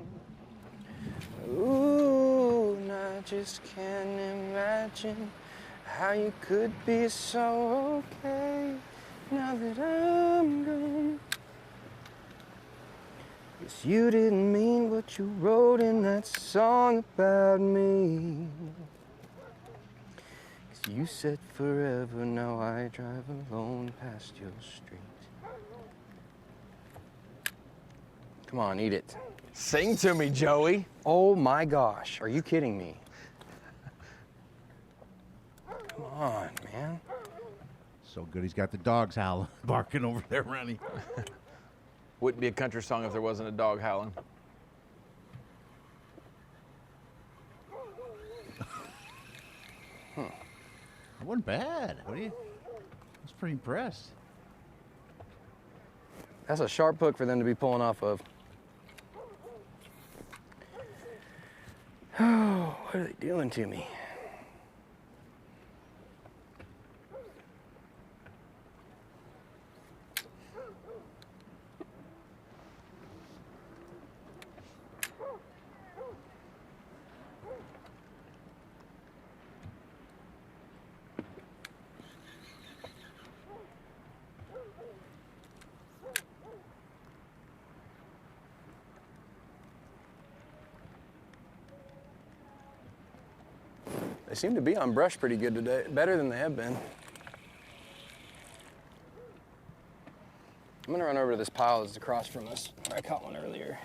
Ooh, and I just can't imagine how you could be so okay now that I'm gone. Guess you didn't mean what you wrote in that song about me. Cause you said forever, now I drive alone past your street. Come on, eat it. Sing to me, Joey. Oh my gosh, are you kidding me? Come on, man. So good, he's got the dogs howling, barking over there, Ronnie. Wouldn't be a country song if there wasn't a dog howling. That wasn't bad. What do you? I was pretty impressed. That's a sharp hook for them to be pulling off of. Oh, what are they doing to me? They seem to be on brush pretty good today, better than they have been. I'm gonna run over to this pile that's across from us. I caught one earlier.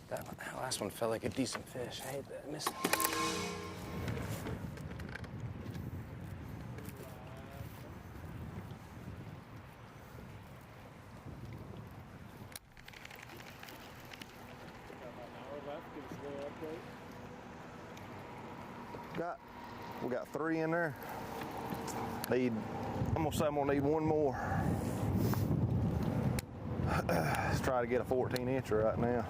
That last one felt like a decent fish. I hate that, I missed it. We got 3 in there. I'm gonna say I'm gonna need one more. Let's try to get a 14-incher right now.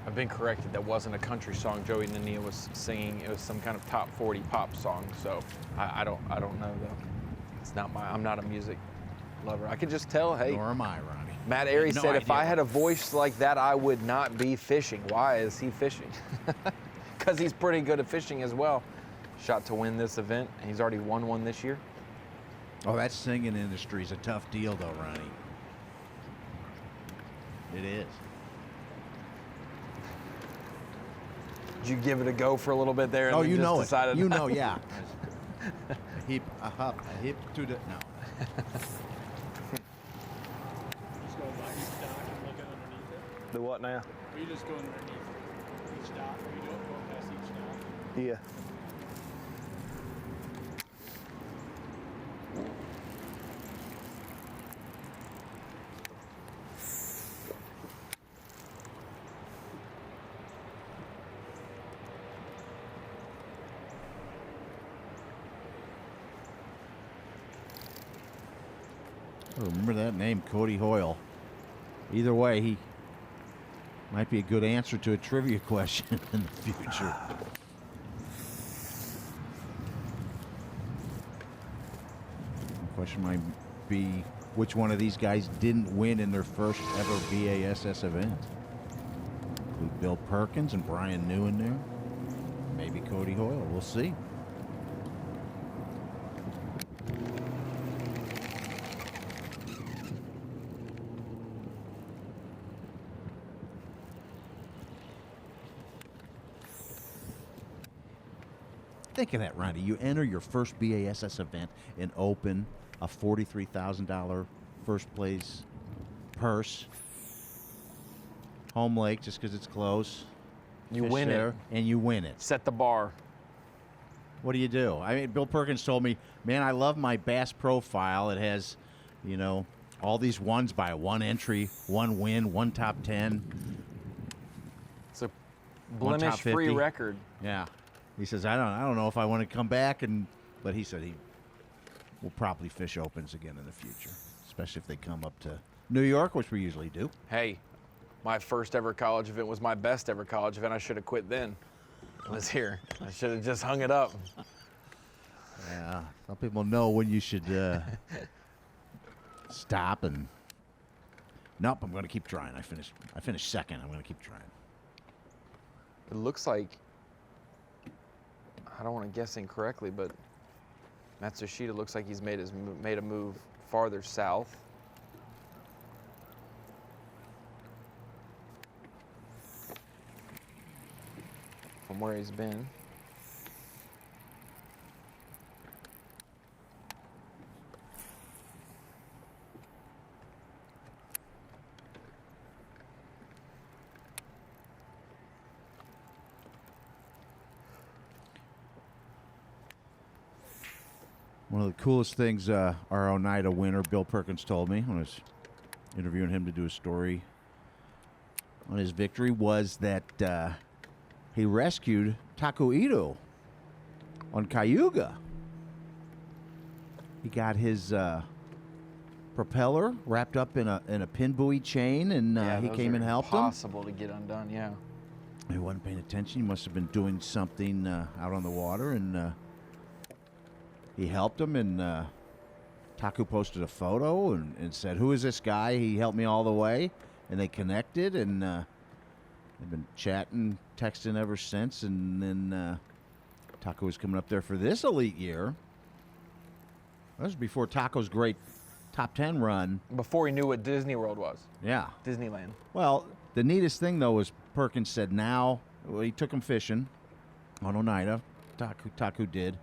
I've been corrected. That wasn't a country song Joey Nania was singing. It was some kind of top 40 pop song. So I don't know though. It's not I'm not a music lover. I can just tell. Hey, nor am I, Ronnie. Matt Airy No said if I idea. had a voice like that, I would not be fishing. Why is he fishing? Because he's pretty good at fishing as well. Shot to win this event. He's already won one this year. Oh, that singing industry is a tough deal, though, Ronnie. It is. Did you give it a go for a little bit there? And Oh, then you just know decided it. You know, yeah. heap, a hop, a hip to the, no. Just go by each dock and look underneath it. Do what now? Or you just go underneath each dock, or you don't go past each dock. Yeah. Oh, remember that name, Cody Hoyle. Either way, he might be a good answer to a trivia question in the future. The question might be, which one of these guys didn't win in their first ever B.A.S.S. event? With Bill Perkins and Brian New in there. Maybe Cody Hoyle. We'll see. Think of that, Ronnie. You enter your first B.A.S.S. event and open a $43,000 first place purse. Home lake, just because it's close. You Fish win there, it. and you win it. Set the bar. What do? I mean, Bill Perkins told me, man, I love my Bass profile. It has, you know, all these ones by one entry, one win, one top 10. It's a blemish-free record. Yeah. He says, I don't know if I want to come back, but he said he will probably fish opens again in the future, especially if they come up to New York, which we usually do. Hey, my first ever college event was my best ever college event. I should have quit then. I was here. I should have just hung it up. Yeah, some people know when you should stop and. Nope, I'm going to keep trying. I finished second. I'm going to keep trying. It looks like, I don't want to guess incorrectly, but Matsushita looks like he's made a move farther south. From where he's been. One of the coolest things our Oneida winner, Bill Perkins, told me when I was interviewing him to do a story on his victory was that he rescued Taku Ito on Cayuga. He got his propeller wrapped up in a pin buoy chain, and he came and helped him. Impossible to get undone, yeah. He wasn't paying attention. He must have been doing something out on the water, and he helped him. And Taku posted a photo and said, "Who is this guy? He helped me all the way." And they connected, and they've been chatting, texting ever since. And then Taku was coming up there for this elite year. That was before Taco's great top 10 run. Before he knew what Disney World was. Yeah. Disneyland. Well, the neatest thing, though, was Perkins said now, he took him fishing on Oneida, Taku did,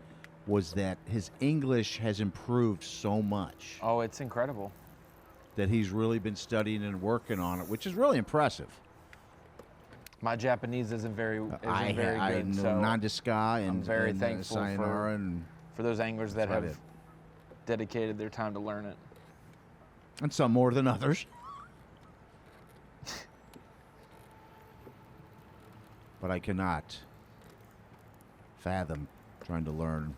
was that his English has improved so much. Oh, it's incredible. That he's really been studying and working on it, which is really impressive. My Japanese isn't very good. I know so Nandeska and I'm very and, thankful Sayonara for those anglers that That's have dedicated their time to learn it. And some more than others. But I cannot fathom trying to learn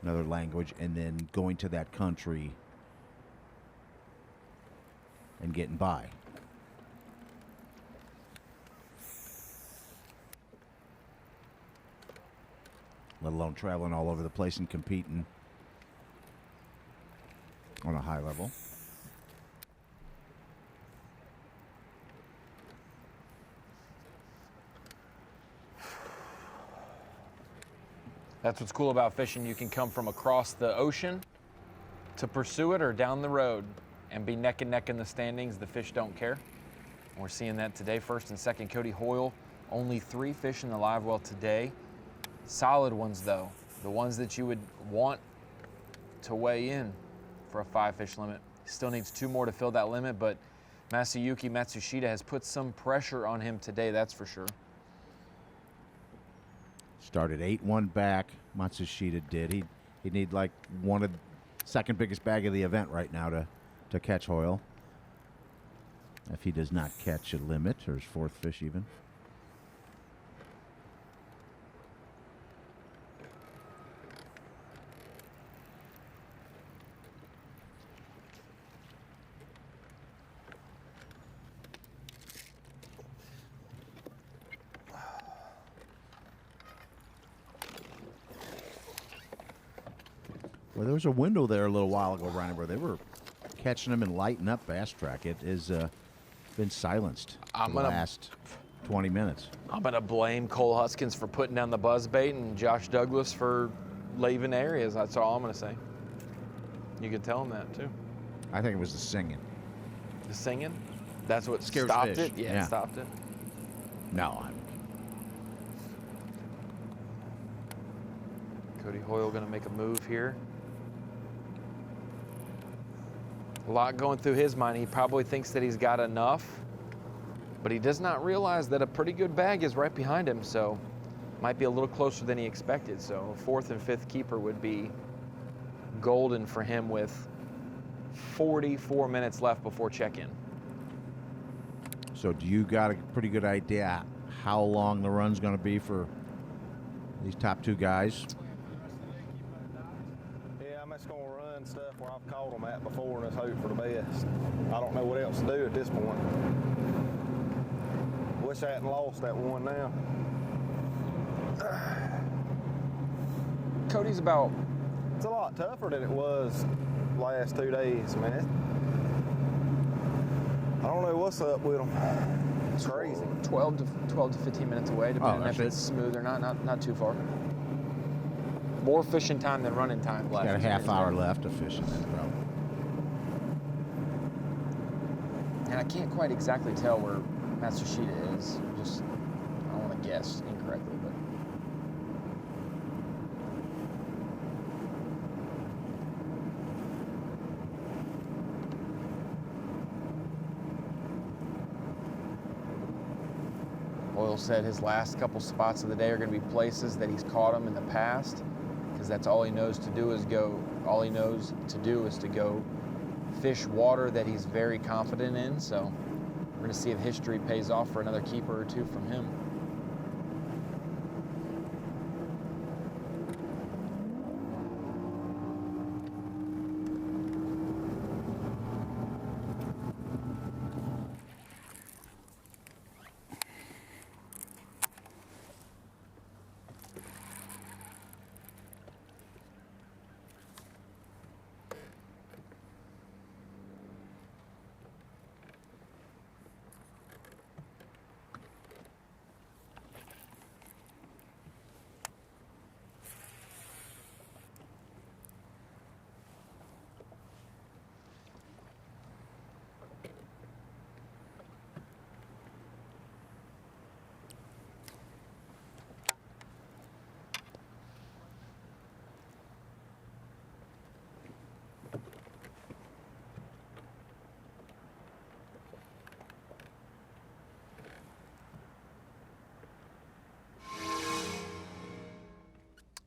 another language and then going to that country and getting by. Let alone traveling all over the place and competing on a high level. That's what's cool about fishing. You can come from across the ocean to pursue it or down the road and be neck and neck in the standings. The fish don't care. And we're seeing that today. First and second, Cody Hoyle. Only 3 fish in the live well today. Solid ones, though. the ones that you would want to weigh in for a 5-fish limit. He still needs 2 more to fill that limit, but Masayuki Matsushita has put some pressure on him today, that's for sure. Started 8-1 back. Matsushita did. He'd need like one of the second biggest bag of the event right now to catch Hoyle. If he does not catch a limit, or his 4th fish even. Well, there was a window there a little while ago, Ryan, where they were catching them and lighting up Bass Track. It has been silenced for the last 20 minutes. I'm going to blame Cole Huskins for putting down the buzzbait and Josh Douglas for leaving areas. That's all I'm going to say. You can tell him that, too. I think it was the singing. The singing? That's what Scares stopped fish. it? Yeah, it stopped it. No, Cody Hoyle going to make a move here. A lot going through his mind. He probably thinks that he's got enough, but he does not realize that a pretty good bag is right behind him, so might be a little closer than he expected. So a 4th and 5th keeper would be golden for him with 44 minutes left before check-in. So do you got a pretty good idea how long the run's going to be for these top 2 guys? Yeah, I'm just going to run stuff where I've caught them at before and just hope for the best. I don't know what else to do at this point. Wish I hadn't lost that one now. Cody's about... It's a lot tougher than it was last 2 days, man. I don't know what's up with them. It's crazy. 12 to 15 minutes away, depending if it's smooth or not too far. More fishing time than running time left. Got a half hour left of fishing in the row. And I can't quite exactly tell where Matsushita is. Just, I don't want to guess incorrectly, but. Hoyle said his last couple spots of the day are going to be places that he's caught them in the past, because that's all he knows to do is go. All he knows to do is to go fish water that he's very confident in. So we're going to see if history pays off for another keeper or 2 from him.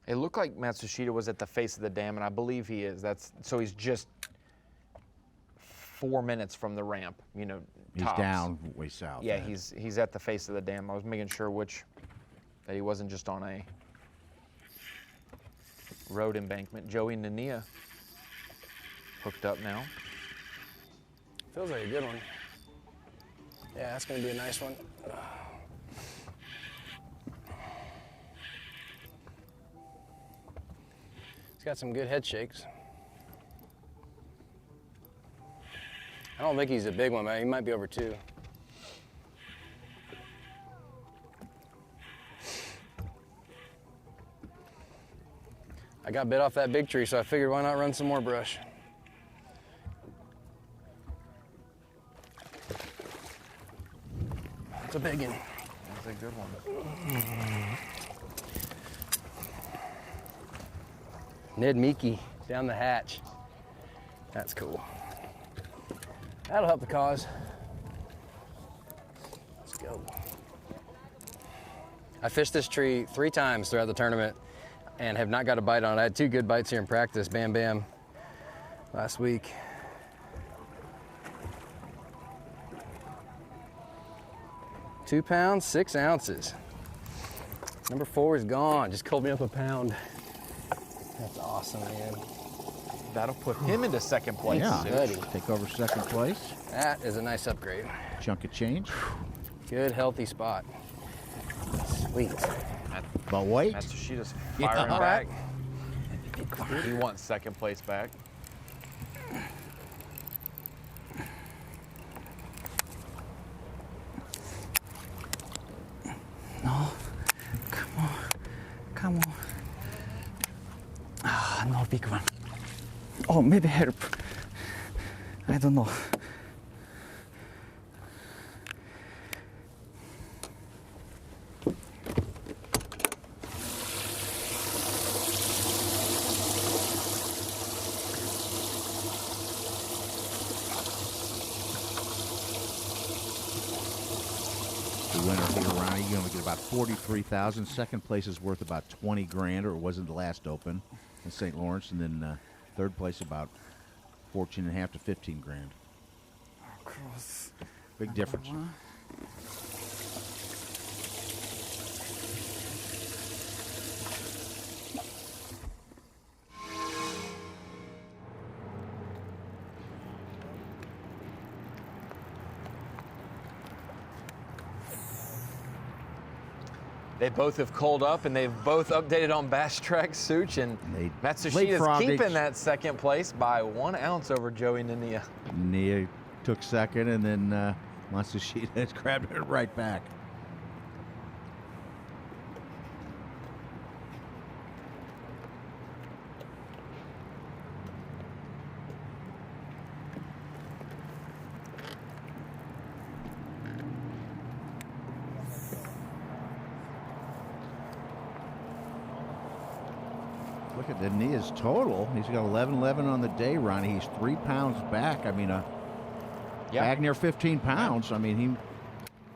It looked like Matsushita was at the face of the dam, and I believe he is. So he's just 4 minutes from the ramp, you know, He's tops. down way south. Yeah, he's at the face of the dam. I was making sure that he wasn't just on a road embankment. Joey Nania hooked up now. Feels like a good one. Yeah, that's going to be a nice one. He's got some good head shakes. I don't think he's a big one, man. He might be over 2. I got bit off that big tree, so I figured why not run some more brush. That's a big one. That's a good one. Ned Meeky down the hatch. That's cool. That'll help the cause. Let's go. I fished this tree 3 times throughout the tournament and have not got a bite on it. I had 2 good bites here in practice, Bam Bam, last week. £2 pounds, 6 ounces. Number 4 is gone, just culled me up a pound. That's awesome, man. That'll put him into second place. Yeah, Buddy. take over second place. That is a nice upgrade. Chunk of change. Good, healthy spot. Sweet. But wait. Matsushida's firing back. He wants second place back. No, come on. Ah, no big one. Oh, maybe help. I don't know. The winner here, Ronnie, you only get about 43,000. Second place is worth about 20 grand, or it was in the last Open in St. Lawrence, and then third place about 14.5 to 15 grand. Cross. Big difference. They both have culled up, and they've both updated on Bass Track Such, and Matsushida's leapfrogged keeping that second place by 1 ounce over Joey Nania. Nania took second, and then Matsushita has grabbed it right back. Look at Nania's total. He's got 11.11 on the day, Ronnie. He's 3 pounds back. I mean, back near 15 pounds. I mean, he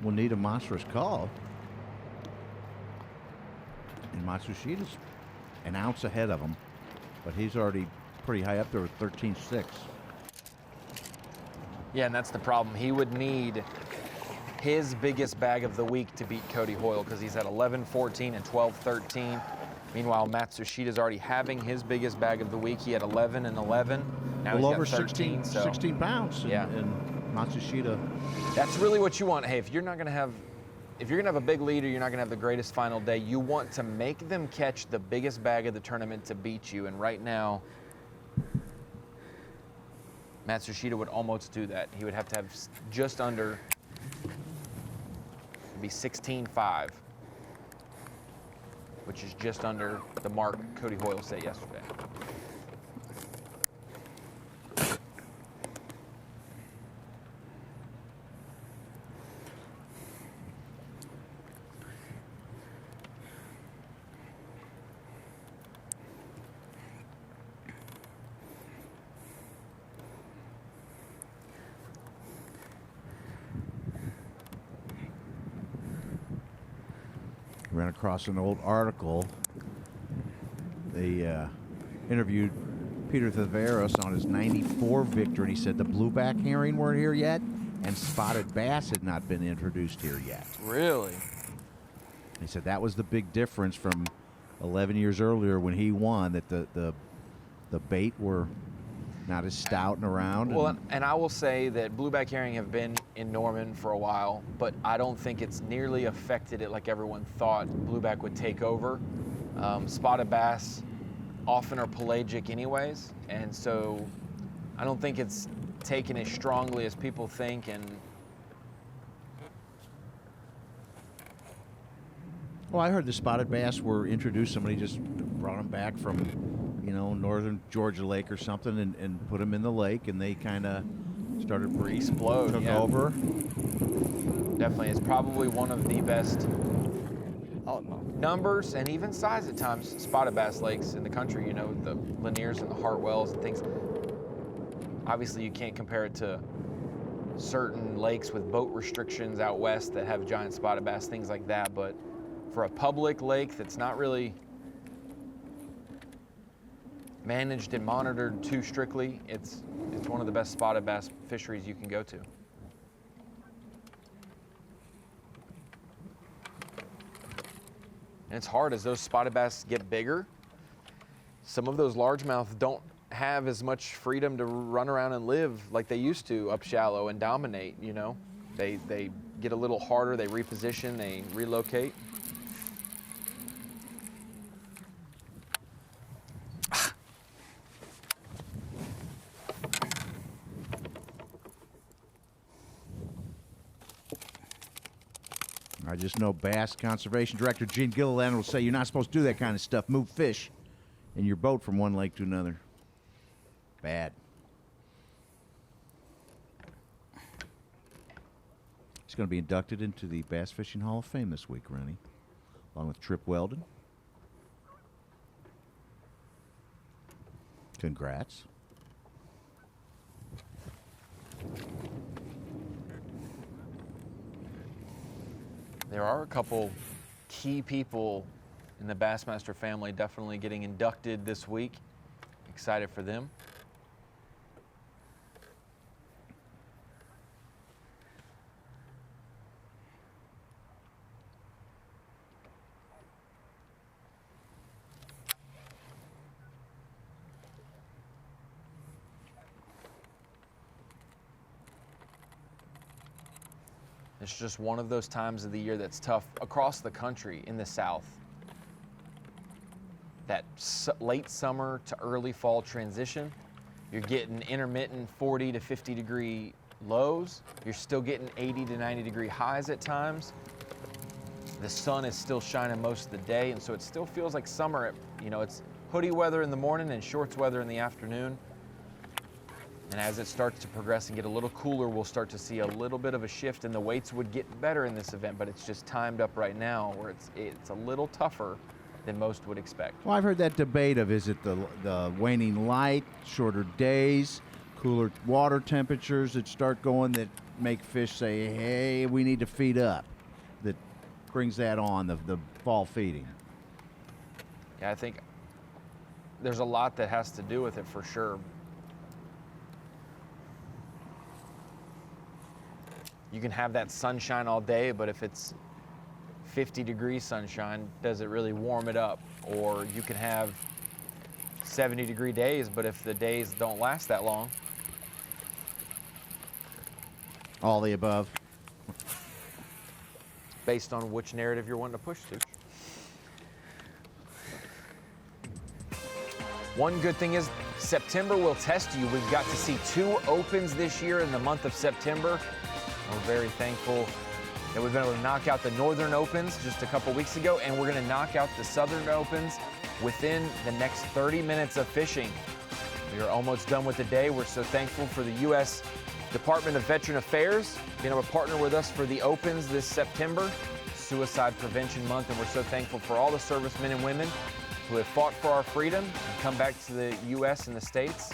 will need a monstrous call. And Matsushida's an ounce ahead of him, but he's already pretty high up there with 13.6. Yeah, and that's the problem. He would need his biggest bag of the week to beat Cody Hoyle because he's at 11.14 and 12.13. Meanwhile, Matsushida's already having his biggest bag of the week. He had 11 and 11. Now Well, he's over got 13, 16 pounds. Yeah. And Matsushita. That's really what you want. Hey, if you're gonna have a big leader, you're not gonna have the greatest final day. You want to make them catch the biggest bag of the tournament to beat you. And right now, Matsushita would almost do that. He would have to have just under, it'd be 16.5. Which is just under the mark Cody Hoyle set yesterday. Ran across an old article. They interviewed Peter Thaveros on his 94 victory, and he said the blueback herring weren't here yet, and spotted bass had not been introduced here yet. Really? He said that was the big difference from 11 years earlier when he won, that the bait were not as stout and around. Well, and I will say that blueback herring have been in Norman for a while, but I don't think it's nearly affected it like everyone thought blueback would take over. Spotted bass often are pelagic anyways, and so I don't think it's taken as strongly as people think. And well, I heard the spotted bass were introduced. Somebody just brought them back from, northern Georgia Lake or something, and put them in the lake, and they kind of started explode, took yeah. over. Definitely, it's probably one of the best numbers and even size at times, spotted bass lakes in the country, you know, the Laniers and the Hartwells and things. Obviously, you can't compare it to certain lakes with boat restrictions out west that have giant spotted bass, things like that. But for a public lake that's not really managed and monitored too strictly, it's one of the best spotted bass fisheries you can go to. And it's hard as those spotted bass get bigger. Some of those largemouth don't have as much freedom to run around and live like they used to up shallow and dominate, you know. They get a little harder, they reposition, they relocate. I just know Bass Conservation Director Gene Gilliland will say you're not supposed to do that kind of stuff. Move fish in your boat from one lake to another. Bad. He's going to be inducted into the Bass Fishing Hall of Fame this week, Rennie, along with Trip Weldon. Congrats. There are a couple key people in the Bassmaster family definitely getting inducted this week. Excited for them. It's just one of those times of the year that's tough across the country in the South. That late summer to early fall transition, you're getting intermittent 40 to 50 degree lows. You're still getting 80 to 90 degree highs at times. The sun is still shining most of the day, and so it still feels like summer. You know, it's hoodie weather in the morning and shorts weather in the afternoon. And as it starts to progress and get a little cooler, we'll start to see a little bit of a shift, and the weights would get better in this event, but it's just timed up right now where it's a little tougher than most would expect. Well, I've heard that debate of is it the waning light, shorter days, cooler water temperatures that start going that make fish say, hey, we need to feed up, that brings that on, the fall feeding. Yeah, I think there's a lot that has to do with it for sure. You can have that sunshine all day, but if it's 50 degrees sunshine, does it really warm it up? Or you can have 70 degree days, but if the days don't last that long. All the above. Based on which narrative you're wanting to push to. One good thing is September will test you. We've got to see 2 opens this year in the month of September. We're very thankful that we've been able to knock out the Northern Opens just a couple weeks ago, and we're going to knock out the Southern Opens within the next 30 minutes of fishing. We are almost done with the day. We're so thankful for the U.S. Department of Veteran Affairs being able to partner with us for the Opens this September, Suicide Prevention Month, and we're so thankful for all the servicemen and women who have fought for our freedom and come back to the U.S. and the States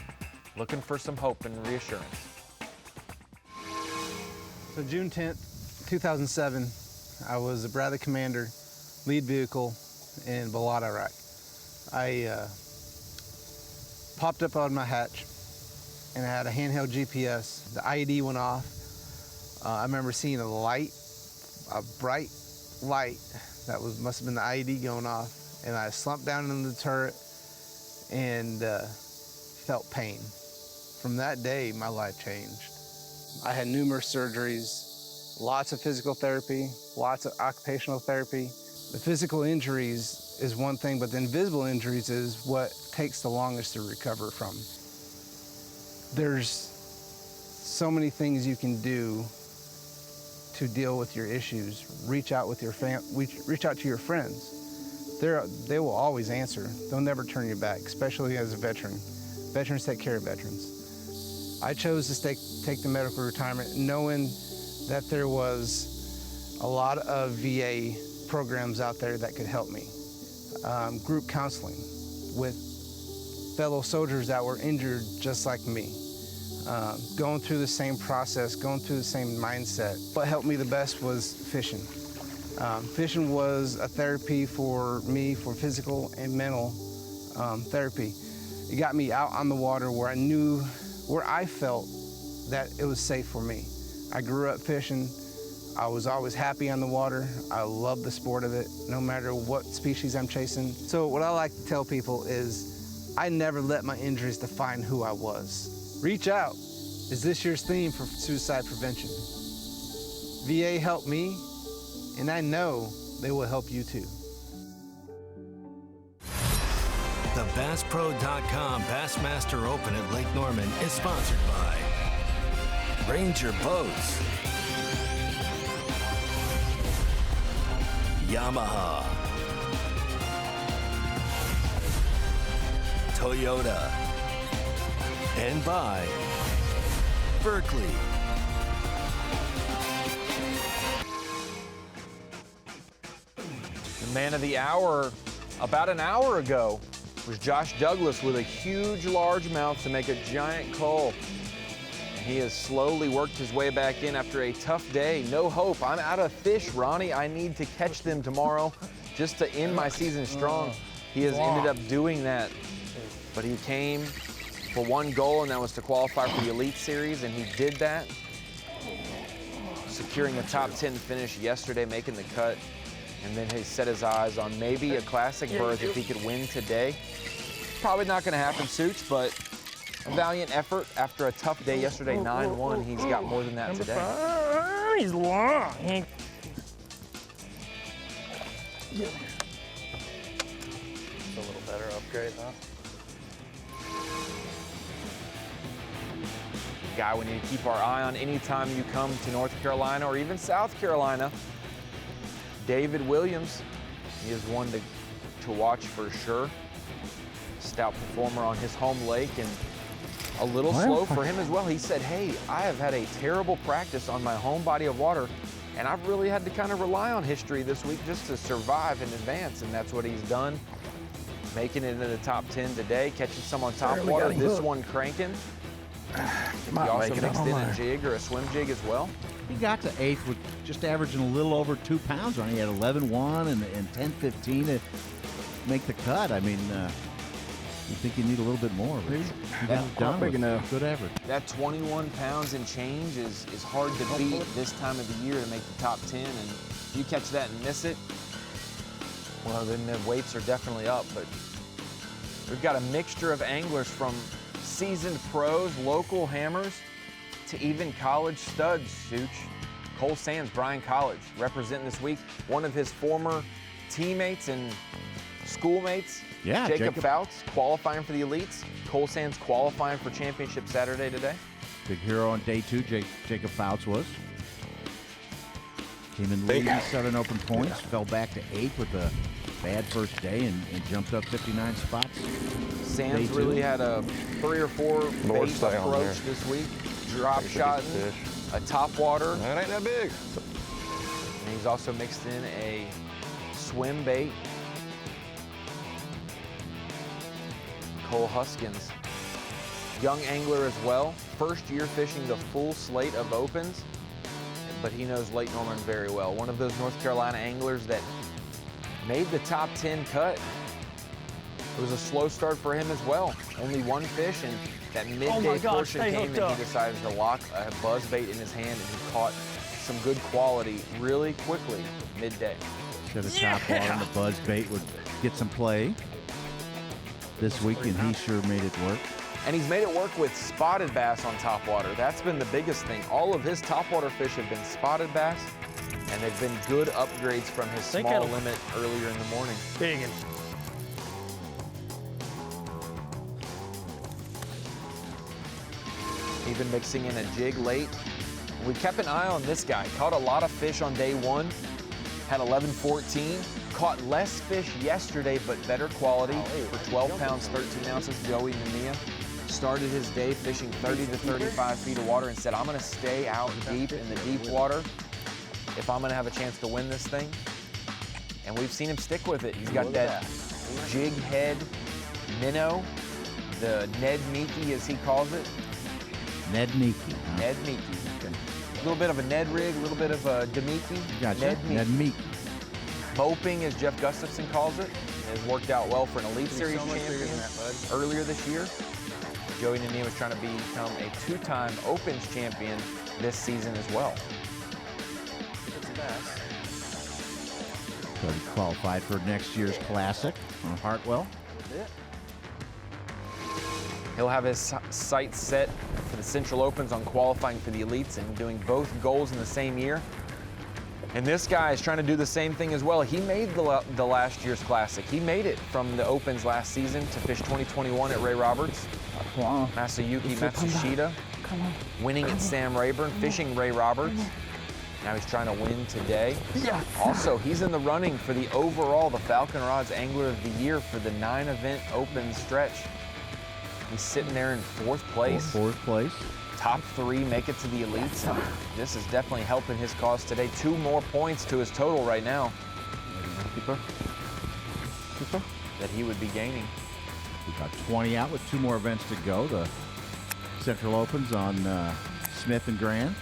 looking for some hope and reassurance. So June 10th, 2007, I was a Bradley Commander, lead vehicle in Balad, Iraq. I popped up on my hatch and I had a handheld GPS. The IED went off. I remember seeing a light, a bright light that must have been the IED going off, and I slumped down in the turret and felt pain. From that day, my life changed. I had numerous surgeries, lots of physical therapy, lots of occupational therapy. The physical injuries is one thing, but the invisible injuries is what takes the longest to recover from. There's so many things you can do to deal with your issues. Reach out with your reach out to your friends. They will always answer. They'll never turn you back, especially as a veteran. Veterans take care of veterans. I chose to take the medical retirement knowing that there was a lot of VA programs out there that could help me. Group counseling with fellow soldiers that were injured just like me. Going through the same process, going through the same mindset. What helped me the best was fishing. Fishing was a therapy for me, for physical and mental therapy. It got me out on the water where I felt that it was safe for me. I grew up fishing. I was always happy on the water. I love the sport of it, no matter what species I'm chasing. So what I like to tell people is I never let my injuries define who I was. Reach out is this year's theme for suicide prevention. VA helped me, and I know they will help you too. The BassPro.com Bassmaster Open at Lake Norman is sponsored by Ranger Boats, Yamaha, Toyota, and by Berkeley. The man of the hour about an hour ago was Josh Douglas with a huge largemouth to make a giant cull. He has slowly worked his way back in after a tough day. No hope. I'm out of fish, Ronnie. I need to catch them tomorrow just to end my season strong. He has ended up doing that. But he came for one goal, and that was to qualify for the Elite Series, and he did that. Securing a top 10 finish yesterday, making the cut. And then he set his eyes on maybe a classic berth if he could win today. Probably not going to happen, Suits, but a valiant effort after a tough day yesterday, 9-1. He's got more than that today. He's long. It's a little better upgrade, huh? Guy we need to keep our eye on anytime you come to North Carolina or even South Carolina. David Williams, he is one to watch for sure. Stout performer on his home lake and a little slow for him as well. He said, hey, I have had a terrible practice on my home body of water, and I've really had to kind of rely on history this week just to survive and advance, and that's what he's done. Making it into the top 10 today, catching some on Topwater, this one cranking. He also mixed in a jig or a swim jig as well. He got to 8th with just averaging a little over 2 pounds on it. He had 11-1 and 10-15 to make the cut. I mean, you think you need a little bit more. But he got it done with good average. That 21 pounds and change is hard to beat this time of the year to make the top 10. And if you catch that and miss it, well, then the weights are definitely up. But we've got a mixture of anglers from seasoned pros, local hammers, to even college studs, Such. Cole Sands, Bryan College, representing this week. One of his former teammates and schoolmates, Jacob Fouts, qualifying for the elites. Cole Sands qualifying for championship Saturday today. Big hero on day 2, Jacob Fouts was. Came in leading Southern Open points, fell back to 8th with a bad first day and jumped up 59 spots. Sands really had a 3 or 4 bait approach this week. Drop shotting, a Topwater. That ain't that big. And he's also mixed in a swim bait. Cole Huskins, young angler as well. First year fishing the full slate of opens, but he knows Lake Norman very well. One of those North Carolina anglers that made the top 10 cut. It was a slow start for him as well. Only one fish, and that midday portion came and he decided to lock a buzz bait in his hand, and he caught some good quality really quickly midday. Should have Topwater and the buzz bait would get some play this week, and he sure made it work. And he's made it work with spotted bass on Topwater. That's been the biggest thing. All of his Topwater fish have been spotted bass, and they've been good upgrades from his small limit earlier in the morning. Big one. Even mixing in a jig late. We kept an eye on this guy. Caught a lot of fish on day 1. Had 11-14. Caught less fish yesterday, but better quality. For 12 pounds, 13 ounces, Joey Nania started his day fishing 30 to 35 feet of water and said, I'm gonna stay out deep in the deep water if I'm gonna have a chance to win this thing. and we've seen him stick with it. He's got that jig head minnow, the Ned Meeky as he calls it. Ned Meeky. Huh? Ned Meeky. A little bit of a Ned rig, a little bit of a Demeeky. Gotcha. Ned Meeky. Boping, as Jeff Gustafson calls it, has worked out well for an Elite Series champion earlier this year. Joey Nania was trying to become a 2-time Opens champion this season as well. So he qualified for next year's Classic on Hartwell. He'll have his sights set for the Central Opens on qualifying for the Elites and doing both goals in the same year. And this guy is trying to do the same thing as well. He made the last year's Classic. He made it from the Opens last season to fish 2021 at Ray Roberts. Masayuki Matsushita winning at Sam Rayburn, fishing Ray Roberts. Now he's trying to win today. Yeah. Also, he's in the running for the overall, the Falcon Rods Angler of the Year for the 9-event Open stretch. He's sitting there in 4th place. Fourth place. Top 3 make it to the Elites. And this is definitely helping his cause today. 2 more points to his total right now. Keeper. That he would be gaining. We've got 20 out with 2 more events to go. The Central Opens on Smith and Grand.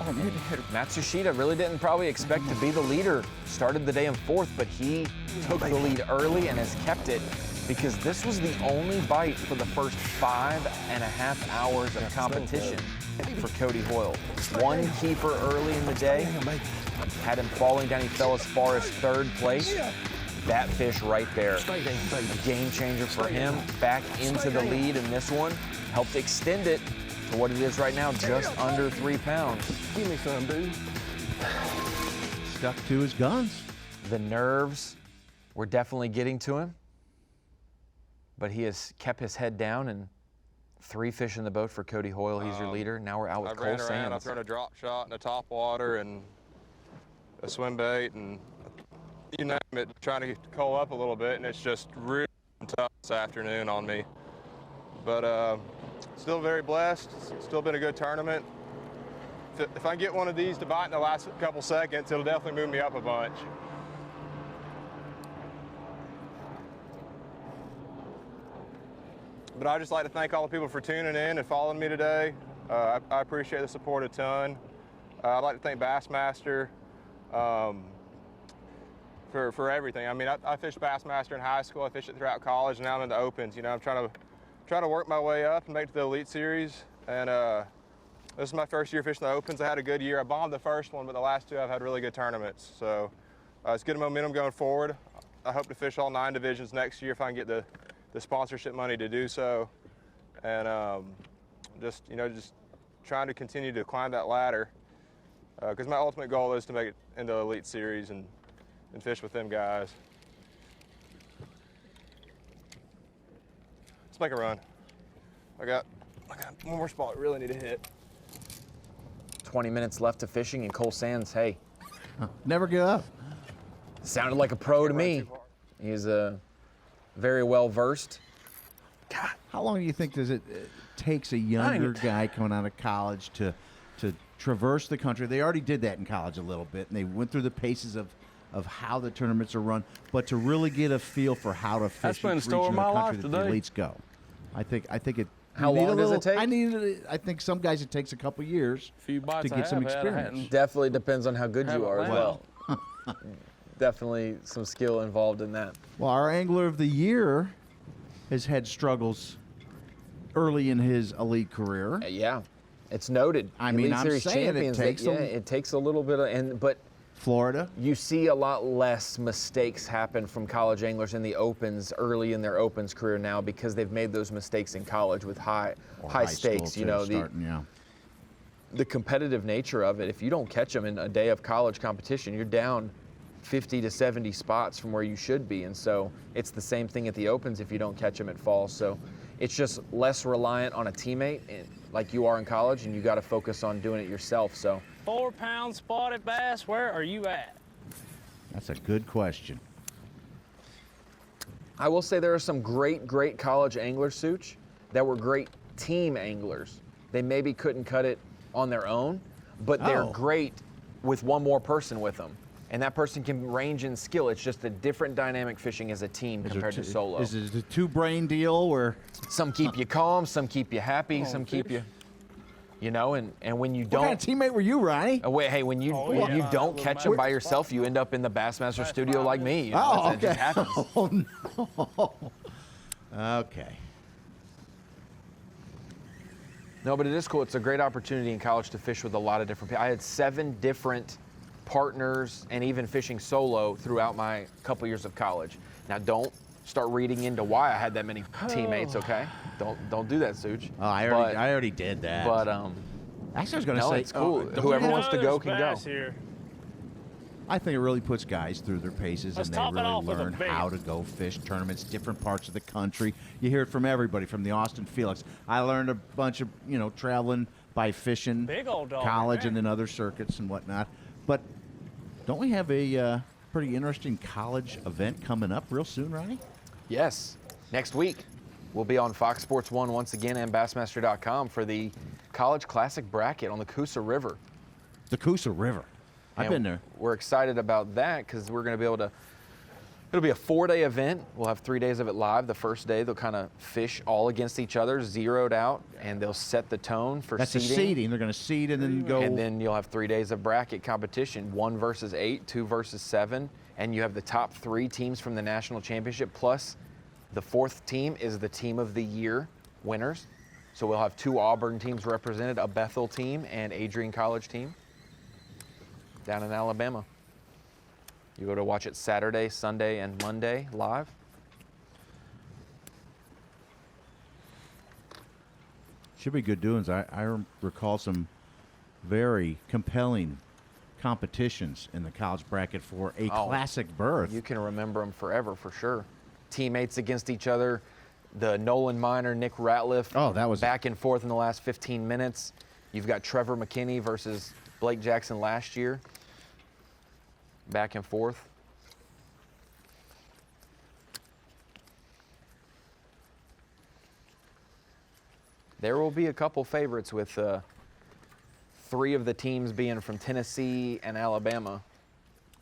Oh, maybe Matsushita really didn't probably expect to be the leader. Started the day in 4th, but he took the lead early and has kept it because this was the only bite for the first 5.5 hours of competition for Cody Hoyle. 1 keeper early in the day, had him falling down. He fell as far as 3rd place. That fish right there, a game changer for him. Back into the lead in this one, helped extend it to what it is right now, just under 3 pounds. Give me some, dude. Stuck to his guns. The nerves were definitely getting to him, but he has kept his head down, and 3 fish in the boat for Cody Hoyle. He's your leader. Now we're out with I've Cole ran around, Sands. I've thrown a drop shot and a topwater and a swim bait and you name it, trying to get Cole up a little bit, and it's just really tough this afternoon on me. But still very blessed. It's still been a good tournament. If I get one of these to bite in the last couple seconds, it'll definitely move me up a bunch. But I'd just like to thank all the people for tuning in and following me today. I appreciate the support a ton. I'd like to thank Bassmaster for everything. I mean, I fished Bassmaster in high school. I fished it throughout college, and now I'm in the Opens. You know, I'm trying to work my way up and make it to the Elite Series. And this is my first year fishing the Opens. I had a good year. I bombed the first one, but the last 2 I've had really good tournaments. So it's good momentum going forward. I hope to fish all 9 divisions next year if I can get the sponsorship money to do so. And just trying to continue to climb that ladder. Because my ultimate goal is to make it into the Elite Series and fish with them guys. Let's make a run. I got one more spot I really need to hit. 20 minutes left of fishing, and Cole Sands, hey. Never give up. Sounded like a pro to me. He's very well versed. God, how long do you think it takes a younger guy coming out of college to traverse the country? They already did that in college a little bit, and they went through the paces of how the tournaments are run, but to really get a feel for how to fish each region of the country that the elites go. I think it. How long does it take? I think some guys it takes a couple years to get some experience. Definitely depends on how good you are as well. Definitely some skill involved in that. Well, our Angler of the Year has had struggles early in his elite career. Yeah, it's noted. I mean, Elite Series I'm saying champions, it takes a little bit of, but Florida, you see a lot less mistakes happen from college anglers in the Opens early in their Opens career now because they've made those mistakes in college with high stakes. You know, the competitive nature of it. If you don't catch them in a day of college competition, you're down 50 to 70 spots from where you should be. And so it's the same thing at the Opens if you don't catch them at fall. So it's just less reliant on a teammate like you are in college, and you got to focus on doing it yourself. So 4-pound spotted bass, where are you at? That's a good question. I will say there are some great college anglers, Such, that were great team anglers. They maybe couldn't cut it on their own, but they're great with one more person with them. And that person can range in skill. It's just a different dynamic fishing as a team compared to solo. Is it a two-brain deal where some keep you calm, some keep you happy, some keep you, you know, and when you don't. What kind of teammate were you, Ronnie? Hey, when you don't catch them by yourself, you end up in the Bassmaster studio like me. You know, Oh, It just happens. Oh, no. Okay. No, but it is cool. It's a great opportunity in college to fish with a lot of different people. I had 7 different partners and even fishing solo throughout my couple years of college. Now, don't start reading into why I had that many teammates, okay? Don't do that, Such. Oh, I already did that. But actually, I was going to say, it's cool. Whoever wants to go can go. Here. I think it really puts guys through their paces, Let's and top they it really off with a learn bait. how to go fish tournaments, different parts of the country. You hear it from everybody, from the Austin Felix. I learned a bunch of, traveling by fishing, Big old dog, college, man. and then other circuits and whatnot. But don't we have a pretty interesting college event coming up real soon, Ronnie? Yes. Next week, we'll be on Fox Sports 1 once again and Bassmaster.com for the College Classic Bracket on the Coosa River. The Coosa River. I've been there. We're excited about that because we're going to be able to, it'll be a 4-day event. We'll have 3 days of it live. The first day, they'll kind of fish all against each other, zeroed out, and they'll set the tone for That's seeding. the seeding. They're going to seed and then go. And then you'll have 3 days of bracket competition, 1 versus 8, 2 versus 7, and you have the top 3 teams from the national championship, plus the 4th team is the team of the year winners. So we'll have 2 Auburn teams represented, a Bethel team and Adrian College team down in Alabama. You go to watch it Saturday, Sunday, and Monday live. Should be good doings. I recall some very compelling competitions in the college bracket for a classic berth. You can remember them forever, for sure. Teammates against each other. The Nolan Miner, Nick Ratliff. Oh, that was back and forth in the last 15 minutes. You've got Trevor McKinney versus Blake Jackson last year. Back and forth. There will be a couple favorites with 3 of the teams being from Tennessee and Alabama.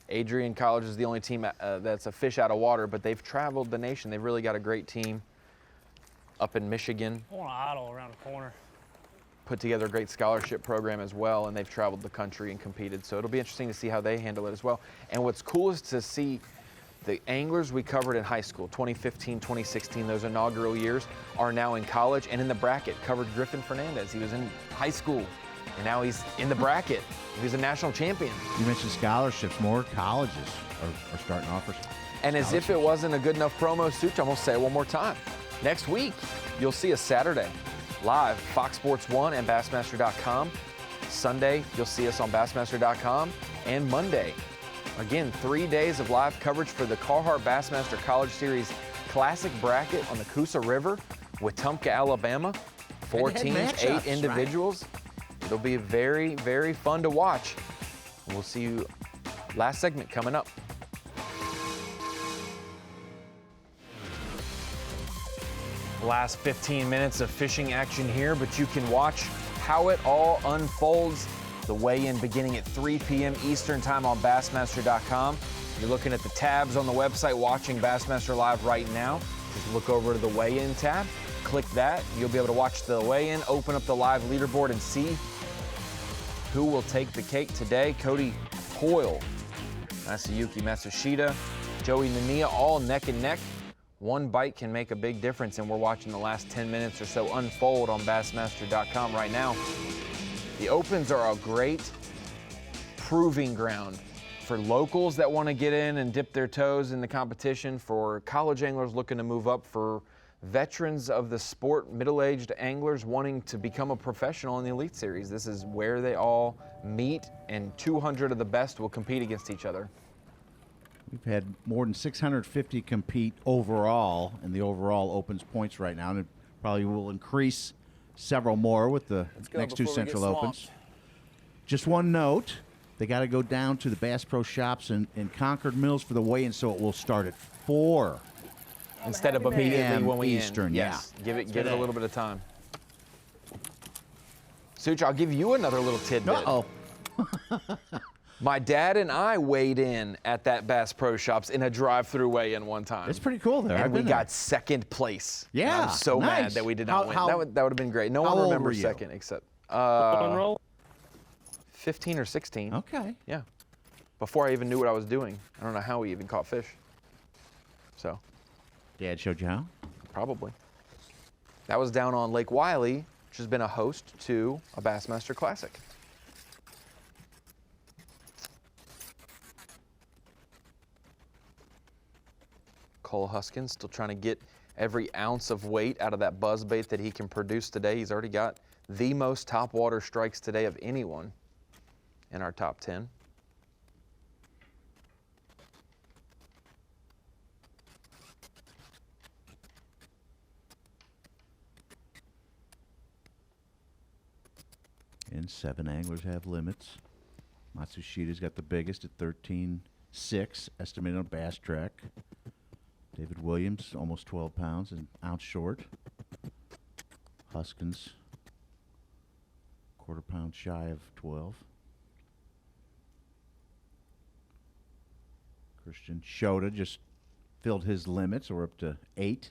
Adrian College is the only team that's a fish out of water, but they've traveled the nation. They've really got a great team up in Michigan. I want to idle around the corner. Put together a great scholarship program as well, and they've traveled the country and competed. So it'll be interesting to see how they handle it as well. And what's cool is to see the anglers we covered in high school, 2015, 2016, those inaugural years, are now in college and in the bracket. Covered Griffin Fernandez. He was in high school, and now he's in the bracket. He's a national champion. You mentioned scholarships. More colleges are starting to offer. And as if it wasn't a good enough promo, Such, I'm going to say it one more time. Next week, you'll see us Saturday live, Fox Sports 1 and Bassmaster.com. Sunday, you'll see us on Bassmaster.com. And Monday, again, 3 days of live coverage for the Carhartt Bassmaster College Series Classic Bracket on the Coosa River with Tumpka, Alabama. 4 teams, 8 individuals. Right? It'll be very, very fun to watch. We'll see you last segment coming up. Last 15 minutes of fishing action here, but you can watch how it all unfolds. The weigh-in beginning at 3 p.m. Eastern time on Bassmaster.com. You're looking at the tabs on the website, watching Bassmaster Live right now. Just look over to the weigh-in tab, click that. You'll be able to watch the weigh-in, open up the live leaderboard, and see who will take the cake today. Cody Hoyle, Masayuki Matsushita, Joey Nania, all neck and neck. One bite can make a big difference, and we're watching the last 10 minutes or so unfold on Bassmaster.com right now. The Opens are a great proving ground for locals that want to get in and dip their toes in the competition, for college anglers looking to move up, for veterans of the sport, middle-aged anglers wanting to become a professional in the Elite Series. This is where they all meet, and 200 of the best will compete against each other. We've had more than 650 compete overall in the overall Opens points right now, and it probably will increase several more with the next 2 Central Opens. Just one note, they got to go down to the Bass Pro Shops in Concord Mills for the weigh-in, so it will start at 4 instead of immediately when we Eastern. Yes, give it a little bit of time. Such, I'll give you another little tidbit. Uh-oh. My dad and I weighed in at that Bass Pro Shops in a drive-through weigh-in one time. It's pretty cool there. And I've we been there. got second place. And Yeah, I'm so nice. mad that we did not win. That would have been great. No how one old remembers were you? second except 15 or 16. Okay. Yeah. Before I even knew what I was doing. I don't know how we even caught fish. So. Dad showed you how? Probably. That was down on Lake Wiley, which has been a host to a Bassmaster Classic. Cole Huskins still trying to get every ounce of weight out of that buzzbait that he can produce today. He's already got the most topwater strikes today of anyone in our top 10. And 7 anglers have limits. Matsushita's got the biggest at 13.6, estimated on Bass Track. David Williams, almost 12 pounds, an ounce short. Huskins, quarter pound shy of 12. Christian Shota just filled his limits, or up to 8.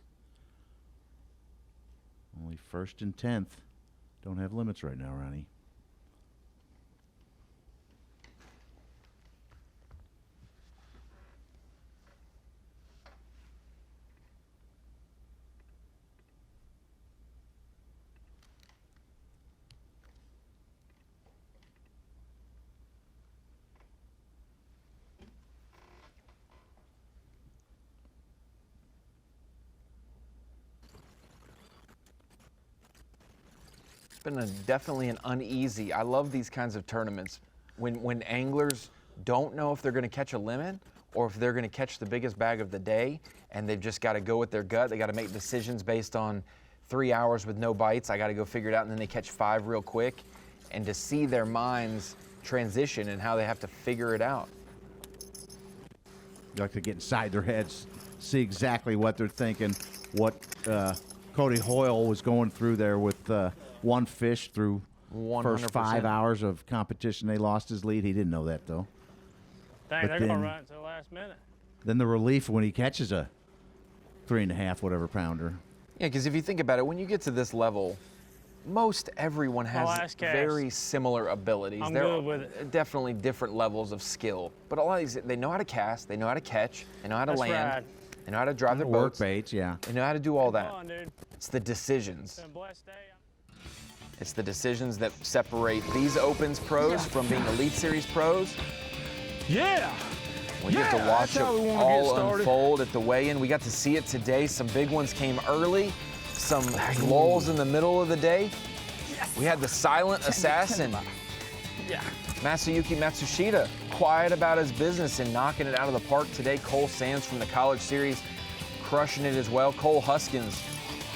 Only 1st and 10th don't have limits right now, Ronnie. Been definitely an uneasy. I love these kinds of tournaments when anglers don't know if they're going to catch a limit or if they're going to catch the biggest bag of the day, and they've just got to go with their gut. They got to make decisions based on 3 hours with no bites. I got to go figure it out, and then they catch 5 real quick, and to see their minds transition and how they have to figure it out. You like to get inside their heads, see exactly what they're thinking, what Cody Hoyle was going through there with one fish through 100%. first 5 hours of competition. They lost his lead. He didn't know that, though. Dang, But they're going to then- run until the last minute. Then the relief when he catches a 3.5 whatever pounder. Yeah, because if you think about it, when you get to this level, most everyone has last cast. very similar abilities. I'm There good are with it. definitely different levels of skill, but a lot of these, they know how to cast, they know how to catch, they know how to That's land, right. they know how to drive their Work boats, baits, yeah. they know how to do all that. Come on, dude. It's the decisions. Been a blessed day. It's the decisions that separate these Opens pros from being Elite Series pros. Yeah. When you get to watch that's how we it wanna get all started. unfold at the weigh-in. We got to see it today. Some big ones came early, some lulls in the middle of the day. We had the silent assassin, Yeah. Masayuki Matsushita, quiet about his business and knocking it out of the park today. Cole Sands from the College Series crushing it as well. Cole Huskins,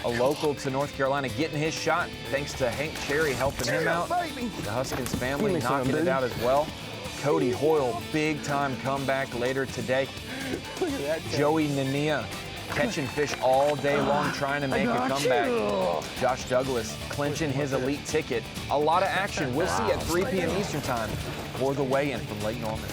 a local to North Carolina, getting his shot thanks to Hank Cherry helping him out. The Huskins family Give me some, knocking it dude. out as well. Cody Hoyle, big time comeback later today. Look at that. Joey Nania catching fish all day long, trying to make a comeback. Josh Douglas clinching his elite ticket. A lot of action. We'll see at 3 p.m. Eastern time for the weigh-in from Lake Norman.